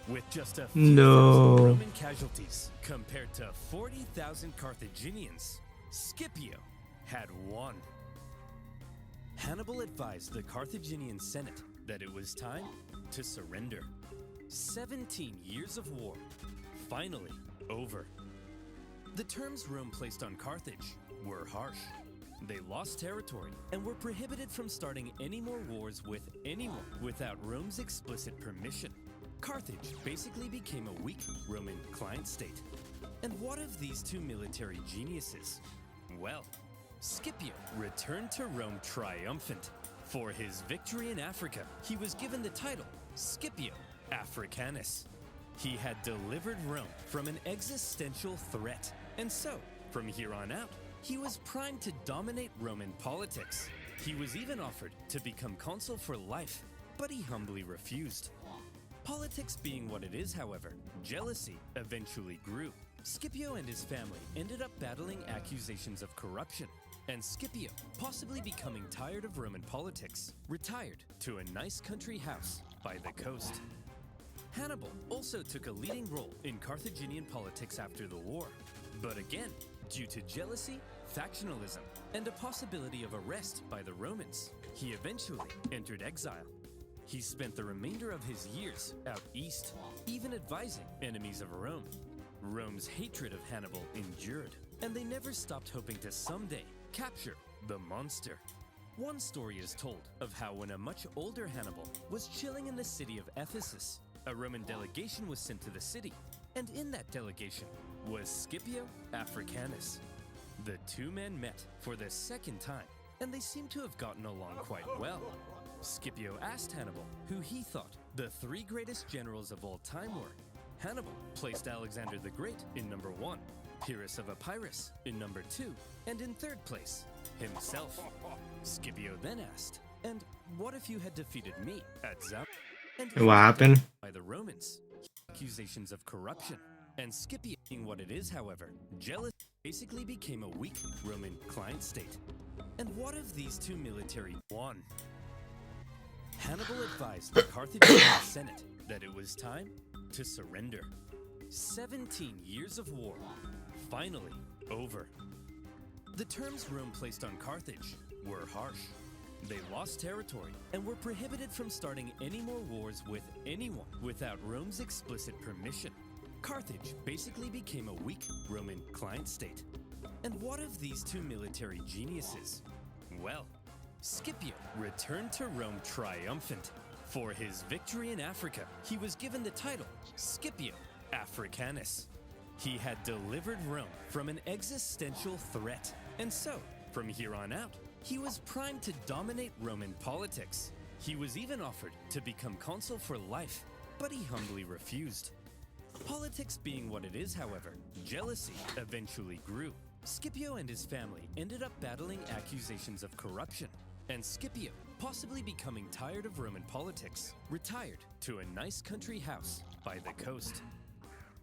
With just a few thousand Roman casualties compared to 40,000 Carthaginians, Scipio had won. Hannibal advised the Carthaginian Senate that it was time to surrender. 17 years of war, finally over. The terms Rome placed on Carthage were harsh. They lost territory and were prohibited from starting any more wars with anyone without Rome's explicit permission. Carthage basically became a weak Roman client state. And what of these two military geniuses? Well, Scipio returned to Rome triumphant. For his victory in Africa, he was given the title Scipio Africanus. He had delivered Rome from an existential threat, and so, from here on out, he was primed to dominate Roman politics. He was even offered to become consul for life, but he humbly refused. Politics being what it is, however, jealousy eventually grew. Scipio and his family ended up battling accusations of corruption, and Scipio, possibly becoming tired of Roman politics, retired to a nice country house by the coast. Hannibal also took a leading role in Carthaginian politics after the war, but again, due to jealousy, factionalism, and a possibility of arrest by the Romans, he eventually entered exile. He spent the remainder of his years out east, even advising enemies of Rome. Rome's hatred of Hannibal endured, and they never stopped hoping to someday capture the monster. One story is told of how when a much older Hannibal was chilling in the city of Ephesus, a Roman delegation was sent to the city, and in that delegation was Scipio Africanus. The two men met for the second time, and they seemed to have gotten along quite well. Scipio asked Hannibal who he thought the three greatest generals of all time were. Hannibal placed Alexander the Great in number 1, Pyrrhus of Epirus in number 2, and in third place, himself. Scipio then asked, "And what if you had defeated me at Zama?" And what happened? By the Romans, accusations of corruption. And Scipio, being what it is, however, jealous, basically became a weak Roman client state. And what if these two military won? Hannibal advised the Carthaginian Senate that it was time to surrender. 17 years of war, finally over. The terms Rome placed on Carthage were harsh. They lost territory and were prohibited from starting any more wars with anyone without Rome's explicit permission. Carthage basically became a weak Roman client state. And what of these two military geniuses? Well, Scipio returned to Rome triumphant. For his victory in Africa, he was given the title Scipio Africanus. He had delivered Rome from an existential threat, and so, from here on out, he was primed to dominate Roman politics. He was even offered to become consul for life, but he humbly refused. Politics being what it is, however, jealousy eventually grew. Scipio and his family ended up battling accusations of corruption, and Scipio, possibly becoming tired of Roman politics, retired to a nice country house by the coast.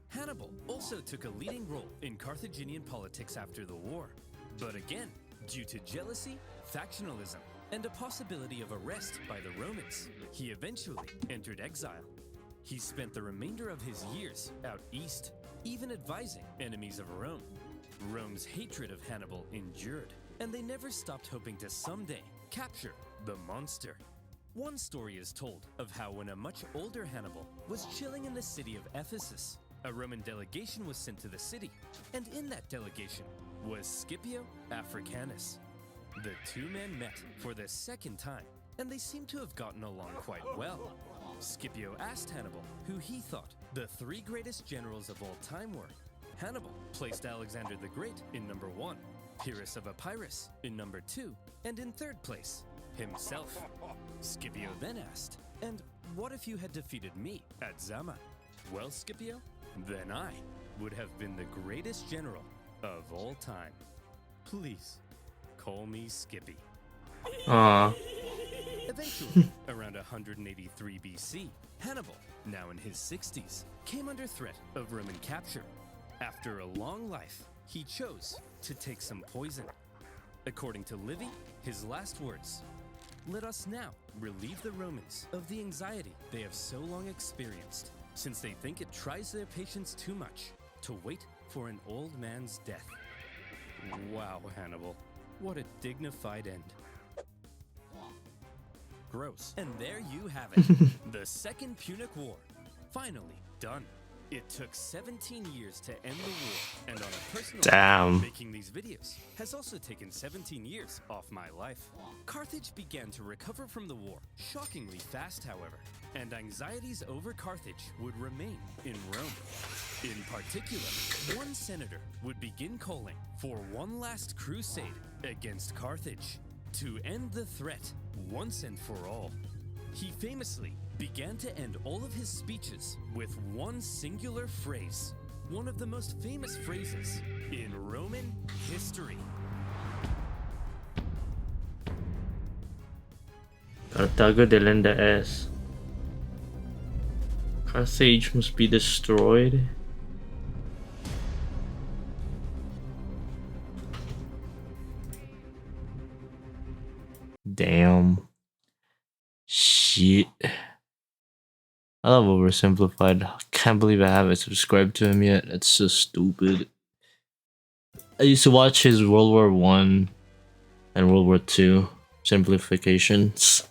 Hannibal also took a leading role in Carthaginian politics after the war, but again, due to jealousy, factionalism, and a possibility of arrest by the Romans, he eventually entered exile. He spent the remainder of his years out east, even advising enemies of Rome. Rome's hatred of Hannibal endured, and they never stopped hoping to someday capture the monster. One story is told of how when a much older Hannibal was chilling in the city of Ephesus, a Roman delegation was sent to the city, and in that delegation was Scipio Africanus. The two men met for the second time, and they seemed to have gotten along quite well. Scipio asked Hannibal who he thought the three greatest generals of all time were. Hannibal placed Alexander the Great in number 1, Pyrrhus of Epirus in number 2, and in third place, himself. Scipio then asked, "And what if you had defeated me at Zama?" "Well, Scipio, then I would have been the greatest general of all time. Please, call me Skippy." Eventually, around 183 BC, Hannibal, now in his 60s, came under threat of Roman capture. After a long life, he chose to take some poison. According to Livy, his last words, "Let us now relieve the Romans of the anxiety they have so long experienced, since they think it tries their patience too much to wait for an old man's death." Wow, Hannibal, what a dignified end. Gross. And there you have it. The Second Punic War. Finally done. It took 17 years to end the war, and on a personal level, making these videos has also taken 17 years off my life. Carthage began to recover from the war, shockingly fast, however, and anxieties over Carthage would remain in Rome. In particular, one senator would begin calling for one last crusade against Carthage to end the threat once and for all. He famously began to end all of his speeches with one singular phrase, one of the most famous phrases in Roman history. Carthago de lenda es. Carthage must be destroyed. Damn. Shit. I love Oversimplified. Can't believe I haven't subscribed to him yet. That's so stupid. I used to watch his World War I and World War II simplifications.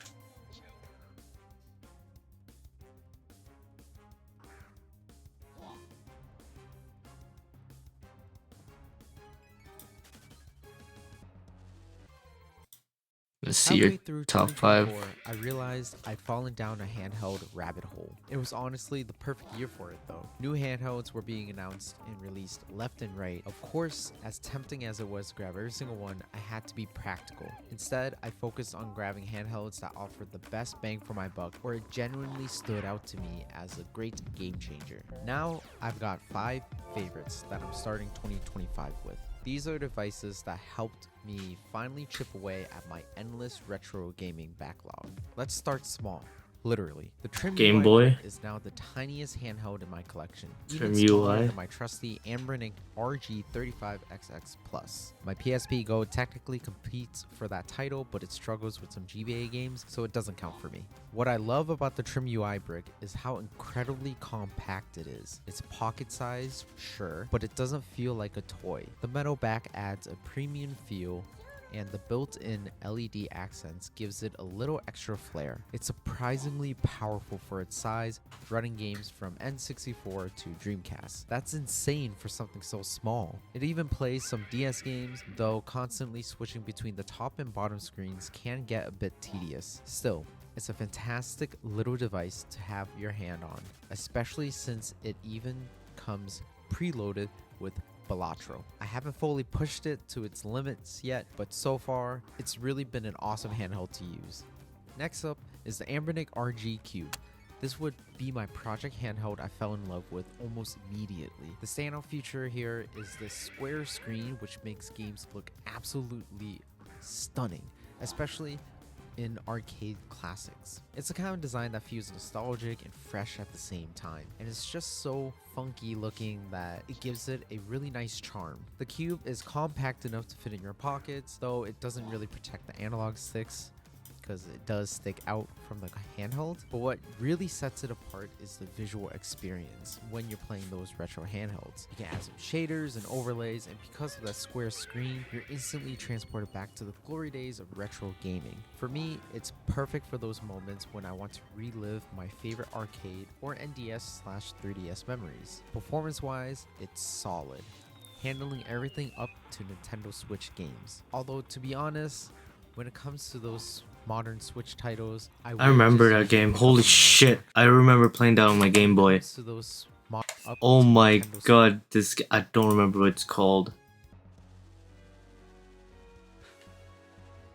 Let's see your top 5. I realized I'd fallen down a handheld rabbit hole. It was honestly the perfect year for it though. New handhelds were being announced and released left and right. Of course, as tempting as it was to grab every single one, I had to be practical. Instead, I focused on grabbing handhelds that offered the best bang for my buck, or it genuinely stood out to me as a great game changer. Now, I've got 5 favorites that I'm starting 2025 with. These are devices that helped me finally chip away at my endless retro gaming backlog. Let's start small. Literally, the Trim Game UI Boy is now the tiniest handheld in my collection. Trim Even smaller UI. than my trusty Ambrinic RG35XX Plus. My PSP Go technically competes for that title, but it struggles with some GBA games, so it doesn't count for me. What I love about the Trim UI brick is how incredibly compact it is. It's pocket-sized, sure, but it doesn't feel like a toy. The metal back adds a premium feel, and the built-in LED accents gives it a little extra flair. It's surprisingly powerful for its size, running games from N64 to Dreamcast. That's insane for something so small. It even plays some DS games, though constantly switching between the top and bottom screens can get a bit tedious. Still, it's a fantastic little device to have your hand on, especially since it even comes preloaded with Balatro. I haven't fully pushed it to its limits yet, but so far, it's really been an awesome handheld to use. Next up is the Ambrinic RG Cube. This would be my project handheld I fell in love with almost immediately. The standout feature here is this square screen, which makes games look absolutely stunning, especially in arcade classics. It's the kind of design that feels nostalgic and fresh at the same time, and it's just so funky looking that it gives it a really nice charm. The cube is compact enough to fit in your pockets, though it doesn't really protect the analog sticks. because it does stick out from the handheld, but what really sets it apart is the visual experience when you're playing those retro handhelds. You can add some shaders and overlays, and because of that square screen, you're instantly transported back to the glory days of retro gaming. For me, it's perfect for those moments when I want to relive my favorite arcade or NDS/3DS memories. Performance-wise, it's solid, handling everything up to Nintendo Switch games. Although, to be honest, when it comes to those modern Switch titles, I remember that game. Holy shit. I remember playing that on my Game Boy. Oh my god, I don't remember what it's called.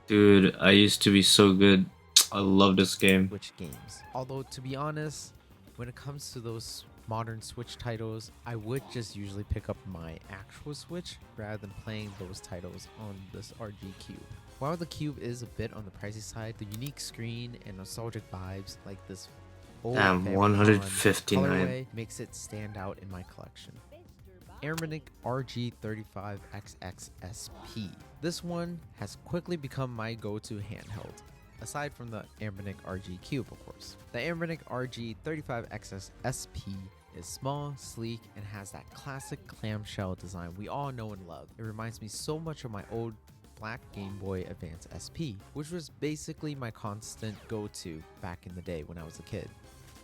Dude, I used to be so good. I love this game. Switch games. Although, to be honest, when it comes to those modern Switch titles, I would just usually pick up my actual Switch rather than playing those titles on this RG Cube. While the Cube is a bit on the pricey side, the unique screen and nostalgic vibes like this old Damn, 159 colorway makes it stand out in my collection. Airmanic RG35XX-SP. This one has quickly become my go-to handheld, aside from the Airmanic RG Cube, of course. The Airmanic RG35XX-SP is small, sleek, and has that classic clamshell design we all know and love. It reminds me so much of my old black Game Boy Advance SP, which was basically my constant go-to back in the day when I was a kid.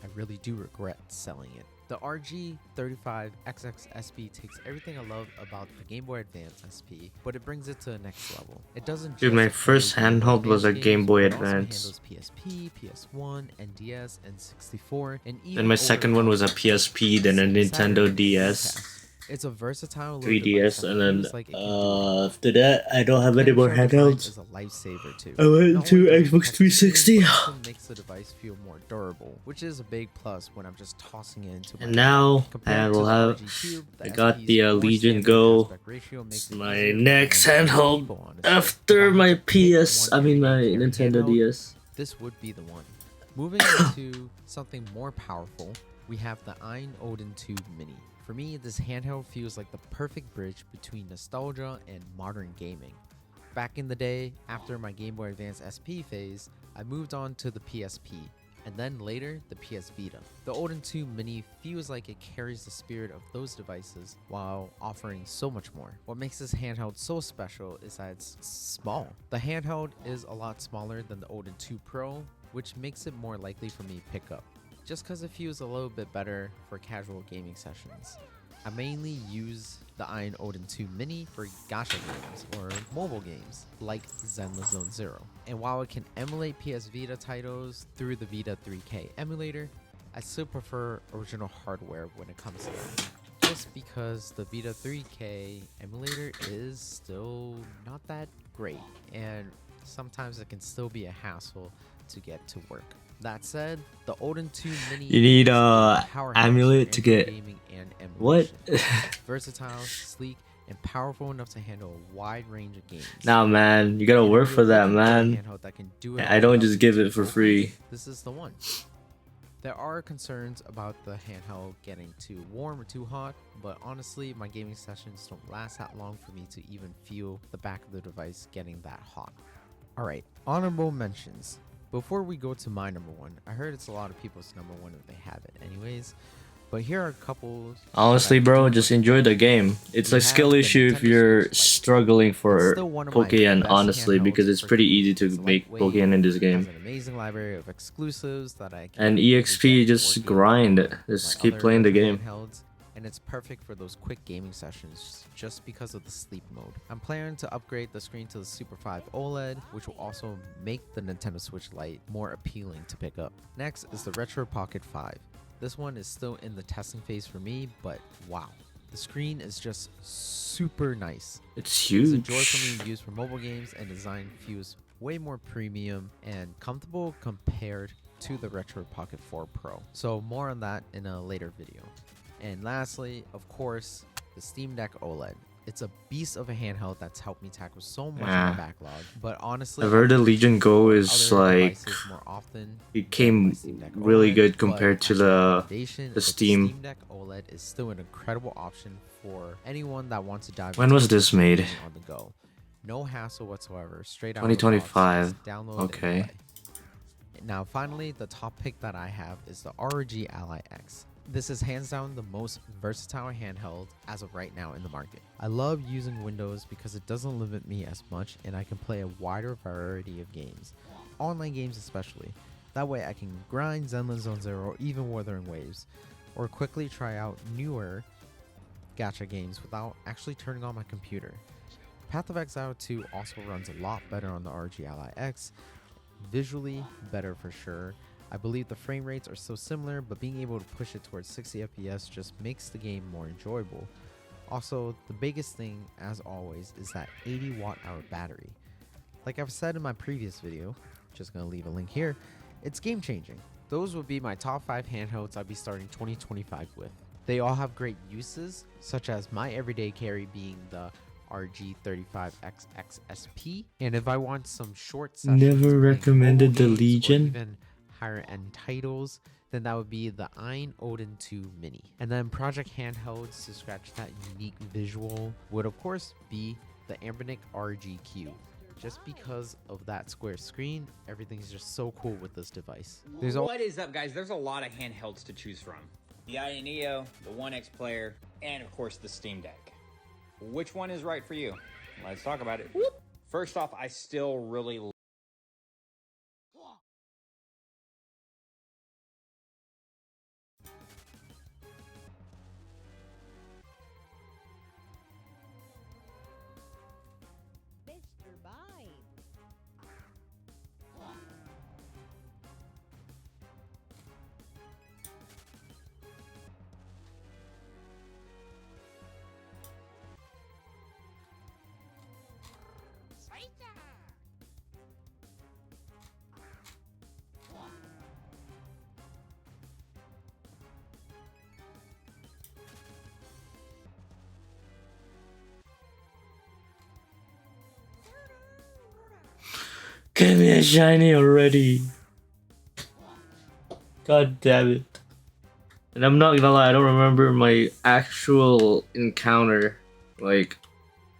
I really do regret selling it. The RG35XX-SP takes everything I love about the Game Boy Advance SP, but it brings it to the next level. It doesn't Dude, my first handheld was a Game Boy Advance. It handles PSP, PS1, NDS, and 64, and even Then my second one was a PSP, then a Nintendo DS. It's a versatile 3DS, and then after that, I don't have any more handhelds. Is a lifesaver too. I went to Xbox 360. Makes the device feel more durable, which is a big plus when I'm just tossing it into. And now I will have. I got the Legion Go. It's my next handheld after my my Nintendo DS. This would be the one. Moving into something more powerful, we have the Ein Odin 2 Mini. For me, this handheld feels like the perfect bridge between nostalgia and modern gaming. Back in the day, after my Game Boy Advance SP phase, I moved on to the PSP, and then later, the PS Vita. The Odin 2 Mini feels like it carries the spirit of those devices while offering so much more. What makes this handheld so special is that it's small. The handheld is a lot smaller than the Odin 2 Pro, which makes it more likely for me to pick up, just because it feels a little bit better for casual gaming sessions. I mainly use the Ein Odin 2 Mini for gacha games or mobile games like Zenless Zone Zero. And while it can emulate PS Vita titles through the Vita 3K emulator, I still prefer original hardware when it comes to that. Just because the Vita 3K emulator is still not that great, and sometimes it can still be a hassle to get to work. That said, the Odin 2 Mini You need amulet to get what? Versatile, sleek, and powerful enough to handle a wide range of games. Nah, man, you gotta work for that, man. I don't just give it for free. This is the one. There are concerns about the handheld getting too warm or too hot, but honestly, my gaming sessions don't last that long for me to even feel the back of the device getting that hot. Alright, honorable mentions. Before we go to my number one, I heard it's a lot of people's number one if they have it anyways, but here are a couple. Honestly, bro, just enjoy the game. It's a skill issue if you're struggling for Pokemon, honestly, because it's pretty easy to make Pokemon in this game. An amazing library of exclusives that I can and EXP, just grind it. Just keep playing the game. And it's perfect for those quick gaming sessions just because of the sleep mode. I'm planning to upgrade the screen to the Super 5 OLED, which will also make the Nintendo Switch Lite more appealing to pick up. Next is the Retro Pocket 5. This one is still in the testing phase for me, but wow. The screen is just super nice. It's huge. It's a joy for me to use for mobile games, and design feels way more premium and comfortable compared to the Retro Pocket 4 Pro. So more on that in a later video. And lastly, of course, the Steam Deck OLED. It's a beast of a handheld that's helped me tackle so much of my backlog. But honestly, I've heard the Legion Go is like it came really good compared to the Steam. The Steam Deck OLED is still an incredible option for anyone that wants to dive. When was this made? On the go, no hassle whatsoever. Straight out 2025. download. Okay. Now finally, the top pick that I have is the ROG Ally X. This is hands down the most versatile handheld as of right now in the market. I love using Windows because it doesn't limit me as much and I can play a wider variety of games, online games especially. That way I can grind Zenless Zone Zero or even Wuthering Waves, or quickly try out newer gacha games without actually turning on my computer. Path of Exile 2 also runs a lot better on the ROG Ally X, visually better for sure. I believe the frame rates are so similar, but being able to push it towards 60 FPS just makes the game more enjoyable. Also, the biggest thing, as always, is that 80 watt-hour battery. Like I've said in my previous video, just gonna leave a link here, it's game changing. Those would be my top 5 handhelds I'd be starting 2025 with. They all have great uses, such as my everyday carry being the RG35XXSP, and if I want some short sessions Never recommended the games or Legion. even higher end titles, then that would be the Ein Odin 2 Mini. And then project handhelds to scratch that unique visual would of course be the Anbernic RGQ. Just because of that square screen, everything's just so cool with this device. What is up, guys? There's a lot of handhelds to choose from. The IA Neo, the One X Player, and of course the Steam Deck. Which one is right for you? Let's talk about it. First off, I still really Mr. Bine. Give me a shiny already. God damn it. And I'm not gonna lie, I don't remember my actual encounter, like,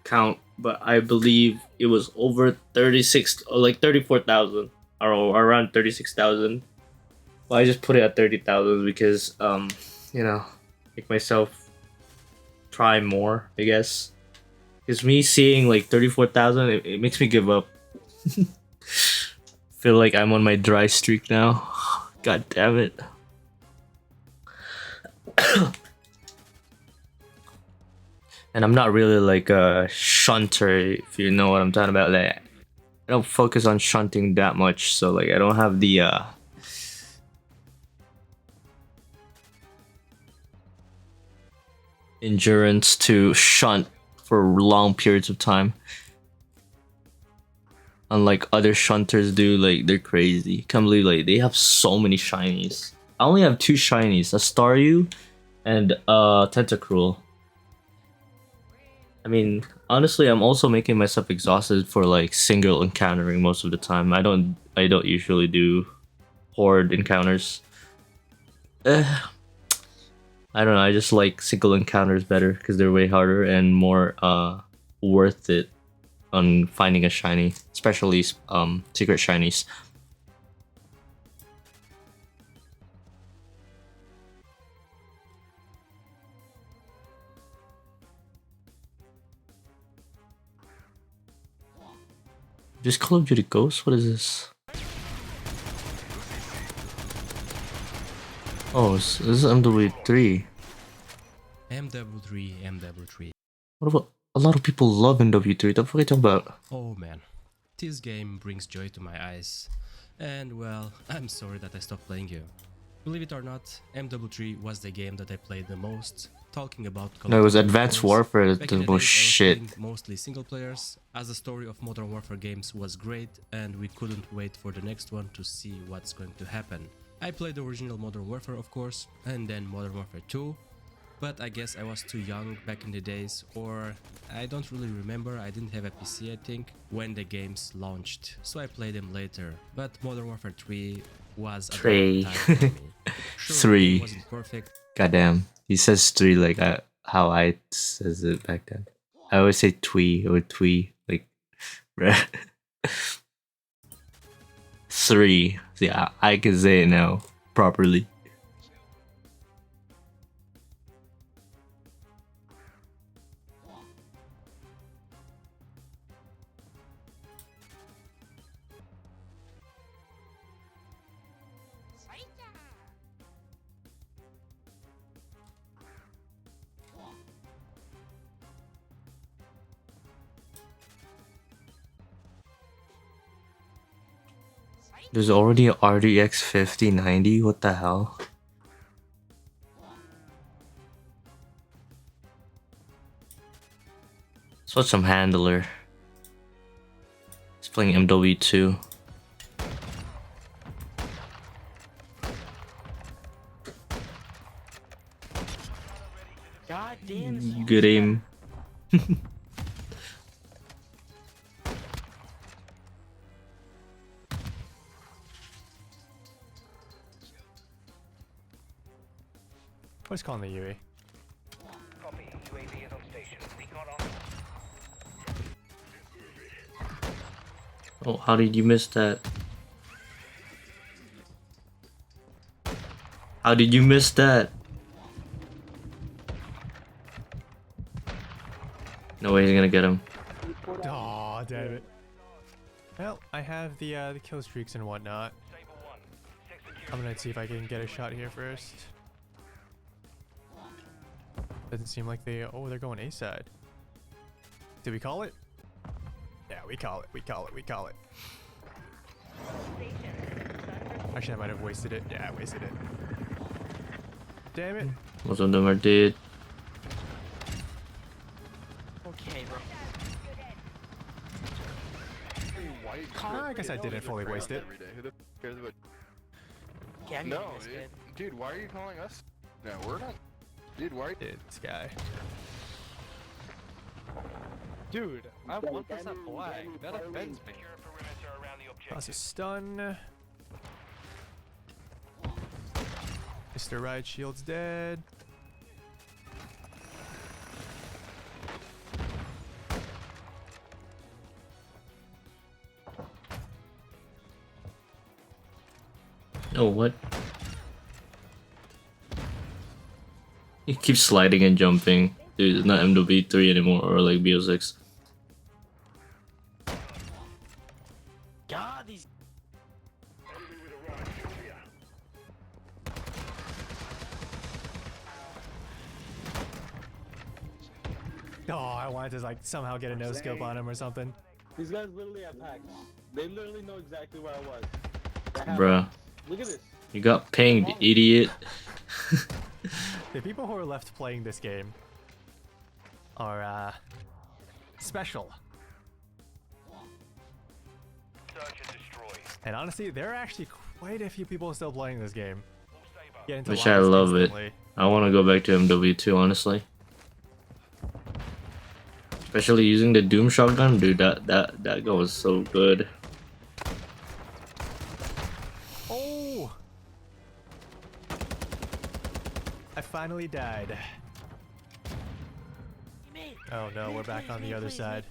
count, but I believe it was over 36, or like 34,000, or around 36,000. Well, I just put it at 30,000 because, you know, make myself try more, I guess. Because me seeing like 34,000, it makes me give up. Feel like I'm on my dry streak now. God damn it. And I'm not really like a shunter, if you know what I'm talking about. Like, I don't focus on shunting that much, so like I don't have the endurance to shunt for long periods of time. Unlike other shunters do, like they're crazy. Can't believe like they have so many shinies. I only have 2 shinies, a Staryu and Tentacruel. I mean, honestly, I'm also making myself exhausted for like single encountering most of the time. I don't usually do horde encounters. I don't know, I just like single encounters better because they're way harder and more worth it on finding a shiny, especially secret shinies. Just Call of Duty Ghost? What is this? Oh, this is MW3. MW3, MW3. What about a lot of people love MW3? The fuck are you talking about? Oh man, this game brings joy to my eyes. And well, I'm sorry that I stopped playing you. Believe it or not, MW3 was the game that I played the most. Talking about No, it was Advanced Warfare. back in The the most days, I was shit. playing mostly single players, as the story of Modern Warfare games was great and we couldn't wait for the next one to see what's going to happen. I played the original Modern Warfare of course, and then Modern Warfare 2, but I guess I was too young back in the days, or I don't really remember, I didn't have a PC I think, when the games launched, so I played them later, but Modern Warfare 3 was a Three. great time for me. Sure, 3. it wasn't perfect. Goddamn. He says 3 like how I says it back then. I always say twee or twee. Like, 3. See, I can say it now properly. There's already an RDX 5090. What the hell? Let's watch some handler. He's playing MW2. God damn. Good aim. What's calling the UE? Copy. UAV is on station. Recon on. Oh, how did you miss that? How did you miss that? No way he's gonna get him. Aw, damn it. Well, I have the kill streaks and whatnot. I'm gonna see if I can get a shot here first. Doesn't seem like they're going A side. Did we call it? Yeah, we call it. We call it. We call it. Actually, I might have wasted it. Yeah, I wasted it. Damn it. Most of them are dead. Okay, bro. I guess I didn't fully waste it. Yeah, I'm No, getting this good. dude, why are you calling us? No, we're not. Dude, why? This guy. Dude, I'm 1% black. That offends me. That's a stun. Mr. Ride Shield's dead. Oh, what? He keeps sliding and jumping. Dude, it's not MW3 anymore, or like BO6. God, these. Oh, I wanted to like somehow get a no scope on him or something. These guys literally have hacks. They literally know exactly where I was. They have Bruh. hacks. Look at this. You got pinged, idiot. The people who are left playing this game are special. And honestly, there are actually quite a few people still playing this game. Get into Which I lobbies love instantly. it. I want to go back to MW2, honestly. Especially using the Doom shotgun, dude. That gun was so good. Oh! I finally died. Oh no, we're back on the other side.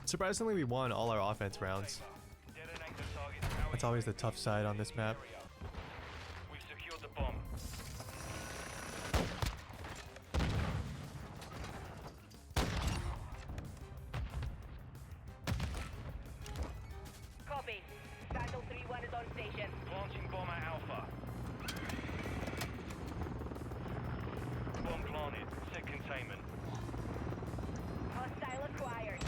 Surprisingly, we won all our offense rounds. That's always the tough side on this map. Copy. Battle 3-1 is on station. Launching bomb at Alpha. Bomb planted. Set containment. Hostile acquired.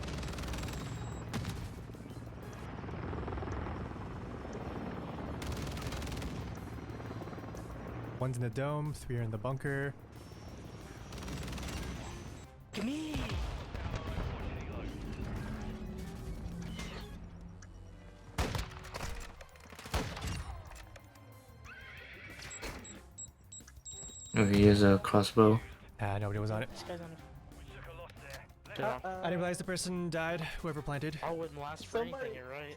One's in the dome, 3 are in the bunker. Come here. Oh, he has a crossbow. Nobody was on it. This guy's on I didn't realize the person died, whoever planted. I wouldn't last for anything, you're right.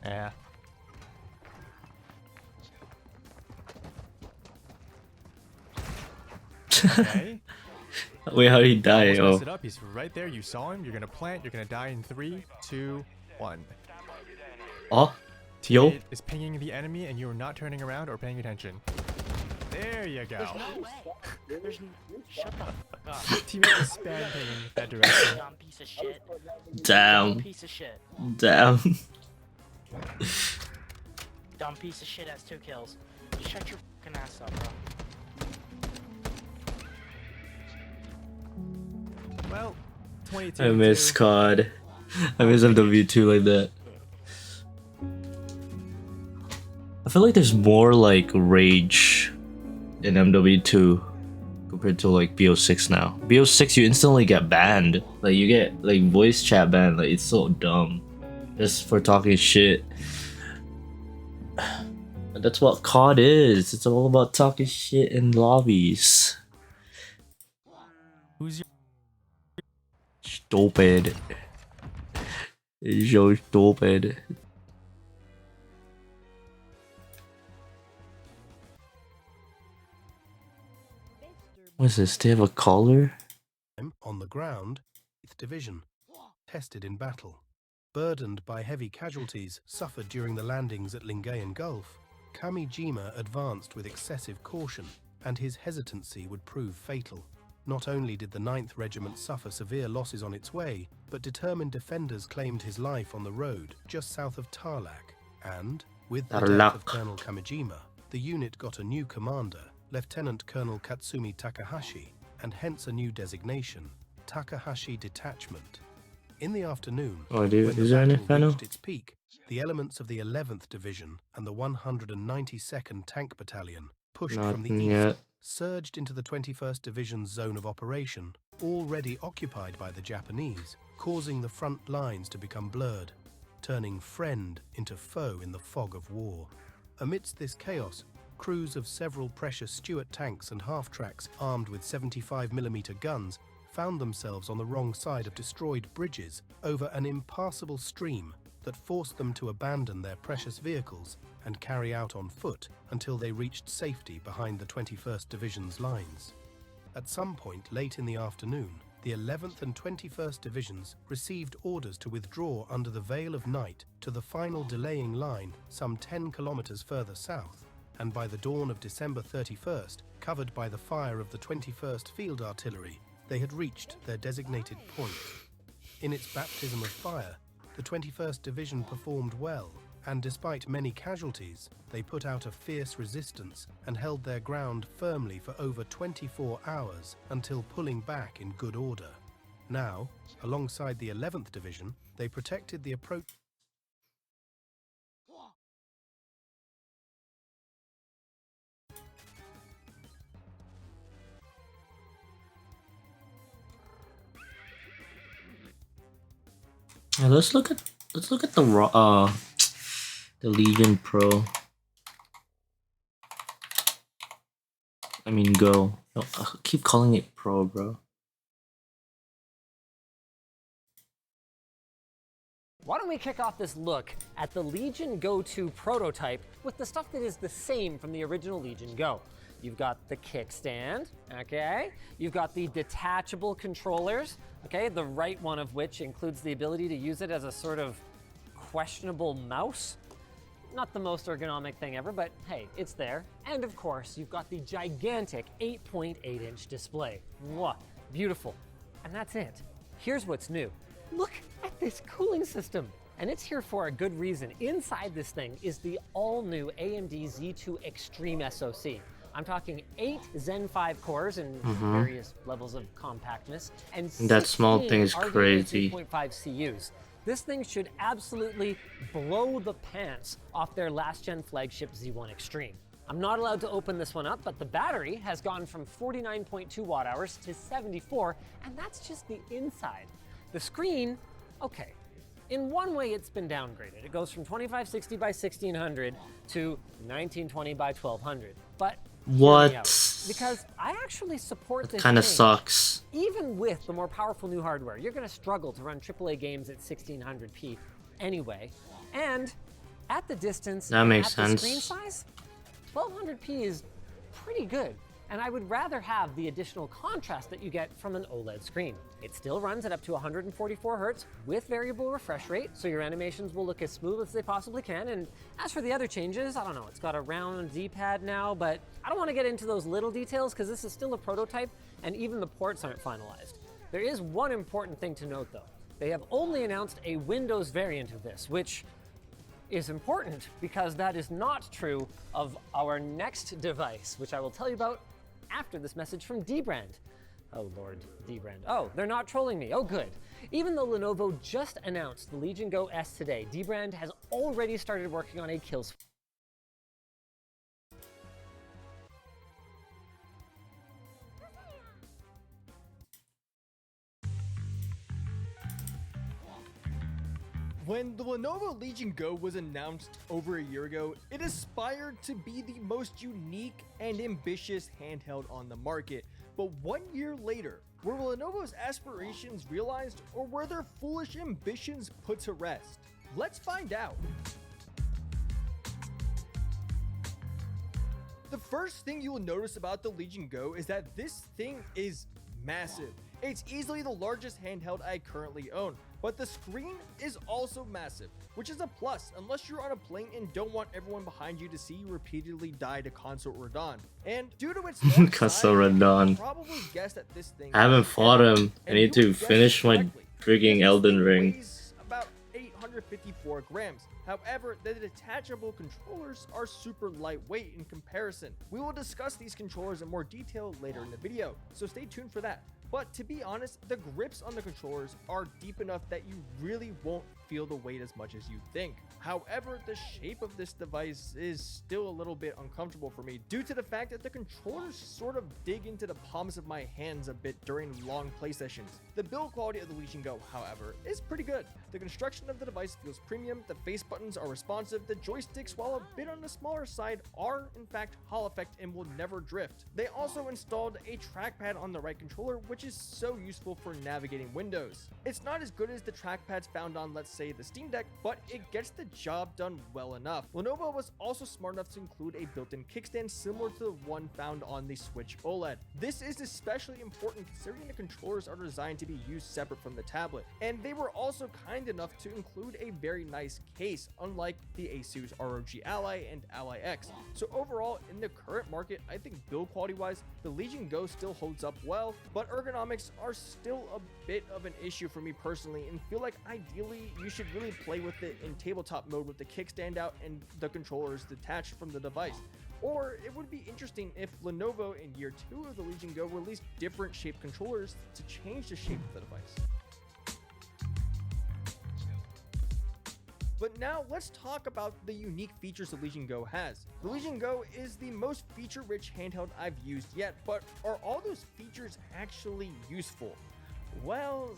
Yeah. Okay. Wait, how did he die? Almost Oh. messed it up. He's right there. You saw him. You're gonna plant. You're gonna die in 3, 2, 1. Oh? Yo? Teammate is pinging the enemy, and you are not turning around or paying attention. There you go. Shut the fuck up. Teammate is spam pinging that direction. Dumb piece of shit. Damn. Dumb piece of shit. Damn. Dumb piece of shit has 2 kills. Shut your fucking ass up, bro. Well, 22. I miss COD. I miss MW2 like that. I feel like there's more like rage in MW2 compared to like BO6 now. BO6 you instantly get banned. Like you get like voice chat banned. Like it's so dumb. Just for talking shit. But that's what COD is. It's all about talking shit in lobbies. Who's your Stupid. It's so stupid. What's this? They have a collar? On the ground, 8th Division, tested in battle. Burdened by heavy casualties suffered during the landings at Lingayen Gulf, Kamijima advanced with excessive caution, and his hesitancy would prove fatal. Not only did the 9th Regiment suffer severe losses on its way, but determined defenders claimed his life on the road just south of Tarlac, and, with the death of Colonel Kamijima, the unit got a new commander, Lieutenant Colonel Katsumi Takahashi, and hence a new designation, Takahashi Detachment. In the afternoon, Oh, dude, when is the there any battle reached final? its peak, the elements of the 11th Division and the 192nd Tank Battalion, pushed from the Nothing east, yet. surged into the 21st Division's zone of operation, already occupied by the Japanese, causing the front lines to become blurred, turning friend into foe in the fog of war. Amidst this chaos, crews of several precious Stuart tanks and half-tracks armed with 75mm guns found themselves on the wrong side of destroyed bridges over an impassable stream that forced them to abandon their precious vehicles and carry out on foot until they reached safety behind the 21st Division's lines. At some point late in the afternoon, the 11th and 21st Divisions received orders to withdraw under the veil of night to the final delaying line some 10 kilometers further south, and by the dawn of December 31st, covered by the fire of the 21st Field Artillery, they had reached their designated point. In its baptism of fire, the 21st Division performed well, and despite many casualties, they put out a fierce resistance and held their ground firmly for over 24 hours until pulling back in good order. Now, alongside the 11th Division, they protected the approach. Yeah, let's look at the Legion Pro. I mean Go. No, I keep calling it Pro, bro. Why don't we kick off this look at the Legion Go 2 prototype with the stuff that is the same from the original Legion Go. You've got the kickstand, okay? You've got the detachable controllers, okay? The right one of which includes the ability to use it as a sort of questionable mouse. Not the most ergonomic thing ever, but hey, it's there. And of course, you've got the gigantic 8.8-inch display. Mwah, beautiful. And that's it. Here's what's new. Look at this cooling system. And it's here for a good reason. Inside this thing is the all-new AMD Z2 Extreme SoC. I'm talking 8 Zen 5 cores in various levels of compactness, and that small thing is 16 crazy. RDNA 3.5 CUs. This thing should absolutely blow the pants off their last-gen flagship Z1 Extreme. I'm not allowed to open this one up, but the battery has gone from 49.2 watt hours to 74, and that's just the inside. The screen, okay. In one way, it's been downgraded. It goes from 2560 by 1600 to 1920 by 1200. But What? hear me out, because I actually support this Kinda change. sucks. Even with the more powerful new hardware, you're going to struggle to run AAA games at 1600p anyway. And at the distance, That makes at the sense. screen size, 1200p is pretty good. and I would rather have the additional contrast that you get from an OLED screen. It still runs at up to 144 Hz with variable refresh rate, so your animations will look as smooth as they possibly can. And as for the other changes, I don't know, it's got a round D-pad now, but I don't want to get into those little details because this is still a prototype and even the ports aren't finalized. There is one important thing to note though. They have only announced a Windows variant of this, which is important because that is not true of our next device, which I will tell you about after this message from Dbrand. Oh Lord, Dbrand. Oh, they're not trolling me. Oh good. Even though Lenovo just announced the Legion Go S today, Dbrand has already started working on a kill switch. When the Lenovo Legion Go was announced over a year ago, it aspired to be the most unique and ambitious handheld on the market. But 1 year later, were Lenovo's aspirations realized, or were their foolish ambitions put to rest? Let's find out. The first thing you will notice about the Legion Go is that this thing is massive. It's easily the largest handheld I currently own, but the screen is also massive, which is a plus unless you're on a plane and don't want everyone behind you to see you repeatedly die to Console Radon. And due to its large Console size, Radon. you probably guess that this thing I haven't is fought heavy. him. I And need you to would guess finish my correctly, freaking because Elden this thing Ring. weighs about 854 grams. However, the detachable controllers are super lightweight in comparison. We will discuss these controllers in more detail later in the video, so stay tuned for that. But to be honest, the grips on the controllers are deep enough that you really won't feel the weight as much as you think. However, the shape of this device is still a little bit uncomfortable for me due to the fact that the controllers sort of dig into the palms of my hands a bit during long play sessions. The build quality of the Legion Go, however, is pretty good. The construction of the device feels premium, the face buttons are responsive, the joysticks, while a bit on the smaller side, are in fact Hall effect and will never drift. They also installed a trackpad on the right controller, which is so useful for navigating windows. It's not as good as the trackpads found on, let's say, the Steam Deck, but it gets the job done well enough. Lenovo was also smart enough to include a built-in kickstand similar to the one found on the Switch OLED. This is especially important considering the controllers are designed to be used separate from the tablet, and they were also kind enough to include a very nice case, unlike the Asus ROG Ally and Ally X. So overall, in the current market, I think build quality wise, the Legion Go still holds up well, but ergonomics are still a bit of an issue for me personally, and feel like ideally you should really play with it in tabletop mode with the kickstand out and the controllers detached from the device. Or it would be interesting if Lenovo in year 2 of the Legion Go released different shaped controllers to change the shape of the device. But now let's talk about the unique features the Legion Go has. The Legion Go is the most feature-rich handheld I've used yet, but are all those features actually useful? Well,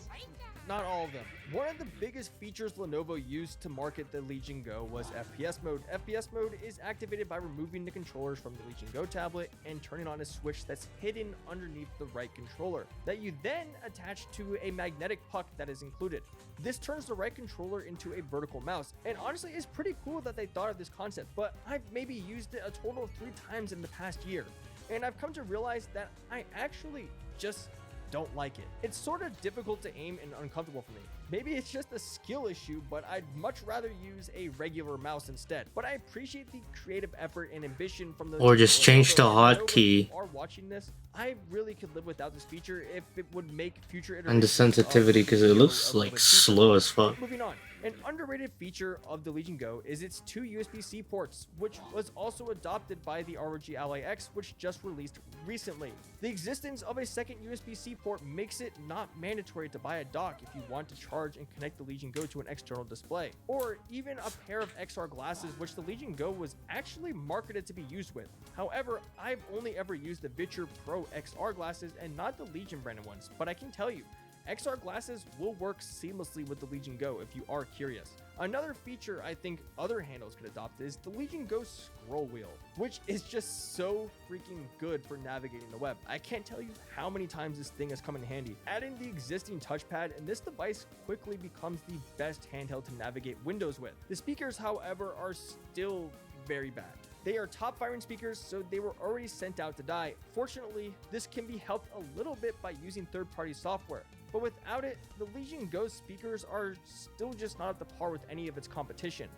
not all of them. One of the biggest features Lenovo used to market the Legion Go was FPS mode. FPS mode is activated by removing the controllers from the Legion Go tablet and turning on a switch that's hidden underneath the right controller that you then attach to a magnetic puck that is included. This turns the right controller into a vertical mouse, and honestly it's pretty cool that they thought of this concept, but I've maybe used it a total of 3 times in the past year, and I've come to realize that I actually just don't like it. It's sort of difficult to aim and uncomfortable for me. Maybe it's just a skill issue, but I'd much rather use a regular mouse instead. But I appreciate the creative effort and ambition from the— Or just change the hotkey. Are watching this, I really could live without this feature if it would make future iterations And the sensitivity, because it looks like slow as fuck. Moving on. An underrated feature of the Legion Go is its 2 USB-C ports, which was also adopted by the ROG Ally X, which just released recently. The existence of a second USB-C port makes it not mandatory to buy a dock if you want to charge and connect the Legion Go to an external display, or even a pair of XR glasses, which the Legion Go was actually marketed to be used with. However, I've only ever used the Viture Pro XR glasses and not the Legion branded ones, but I can tell you, XR glasses will work seamlessly with the Legion Go if you are curious. Another feature I think other handles could adopt is the Legion Go scroll wheel, which is just so freaking good for navigating the web. I can't tell you how many times this thing has come in handy. Add in the existing touchpad and this device quickly becomes the best handheld to navigate Windows with. The speakers, however, are still very bad. They are top firing speakers, so they were already sent out to die. Fortunately, this can be helped a little bit by using third-party software. But without it, the Legion Go speakers are still just not up to par with any of its competition.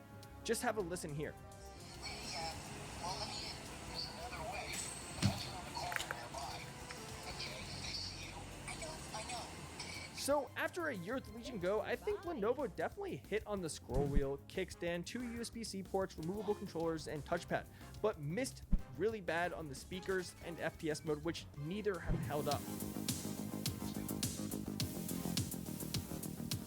Just have a listen here. So after a year with the Legion Go, I think Lenovo definitely hit on the scroll wheel, kickstand, 2 USB-C ports, removable controllers, and touchpad, but missed really bad on the speakers and FPS mode, which neither have held up.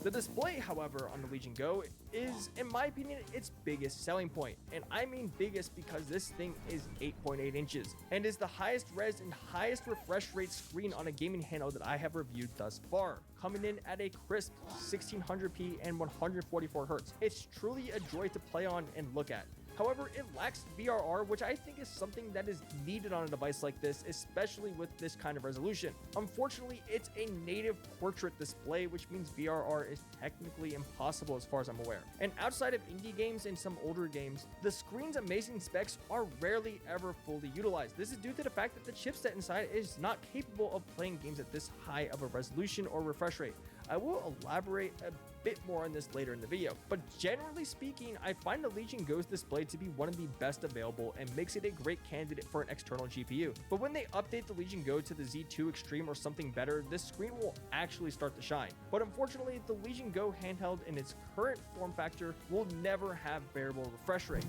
The display, however, on the Legion Go is, in my opinion, its biggest selling point. And I mean biggest because this thing is 8.8 inches and is the highest res and highest refresh rate screen on a gaming handheld that I have reviewed thus far, coming in at a crisp 1600p and 144Hz. It's truly a joy to play on and look at. However, it lacks VRR, which I think is something that is needed on a device like this, especially with this kind of resolution. Unfortunately, it's a native portrait display, which means VRR is technically impossible as far as I'm aware. And outside of indie games and some older games, the screen's amazing specs are rarely ever fully utilized. This is due to the fact that the chipset inside is not capable of playing games at this high of a resolution or refresh rate. I will elaborate a bit more on this later in the video, but generally speaking, I find the Legion Go's display to be one of the best available and makes it a great candidate for an external GPU. But when they update the Legion Go to the Z2 Extreme or something better, this screen will actually start to shine. But unfortunately, the Legion Go handheld in its current form factor will never have variable refresh rate.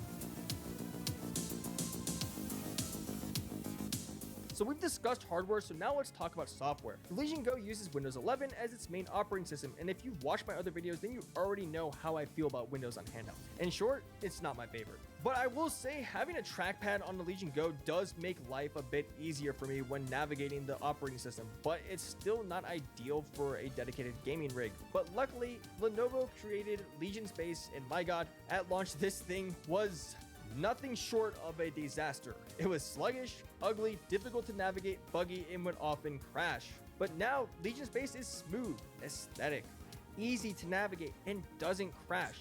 So we've discussed hardware, so now let's talk about software. The Legion Go uses Windows 11 as its main operating system, and if you've watched my other videos, then you already know how I feel about Windows on handheld. In short, it's not my favorite. But I will say having a trackpad on the Legion Go does make life a bit easier for me when navigating the operating system, but it's still not ideal for a dedicated gaming rig. But luckily, Lenovo created Legion Space, and my god, at launch this thing was nothing short of a disaster. It was sluggish, ugly, difficult to navigate, buggy, and would often crash. But now, Legion Space is smooth, aesthetic, easy to navigate, and doesn't crash.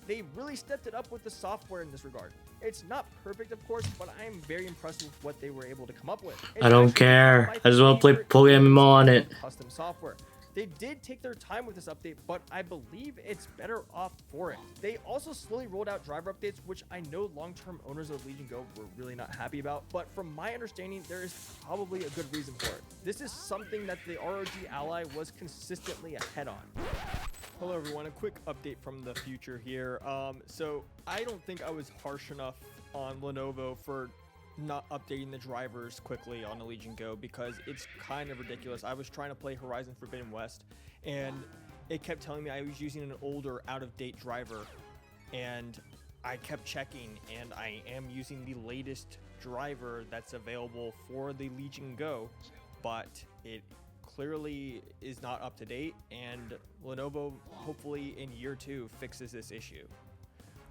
They really stepped it up with the software in this regard. It's not perfect, of course, but I am very impressed with what they were able to come up with. I don't care. I just want to play PokeMMO on it. Custom software. They did take their time with this update, but I believe it's better off for it. They also slowly rolled out driver updates, which I know long-term owners of Legion Go were really not happy about, but from my understanding, there is probably a good reason for it. This is something that the ROG Ally was consistently ahead on. Hello everyone, a quick update from the future here. So I don't think I was harsh enough on Lenovo for not updating the drivers quickly on the Legion Go because it's kind of ridiculous. I was trying to play Horizon Forbidden West and it kept telling me I was using an older out-of-date driver, and I kept checking and I am using the latest driver that's available for the Legion Go, but it clearly is not up to date, and Lenovo hopefully in year 2 fixes this issue.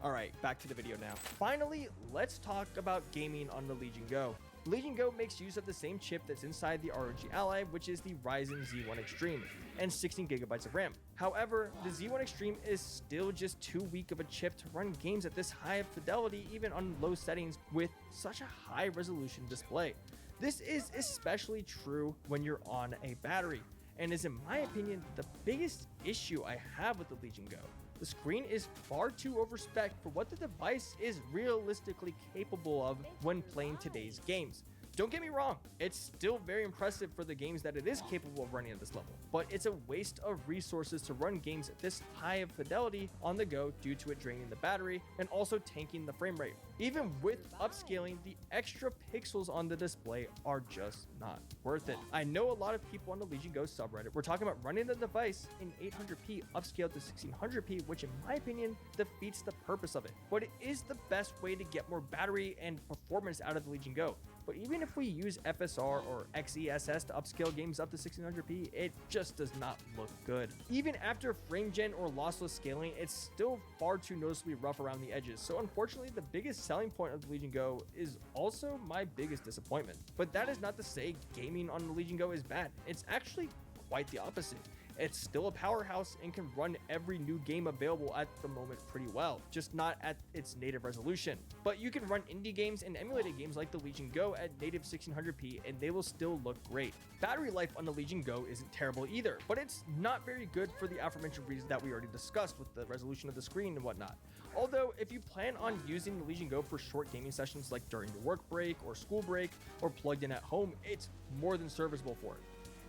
Alright, back to the video now. Finally, let's talk about gaming on the Legion Go. Legion Go makes use of the same chip that's inside the ROG Ally, which is the Ryzen Z1 Extreme, and 16GB of RAM. However, the Z1 Extreme is still just too weak of a chip to run games at this high of fidelity, even on low settings with such a high resolution display. This is especially true when you're on a battery, and is in my opinion the biggest issue I have with the Legion Go. The screen is far too overspec for what the device is realistically capable of when playing today's games. Don't get me wrong, it's still very impressive for the games that it is capable of running at this level, but it's a waste of resources to run games at this high of fidelity on the go due to it draining the battery and also tanking the frame rate. Even with upscaling, the extra pixels on the display are just not worth it. I know a lot of people on the Legion Go subreddit were talking about running the device in 800p upscaled to 1600p, which in my opinion defeats the purpose of it. But it is the best way to get more battery and performance out of the Legion Go. But even if we use FSR or XESS to upscale games up to 1600p, it just does not look good. Even after frame gen or lossless scaling, it's still far too noticeably rough around the edges. So unfortunately, the biggest selling point of the Legion Go is also my biggest disappointment. But that is not to say gaming on the Legion Go is bad. It's actually quite the opposite. It's still a powerhouse and can run every new game available at the moment pretty well, just not at its native resolution. But you can run indie games and emulated games like the Legion Go at native 1600p and they will still look great. Battery life on the Legion Go isn't terrible either, but it's not very good for the aforementioned reasons that we already discussed with the resolution of the screen and whatnot. Although, if you plan on using the Legion Go for short gaming sessions like during your work break or school break or plugged in at home, it's more than serviceable for it.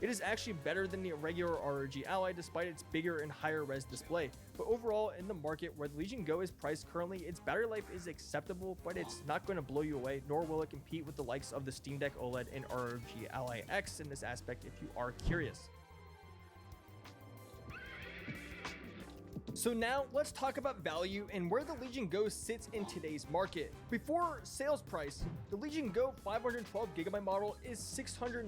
It is actually better than the regular ROG Ally despite its bigger and higher res display, but overall in the market where the Legion Go is priced currently, its battery life is acceptable, but it's not going to blow you away, nor will it compete with the likes of the Steam Deck OLED and ROG Ally X in this aspect if you are curious. So now let's talk about value and where the Legion Go sits in today's market. Before sales price, the Legion Go 512GB model is $699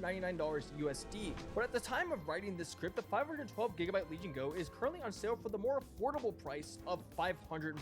USD, but at the time of writing this script, the 512GB Legion Go is currently on sale for the more affordable price of $549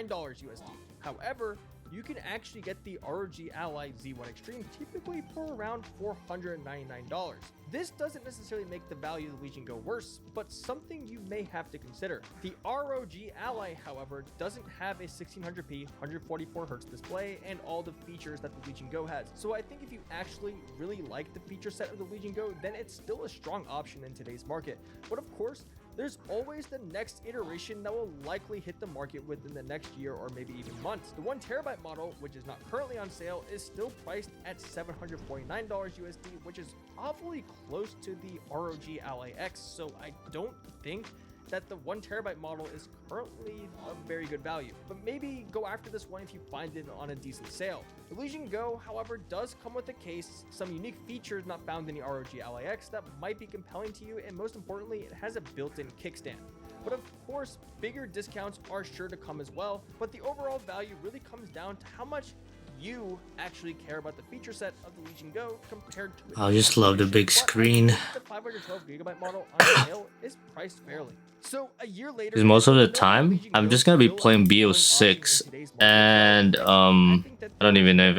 USD. However, you can actually get the ROG Ally Z1 Extreme typically for around $499. This doesn't necessarily make the value of the Legion Go worse, but something you may have to consider. The ROG Ally, however, doesn't have a 1600p 144Hz display and all the features that the Legion Go has. So I think if you actually really like the feature set of the Legion Go, then it's still a strong option in today's market. But of course, there's always the next iteration that will likely hit the market within the next year or maybe even months. The 1TB model, which is not currently on sale, is still priced at $749 USD, which is awfully close to the ROG Ally X, so I don't think that the 1TB model is currently a very good value, but maybe go after this one if you find it on a decent sale. The Legion Go, however, does come with a case, some unique features not found in the ROG Ally X that might be compelling to you, and most importantly, it has a built-in kickstand. But of course, bigger discounts are sure to come as well, but the overall value really comes down to how much you actually care about the feature set of the Legion Go compared to it. I just love the big screen. The 512GB model on sale is priced fairly. So a year later, Because most of the time, I'm just gonna be playing BO6, and I don't even know if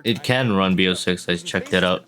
it can run BO6. I just checked it out,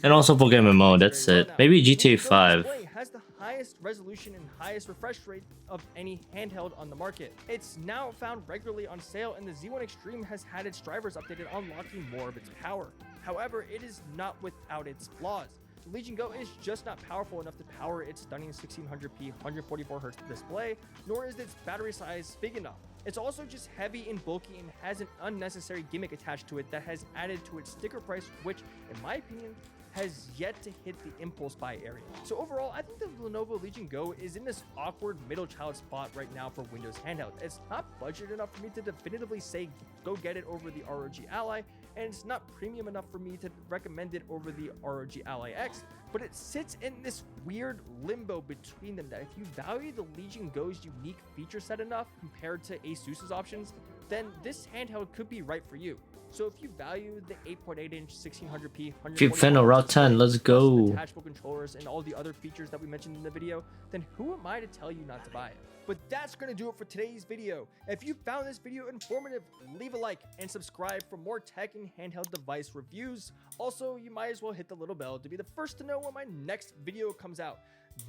and also PokeMMO. That's it. Maybe GTA 5. Has the highest resolution and highest refresh rate of any handheld on the market. It's now found regularly on sale, and the Z1 Extreme has had its drivers updated, unlocking more of its power. However, it is not without its flaws. The Legion Go is just not powerful enough to power its stunning 1600p 144Hz display, nor is its battery size big enough. It's also just heavy and bulky and has an unnecessary gimmick attached to it that has added to its sticker price, which, in my opinion, has yet to hit the impulse buy area. So overall, I think the Lenovo Legion Go is in this awkward middle child spot right now for Windows handheld. It's not budget enough for me to definitively say go get it over the ROG Ally, and it's not premium enough for me to recommend it over the ROG Ally X, but it sits in this weird limbo between them that if you value the Legion Go's unique feature set enough compared to ASUS's options, then this handheld could be right for you. So if you value the 8.8-inch 1600p 144 Route 10, let's go. Detachable controllers and all the other features that we mentioned in the video, then who am I to tell you not to buy it? But that's going to do it for today's video. If you found this video informative, leave a like and subscribe for more tech and handheld device reviews. Also, you might as well hit the little bell to be the first to know when my next video comes out.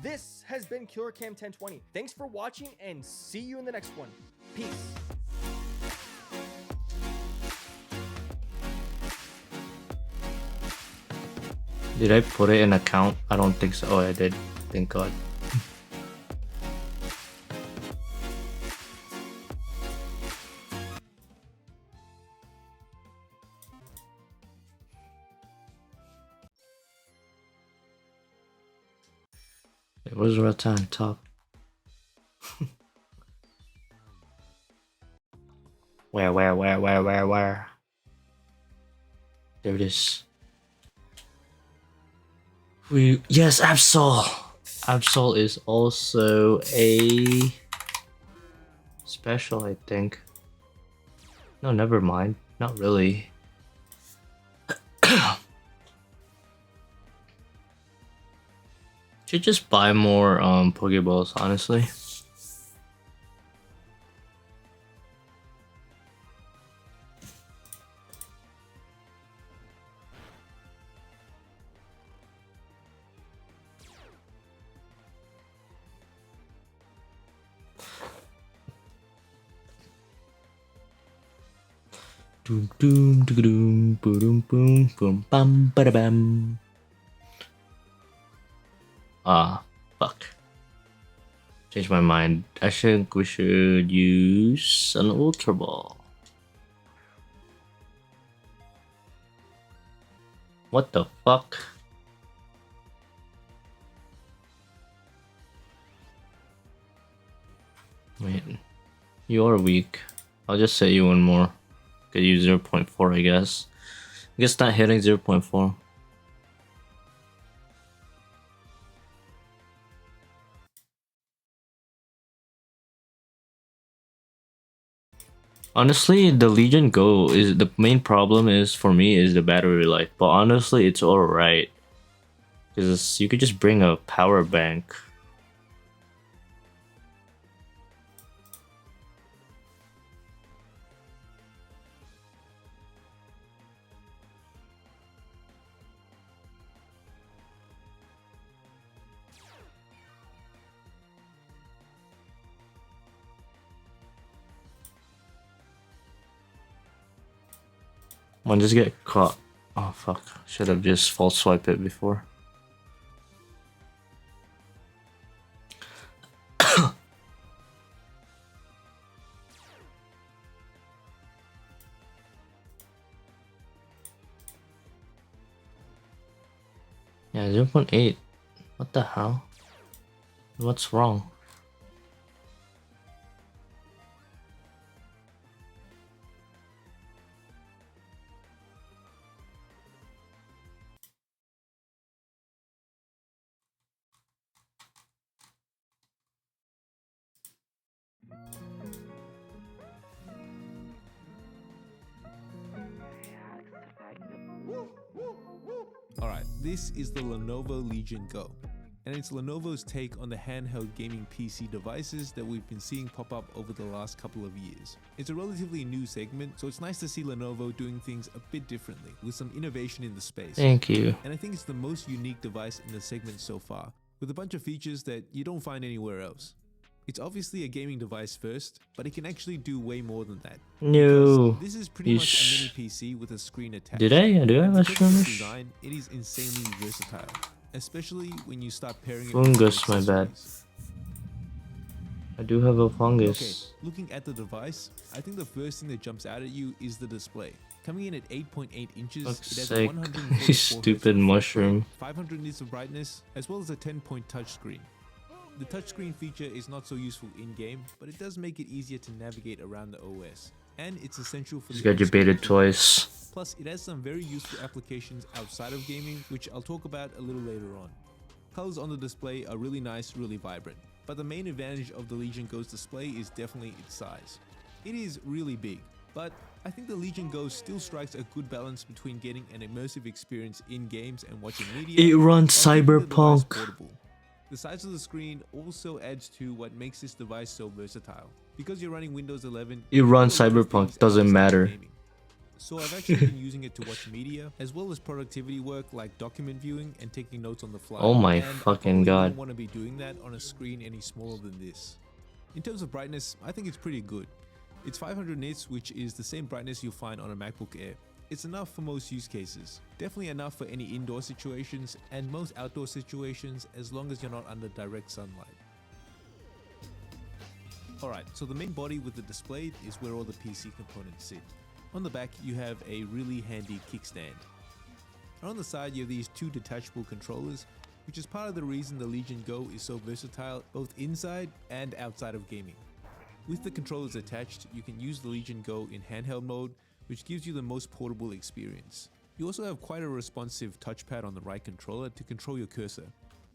This has been KillerCam1020. Thanks for watching and see you in the next one. Peace. Did I put it in account? I don't think so. Oh, I did. Thank God. It was Rattan top. Where? There it is. Yes, Absol. Absol is also a special, I think. No, never mind. Not really. Should just buy more Pokeballs, honestly. Doom doom doom boom boom boom bam bada bam. Ah, fuck. Change my mind. I think we should use an Ultra Ball. What the fuck? Wait, you're weak. I'll just set you one more. Could use 0.4, I guess. I guess not hitting 0.4. Honestly, the Legion Go is the main problem is for me is the battery life, but honestly, it's alright. Because you could just bring a power bank. One just get caught. Oh fuck. Should have just false swipe it before. Yeah, 0.8. What the hell? What's wrong? Alright, this is the Lenovo Legion Go, and it's Lenovo's take on the handheld gaming PC devices that we've been seeing pop up over the last couple of years. It's a relatively new segment, so it's nice to see Lenovo doing things a bit differently, with some innovation in the space. Thank you. And I think it's the most unique device in the segment so far, with a bunch of features that you don't find anywhere else. It's obviously a gaming device first, but it can actually do way more than that. No. This is pretty much a mini PC with a screen attached. Did I? Do I have a Because of its skirmish? design, it is insanely versatile, especially when you start pairing it Fungus, with my bad. I do have a fungus. Okay, looking at the device, I think the first thing that jumps out at you is the display. Coming in at 8.8 inches, Fuck's it has sake. a 144 Stupid Hz mushroom. 500 nits of brightness, as well as a 10-point touchscreen. The touchscreen feature is not so useful in-game, but it does make it easier to navigate around the OS, and it's essential for Just the got debated twice. Plus, it has some very useful applications outside of gaming, which I'll talk about a little later on. Colors on the display are really nice, really vibrant, but the main advantage of the Legion Go's display is definitely its size. It is really big, but I think the Legion Go still strikes a good balance between getting an immersive experience in games and watching media. It runs while keeping the device Cyberpunk. portable. The size of the screen also adds to what makes this device so versatile. Because you're running Windows 11, It runs Cyberpunk, doesn't matter. so I've actually been using it to watch media, as well as productivity work like document viewing and taking notes on the fly. Oh my And I fucking probably god. wouldn't want to be doing that on a screen any smaller than this. In terms of brightness, I think it's pretty good. It's 500 nits, which is the same brightness you'll find on a MacBook Air. It's enough for most use cases. Definitely enough for any indoor situations and most outdoor situations, as long as you're not under direct sunlight. Alright, so the main body with the display is where all the PC components sit. On the back, you have a really handy kickstand. And on the side, you have these two detachable controllers, which is part of the reason the Legion Go is so versatile both inside and outside of gaming. With the controllers attached, you can use the Legion Go in handheld mode, which gives you the most portable experience. You also have quite a responsive touchpad on the right controller to control your cursor.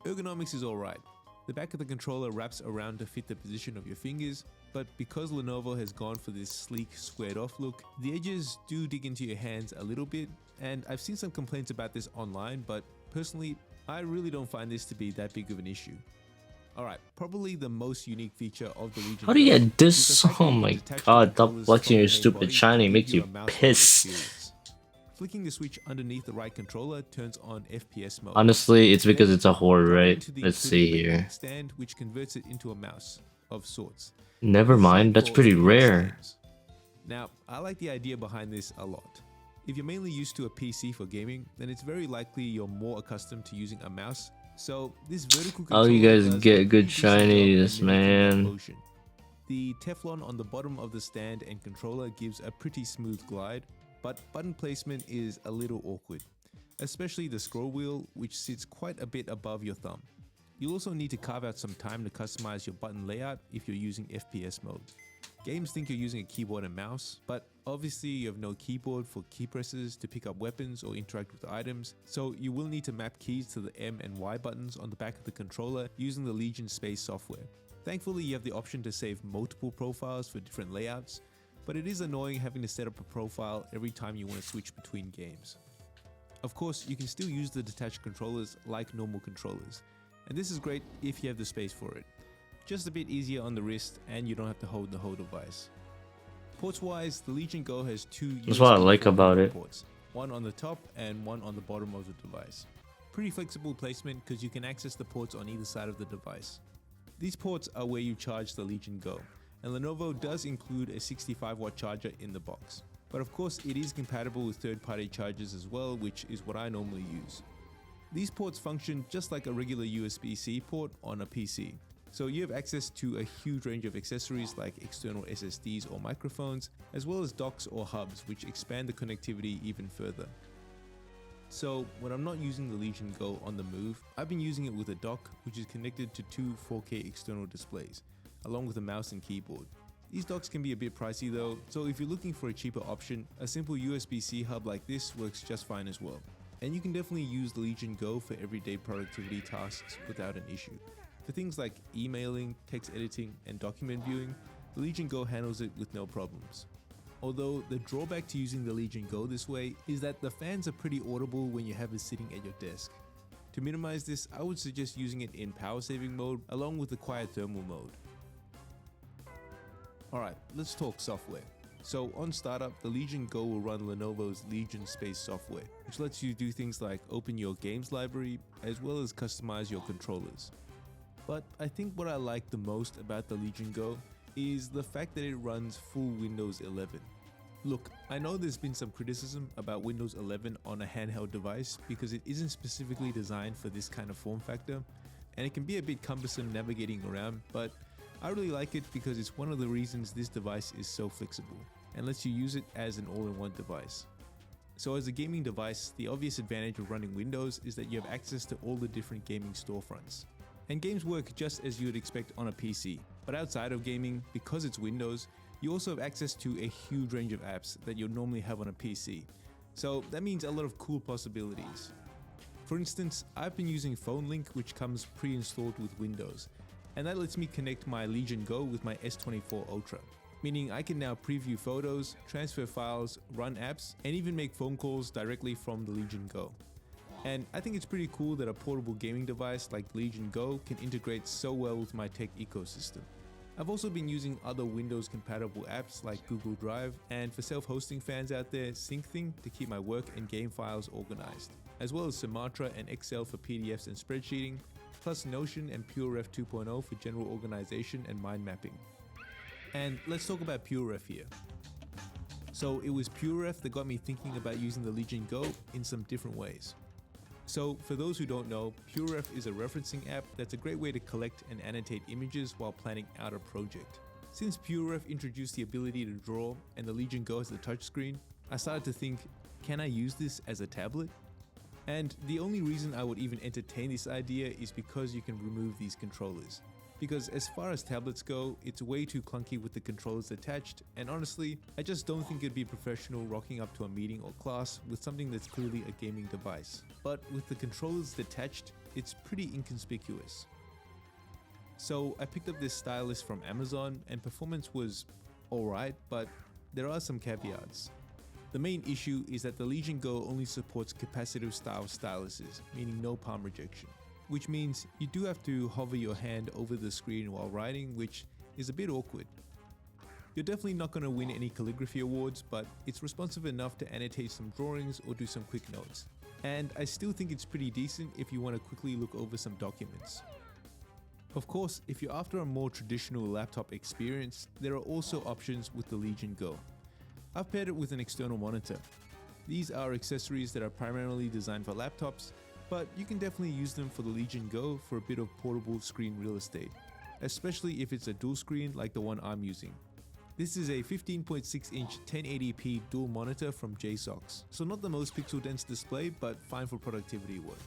Ergonomics is alright. The back of the controller wraps around to fit the position of your fingers, but because Lenovo has gone for this sleek, squared off look, the edges do dig into your hands a little bit, and I've seen some complaints about this online, but personally, I really don't find this to be that big of an issue. Alright, probably the most unique feature of the Legion How do you Go get this? is the fact that Oh you my can detach the god, stop controllers flexing from your the main stupid body shiny, to makes give you a mouse-like pissed. experience. Flicking the switch underneath the right controller turns on FPS mode. Honestly, it's because Then it's a horde, drop it right? into the Let's see included here. main stand, which converts it into a mouse of sorts. Never This is mind, that's called pretty mouse rare. stands. Now, I like the idea behind this a lot. If you're mainly used to a PC for gaming, then it's very likely you're more accustomed to using a mouse. So this vertical How controller you guys does a get good pretty decent job at shinies, mimicking that man? motion. The Teflon on the bottom of the stand and controller gives a pretty smooth glide, but button placement is a little awkward, especially the scroll wheel, which sits quite a bit above your thumb. You'll also need to carve out some time to customize your button layout if you're using FPS mode. Games think you're using a keyboard and mouse, but obviously you have no keyboard for key presses to pick up weapons or interact with items, so you will need to map keys to the M and Y buttons on the back of the controller using the Legion Space software. Thankfully, you have the option to save multiple profiles for different layouts, but it is annoying having to set up a profile every time you want to switch between games. Of course, you can still use the detached controllers like normal controllers, and this is great if you have the space for it. Just a bit easier on the wrist and you don't have to hold the whole device. Ports wise, the Legion Go has two That's what I USB like 4.0 about it. ports, one on the top and one on the bottom of the device. Pretty flexible placement because you can access the ports on either side of the device. These ports are where you charge the Legion Go, and Lenovo does include a 65-watt charger in the box. But of course it is compatible with third-party chargers as well, which is what I normally use. These ports function just like a regular USB-C port on a PC. So you have access to a huge range of accessories like external SSDs or microphones, as well as docks or hubs which expand the connectivity even further. So when I'm not using the Legion Go on the move, I've been using it with a dock which is connected to two 4K external displays, along with a mouse and keyboard. These docks can be a bit pricey though, so if you're looking for a cheaper option, a simple USB-C hub like this works just fine as well. And you can definitely use the Legion Go for everyday productivity tasks without an issue. For things like emailing, text editing, and document viewing, the Legion Go handles it with no problems. Although the drawback to using the Legion Go this way is that the fans are pretty audible when you have it sitting at your desk. To minimize this, I would suggest using it in power saving mode along with the quiet thermal mode. Alright, let's talk software. So on startup, the Legion Go will run Lenovo's Legion Space software, which lets you do things like open your games library as well as customize your controllers. But I think what I like the most about the Legion Go is the fact that it runs full Windows 11. Look, I know there's been some criticism about Windows 11 on a handheld device because it isn't specifically designed for this kind of form factor, and it can be a bit cumbersome navigating around, but I really like it because it's one of the reasons this device is so flexible and lets you use it as an all-in-one device. So as a gaming device, the obvious advantage of running Windows is that you have access to all the different gaming storefronts. And games work just as you would expect on a PC, but outside of gaming, because it's Windows, you also have access to a huge range of apps that you'll normally have on a PC. So that means a lot of cool possibilities. For instance, I've been using Phone Link, which comes pre-installed with Windows, and that lets me connect my Legion Go with my S24 Ultra, meaning I can now preview photos, transfer files, run apps, and even make phone calls directly from the Legion Go. And I think it's pretty cool that a portable gaming device like Legion Go can integrate so well with my tech ecosystem. I've also been using other Windows compatible apps like Google Drive, and for self-hosting fans out there, SyncThing to keep my work and game files organized, as well as Sumatra and Excel for PDFs and spreadsheeting, plus Notion and PureRef 2.0 for general organization and mind mapping. And let's talk about PureRef here. So it was PureRef that got me thinking about using the Legion Go in some different ways. So for those who don't know, PureRef is a referencing app that's a great way to collect and annotate images while planning out a project. Since PureRef introduced the ability to draw and the Legion Go has the touchscreen, I started to think, can I use this as a tablet? And the only reason I would even entertain this idea is because you can remove these controllers. Because as far as tablets go, it's way too clunky with the controllers attached, and honestly, I just don't think it'd be professional rocking up to a meeting or class with something that's clearly a gaming device. But with the controllers detached, it's pretty inconspicuous. So I picked up this stylus from Amazon, and performance was alright, but there are some caveats. The main issue is that the Legion Go only supports capacitive style styluses, meaning no palm rejection, which means you do have to hover your hand over the screen while writing, which is a bit awkward. You're definitely not going to win any calligraphy awards, but it's responsive enough to annotate some drawings or do some quick notes. And I still think it's pretty decent if you want to quickly look over some documents. Of course, if you're after a more traditional laptop experience, there are also options with the Legion Go. I've paired it with an external monitor. These are accessories that are primarily designed for laptops, but you can definitely use them for the Legion Go for a bit of portable screen real estate, especially if it's a dual screen like the one I'm using. This is a 15.6-inch 1080p dual monitor from JSOX, so not the most pixel dense display, but fine for productivity work.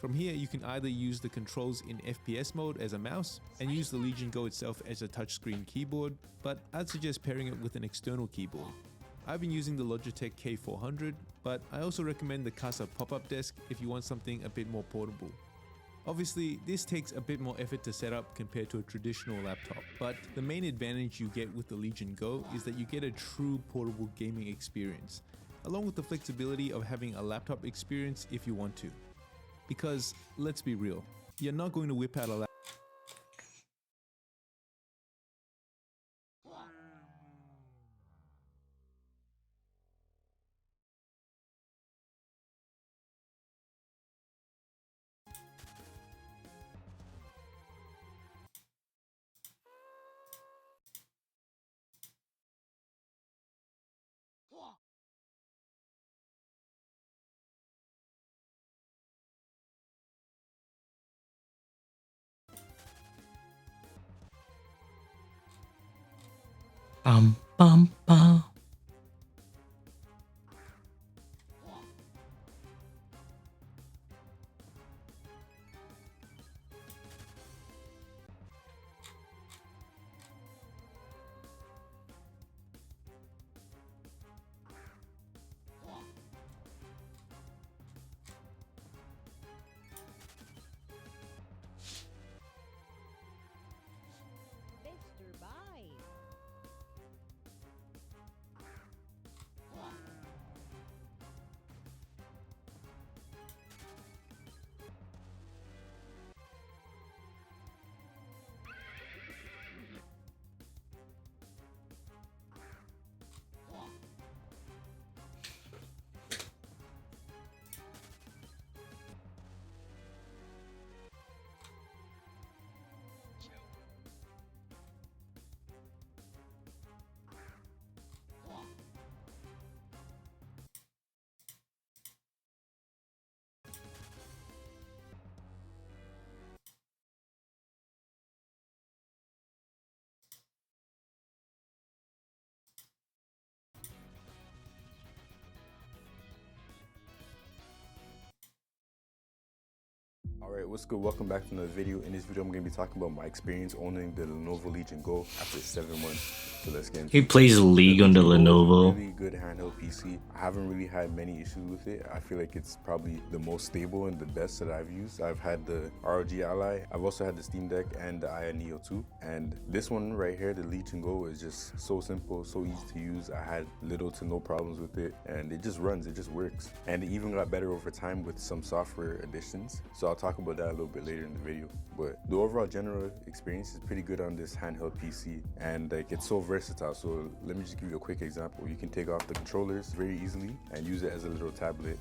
From here, you can either use the controls in FPS mode as a mouse and use the Legion Go itself as a touchscreen keyboard, but I'd suggest pairing it with an external keyboard. I've been using the Logitech K400, but I also recommend the Casa pop-up desk if you want something a bit more portable. Obviously, this takes a bit more effort to set up compared to a traditional laptop, but the main advantage you get with the Legion Go is that you get a true portable gaming experience, along with the flexibility of having a laptop experience if you want to. Because, let's be real, you're not going to whip out a laptop. Bum bum bum. Mr. Bye. Alright, what's good? Welcome back to another video. In this video, I'm going to be talking about my experience owning the Lenovo Legion Go after 7 months. So let's get into He it. plays League on the Legion Go is a Lenovo. really good handheld PC. I haven't really had many issues with it. I feel like it's probably the most stable and the best that I've used. I've had the ROG Ally. I've also had the Steam Deck and the Aya Neo 2. And this one right here, the Legion Go, is just so simple, so easy to use. I had little to no problems with it, and it just runs, it just works. And it even got better over time with some software additions. So I'll talk about that a little bit later in the video. But the overall general experience is pretty good on this handheld PC, and like it's so versatile. So let me just give you a quick example. You can take off the controllers very easily and use it as a little tablet,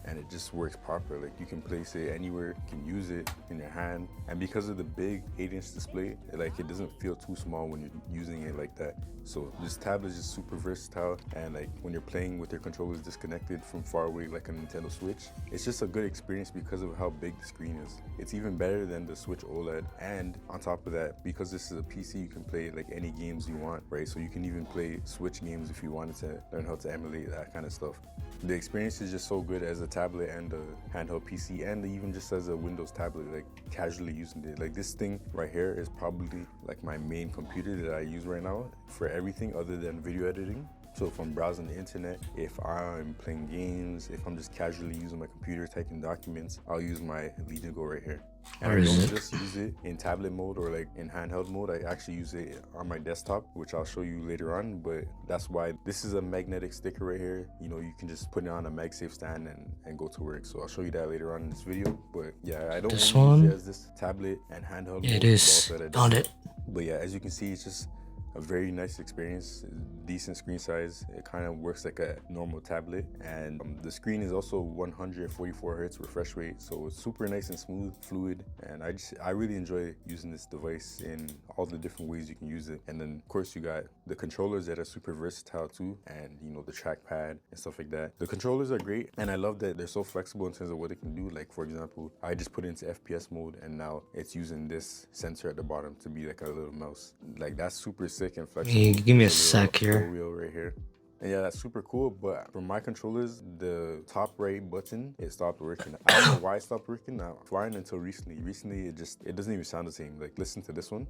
and it just works proper. Like you can place it anywhere, you can use it in your hand, and because of the big 8-inch display, like it doesn't feel too small when you're using it like that. So this tablet is just super versatile, and like when you're playing with your controllers disconnected from far away like a Nintendo Switch, it's just a good experience because of how big the screen is. It's even better than the Switch OLED, and on top of that, because this is a PC, you can play like any games you want, right? So you can even play Switch games if you wanted to learn how to emulate that kind of stuff. The experience is just so good as a tablet and a handheld PC, and even just as a Windows tablet, like casually using it. Like this thing right here is probably like my main computer that I use right now for everything other than video editing. So if I'm browsing the internet, if I'm playing games, if I'm just casually using my computer typing documents, I'll use my Legion Go right here. And I don't just use it in tablet mode or like in handheld mode. I actually use it on my desktop, which I'll show you later on. But that's why this is a magnetic sticker right here. You know, you can just put it on a MagSafe stand and go to work. So I'll show you that later on in this video. But yeah, I don't This only use one? it as this tablet and handheld Yeah, mode. it is. Also at a Found desktop. it. But yeah, as you can see, it's just a very nice experience. decent screen size. It kind of works like a normal tablet, and the screen is also 144 hertz refresh rate, so it's super nice and smooth, fluid, and I really enjoy using this device in all the different ways you can use it. And then of course you got the controllers that are super versatile too, and you know, the trackpad and stuff like that. The controllers are great, and I love that they're so flexible in terms of what it can do. Like for example, I just put it into FPS mode, and now it's using this sensor at the bottom to be like a little mouse. Like that's super sick and flexible. Hey, give me a There's sec here. wheel right here. And yeah, that's super cool, but for my controllers, the top right button, it stopped working. I don't know why it stopped working. Now, fine until recently. Recently, it doesn't even sound the same. Like, listen to this one.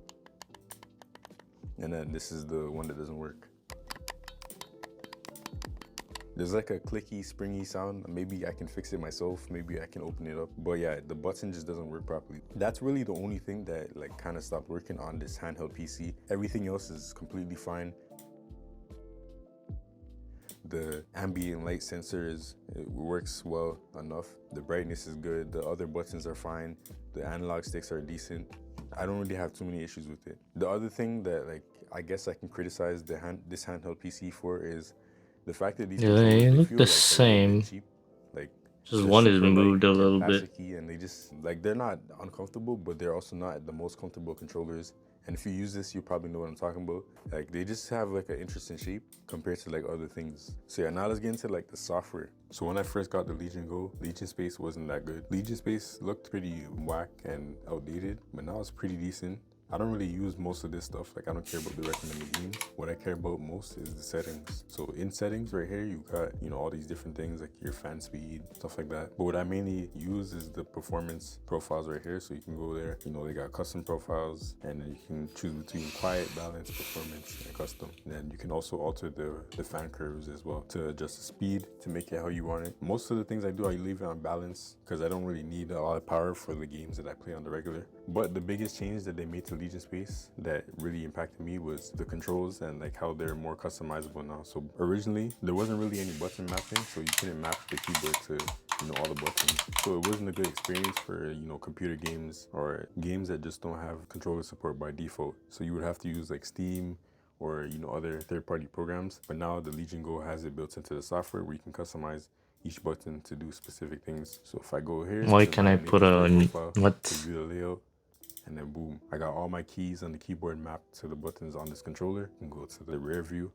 And then this is the one that doesn't work. There's like a clicky, springy sound. Maybe I can fix it myself. Maybe I can open it up. But yeah, the button just doesn't work properly. That's really the only thing that like kind of stopped working on this handheld PC. Everything else is completely fine. The ambient light sensor it works well enough. The brightness is good. The other buttons are fine. The analog sticks are decent. I don't really have too many issues with it. The other thing that like I guess I can criticize this handheld PC for is the fact that these controllers, They they look feel the like a little same. bit cheap. Like Just they're one is super moved light a and little bit. plasticky, and they just like they're not uncomfortable, but they're also not the most comfortable controllers. And if you use this, you probably know what I'm talking about. Like they just have like an interesting shape compared to like other things. So yeah, now let's get into like the software. So when I first got the Legion Go, Legion Space wasn't that good. Legion Space looked pretty whack and outdated, but now it's pretty decent. I don't really use most of this stuff. Like I don't care about the recommended games. What I care about most is the settings. So in settings right here, you got, you know, all these different things like your fan speed, stuff like that. But what I mainly use is the performance profiles right here. So you can go there, you know, they got custom profiles, and then you can choose between quiet, balance, performance, and custom. And then you can also alter the fan curves as well to adjust the speed to make it how you want it. Most of the things I do, I leave it on balance because I don't really need a lot of power for the games that I play on the regular. But the biggest change that they made to Legion Space that really impacted me was the controls and like how they're more customizable now. So originally there wasn't really any button mapping, so you couldn't map the keyboard to, you know, all the buttons. So it wasn't a good experience for, you know, computer games or games that just don't have controller support by default. So you would have to use like Steam or, you know, other third-party programs. But now the Legion Go has it built into the software where you can customize each button to do specific things. So if I go here, Why to can my I main put a display profile, what? to view the layout, and then boom, I got all my keys on the keyboard mapped to the buttons on this controller. You can go to the rear view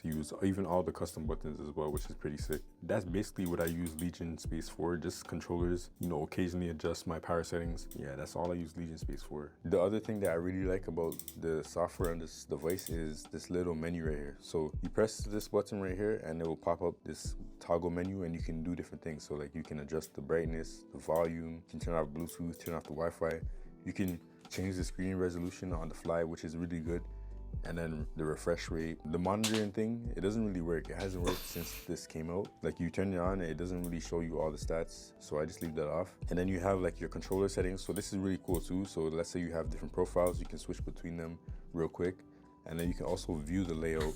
to use even all the custom buttons as well, which is pretty sick. That's basically what I use Legion Space for, just controllers, you know, occasionally adjust my power settings. Yeah, that's all I use Legion Space for. The other thing that I really like about the software on this device is this little menu right here. So you press this button right here and it will pop up this toggle menu, and you can do different things. So like you can adjust the brightness, the volume, you can turn off Bluetooth, turn off the Wi-Fi. You can change the screen resolution on the fly, which is really good. And then the refresh rate, the monitoring thing, it doesn't really work. It hasn't worked since this came out. Like you turn it on, it doesn't really show you all the stats. So I just leave that off. And then you have like your controller settings. So this is really cool too. So let's say you have different profiles, you can switch between them real quick. And then you can also view the layout,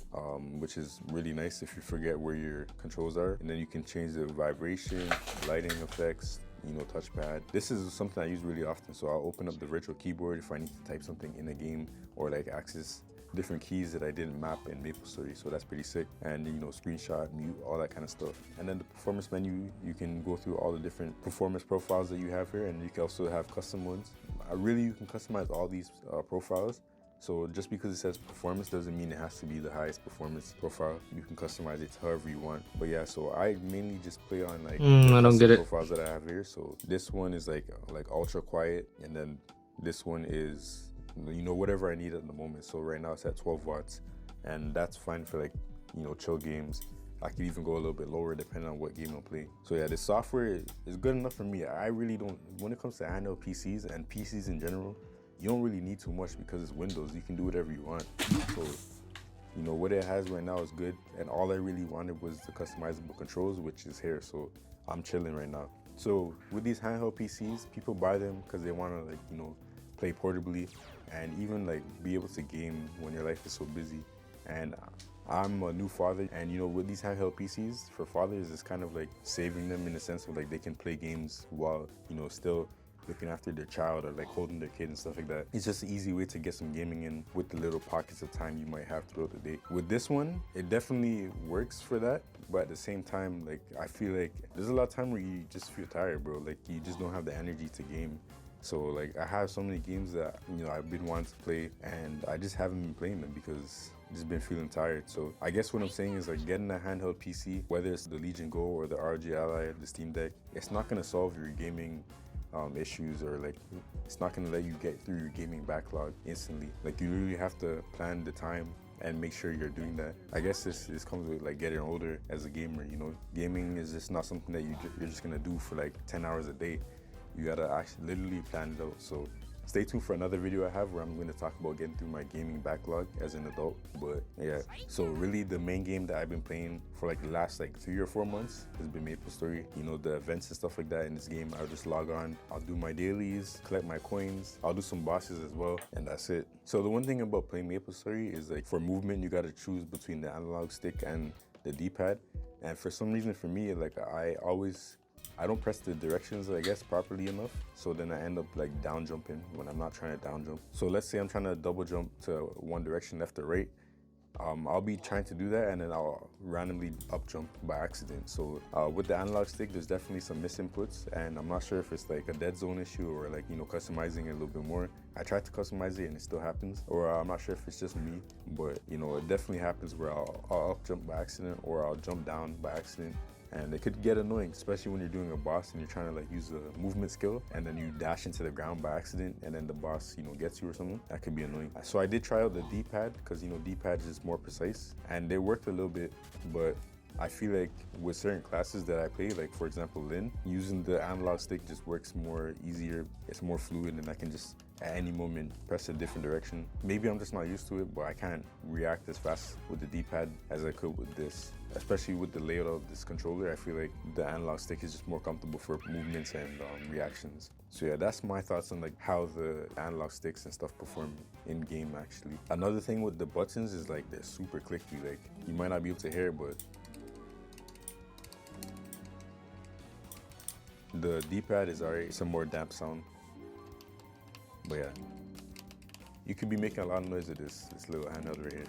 which is really nice if you forget where your controls are. And then you can change the vibration, lighting effects, you know, touchpad. This is something I use really often. So I'll open up the virtual keyboard if I need to type something in a game or like access different keys that I didn't map in MapleStory. So that's pretty sick. And you know, screenshot, mute, all that kind of stuff. And then the performance menu, you can go through all the different performance profiles that you have here, and you can also have custom ones. You can customize all these profiles. So just because it says performance doesn't mean it has to be the highest performance profile. You can customize it however you want. But yeah, so I mainly just play on like I don't get it. profiles that I have here. So this one is like ultra quiet, and then this one is, you know, whatever I need at the moment. So right now it's at 12 watts, and that's fine for like, you know, chill games. I could even go a little bit lower depending on what game I'm playing. So yeah, the software is good enough for me. I really don't, when it comes to handheld PCs and PCs in general, you don't really need too much because it's Windows. You can do whatever you want. So, you know, what it has right now is good. And all I really wanted was the customizable controls, which is here. So I'm chilling right now. So with these handheld PCs, people buy them because they want to, like, you know, play portably and even like be able to game when your life is so busy. And I'm a new father, and you know, with these handheld PCs for fathers, it's kind of like saving them in the sense of like they can play games while, you know, still looking after their child or like holding their kid and stuff like that. It's just an easy way to get some gaming in with the little pockets of time you might have throughout the day. With this one, it definitely works for that, but at the same time, like I feel like there's a lot of time where you just feel tired, bro. Like you just don't have the energy to game. So like I have so many games that, you know, I've been wanting to play and I just haven't been playing them because I've just been feeling tired. So I guess what I'm saying is like getting a handheld PC, whether it's the Legion Go or the ROG Ally, the Steam Deck, it's not gonna solve your gaming issues, or like it's not gonna let you get through your gaming backlog instantly. Like you really have to plan the time and make sure you're doing that. I guess this comes with like getting older as a gamer, you know. Gaming is just not something that you're just gonna do for like 10 hours a day. You gotta actually literally plan it out. So stay tuned for another video I have where I'm going to talk about getting through my gaming backlog as an adult. But yeah, so really the main game that I've been playing for like the last like 3 or 4 months has been MapleStory. You know, the events and stuff like that in this game, I'll just log on, I'll do my dailies, collect my coins, I'll do some bosses as well, and that's it. So the one thing about playing MapleStory is like for movement, you gotta choose between the analog stick and the D-pad. And for some reason for me, like I don't press the directions, I guess, properly enough. So then I end up like down jumping when I'm not trying to down jump. So let's say I'm trying to double jump to one direction, left or right. I'll be trying to do that and then I'll randomly up jump by accident. So with the analog stick, there's definitely some misinputs, and I'm not sure if it's like a dead zone issue or like, you know, customizing it a little bit more. I tried to customize it and it still happens, or I'm not sure if it's just me, but you know, it definitely happens where I'll up jump by accident or I'll jump down by accident. And it could get annoying, especially when you're doing a boss and you're trying to like use a movement skill and then you dash into the ground by accident and then the boss, you know, gets you or something. That could be annoying. So I did try out the D-pad because, you know, D-pad is more precise and they worked a little bit, but I feel like with certain classes that I play, like for example Lin, using the analog stick just works more easier. It's more fluid and I can just at any moment press a different direction. Maybe I'm just not used to it, but I can't react as fast with the D-pad as I could with this. Especially with the layout of this controller, I feel like the analog stick is just more comfortable for movements and reactions. So yeah, that's my thoughts on like how the analog sticks and stuff perform in game actually. Another thing with the buttons is like they're super clicky. Like you might not be able to hear it, but the D-pad is alright, some more damp sound. But yeah, you could be making a lot of noise with this little handheld right here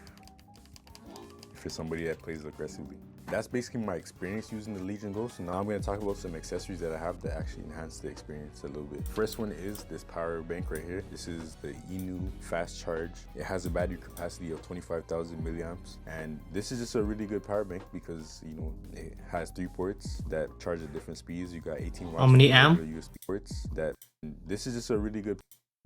if you're somebody that plays aggressively. That's basically my experience using the Legion Go. So now I'm going to talk about some accessories that I have that actually enhance the experience a little bit. First one is this power bank right here. This is the Inu Fast Charge. It has a battery capacity of 25,000 milliamps, and this is just a really good power bank because, you know, it has 3 ports that charge at different speeds. You got 18 watts. How many amp? USB ports. This is just a really good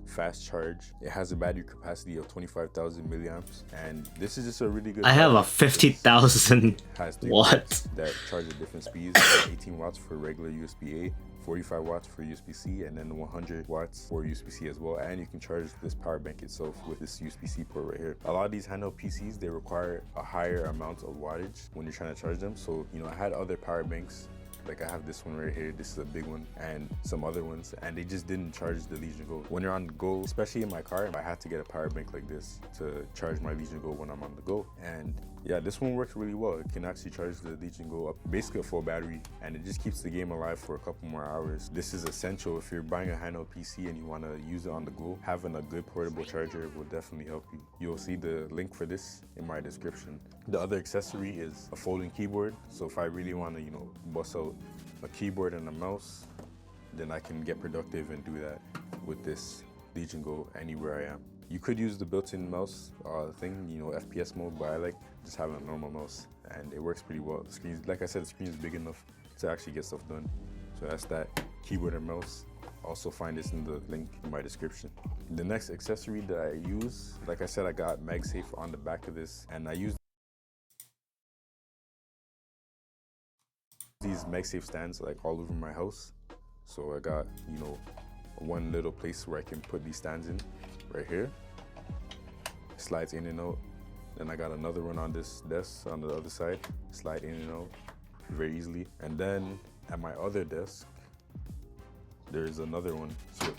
fast charge. It has a battery capacity of 25,000 milliamps, and this is just a really good. I have a 50,000 watt that charge at different speeds. 18 watts for regular USB-A, 45 watts for USB-C, and then 100 watts for USB-C as well. And you can charge this power bank itself with this USB-C port right here. A lot of these handheld PCs, they require a higher amount of wattage when you're trying to charge them. So, you know, I had other power banks. Like I have this one right here, this is a big one, and some other ones, and they just didn't charge the Legion Go. When you're on the go, especially in my car, I had to get a power bank like this to charge my Legion Go when I'm on the go. And yeah, this one works really well. It can actually charge the Legion Go up basically a full battery, and it just keeps the game alive for a couple more hours. This is essential if you're buying a handheld PC and you want to use it on the go. Having a good portable charger will definitely help you. You'll see the link for this in my description. The other accessory is a folding keyboard. So if I really want to, you know, bust out a keyboard and a mouse, then I can get productive and do that with this Legion Go anywhere I am. You could use the built-in mouse thing, you know, FPS mode, but I like just having a normal mouse, and it works pretty well. The screen, like I said, the screen is big enough to actually get stuff done. So that's that keyboard and mouse. Also find this in the link in my description. The next accessory that I use, like I said, I got MagSafe on the back of this, and I use these MagSafe stands like all over my house. So I got, you know, one little place where I can put these stands in right here. Slides in and out. Then I got another one on this desk on the other side. Slide in and out very easily. And then at my other desk, there's another one. So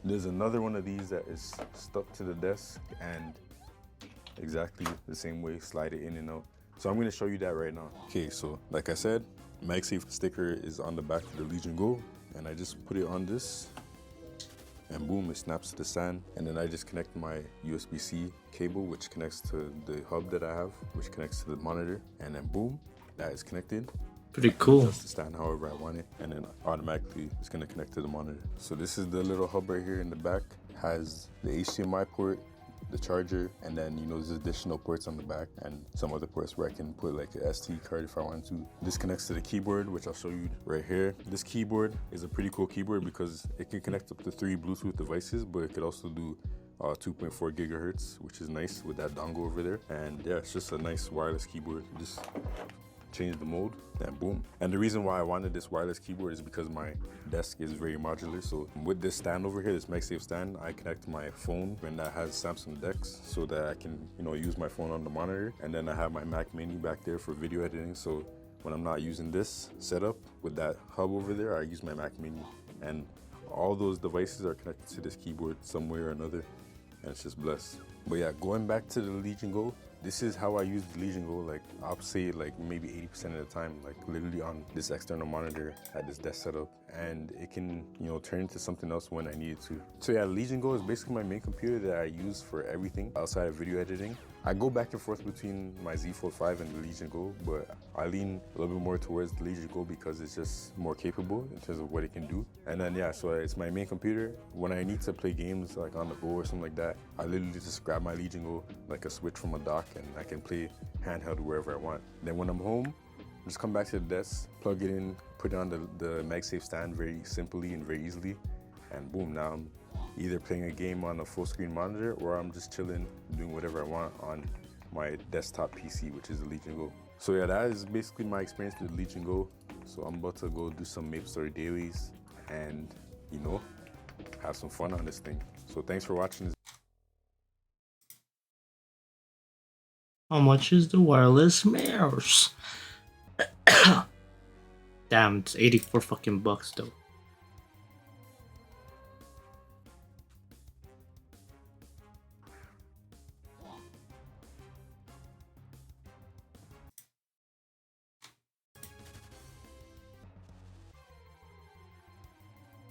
there's another one of these that is stuck to the desk, and exactly the same way, slide it in and out. So I'm gonna show you that right now. Okay, so like I said, MagSafe sticker is on the back of the Legion Go. and I just put it on this, and boom, it snaps to the stand. And then I just connect my USB-C cable, which connects to the hub that I have, which connects to the monitor, and then boom, that is connected. Pretty cool. Adjust the stand however I want it, and then automatically it's gonna connect to the monitor. So this is the little hub right here in the back. Has the HDMI port, the charger, and then there's additional ports on the back and some other ports where I can put like an SD card if I want to. This connects to the keyboard, which I'll show you right here. This keyboard is a pretty cool keyboard because it can connect up to 3 Bluetooth devices, but it could also do 2.4 gigahertz, which is nice with that dongle over there. And yeah, it's just a nice wireless keyboard. Just change the mode, and boom. And the reason why I wanted this wireless keyboard is because my desk is very modular. So with this stand over here, this MagSafe stand, I connect my phone and that has Samsung DeX so that I can use my phone on the monitor. And then I have my Mac Mini back there for video editing. So when I'm not using this setup with that hub over there, I use my Mac Mini. And all those devices are connected to this keyboard some way or another. And it's just blessed. But yeah, going back to the Legion Go, this is how I use the Legion Go. Like I'll say like maybe 80% of the time, like literally on this external monitor at this desk setup, and it can turn into something else when I need it to. So yeah, Legion Go is basically my main computer that I use for everything outside of video editing. I go back and forth between my Z Fold 5 and the Legion Go, but I lean a little bit more towards the Legion Go because it's just more capable in terms of what it can do. And then yeah, so it's my main computer. When I need to play games like on the go or something like that, I literally just grab my Legion Go, like a switch from a dock, and I can play handheld wherever I want. Then when I'm home, just come back to the desk, plug it in, put it on the MagSafe stand very simply and very easily, and boom, now I'm either playing a game on a full screen monitor or I'm just chilling, doing whatever I want on my desktop PC, which is the Legion Go. So yeah, that is basically my experience with Legion Go. So I'm about to go do some MapleStory dailies and, have some fun on this thing. So thanks for watching this. How much is the wireless mouse? Damn, it's 84 fucking bucks though.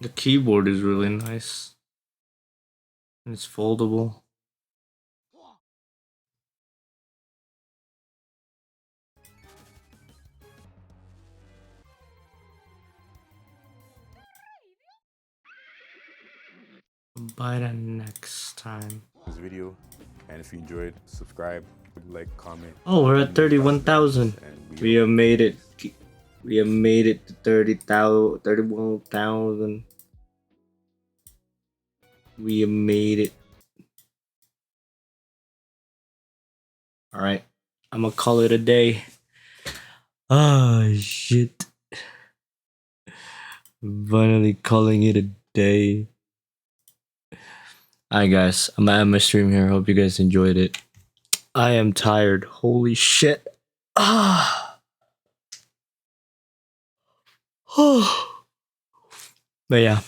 The keyboard is really nice. And it's foldable. Buy that next time. This video, and if you enjoyed, subscribe, like, comment. Oh, we're at 31,000. We have made it. We have made it to 30,000, 31,000. We have made it. All right, I'm gonna call it a day. Ah, shit. Finally calling it a day. Alright guys, I'm gonna end my stream here. Hope you guys enjoyed it. I am tired. Holy shit. Ah. But yeah,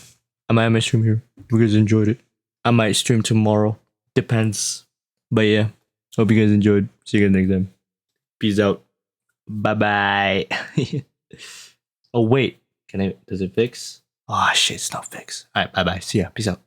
I'm gonna end my stream here. Hope you guys enjoyed it. I might stream tomorrow. Depends. But yeah, hope you guys enjoyed. See you guys next time. Peace out. Bye bye. Oh wait, does it fix? Oh shit, it's not fixed. Alright, bye bye. See ya. Peace out.